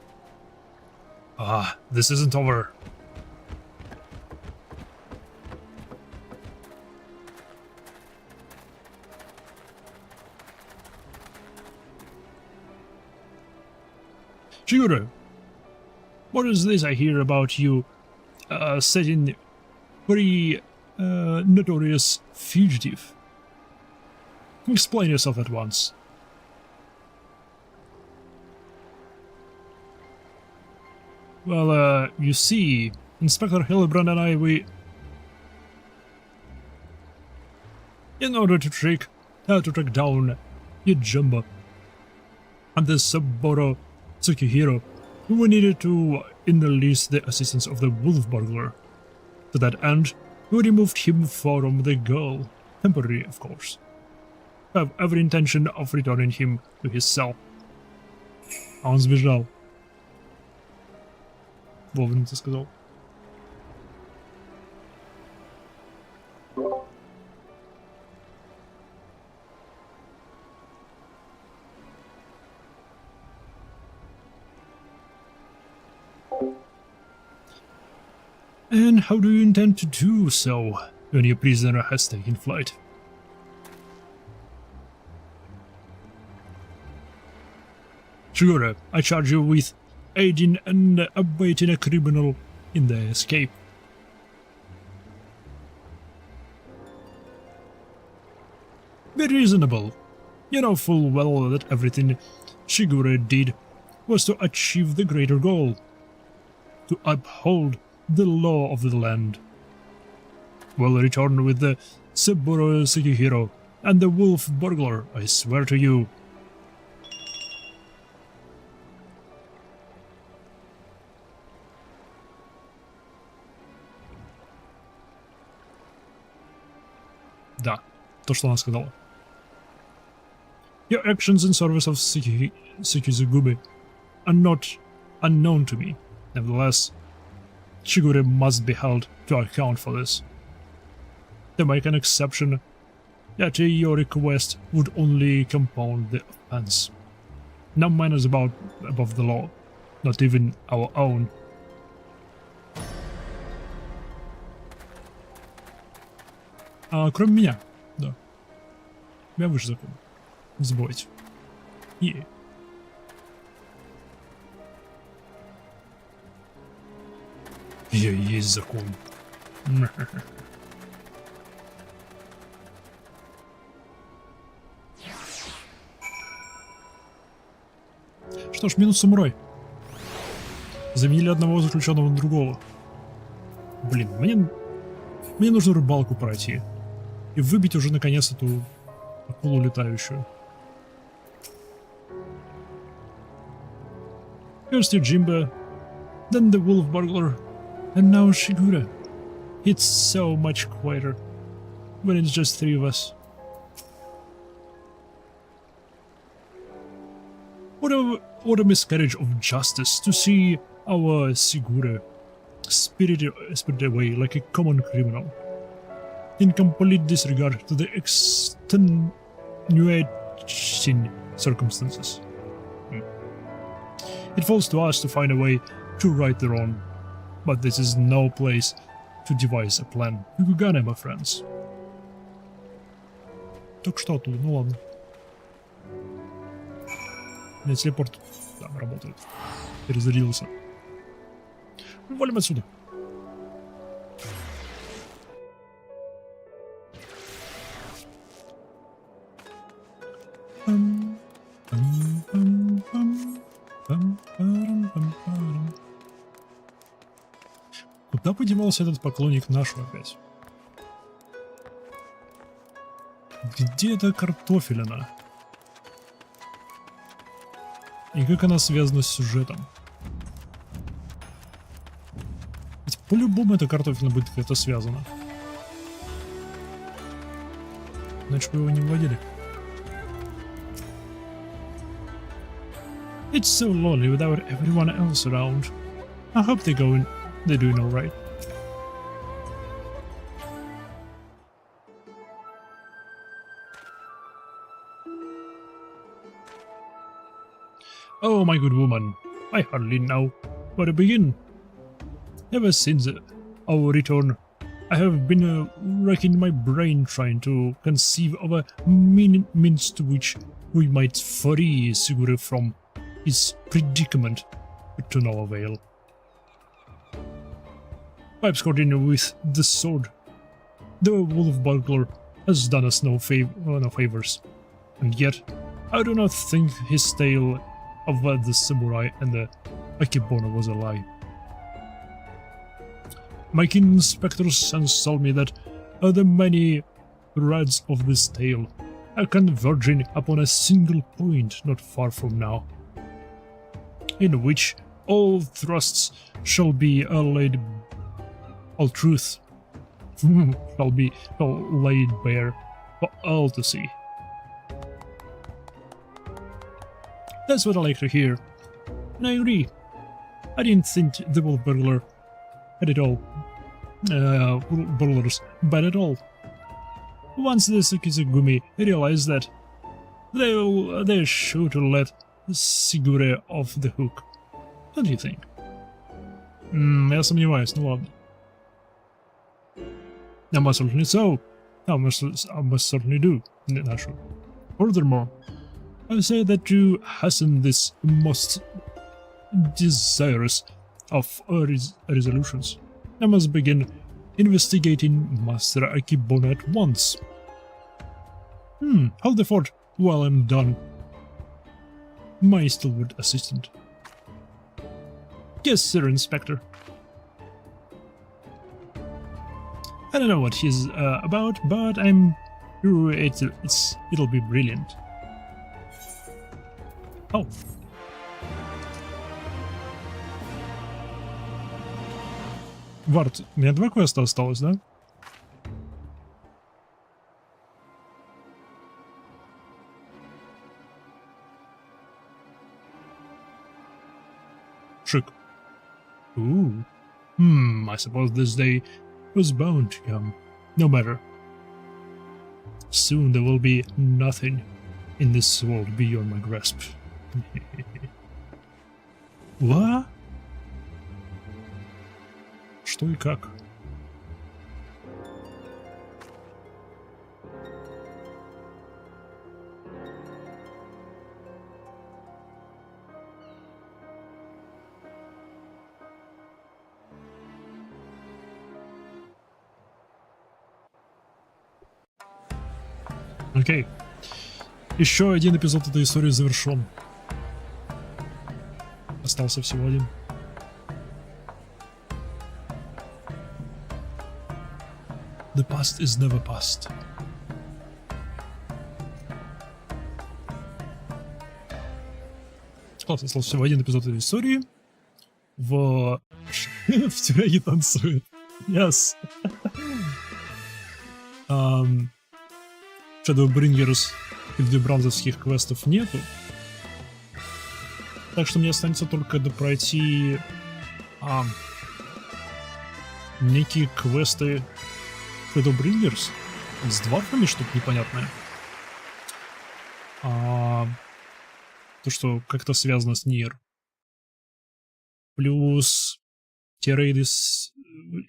A: Ah, this isn't over. Shigure, what is this I hear about you setting very notorious fugitive? Explain yourself at once. Well, you see, Inspector Hildibrand and I, in order to track down Yajumba and the Saburo Tsukihiro, we needed to enlist the assistance of the wolf burglar. To that end, we removed him from the girl, temporarily, of course. I have every intention of returning him to his cell. А он сбежал. Вовремя ты сказал. And how do you intend to do so when your prisoner has taken flight? Shigure, I charge you with aiding and abetting a criminal in their escape. Be reasonable. You know full well that everything Shigure did was to achieve the greater goal, to uphold the law of the land. We'll return with the Saburo Tsukihiro and the wolf burglar, I swear to you. Да, то, что она сказала. Your actions in service of Sekizugube are not unknown to me. Nevertheless, Shigure must be held to account for this. To make an exception, yet your request would only compound the offense. No man is above the law, not even our own. Кроме меня, да. Я выше закона. Не забывайте. Я и есть закон. Что ж, минус самурай. Заменили одного заключенного на другого. Блин, мне нужно рыбалку пройти. И выбить уже наконец эту акулу летающую. First Jimba, then the wolf burglar, and now Shigura. It's so much quieter when it's just three of us. What a miscarriage of justice to see our Sigura spirited away like a common criminal, in complete disregard to the extenuating circumstances. It falls to us to find a way to right the wrong, but this is no place to devise a plan. Yugugane, my friends. Так что тут? Ну ладно. У меня телепорт там работает. Перезарядился. Валим отсюда. Куда подевался этот поклонник нашу опять? Где эта картофелина? И как она связана с сюжетом? Ведь по-любому эта картофелина будет как-то связана. Иначе бы его не вводили. It's so lonely without everyone else around. I hope they're doing alright. Oh, my good woman, I hardly know where to begin. Ever since our return, I have been racking my brain trying to conceive of a means to which we might free Sigure from his predicament, but to no avail. Perhaps continue with the sword. The wolf burglar has done us no favors, and yet I do not think his tale of the samurai and the Akebono was a lie. My kin Inspector-san told me that the many threads of this tale are converging upon a single point not far from now, in which all thrusts shall be laid, all truth shall be laid bare for all to see. That's what I like to hear, and I agree. I didn't think the wolf burglar had it all, burglars bad at all. Once the Sakizagumi realize that, they're sure to let Sigure off the hook. What do you think? Я сомневаюсь, ну ладно. I must certainly so. I must certainly do. Furthermore, I say that to hasten this most desirous of resolutions, I must begin investigating Master Akebono at once. Hold the fort while I'm done. My stalwart assistant. Yes, sir, Inspector. I don't know what he's about, but I'm sure it'll be brilliant. Oh. Вард, у меня 2 квеста осталось, да? Шик. Ooh. I suppose this day was bound to come. No matter. Soon there will be nothing in this world beyond my grasp. What? Что и как? Окей. Еще один эпизод этой истории завершен. Остался всего один. The past is never past. Остался всего один эпизод этой истории. В тюряге танцует. Yes. Shadowbringers Hildibrandовских квестов нету. Так что мне останется только допройти некие квесты Shadowbringers с дварфами, что-то непонятное. То, что как-то связано с Нир. Плюс те рейды с...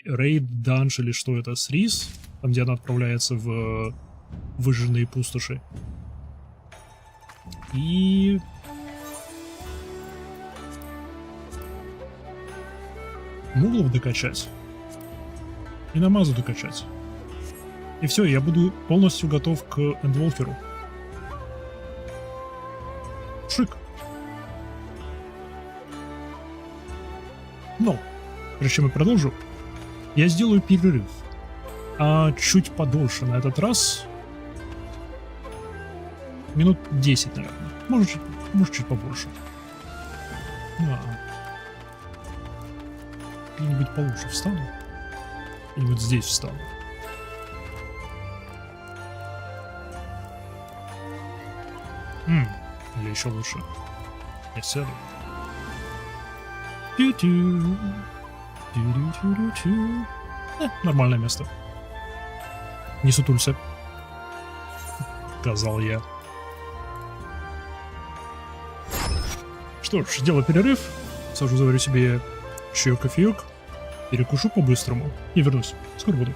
A: Рейд данж или что это, с Рис, там где она отправляется в выжженные пустоши. И... Муглов докачать. И намазу докачать. И все, я буду полностью готов к Эндволкеру. Шик. Но, прежде чем я продолжу, я сделаю перерыв. Чуть подольше на этот раз. Минут 10, наверное. Может чуть побольше. Где-нибудь получше встану. Где-нибудь здесь встану. Или еще лучше. Я сяду. Нормальное место. Не сутулься. Сказал я. Что ж, делаю перерыв. Сажу, заварю себе чаек, кофеек. Перекушу по-быстрому. И вернусь. Скоро буду.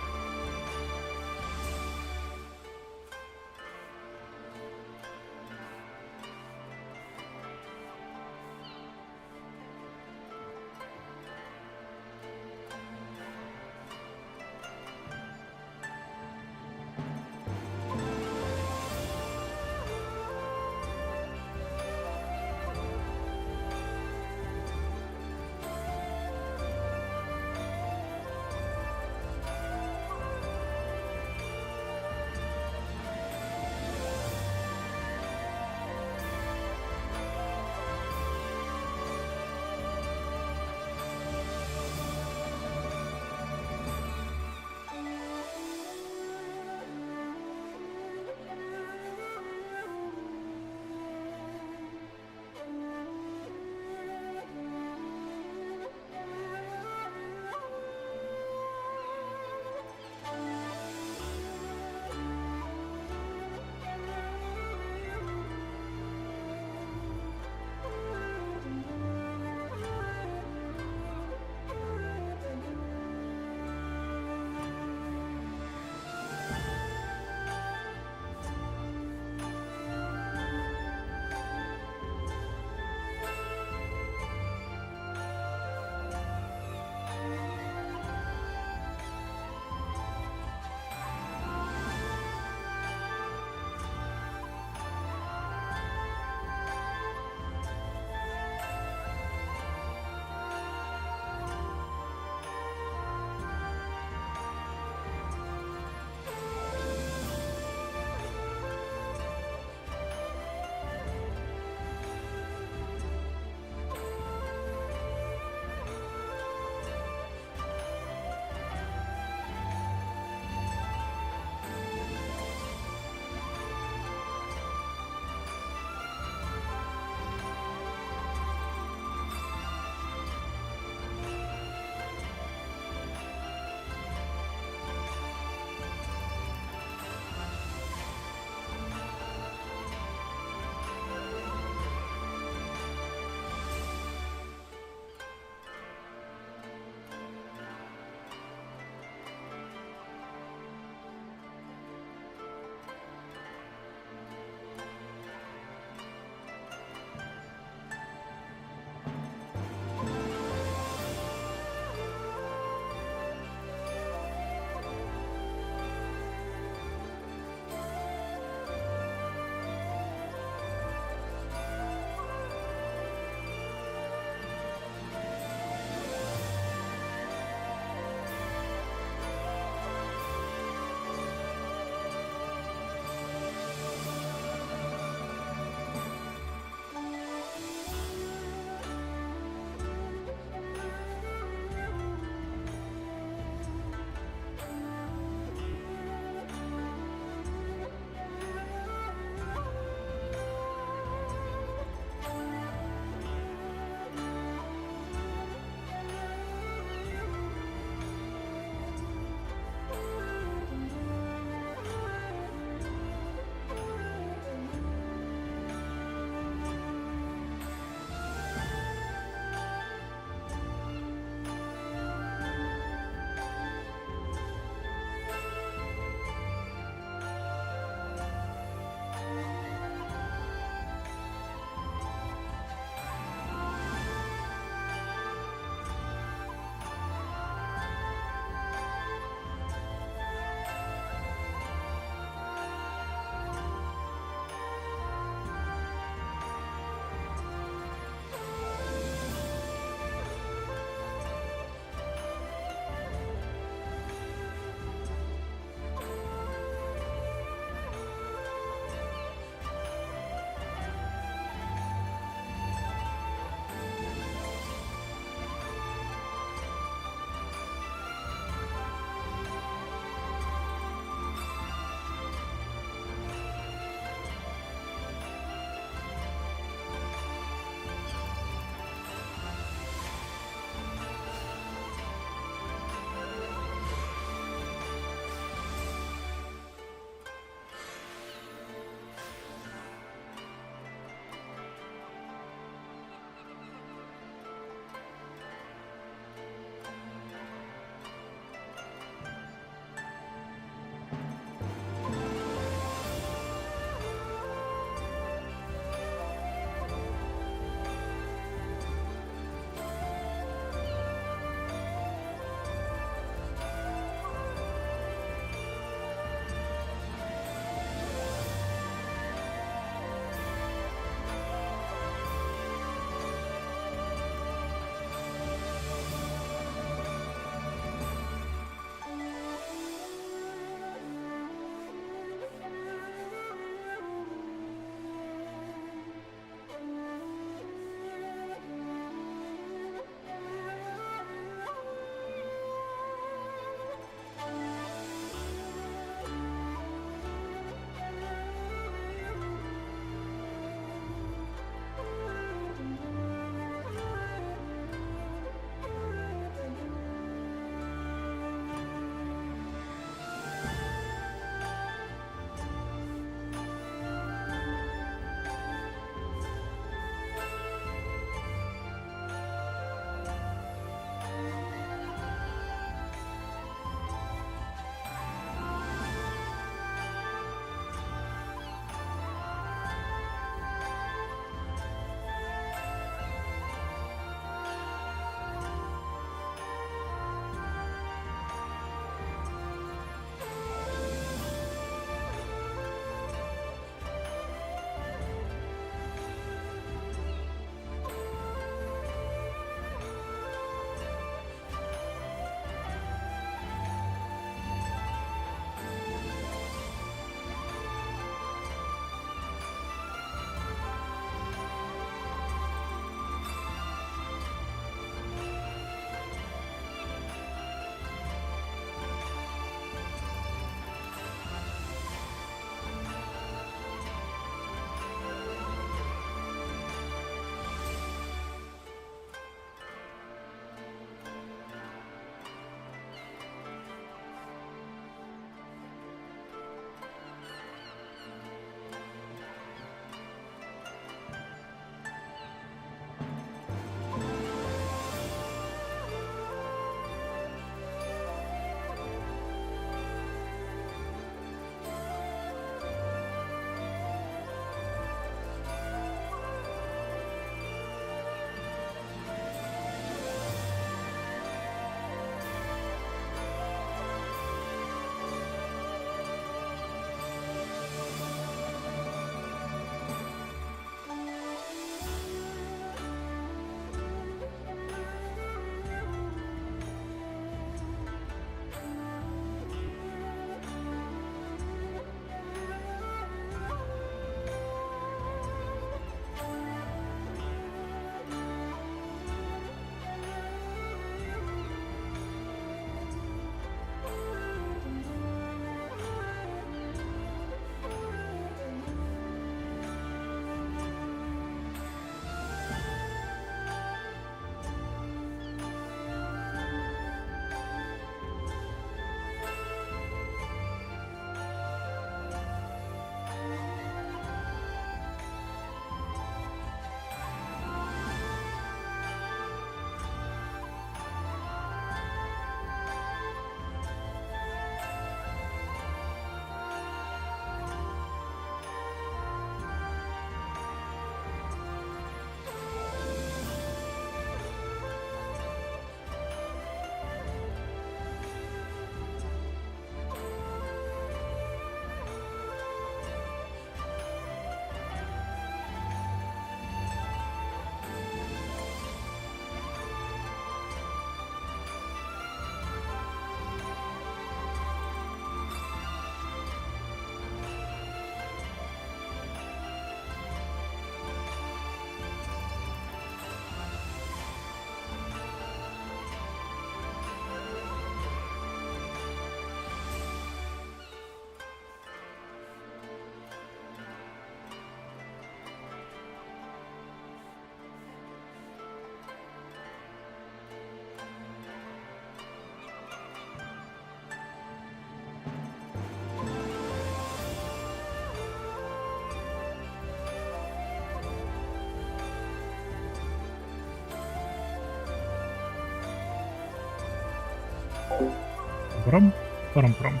A: Парам, парам-парам.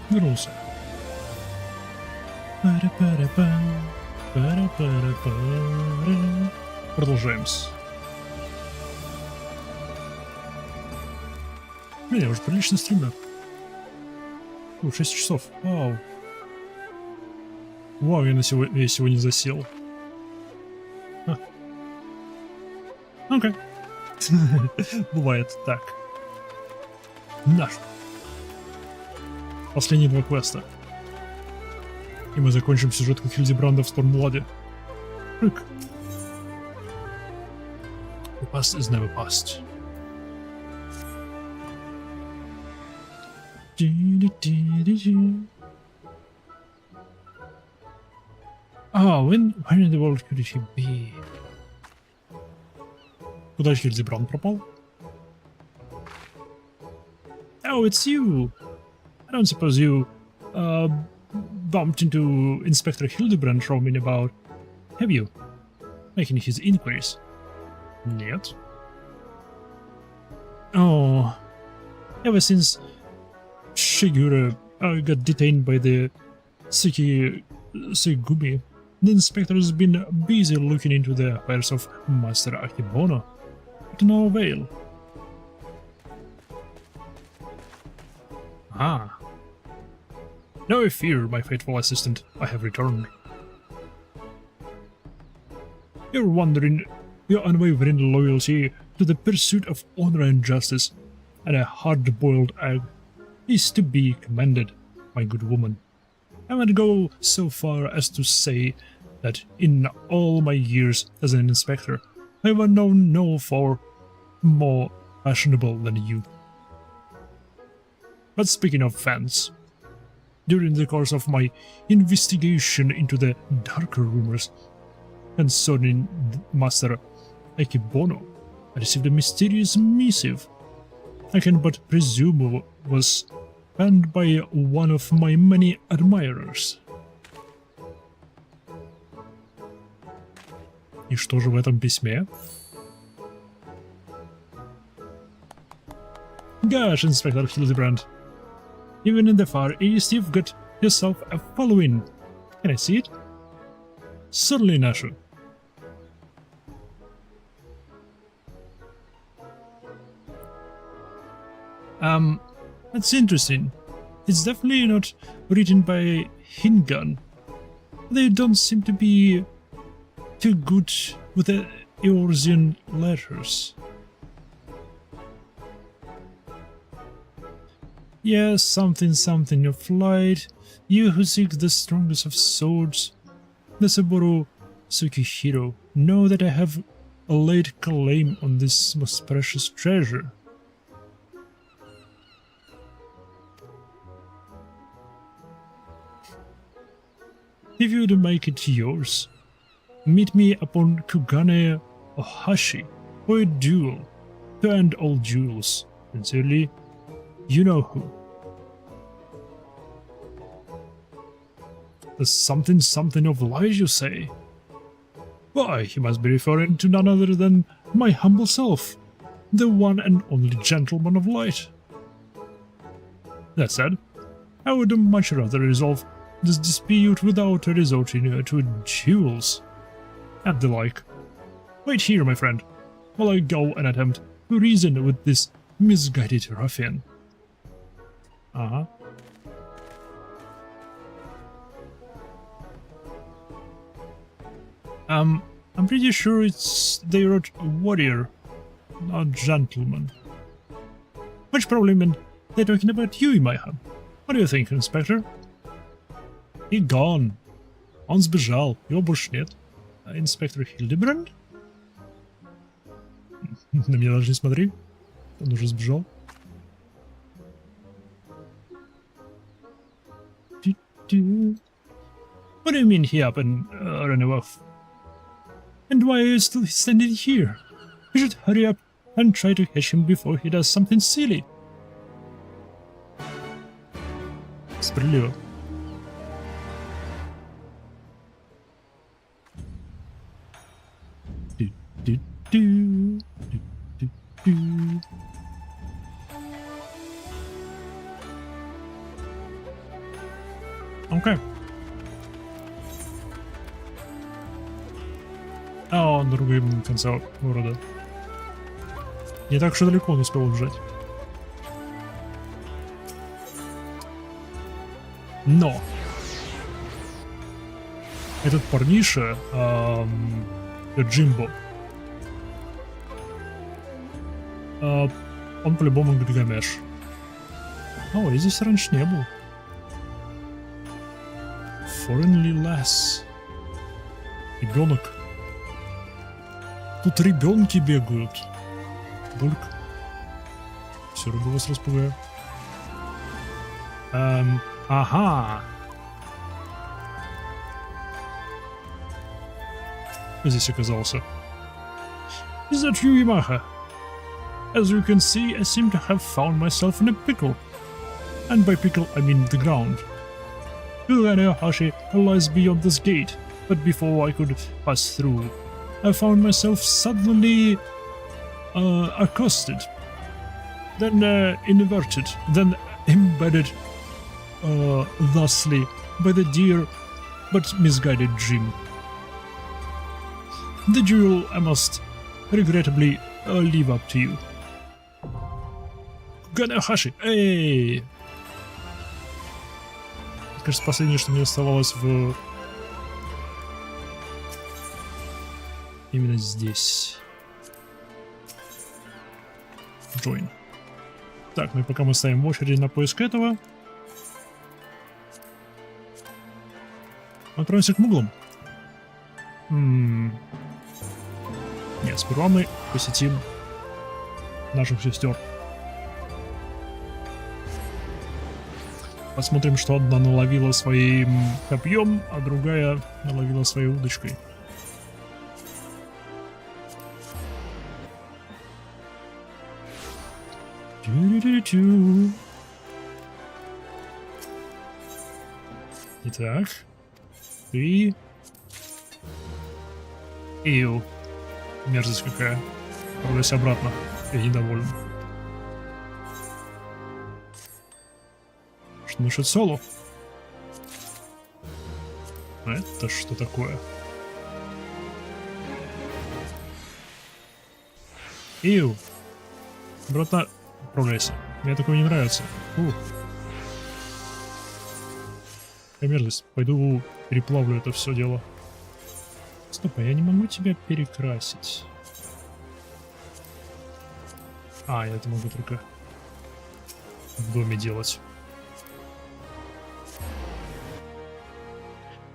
A: Вернулся. Продолжаем. Блин, я уже прилично стримлю. 6 часов. Вау. Вау, я сегодня засел. Окей. Бывает так. Наш. Последние 2 квеста. И мы закончим сюжетку Хильдибранда в Stormblood. Рык. The past is never past. Where in the world could he be? Куда Хильдибранд пропал? Oh, it's you! I don't suppose you, bumped into Inspector Hildibrand roaming about, have you? Making his inquiries? Нет. Oh, ever since Shigure got detained by the Segumi, the inspector has been busy looking into the affairs of Master Akebono, to no avail. Ah. No fear, my faithful assistant, I have returned. Your unwavering loyalty to the pursuit of honor and justice, and a hard-boiled egg, is to be commended, my good woman. I would go so far as to say that in all my years as an inspector, I have known no foe more fashionable than you. But speaking of fans, during the course of my investigation into the darker rumors concerning Master Akebono, I received a mysterious missive. I can but presume was penned by one of my many admirers. И что же в этом письме? Gosh, Inspector Hildibrand. Even in the Far East, you've got yourself a following. Can I see it? Certainly, Nashu. That's interesting. It's definitely not written by Hingan. They don't seem to be too good with the Eorzean letters. Yes, something of light, you who seek the strongest of swords, the Saburo Tsukihiro, know that I have a laid claim on this most precious treasure. If you would make it yours, meet me upon Kugane Ohashi for a duel, to end all duels. Sincerely, you know who. The something of light, you say? Why, he must be referring to none other than my humble self, the one and only gentleman of light. That said, I would much rather resolve this dispute without resorting to duels and the like. Wait here, my friend, while I go and attempt to reason with this misguided ruffian. Uh-huh. I'm pretty sure they wrote warrior, not gentleman. Which probably meant they're talking about you, Imaihan. What do you think, Inspector? He gone. Он сбежал, его больше нет. Инспектор Hildibrand? На меня даже не смотри. Он уже сбежал. What do you mean he up and ran off? And why are you still standing here? You should hurry up and try to catch him before he does something silly. Справедливо. Окей. А он на другом конце города. Не так уж и далеко он успел убежать. Но этот парниша, Джимбо, он по-любому Гильгамеш. О, я здесь раньше не был. Foreignly less. Ребенок. Тут ребенки бегают. Только. Все, рыбу вас распугаю. Ага. Кто здесь оказался? Is that you, Yamaha? As you can see, I seem to have found myself in a pickle. And by pickle, I mean the ground. Hashi lies beyond this gate, but before I could pass through, I found myself suddenly accosted, then inverted, then embedded thusly by the dear but misguided Jim. The duel I must regrettably leave up to you. Ганахаши, эй! Это, кажется, последнее, что мне оставалось в... Именно здесь. Join. Так, ну и пока мы ставим в очередь на поиск этого, отправимся к муглам. Нет, сперва мы посетим наших сестер. Посмотрим, что одна наловила своим копьем, а другая наловила своей удочкой. Итак, ты... Ию. Мерзость какая. Отправляйся обратно. Я недоволен. Что насчет соло? Это что такое? Ию. Обратно отправляйся. Мне такое не нравится. Какая мерзость. Пойду переплавлю это все дело. Стоп, а я не могу тебя перекрасить. А, я это могу только в доме делать.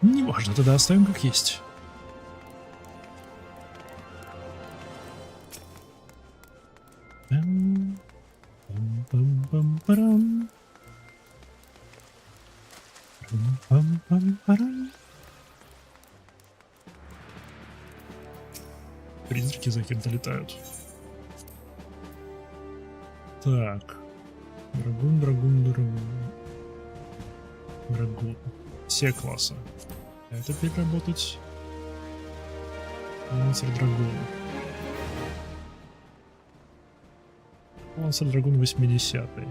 A: Не важно, тогда оставим как есть. Призраки за кем-то летают. Так. Драгун. Все классы. Это переработать. Лансер Драгун. Лансер Драгун 80-й.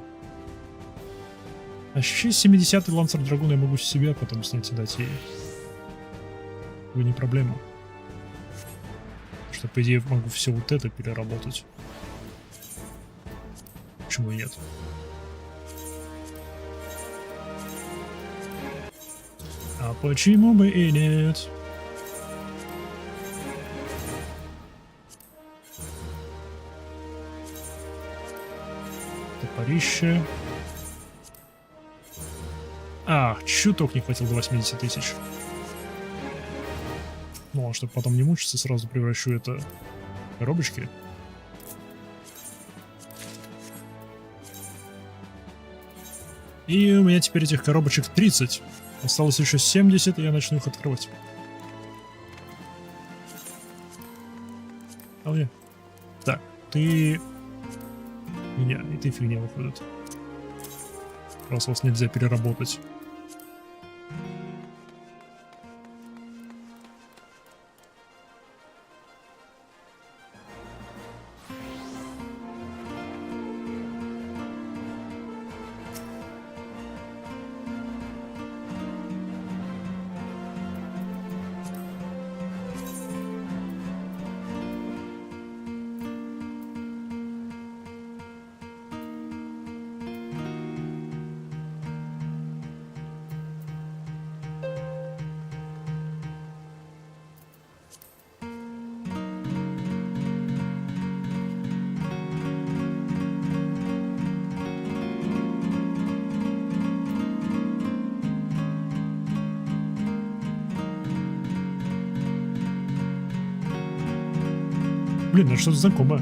A: А еще 70-й Лансер Драгун я могу себе потом снять и дать ей. Не проблема. Что, по идее, могу все вот это переработать. Почему и нет? А почему бы и нет? Топорище. Чуток не хватило до 80 тысяч. Ну, а чтобы потом не мучиться, сразу превращу это в коробочки. И у меня теперь этих коробочек 30. Осталось еще 70, и я начну их открывать. Так, ты... Фигня, и ты фигня выходит. Раз вас нельзя переработать. Блин, это что-то знакомое.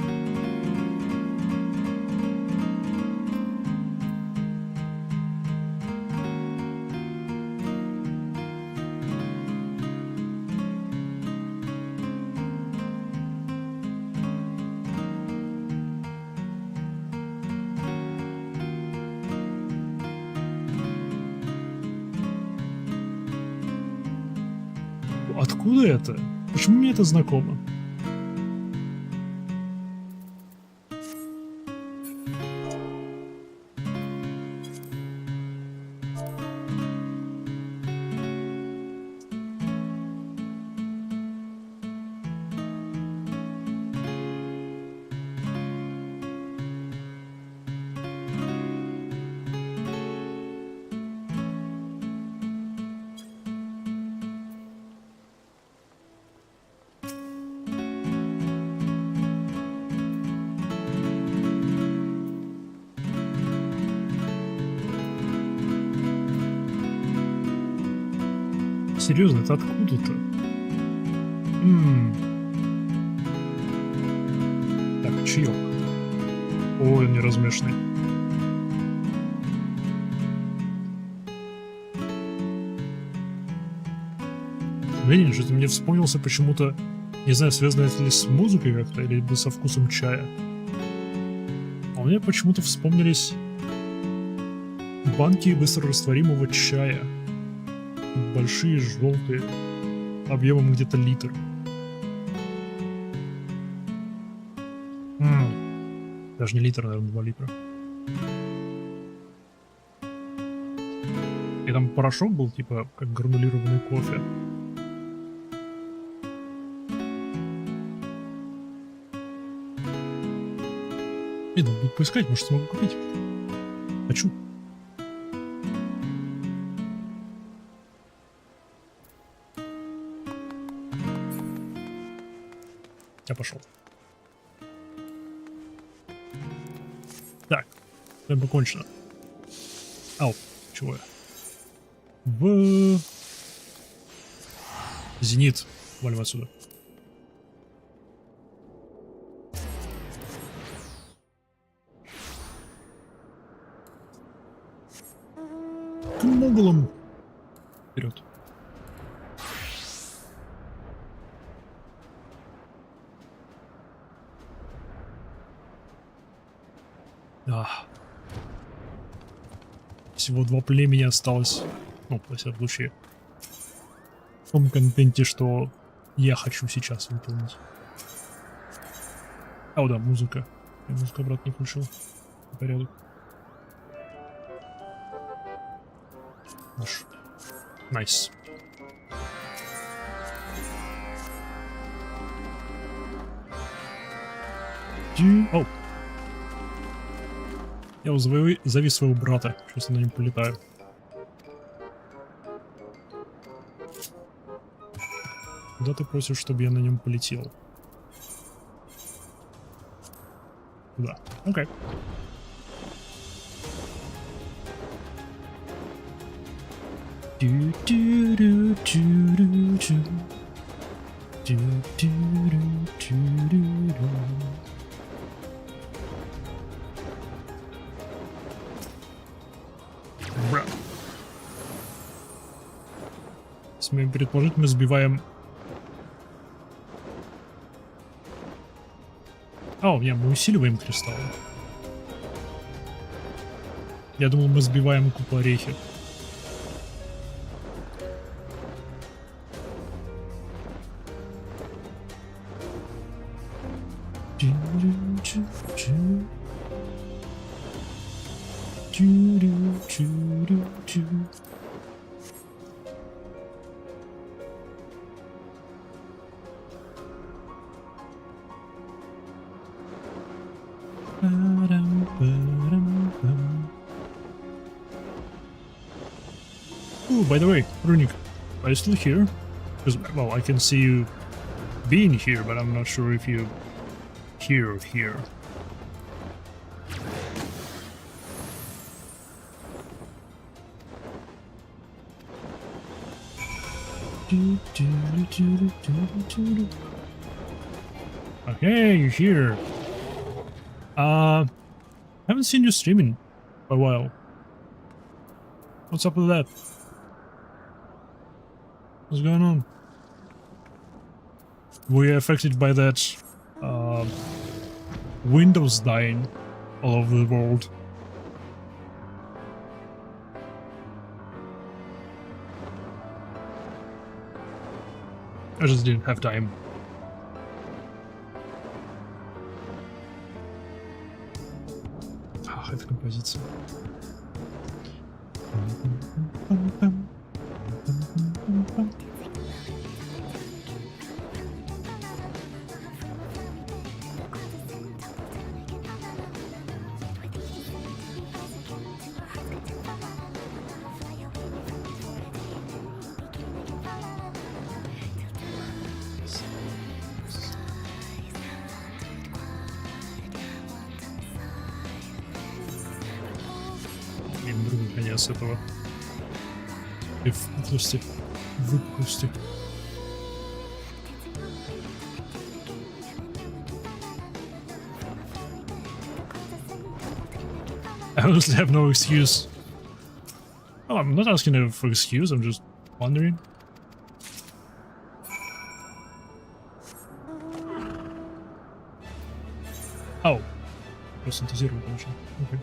A: Откуда это? Почему мне это знакомо? Серьезно, это откуда-то? Так, чаек. Ой, он не размешанный. Блин, что-то мне вспомнился почему-то, не знаю, связано это ли с музыкой как-то, или со вкусом чая. А мне почему-то вспомнились банки быстрорастворимого чая. Большие, желтые, объемом где-то литр. Даже не литр, наверное, 2 литра. И там порошок был, типа, как гранулированный кофе. И надо будет поискать, может, смогу купить. Хочу. Я пошел. Так, это покончено. Ау, чего я? В Зенит. Валим отсюда. К моголам. Вперед. Да. Всего 2 племени осталось. Ну, во всяком случае. В том контенте, что я хочу сейчас выполнить. А, да, музыка. Я музыку обратно не включил. Порядок. Найс. Оу. Я зови своего брата. Сейчас я на нем полетаю. Куда ты просишь, чтобы я на нем полетел? Да. Окей. Бра. Смею предположить, мы сбиваем... А, нет, мы усиливаем кристаллы. Я думал, мы сбиваем купу орехи. Oh, by the way, Runik, are you still here? Because, well, I can see you being here, but I'm not sure if you're here. Hey, you're here. Haven't seen you streaming for a while. What's up with that? What's going on? Were you affected by that Windows dying all over the world? I just didn't have time. Ах, это композиция. Блин, другой конец этого. И выпусти. Выпусти. I honestly have no excuse. Oh, I'm not asking for excuse, I'm just wondering. Oh. Просто синтезировать нужно. Окей.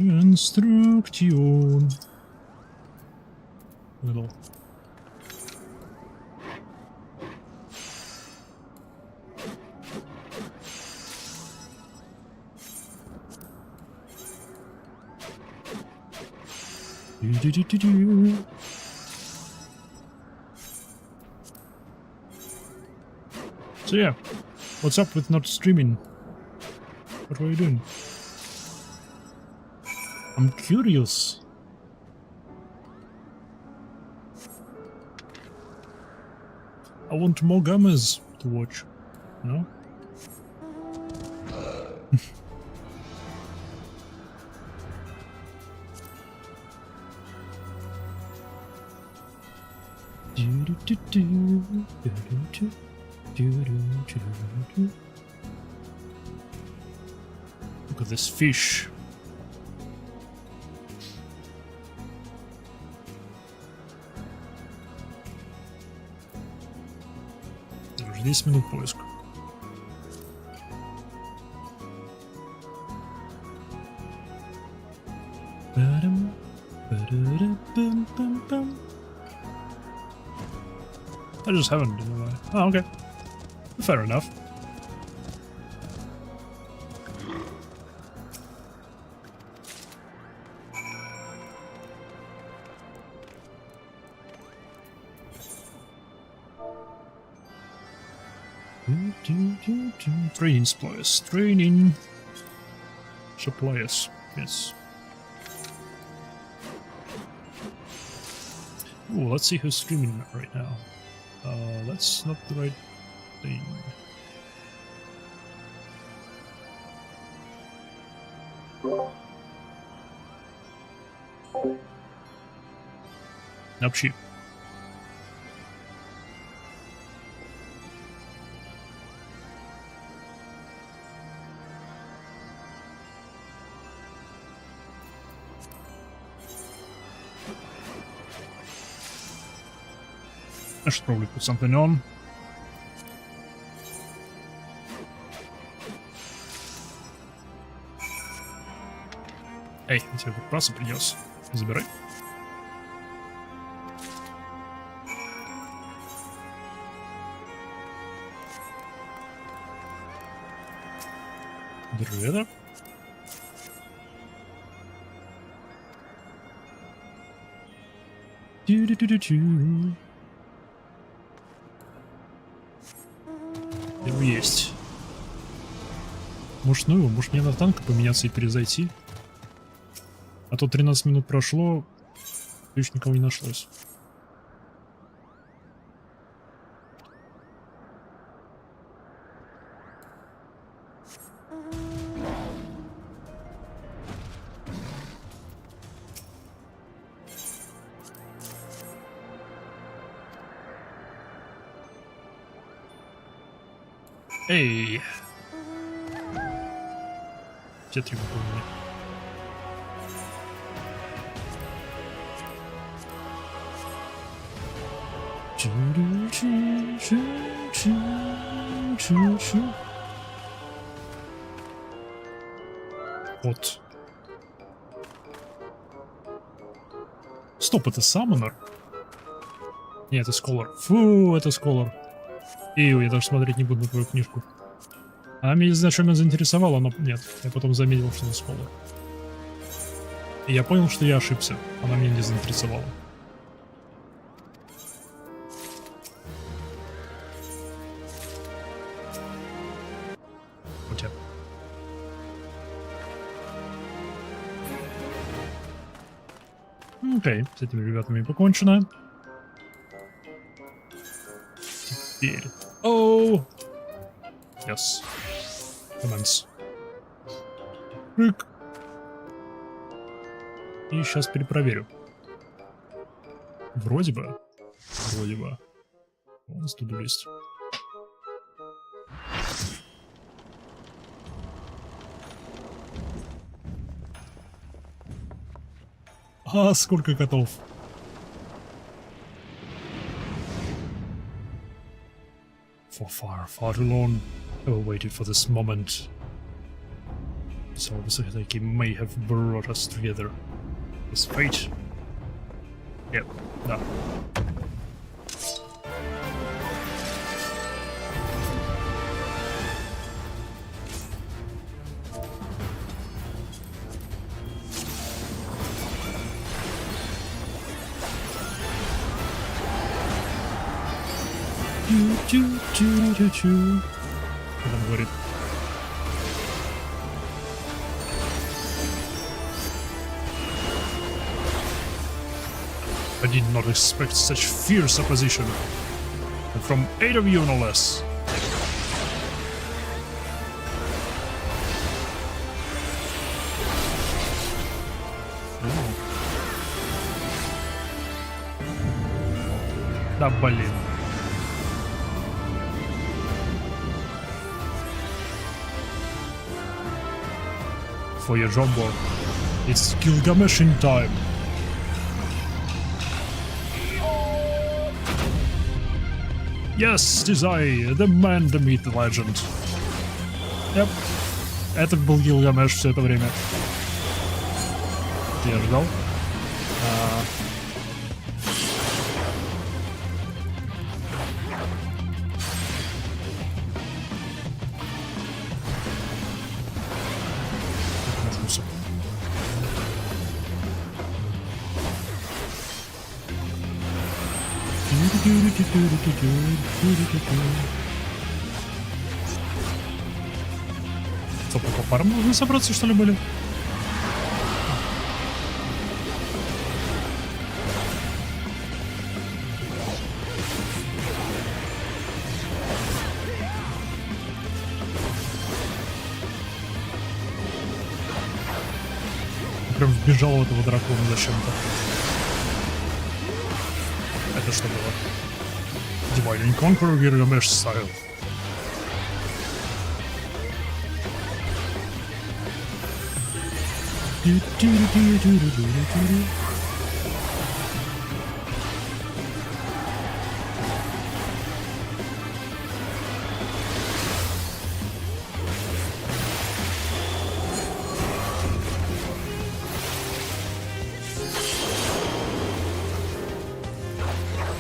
A: Инструктион. Little. So yeah, what's up with not streaming? What were you doing? I'm curious. I want more gamers to watch, no? Look at this fish. Уже 10 минут поиска. I just haven't. Oh, okay. Fair enough. Training suppliers. Training suppliers. Yes. Oh, let's see who's streaming right now. That's not the right thing. Вообще. I should probably put something on. Эй, я тебе припасы принес. Забирай. Держи это. Тю-тю-тю-тю. Есть. Может, ну его, может мне на танк поменяться и перезайти? А то 13 минут прошло, ключ никого не нашлось. Эй! Те 3 выполнены. Вот. Стоп, это Саммонер? Нет, это Сколар. Фу, это Сколар. Ию, я даже смотреть не буду на твою книжку. Она меня изначально заинтересовала, но нет. Я потом заметил, что это Сколар. И я понял, что я ошибся. Она меня не заинтересовала. Хотя. Окей, с этими ребятами покончено. Теперь... Оу! Yes. Commence. Рык. И сейчас перепроверю. Вроде бы. Вроде бы. У нас тут есть. А, сколько котов. For far, far too long, I waited for this moment. So the may have brought us together. It's fate. Yep, да. Что там говорит? I did not expect such fierce opposition. And from 8 of you, no less. Да блин. For your jumbo, it's Gilgameshin time. Yes, it is I, the man, the myth, the legend. Yep. Это был Гилгамеш все это время. Я ждал. Стоп, по парам нужно собраться, что ли, были? Прям вбежал в этого дракона зачем-то. Это что было? Divide and Conquer Gilgamesh style.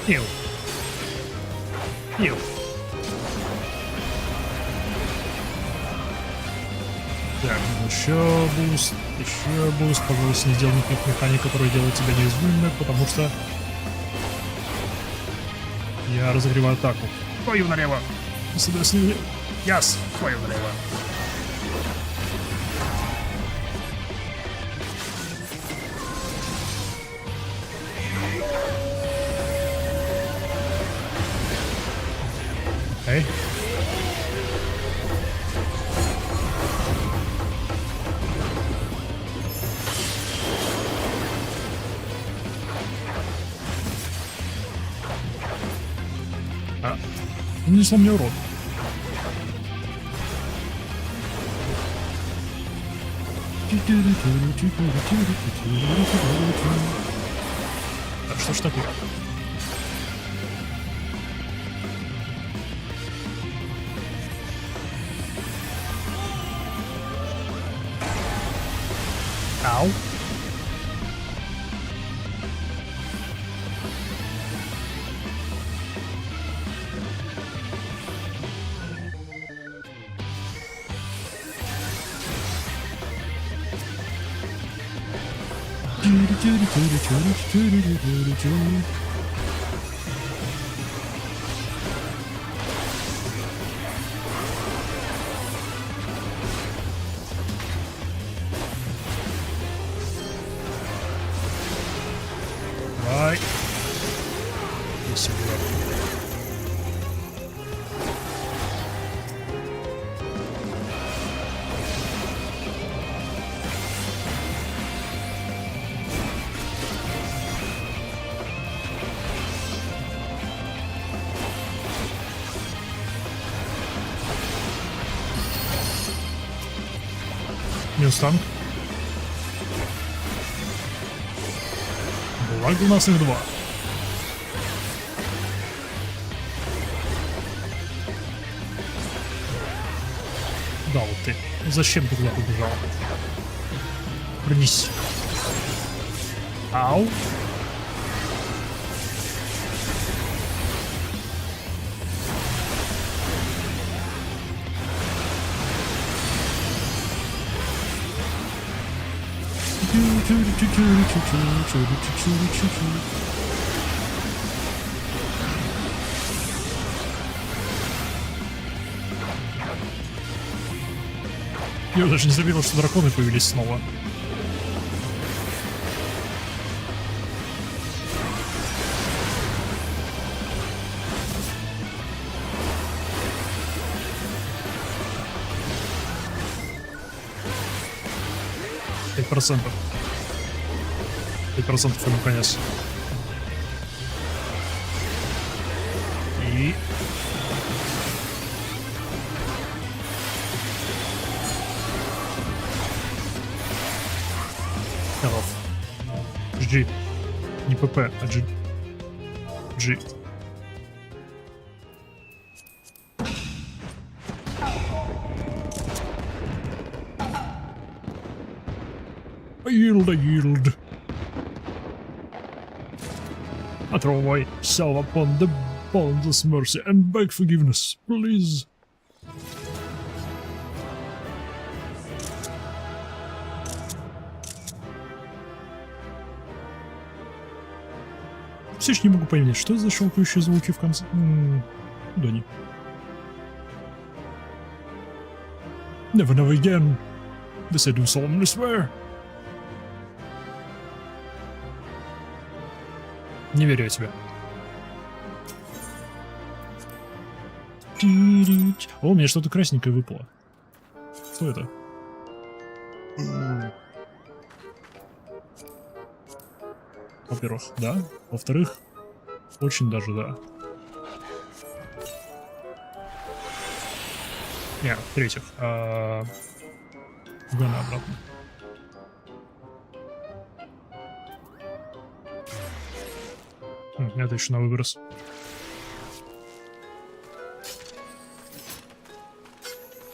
A: Ew. Ew. Так, еще буст, пожалуйста, не делай никаких механик, которые делают тебя неуязвимым, потому что я разогреваю атаку. Твою налево! Яс! Твою налево! Окей. Нанесло мне урон. Так, что ж такое? Ау. Давай. Если минус танк. Благо у нас их два. Да, вот ты. Зачем ты туда побежал? Вернись. Ау. Я даже не заметил, что драконы появились снова. %. 5% ему конец. И... Хорош. G. Не ПП, а G. G. Yield. I throw myself upon the boundless mercy and beg forgiveness, please. Все еще не могу понять, что за щелкающие звуки в конце. Да не. Never again. This I do solemnly swear. Не верю я тебе. О, мне что-то красненькое выпало. Что это? Во-первых, да. Во-вторых, очень даже да. Не, в-третьих, в Гана обратно. Это еще на выброс.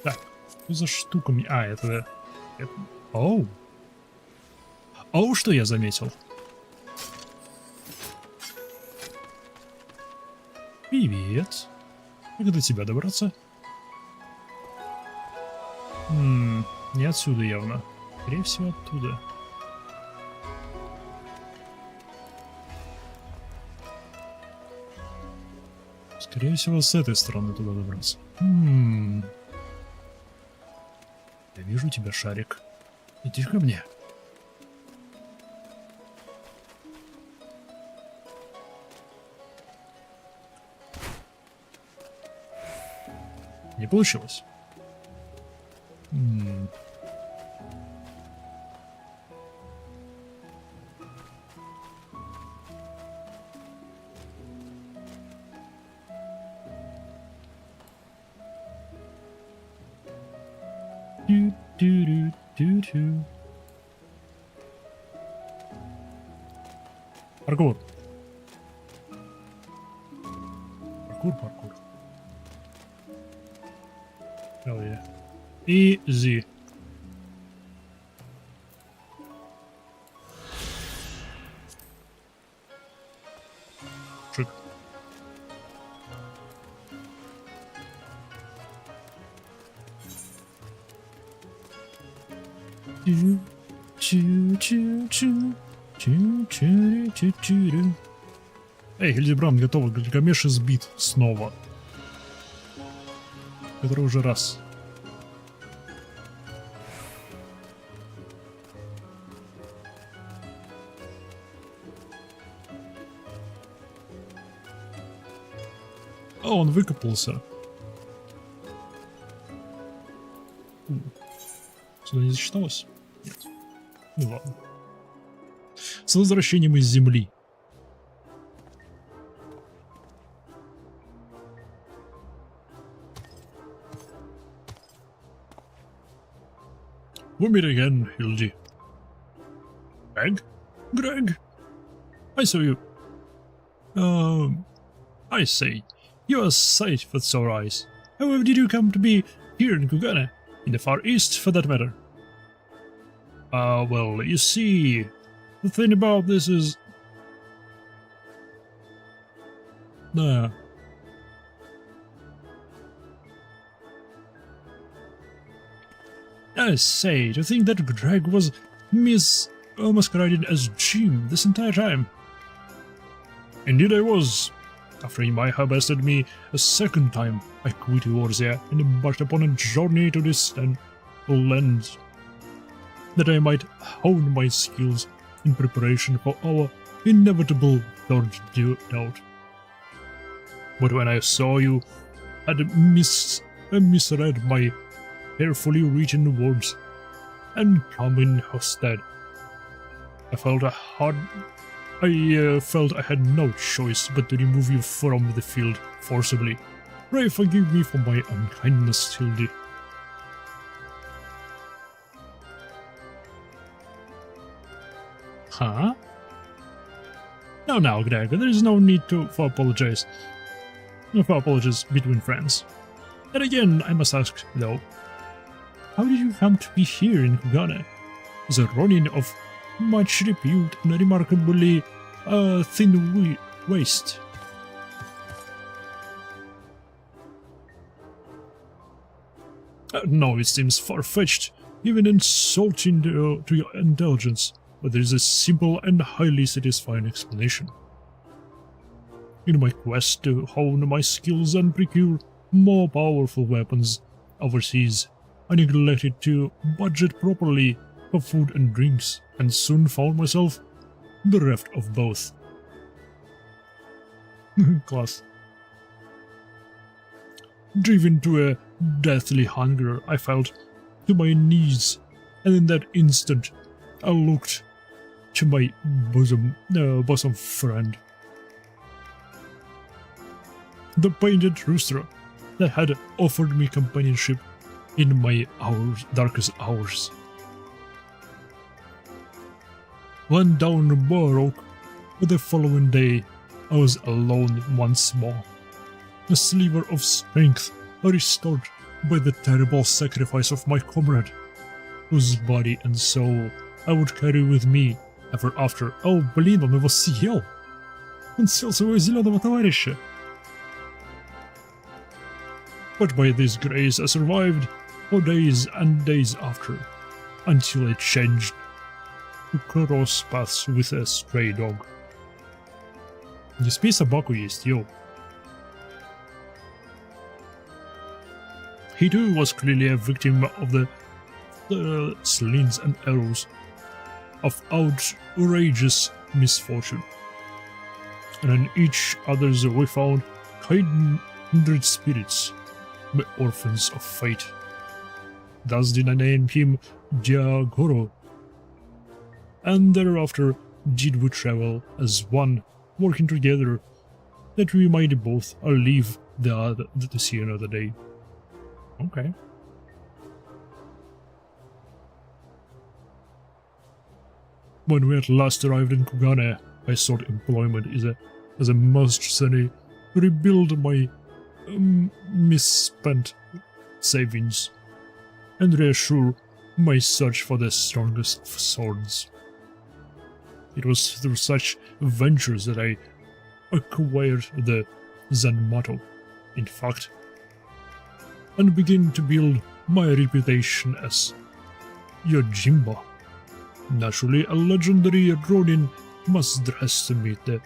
A: Так, что за штука мне... А, это... Оу! Оу, что я заметил? Привет. Как до тебя добраться? Не отсюда явно. Скорее всего, оттуда. Скорее всего, с этой стороны туда добраться. Я вижу тебя, шарик. Иди ко мне. Не получилось. Паркур. Паркур. Hell yeah. Easy. Шик. Эй, Hildibrand готова. Гильгамеш избит снова. Это уже раз. А, он выкопался. Сюда не засчиталось? Нет. Ну ладно. С возвращением из земли. We meet again, Hildi. Greg? I saw you. I say, you're a sight for sore eyes. However did you come to be here in Kugane? In the Far East, for that matter. Well, you see, the thing about this is... I say, to think that Greg was masquerading as Jim this entire time. Indeed I was. After he might have bested me a second time, I quit Eorzea and embarked upon a journey to distant lands, that I might hone my skills in preparation for our inevitable third out. But when I saw you had misread my carefully written words and come in instead, I felt I had no choice but to remove you from the field forcibly. Pray forgive me for my unkindness, Hildi. Huh? Now, Greg, there is no need for apologies between friends. And again, I must ask, though, how did you come to be here in Kugane? The Ronin of much repute and remarkably thin waist. No, it seems far-fetched, even insulting to your intelligence, but there is a simple and highly satisfying explanation. In my quest to hone my skills and procure more powerful weapons overseas, I neglected to budget properly for food and drinks, and soon found myself bereft of both. Class. Driven to a deathly hunger, I felt to my knees, and in that instant, I looked to my bosom friend, the painted rooster that had offered me companionship in my darkest hours. Went down the Barrock, but the following day I was alone once more. A sliver of strength restored by the terrible sacrifice of my comrade, whose body and soul I would carry with me ever after. О, блин, он его съел! Он съел своего зеленого товарища! But by this grace I survived for days and days after, until I changed to cross paths with a stray dog. Не спей собаку есть, йоу. He too was clearly a victim of the slings and arrows of outrageous misfortune, and in each other's we found kindred spirits, the orphans of fate. Thus did I name him Diagoro, and thereafter did we travel as one, working together, that we might both live to see another day. Okay. When we at last arrived in Kugane, I sought employment as a mercenary to rebuild my misspent savings and reassure my search for the strongest of swords. It was through such ventures that I acquired the Zanmato, in fact, and began to build my reputation as Yojimba. Naturally, a legendary Ronin must dress to meet the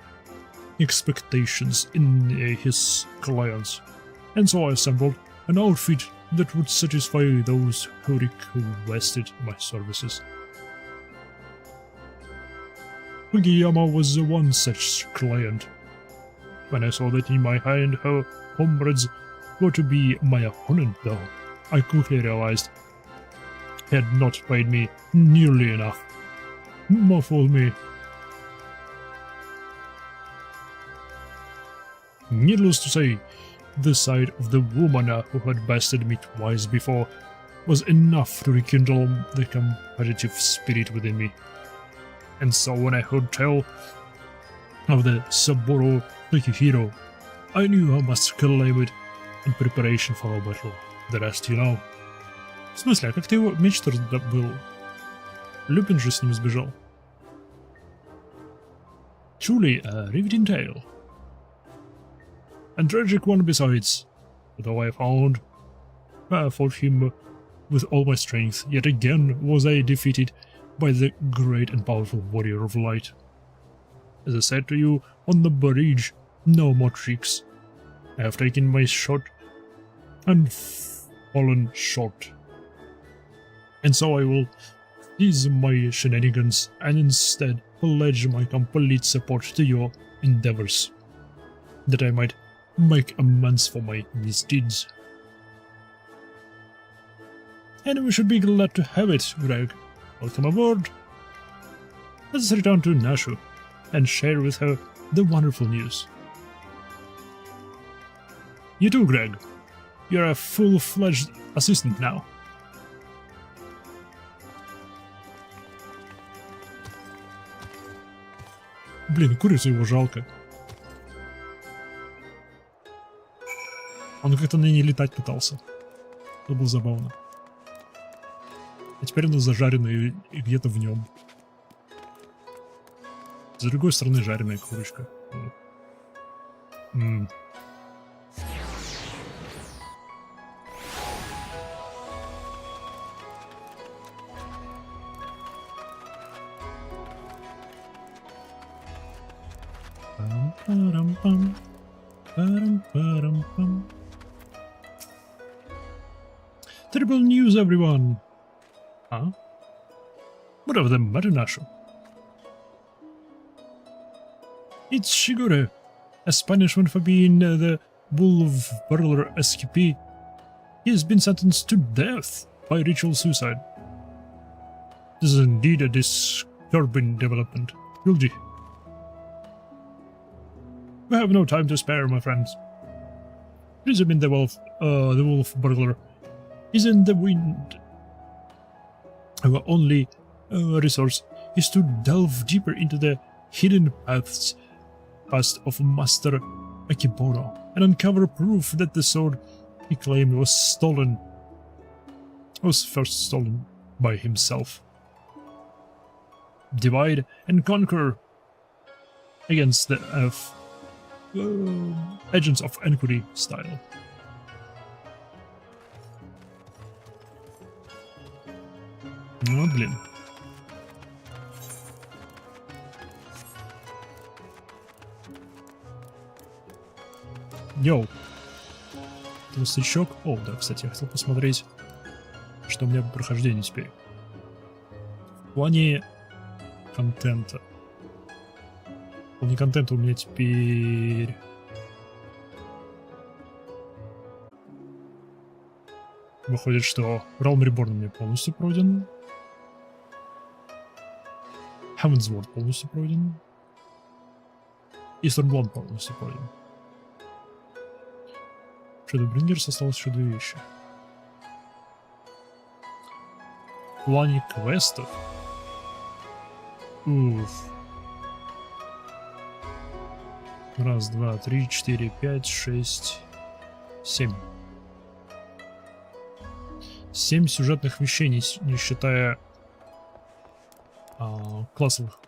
A: expectations in his clients, and so I assembled an outfit that would satisfy those who requested my services. Fugiyama was one such client. When I saw that Imai and her comrades were to be my opponent, though, I quickly realized he had not paid me nearly enough. Muffled me. Needless to say, the sight of the woman who had bested me twice before was enough to rekindle the competitive spirit within me. And so when I heard tell of the Saburo Tokihiro, I knew I must claim it in preparation for a battle. The rest you know. В смысле, а как ты его меч-то добыл? Люпин же с ним сбежал. Truly a riveting tale. And tragic one besides. Though I fought him with all my strength, yet again was I defeated by the great and powerful warrior of light. As I said to you on the bridge, no more tricks. I have taken my shot and fallen short. And so I will cease my shenanigans and instead pledge my complete support to your endeavors, that I might make amends for my misdeeds. And we should be glad to have it, Greg. Welcome aboard. Let's return to Nashu and share with her the wonderful news. You too, Greg. You're a full-fledged assistant now. Блин, курицу его жалко. Он как-то на ней летать пытался. Это было забавно. А теперь она зажаренная и где-то в нем. С другой стороны жареная курочка. Terrible news, everyone! Huh? What of the matter, Nashu? It's Shigure, as punishment for being the wolf burglar escapee. He has been sentenced to death by ritual suicide. This is indeed a disturbing development. Yuji. We have no time to spare, my friends. Presuming the wolf burglar is in the wind. Our only resource is to delve deeper into the hidden paths past of Master Akiboro and uncover proof that the sword he claimed was first stolen by himself. Divide and conquer against the Agents of Enquiry style. Ну, блин. Йоу. Толстячок. О, да, кстати, я хотел посмотреть, что у меня по прохождению теперь. В плане контента. В плане контента у меня теперь... Выходит, что Realm Reborn у меня полностью пройден. Heaven's Ward полностью пройден. И Stormblood полностью пройден. Shadowbringers осталось еще 2 вещи. В плане квестов... Уф. Раз, два, три, четыре, пять, шесть, 7. 7 сюжетных вещей, не считая классовых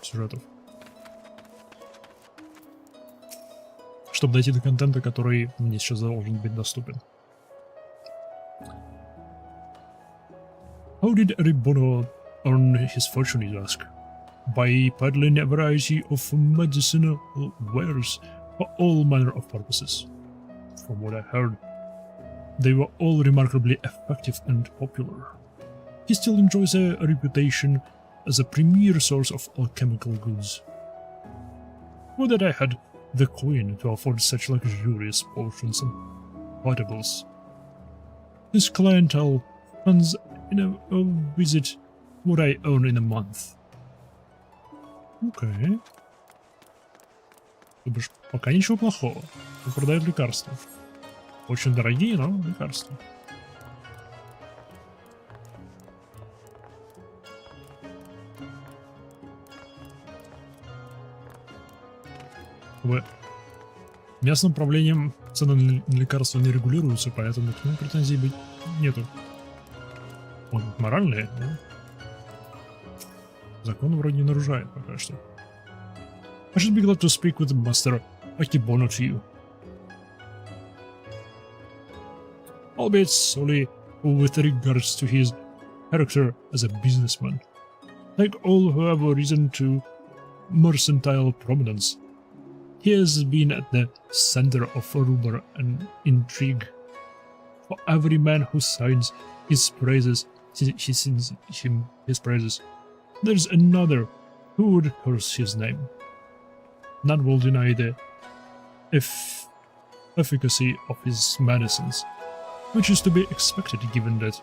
A: сюжетов. Чтобы дойти до контента, который мне сейчас должен быть доступен. How did Ribono earn his fortune, you ask? By peddling a variety of medicinal wares for all manner of purposes. From what I heard, they were all remarkably effective and popular. He still enjoys a reputation as a premier source of alchemical goods. Would that I had the coin to afford such luxurious potions and potables. His clientele funds in a visit what I earn in a month. Окей. То бишь, пока ничего плохого. Он продает лекарства. Очень дорогие, но лекарства. Местным правлением цены на лекарства не регулируются, поэтому к нему претензий быть нету. Он моральный, да? Закон вроде не нарушает пока что. I should be glad to speak with Master Akebono to you. Albeit solely with regards to his character as a businessman. Like all who have risen to mercantile prominence, he has been at the center of rumor and intrigue. For every man who signs his praises, he sings him his praises. There's another who would curse his name. None will deny the efficacy of his medicines, which is to be expected given that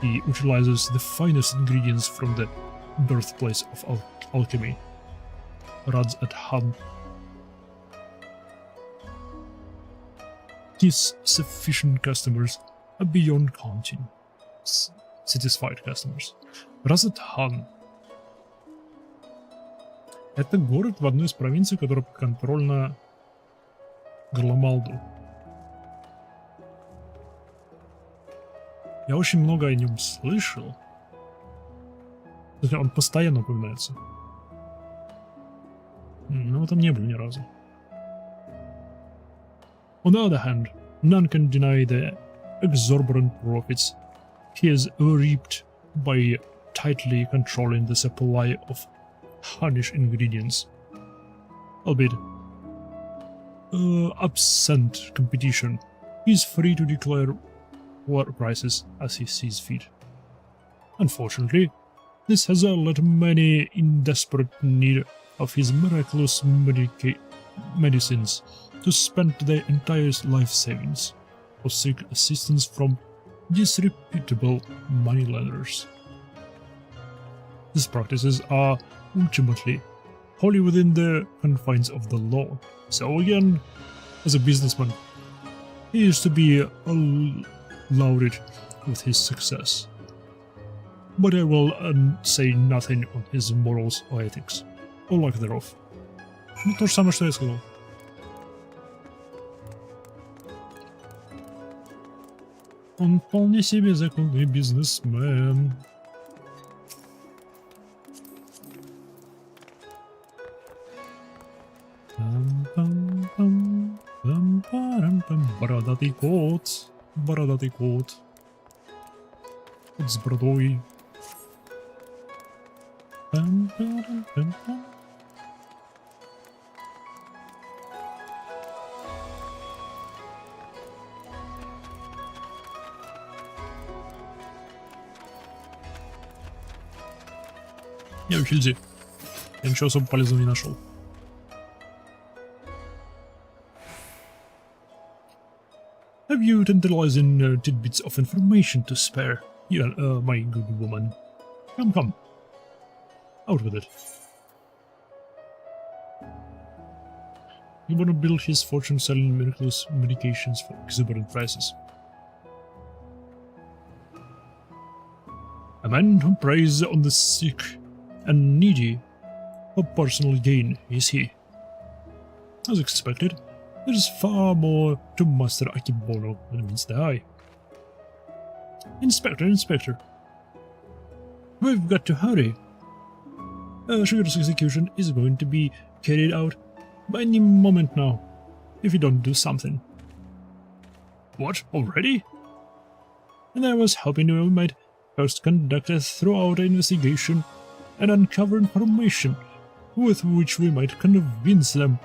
A: he utilizes the finest ingredients from the birthplace of alchemy, Rad's at Han. His sufficient customers are beyond counting. Satisfied customers. Разатхан. Это город в одной из провинций, которая подконтрольна Гарламалду. Я очень много о нем слышал. Он постоянно упоминается. Но там не был ни разу. On the other hand, none can deny the exorbitant profits he has reaped by tightly controlling the supply of Hunnish ingredients. Albeit absent competition, he is free to declare what prices as he sees fit. Unfortunately, this has led many in desperate need of his miraculous medicines to spend their entire life savings or seek assistance from disreputable moneylenders. These practices are ultimately wholly within the confines of the law. So again, as a businessman, he is to be lauded with his success. But I will say nothing on his morals or ethics, or lack thereof. Ну, то же самое, что я сказал. Он вполне себе законный бизнесмен. Бородатый кот. Бородатый кот. Кот с бородой. Я у Хильди. Я ничего особо полезного не нашел. Have you tantalizing tidbits of information to spare, you, my good woman? Come, come. Out with it. You want to build his fortune selling miraculous medications for exuberant prices. A man who preys on the sick and needy for personal gain is he. As expected, there's far more to Master Akibono than meets the eye. Inspector. We've got to hurry. Shigeru's execution is going to be carried out by any moment now, if you don't do something. What? Already? And I was hoping we might first conduct a thorough investigation and uncover information with which we might convince them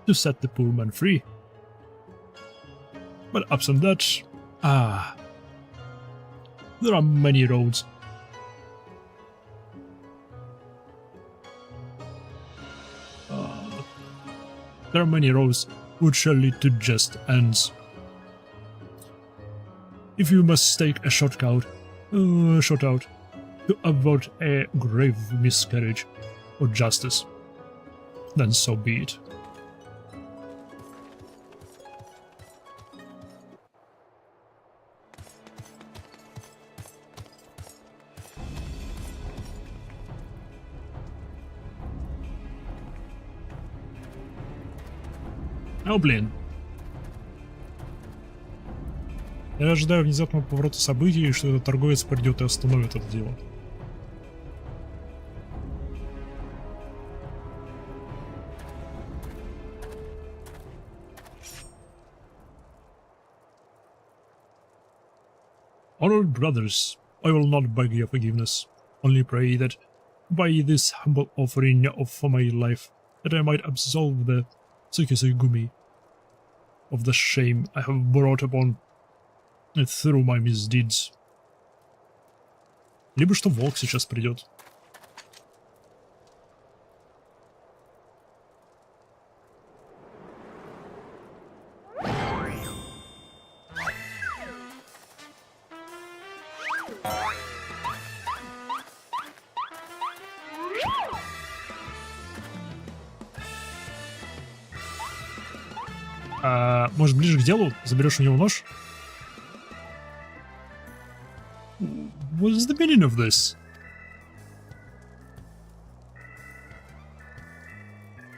A: to set the poor man free. But absent that, there are many roads. There are many roads which shall lead to just ends. If you must take a shortcut to avoid a grave miscarriage or justice, then so be it. О, блин. Я ожидаю внезапного поворота событий, что этот торговец придет и остановит это дело. Honored brothers, I will not beg your forgiveness, only pray that by this humble offering of my life, that I might absolve the Tsukisugumi of the shame I have brought upon through my misdeeds. Либо что волк сейчас придет. Может, ближе к делу? Заберешь у него нож? What is the meaning of this?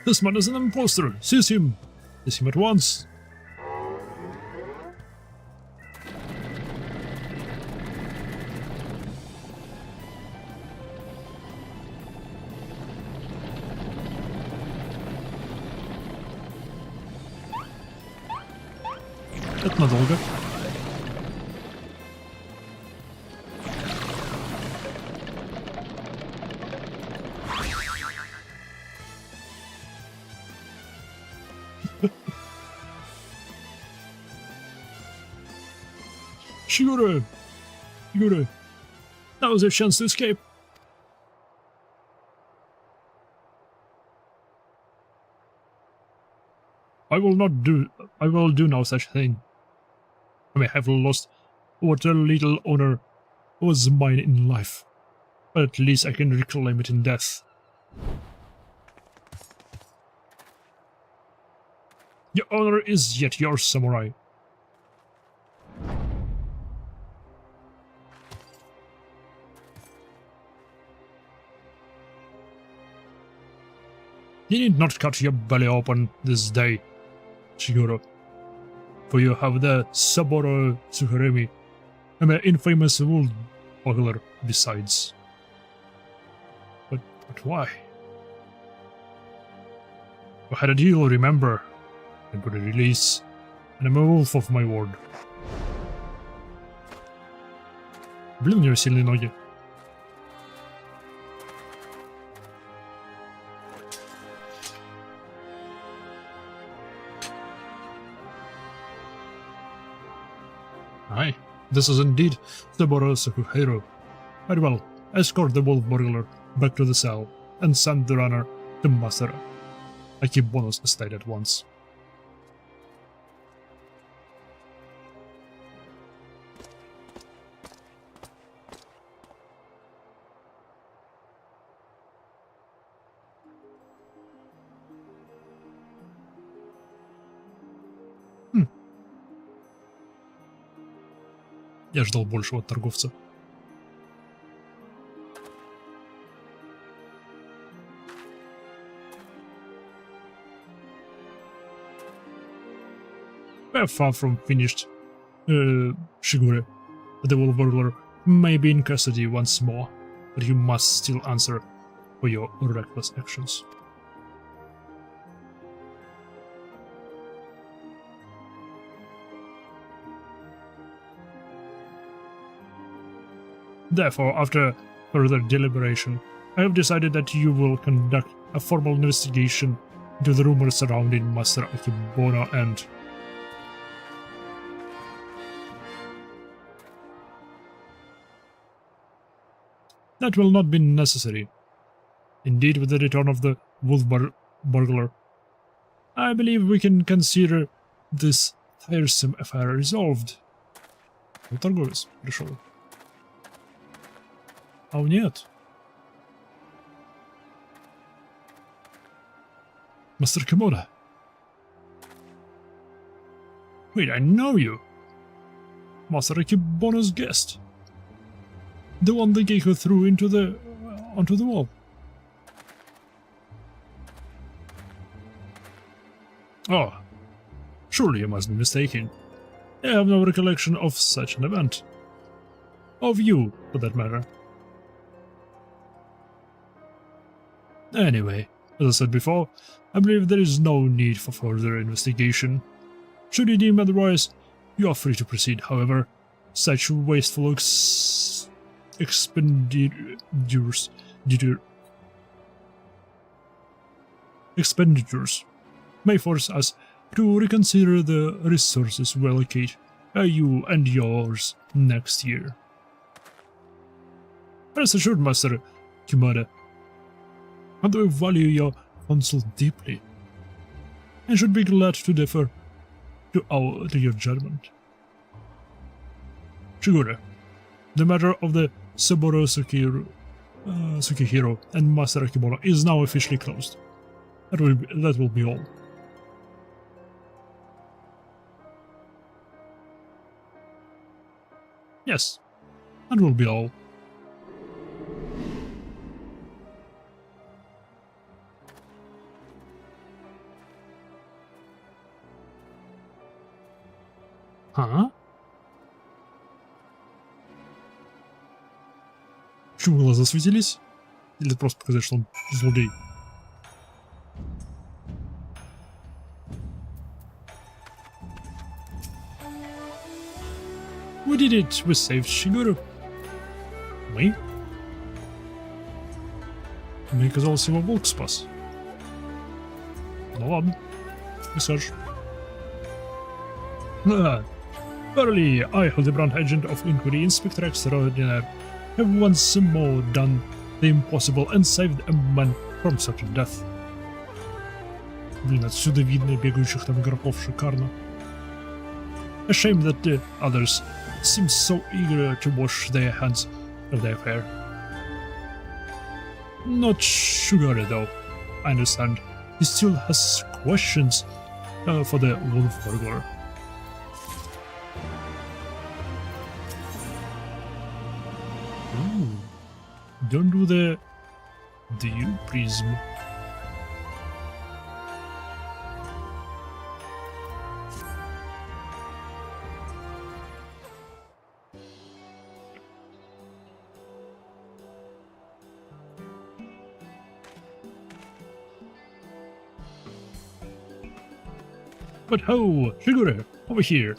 A: This man is an imposter. Seize him. Seize him at once. Это надолго. Shigure! That was your chance to escape. I will do no such thing. I may have lost what little honor was mine in life, but at least I can reclaim it in death. Your honor is yet yours, samurai. You need not cut your belly open this day, Shiguro, for you have the Saburo Tsukuremi and the infamous wool boggler besides. But why? We had a deal, remember? I put a release, and I'm a wolf of my word. Блин, у него сильные ноги. Aye, this is indeed Saburo Sakuhiro. Very well, escort the wolf burglar back to the cell and send the runner to Master Akibono's estate at once. Я ждал большего от торговца. We are far from finished. Shigure, the wolf burglar, may be in custody once more, but you must still answer for your reckless actions. Therefore, after further deliberation, I have decided that you will conduct a formal investigation into the rumors surrounding Master Akebono and... That will not be necessary. Indeed, with the return of the wolf burglar, I believe we can consider this tiresome affair resolved. Торговец пришел. А нет. Master Akebono. Wait, I know you. Master Akebono's guest. The one the Geiko threw onto the wall. Oh, surely you must be mistaken. I have no recollection of such an event. Of you, for that matter. Anyway, as I said before, I believe there is no need for further investigation. Should you deem otherwise, you are free to proceed. However, such wasteful expenditures may force us to reconsider the resources we allocate you and yours next year. Rest assured, Master Kimada, I value your counsel deeply, and should be glad to defer to your judgment. Shigure, the matter of the Saburo Tsukihiro and Master Akebono is now officially closed. That will be all. Yes, that will be all. Huh? Почему глаза светились? Или просто показать, что он злодей? We did it! We saved Shigure. Мы? Мне казалось, его волк спас. Ну ладно, не скажешь. Verily, I, Hildibrand, agent of inquiry, Inspector Extraordinaire, have once more done the impossible and saved a man from such a death. Блин, отсюда видно бегающих там игроков шикарно. A shame that the others seem so eager to wash their hands of the affair. Not Shigure though, I understand. He still has questions for the wolf burglar. Ooh, don't do the prism. But ho, Shigure, over here.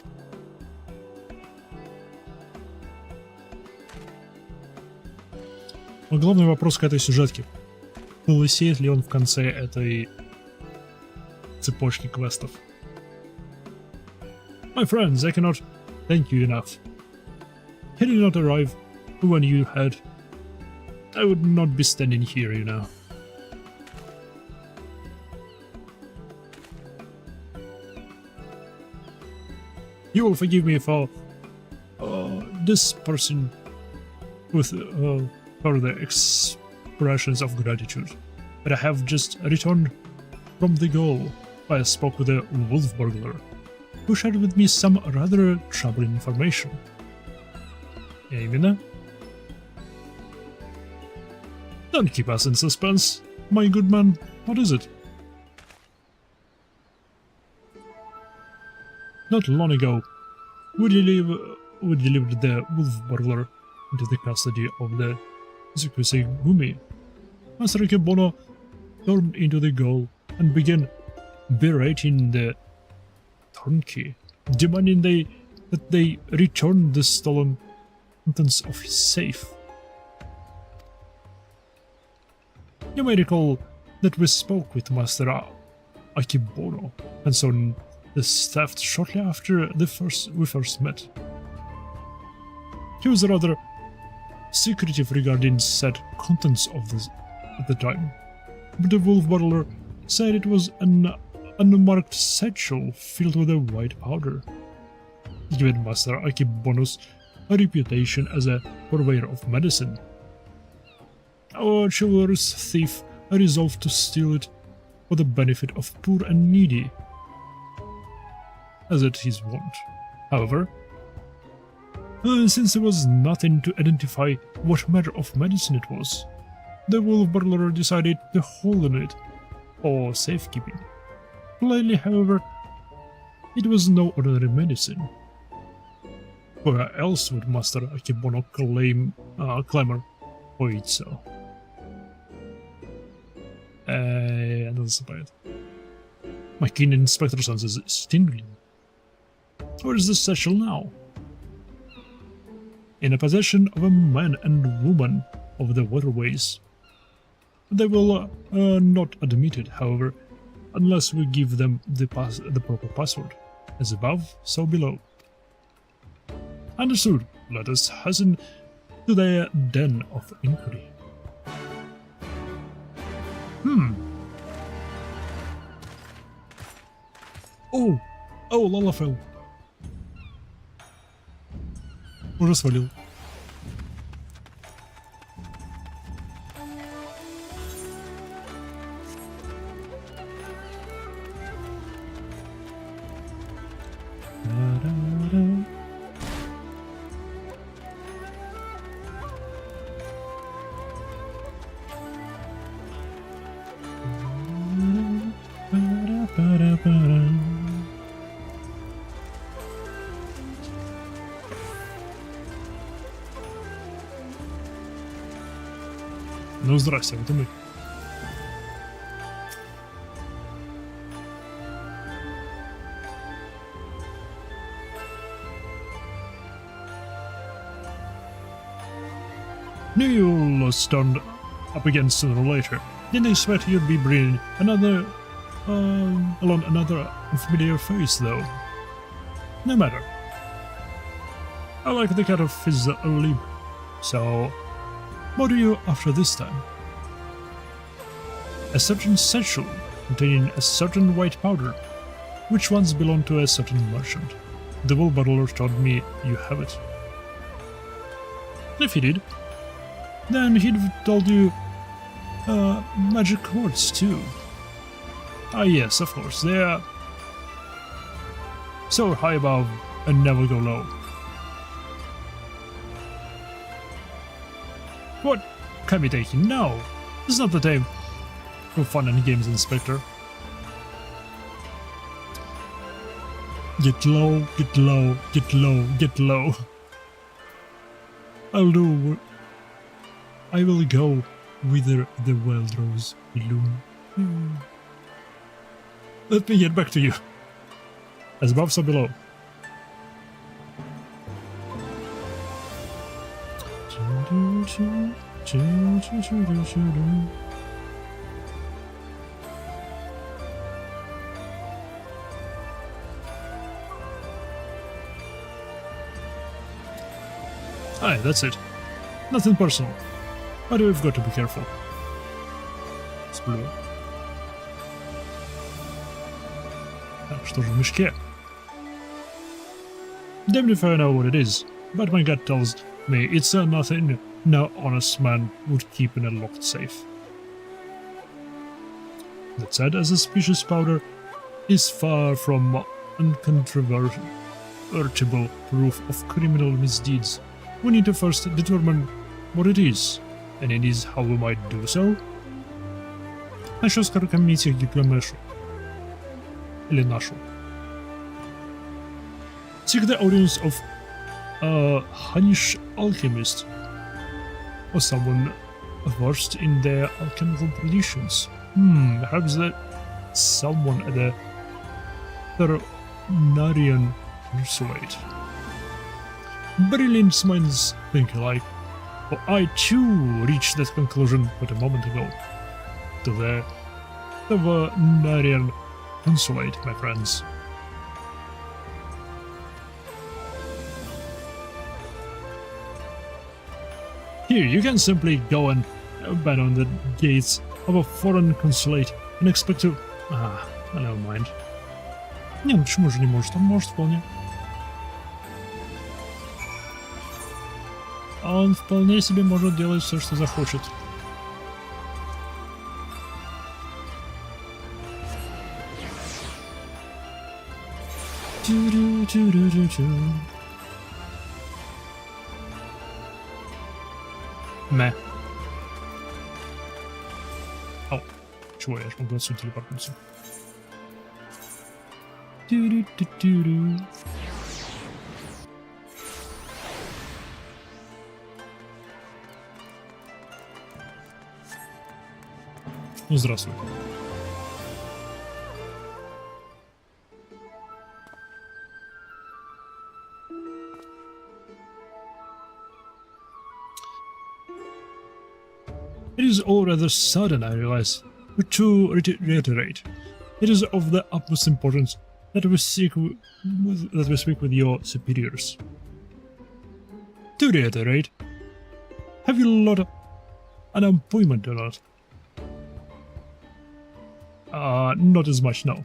A: Но главный вопрос к этой сюжетке. Полысеет ли он в конце этой цепочки квестов? My friends, I cannot thank you enough. Had you not arrived when you had, I would not be standing here, you know. You will forgive me for dispersing with further expressions of gratitude, but I have just returned from the goal. I spoke with a wolf burglar, who shared with me some rather troubling information. Именно? Don't keep us in suspense, my good man. What is it? Not long ago, we delivered the wolf burglar into the custody of the Gumi. Master Ikebono turned into the goal and began berating the turnkey, demanding that they return the stolen contents of his safe. You may recall that we spoke with Master Akebono concerning the theft shortly after we first met. He was rather secretive regarding said contents of this at the time, but the wolf butler said it was an unmarked satchel filled with a white powder. Given Master Akebono's reputation as a purveyor of medicine, our chivalrous thief resolved to steal it for the benefit of poor and needy, as it is wont. However, since there was nothing to identify what matter of medicine it was, the wolf burglar decided to hold on it for safekeeping. Plainly, however, it was no ordinary medicine. Where else would Master Akebono clamor for it so? That's about it. My keen Inspector-san is tingling. Where is the satchel now? In the possession of a man and woman of the waterways. They will not admit it, however, unless we give them the proper password. As above, so below. Understood. Let us hasten to the den of inquiry. Oh, Lalafell. Уже свалил. Ну, здрасте, вот и мы. Knew you'll stand up again sooner or later. Didn't expect you'd be bringing along another unfamiliar face, though. No matter. I like the cut of his lip, so what are you after this time? A certain satchel containing a certain white powder, which once belonged to a certain merchant. The wolf butler told me you have it. If he did, then he'd have told you magic words too. Ah yes, of course, they are so high above and never go low. What can be taken now? It's not the time for fun and games, Inspector. Get low, get low, get low, get low. I will go whither the wild rose bloom. Let me get back to you. As above, so below. Aye, that's it. Nothing personal. But we've got to be careful. Сплю. Что же в мешке? Damn if I know what it is, but my gut tells me it's nothing no honest man would keep in a locked safe. That said, as a species powder is far from incontrovertible proof of criminal misdeeds, we need to first determine what it is, and it is how we might do so. А що скоро коммития Гитлемешу? Или нашу? Seek the audience of a Hunnish alchemist or someone versed in their alchemical traditions. Perhaps that someone at the Ternarian Consulate. Brilliant minds think alike. For I too reached that conclusion but a moment ago. To the Ternarian Consulate, my friends. Here, you can simply go and bang on the gates of a foreign consulate and expect to... never mind. Не, ну почему же не может? Он может вполне. Он вполне себе может делать все, что захочет. Мэ. О, чего, я же могу отсюда телепортнуться. Ну, здравствуй. It is all rather sudden, I realize, but to reiterate, it is of the utmost importance that we speak with your superiors. To reiterate, have you lot an appointment or not? Not as much, no.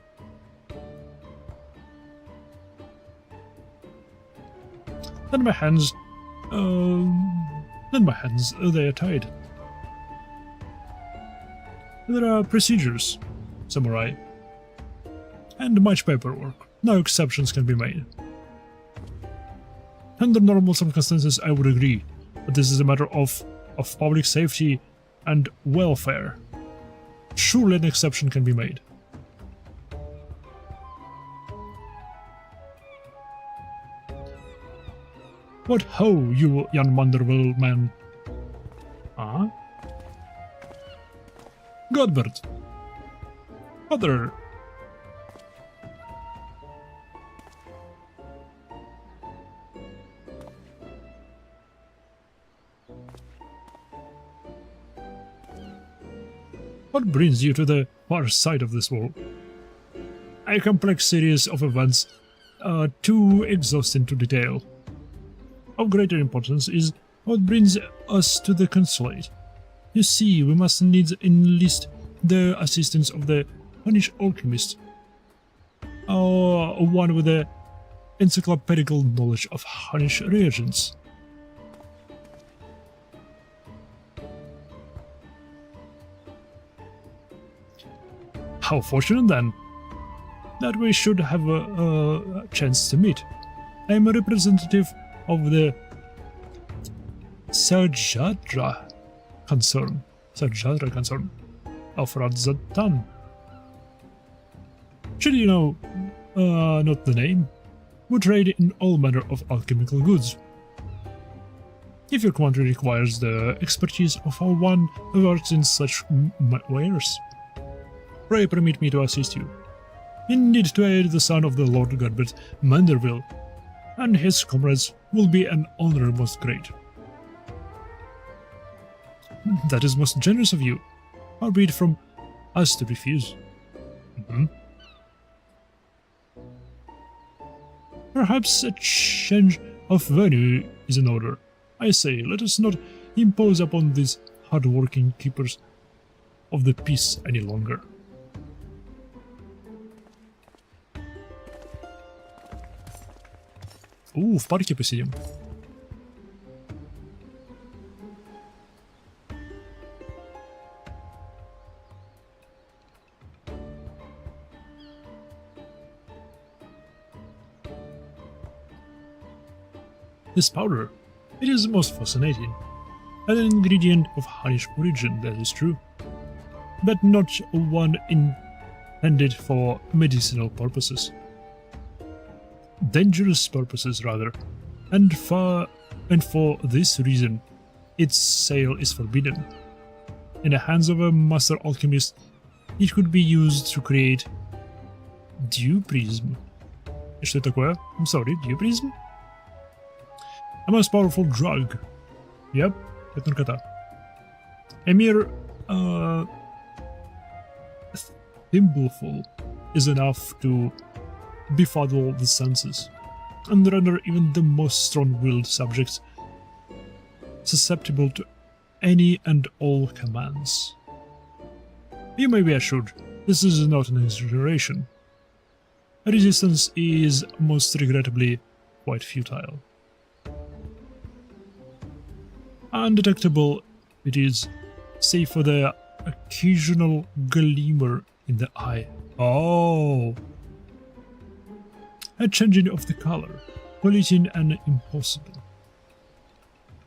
A: Then my hands, they are tied. There are procedures, samurai, and much paperwork. No exceptions can be made. Under normal circumstances, I would agree, but this is a matter of public safety and welfare. Surely an exception can be made. What ho, you young Manderville man? Huh? Godbert. Other. What brings you to the far side of this world? A complex series of events, too exhausting to detail. Of greater importance is what brings us to the consulate. You see, we must needs enlist the assistance of the Hunnish alchemist, one with the encyclopedical knowledge of Hunnish reagents. How fortunate then, that we should have a chance to meet. I am a representative of the Sajadra concern of Radzatan. Should you know not the name? We trade in all manner of alchemical goods. If your country requires the expertise of one who works in such wares, pray permit me to assist you. Indeed, to aid the son of the Lord Godbert Manderville and his comrades will be an honor most great. That is most generous of you, albeit from us to refuse. Perhaps a change of venue is in order. I say, let us not impose upon these hard-working keepers of the peace any longer. В парке посидим. This powder, it is most fascinating. An ingredient of Hunnish origin, that is true, but not one intended for medicinal purposes. dangerous purposes rather, and for this reason, its sale is forbidden. In the hands of a master alchemist, it could be used to create dew prism. Что это такое? I'm sorry, dew prism? A most powerful drug. Yep, это наркота. A mere thimbleful is enough to befuddle the senses and render even the most strong-willed subjects susceptible to any and all commands. You may be assured, this is not an exaggeration. Resistance is most regrettably quite futile. Undetectable it is, save for the occasional glimmer in the eye. Oh! A changing of the color, fleeting and impossible.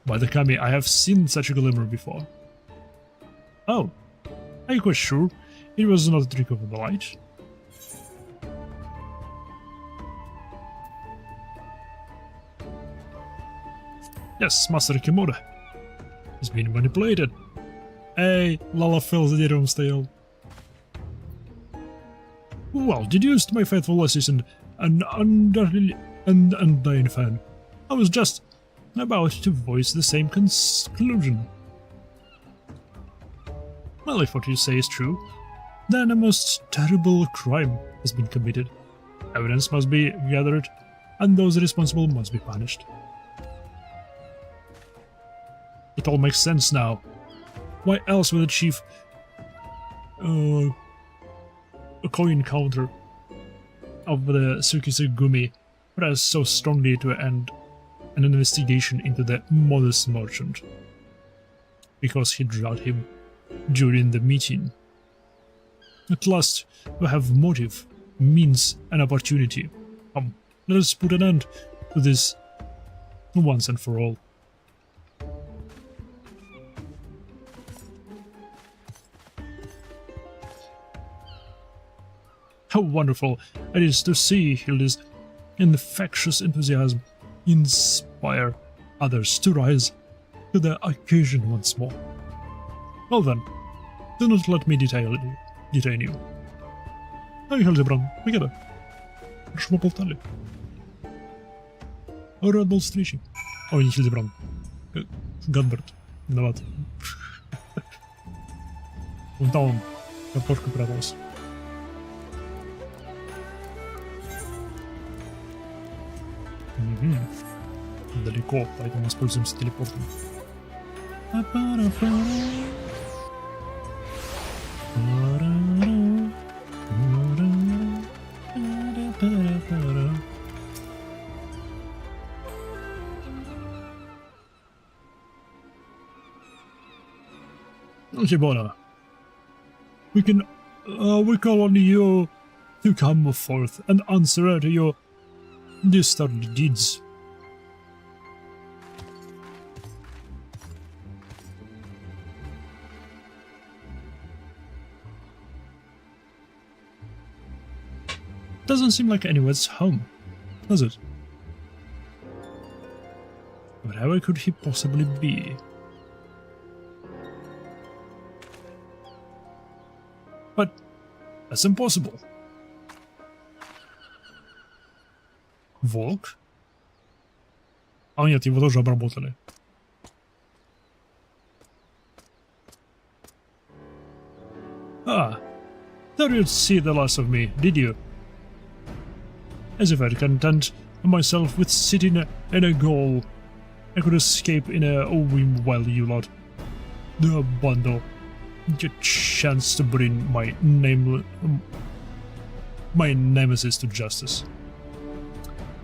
A: By the Kami, I have seen such a glimmer before. Oh, are you quite sure it was not a trick of the light? Yes, Master Kimura has been manipulated. Hey, Lalafell за деревом стоял. Well, deduced my faithful assistant, an undying fan. I was just about to voice the same conclusion. Well, if what you say is true, then a most terrible crime has been committed. Evidence must be gathered, and those responsible must be punished. It all makes sense now. Why else would the chief a coin counter of the Tsukisegumi press so strongly to end an investigation into the modest merchant? Because he drugged him during the meeting. At last, we have motive, means, and opportunity. Come, let us put an end to this once and for all. How wonderful it is to see Hilda's infectious enthusiasm inspire others to rise to the occasion once more. Well then, do not let me detain you. Эй, Hildibrand, Микита, хорошо поболтали. Рад был встрече. Ой, не Hildibrand, Ганберт, виноват. Вон там он, картошка пряталась. Далеко, поэтому воспользуемся телепортом. Shibona, we call on you to come forth and answer to your disturbed deeds. Doesn't seem like anyone's home, does it? Wherever could he possibly be? But that's impossible. Волк? А нет, его тоже обработали. Ah, thought you'd see the last of me, did you? As if I'd content myself with sitting in a goal, I could escape in a whim while you lot. The bundle. Your chance to bring my nemesis to justice.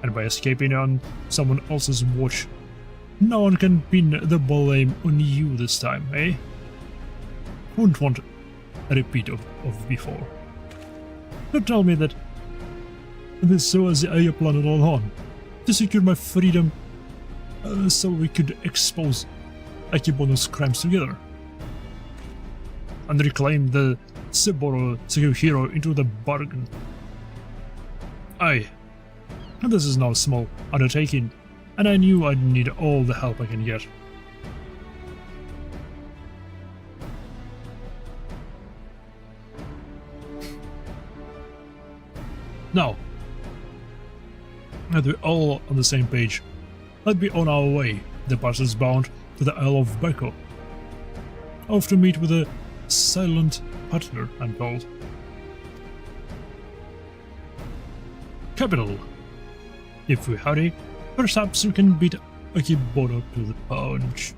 A: And by escaping on someone else's watch, no one can pin the blame on you this time, eh? Wouldn't want a repeat of before. Don't tell me that this was your plan all along, to secure my freedom, so we could expose Akibono's crimes together, and reclaim the Saburo hero into the bargain. Aye, And this is no small undertaking, and I knew I'd need all the help I can get. Now, that we're all on the same page, let's be on our way. The parcel is bound to the Isle of Beko. Off to meet with a silent partner, I'm told. Capital. If we hurry, perhaps we can beat Akebono to the punch.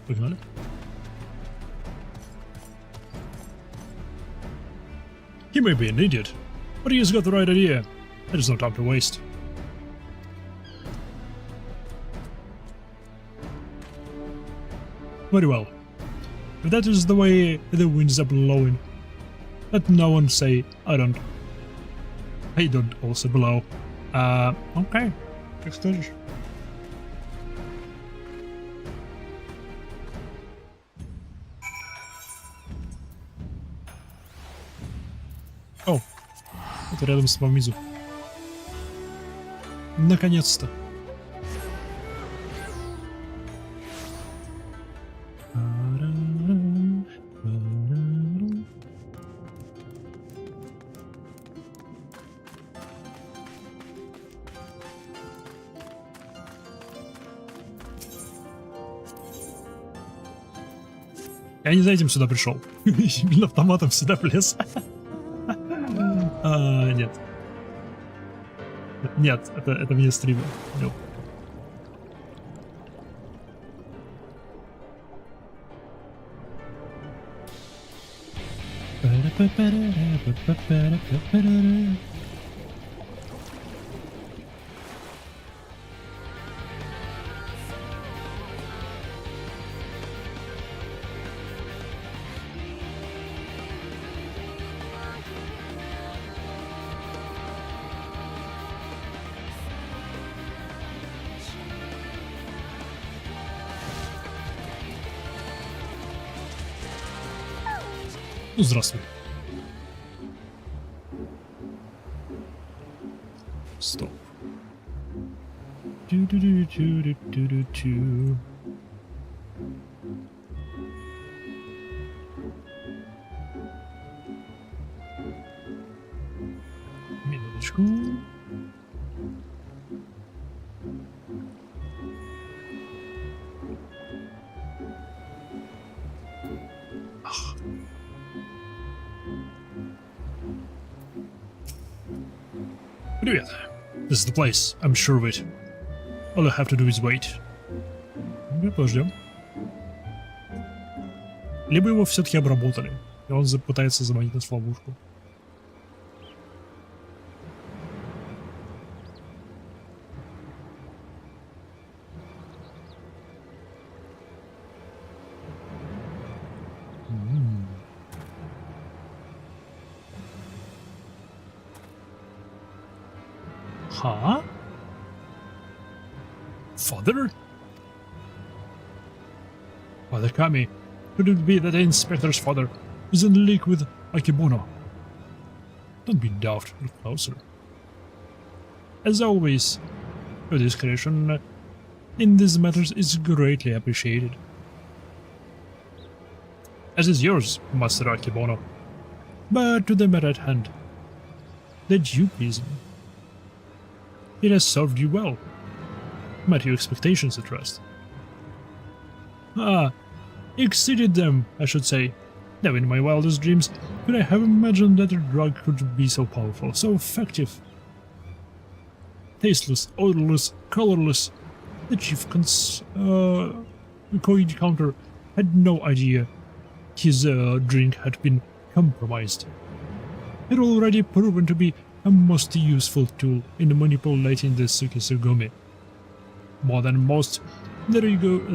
A: Pogledaj. He may be an idiot, but he has got the right idea. There is no time to waste. Very well. If that is the way the winds are blowing, let no one say I don't also blow. Okay. Jak chcesz. О, это рядом с Мамизу. Наконец-то. Я не за этим сюда пришел. Именно автоматом сюда влез. Нет. Нет, это мне стример. Нет. Ну, здравствуй. Стоп. Тю-тю-тю-тю-тю-тю-тю. Минуточку. Привет. This is the place. I'm sure of it. All I have to do is wait. Мы подождем. Либо его все-таки обработали, и он пытается заманить нас в ловушку. Huh? Father? Father Kami, could it be that the Inspector's father is in league with Akebono? Don't be daft, look closer. As always, your discretion in these matters is greatly appreciated. As is yours, Master Akebono. But to the matter at hand, did you please me? It has served you well. Met your expectations at rest. Exceeded them, I should say. Never in my wildest dreams could I have imagined that a drug could be so powerful, so effective. Tasteless, odorless, colorless, the chief co-encounter had no idea his drink had been compromised. It had already proven to be a most useful tool in manipulating the Tsukisugumi. More than most, the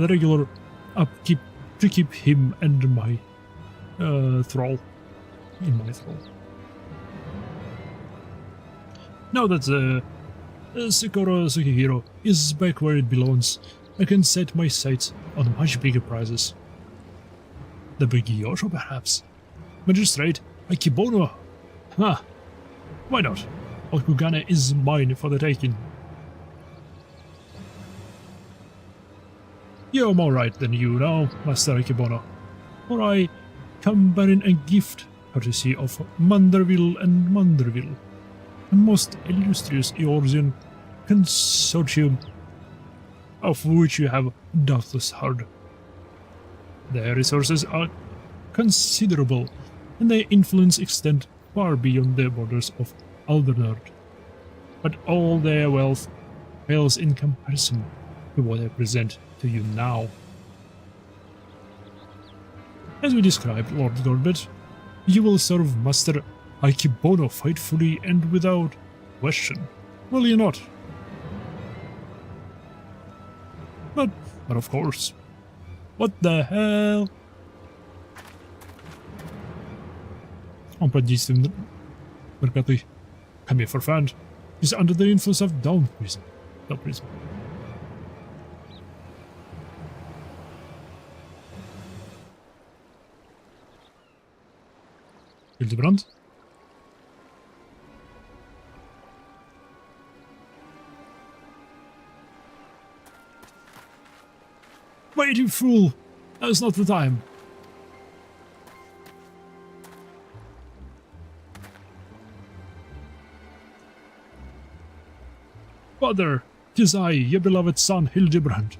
A: regular upkeep to keep him and my thrall. In my thrall. Now that Sakura Sukihiro is back where it belongs, I can set my sights on much bigger prizes. The big Yosho, perhaps? Magistrate Akebono? Why not? Okugane is mine for the taking. You're more right than you know, Master Ikebono, for I come bearing a gift courtesy of Manderville and Manderville, a most illustrious Eorzean consortium of which you have doubtless heard. Their resources are considerable, and their influence extend far beyond the borders of Aldernard. But all their wealth pales in comparison to what I present to you now. As we described, Lord Gorbet, you will serve Master Ikebono faithfully and without question, will you not? But of course. What the hell? Он под действием наркоты. Come here for fun. He's under the influence of Down Prison. Hildibrand? Wait, you fool! Now's not the time. Father, 'tis I, your beloved son Hildibrand.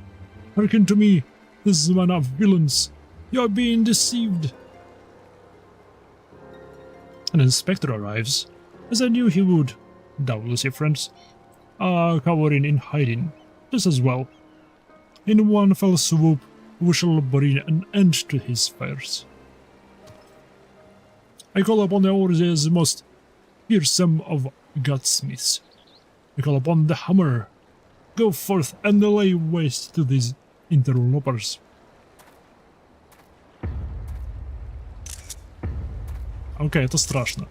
A: Hearken to me, this man of villains. You are being deceived. An inspector arrives, as I knew he would. Doubtless your friends are cowering in hiding, just as well. In one fell swoop, we shall bring an end to his fears. I call upon the Orze's most fearsome of gunsmiths. I call upon the hammer. Go forth and lay waste to these interlopers. Окей, это страшно.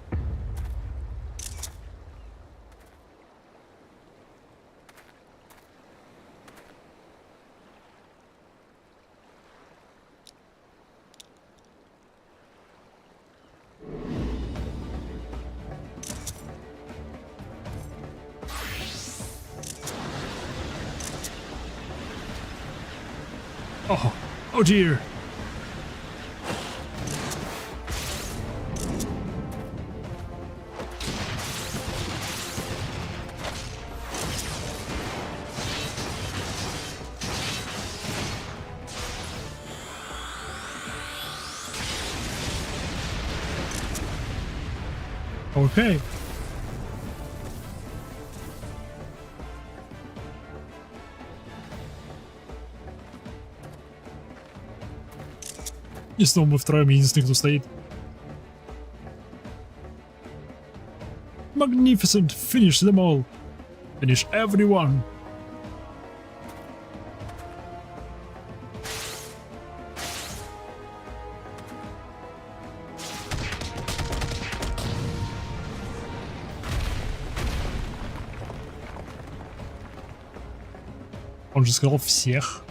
A: Oh dear. Okay. И снова мы втроем единственный, кто стоит. Magnificent! Finish them all! Finish everyone! Он же сказал всех.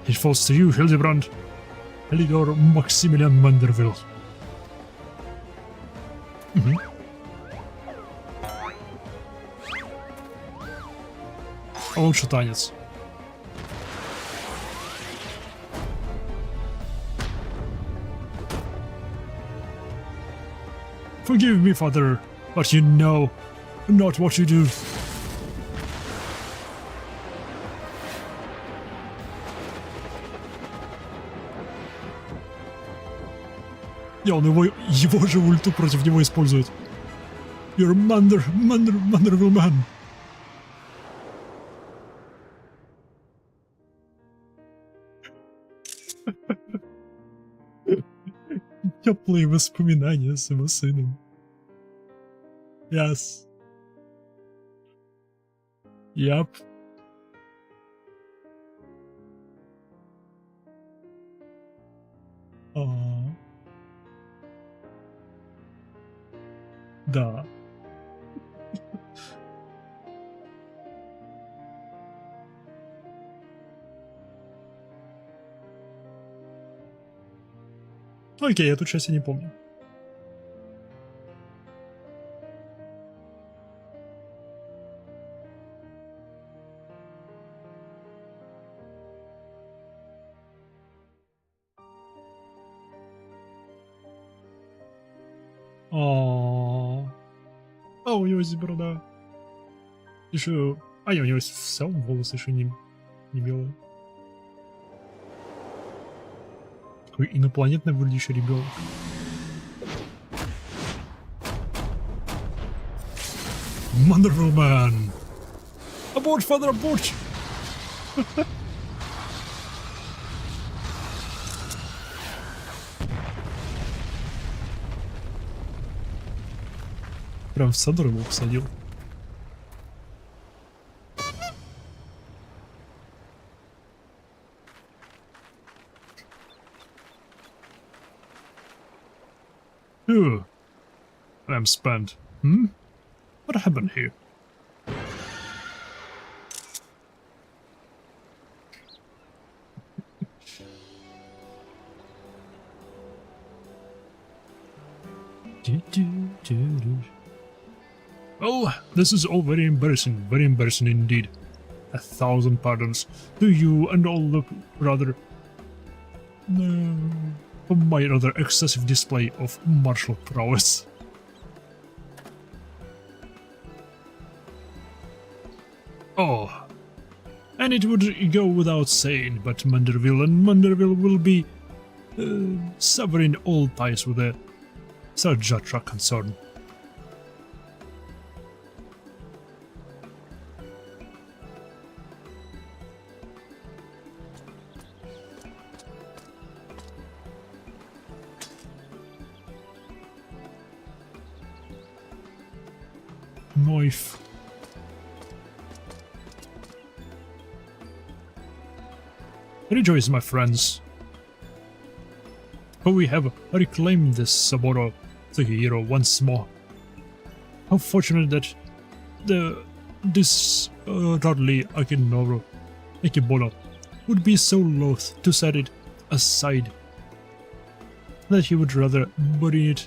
A: It falls to you, Hildibrand. Elidor Maximilian Manderville. А лучше танец. Forgive me, father, but you know not what you do. И он его же ульту против него использует. You're Manderville man. Теплые воспоминания с его сыном. Yes. Yep. Да. Окей, эту часть я не помню. А у него здесь борода. Еще... А, не, у него в целом волосы еще не белые. Такой инопланетно выглядящий ребенок. Мандервумен! Аборт, фадер, аборт! Прям в садор его посадил. I'm spent. What happened here? Well, this is all very embarrassing indeed. 1,000 pardons to you and all the rather... for my rather excessive display of martial prowess. Oh, and it would go without saying, but Manderville will be severing all ties with the Sarjatra concern. Knife. Rejoice, my friends, for we have reclaimed this Saburo Tsukihiro once more. How fortunate that this Radley Akibolo would be so loath to set it aside, that he would rather bury it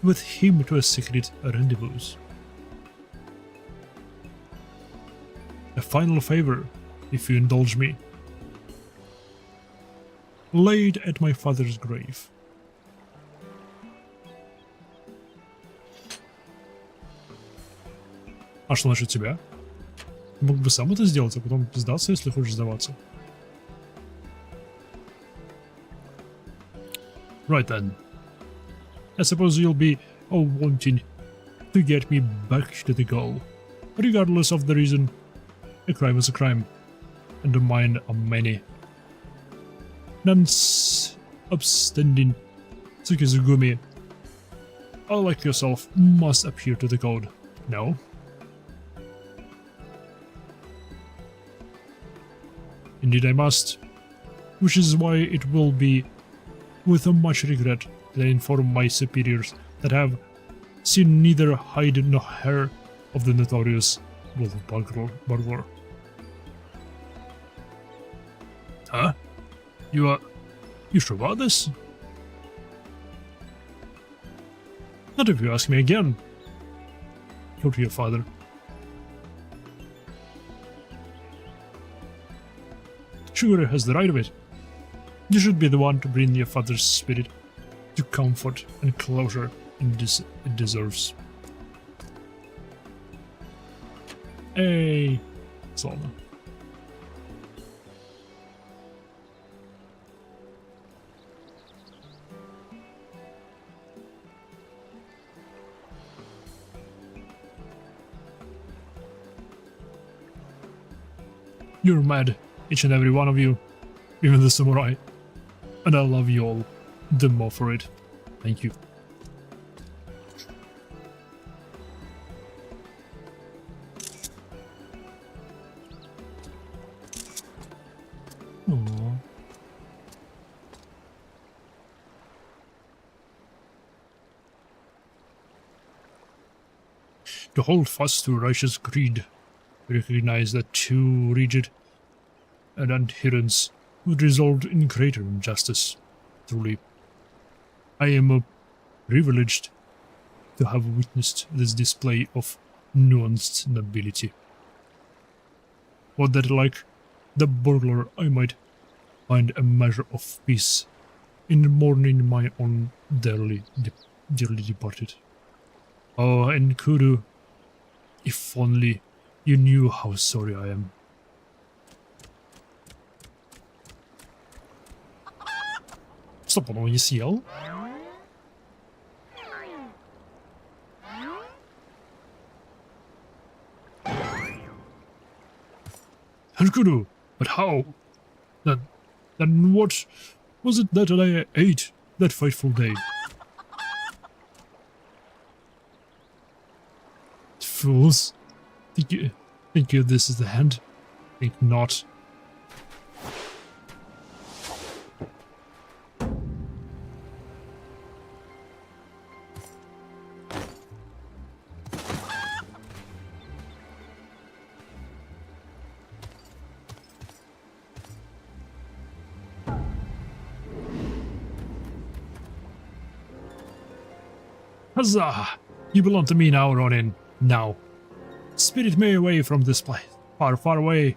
A: with him to a secret rendezvous. A final favor, if you indulge me. Laid at my father's grave. А что насчет тебя? Мог бы сам это сделать, а потом сдаться, если хочешь сдаваться. Right then. I suppose you'll be all wanting to get me back to the goal. Regardless of the reason, a crime is a crime, and the mind are many. None's upstanding Tsukizugumi, like yourself, must appear to the code. No? Indeed I must, which is why it will be with much regret that I inform my superiors that I have seen neither hide nor hair of the notorious Wolf Burglar. Huh? You sure about this? Not if you ask me again. Go to your father. Sugar has the right of it. You should be the one to bring your father's spirit to comfort and closure it deserves. Hey, Slana. You're mad, each and every one of you, even the samurai, and I love you all the more for it. Thank you. Aww. To hold fast to righteous greed, recognize that too rigid an adherence would result in greater injustice. Truly, I am privileged to have witnessed this display of nuanced nobility. What that like the burglar, I might find a measure of peace in mourning my own dearly departed. Oh, and Kuru, if only you knew how sorry I am. Стоп, он его не съел? Hankuru, but how? Then what was it that I ate that fateful day? Fools. Think you this is the hand? Think not. Huzzah! You belong to me now, Ronin. Now. Spirit me away from this place. Far, far away.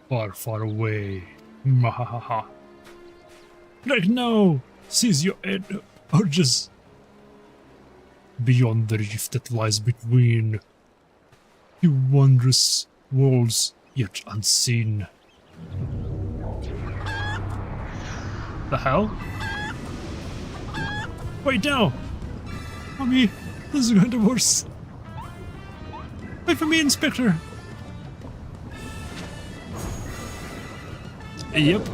A: Far, far away. Mahaha. Right now! Seize your urges. Beyond the rift that lies between. You wondrous worlds yet unseen. The hell? Wait now! Mommy, this is going to worse. Wait for me, Inspector! Yep.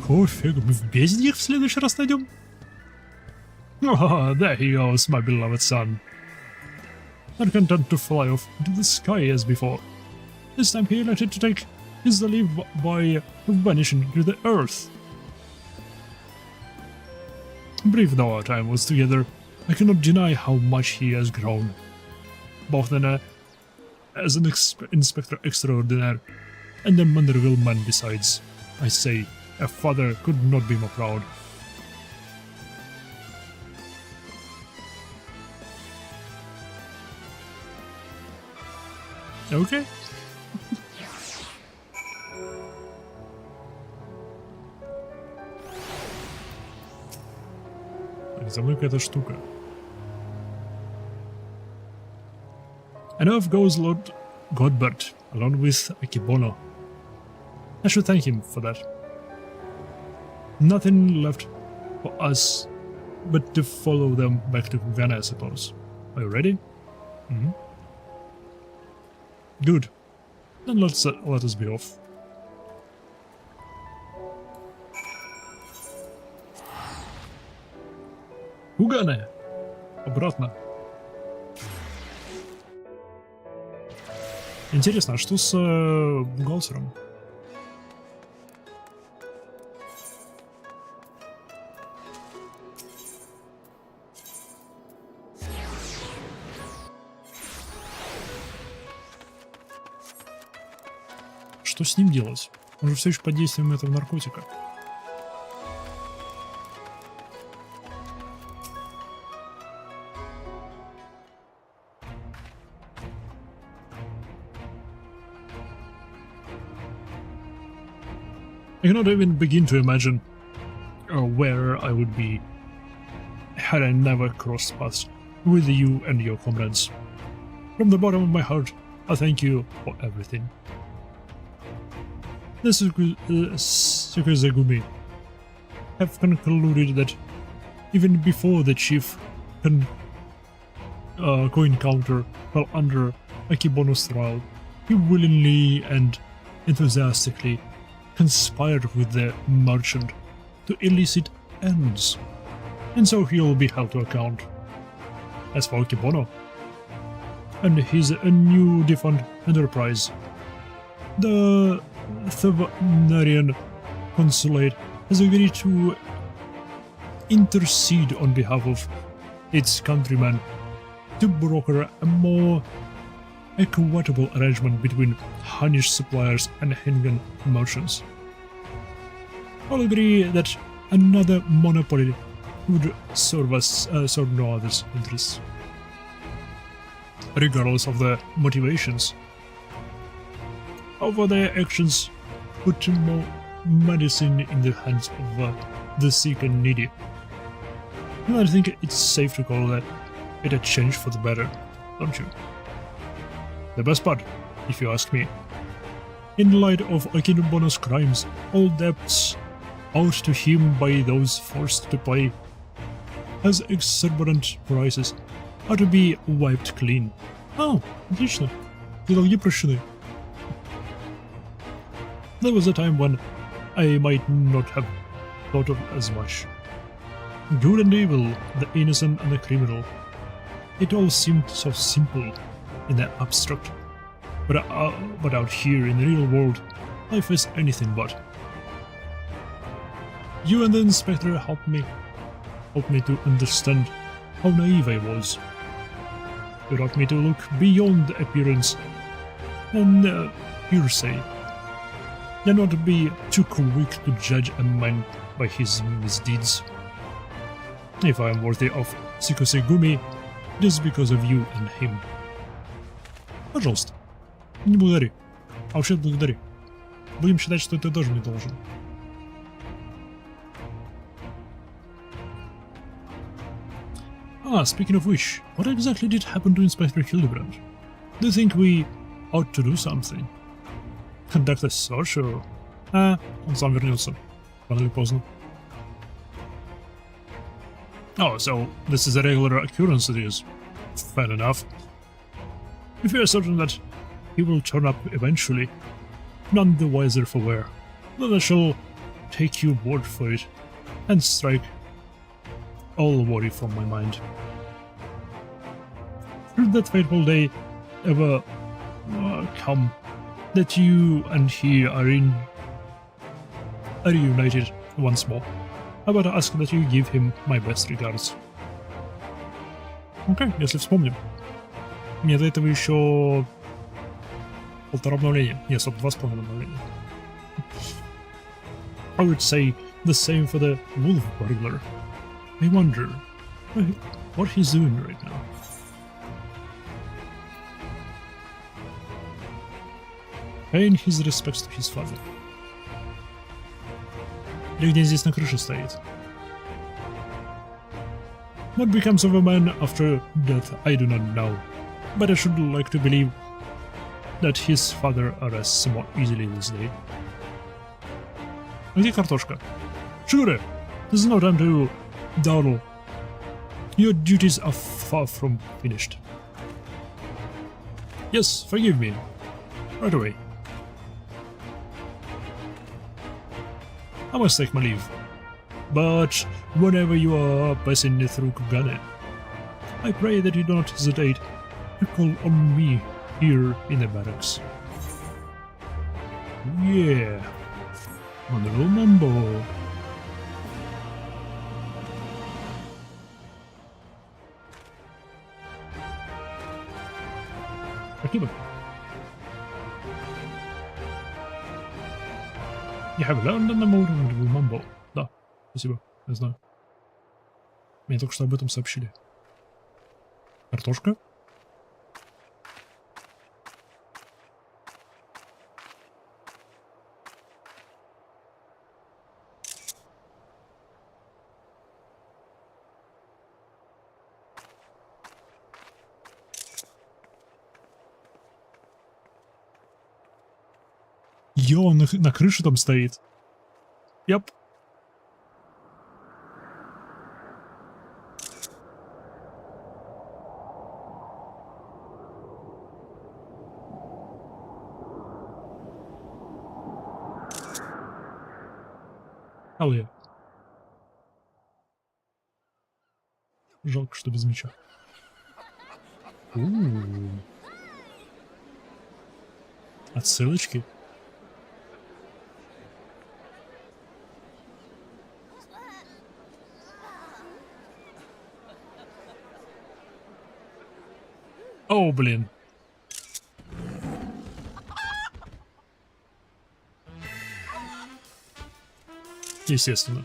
A: Какого фига? Мы в бездне их в следующий раз найдем? Oh, there he goes, my beloved son. Not content to fly off into the sky as before. This time he elected to take his leave by vanishing to the earth. Brief though our time was together, I cannot deny how much he has grown. Both as an inspector extraordinaire and a manderville man besides. I say, a father could not be more proud. Okay. За мной какая-то штука. And off goes Lord Godbert, along with Akibono. I should thank him for that. Nothing left for us but to follow them back to Vienna, I suppose. Are you ready? Mm-hmm. Good. Then let us be off. Угане! Обратно. Интересно, а что с бухгалтером? Что с ним делать? Он же все еще под действием этого наркотика. I cannot even begin to imagine where I would be had I never crossed paths with you and your comrades. From the bottom of my heart, I thank you for everything. The Sukezegumi have concluded that even before the chief co-encounter fell under Akibono's trial, he willingly and enthusiastically conspired with the merchant to elicit ends, and so he'll be held to account. As for Akibono and his new defunct enterprise, the Thavanarian consulate has agreed to intercede on behalf of its countrymen to broker a more equitable arrangement between Hunnish suppliers and Hengan merchants. I'll agree that another monopoly would serve no other's interests, regardless of their motivations. However, their actions put more medicine in the hands of the sick and needy. And I think it's safe to call that it a change for the better, don't you? The best part, if you ask me. In light of Akinbono's crimes, all debts owed to him by those forced to pay, as exorbitant prices, are to be wiped clean. Oh, отлично. Долги прощены. There was a time when I might not have thought of as much. Good and evil, the innocent and the criminal. It all seemed so simple in the abstract. But out here in the real world, life is anything but. You and the inspector helped me to understand how naive I was. You taught me to look beyond appearance and hearsay, and not to be too quick to judge a man by his misdeeds. If I am worthy of Sikosegumi, it is because of you and him. Пожалуйста, не благодари. А вообще благодари. Будем считать, что ты тоже не должен. Speaking of which, what exactly did happen to Inspector Hildibrand? Do you think we ought to do something? Conduct a search or... он сам вернется. Рано или поздно. Oh, so this is a regular occurrence, it is. Fair enough. If you are certain that he will turn up eventually, none the wiser for where, then I shall take your word for it and strike all worry from my mind. Should that fateful day ever come that you and he are reunited once more, I would ask that you give him my best regards. Окей, если вспомним. Мне до этого еще полтора обновления. Нет, стоп, 2,5 обновления. I would say the same for the wolf burglar. I wonder what he's doing right now. Paying his respects to his father. Или где здесь на крыше стоит? What becomes of a man after death, I do not know. But I should like to believe that his father arrests somewhat easily this day. Где картошка? Sure, there's no time to dawdle. Your duties are far from finished. Yes, forgive me. Right away. I must take my leave. But whenever you are passing through Kugane, I pray that you do not hesitate to call on me here in the barracks. Yeah. Honorable Mambo. Спасибо. You have learned the mode of Mambo. Да, спасибо, я знаю. Мне только что об этом сообщили. Картошка? Он на крыше там стоит. Яп. Алле. Жалко, что без меча. Отсылочки. О, блин. Естественно.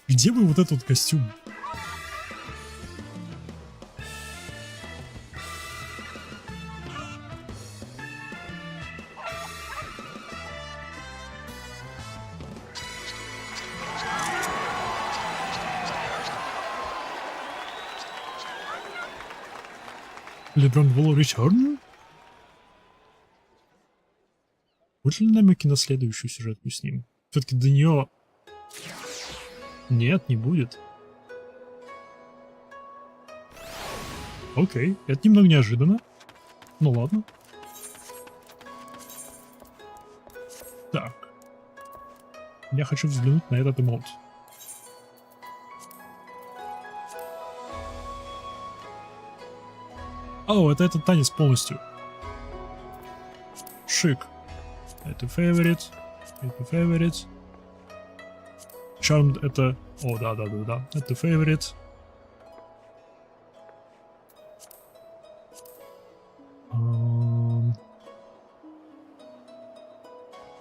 A: Где вы вот этот костюм? Hildibrand will return? Будет ли намеки на следующую сюжетку с ним? Все-таки до нее... Нет, не будет. Окей, это немного неожиданно. Ну ладно. Так. Я хочу взглянуть на этот эмоут. О, это этот танец полностью. Шик. Это favorite. Это favorite. Charmed это... О, да. Это favorite.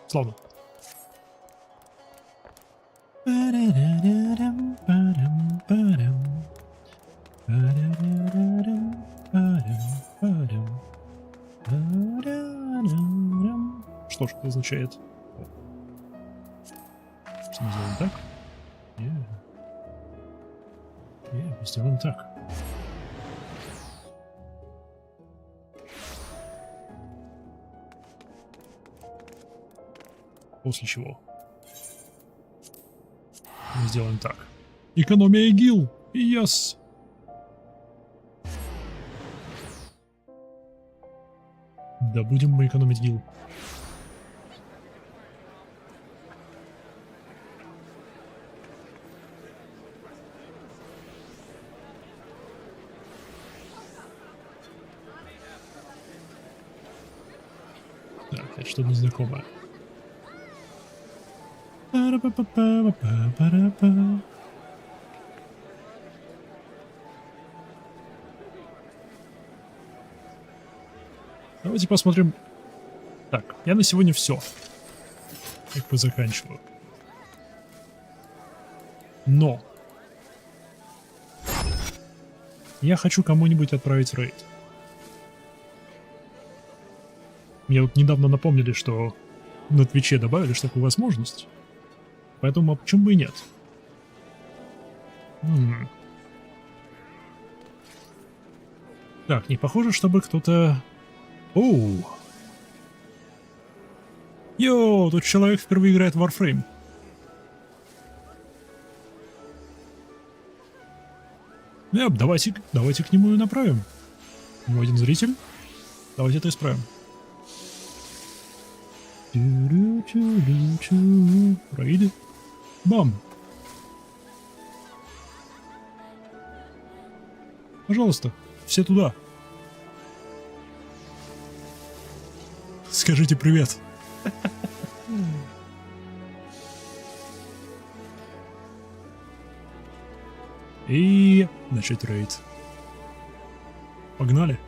A: Славно. Что ж это означает? Что мы сделаем так? Мы сделаем так. После чего мы сделаем так. Экономия гил! Yes! Да будем мы экономить гил. Так, это что-то незнакомое. Давайте посмотрим. Так, я на сегодня все. Как бы заканчиваю. Но я хочу кому-нибудь отправить рейд. Мне вот недавно напомнили, что на Твиче добавили такую возможность. Поэтому а почему бы и нет? Так, не похоже, чтобы кто-то... Оу! Йоу, тут человек впервые играет в Warframe. Давайте к нему и направим. У него один зритель. Давайте это исправим. Рейды. Бам. Пожалуйста, все туда. Скажите привет. И начать рейд. Погнали.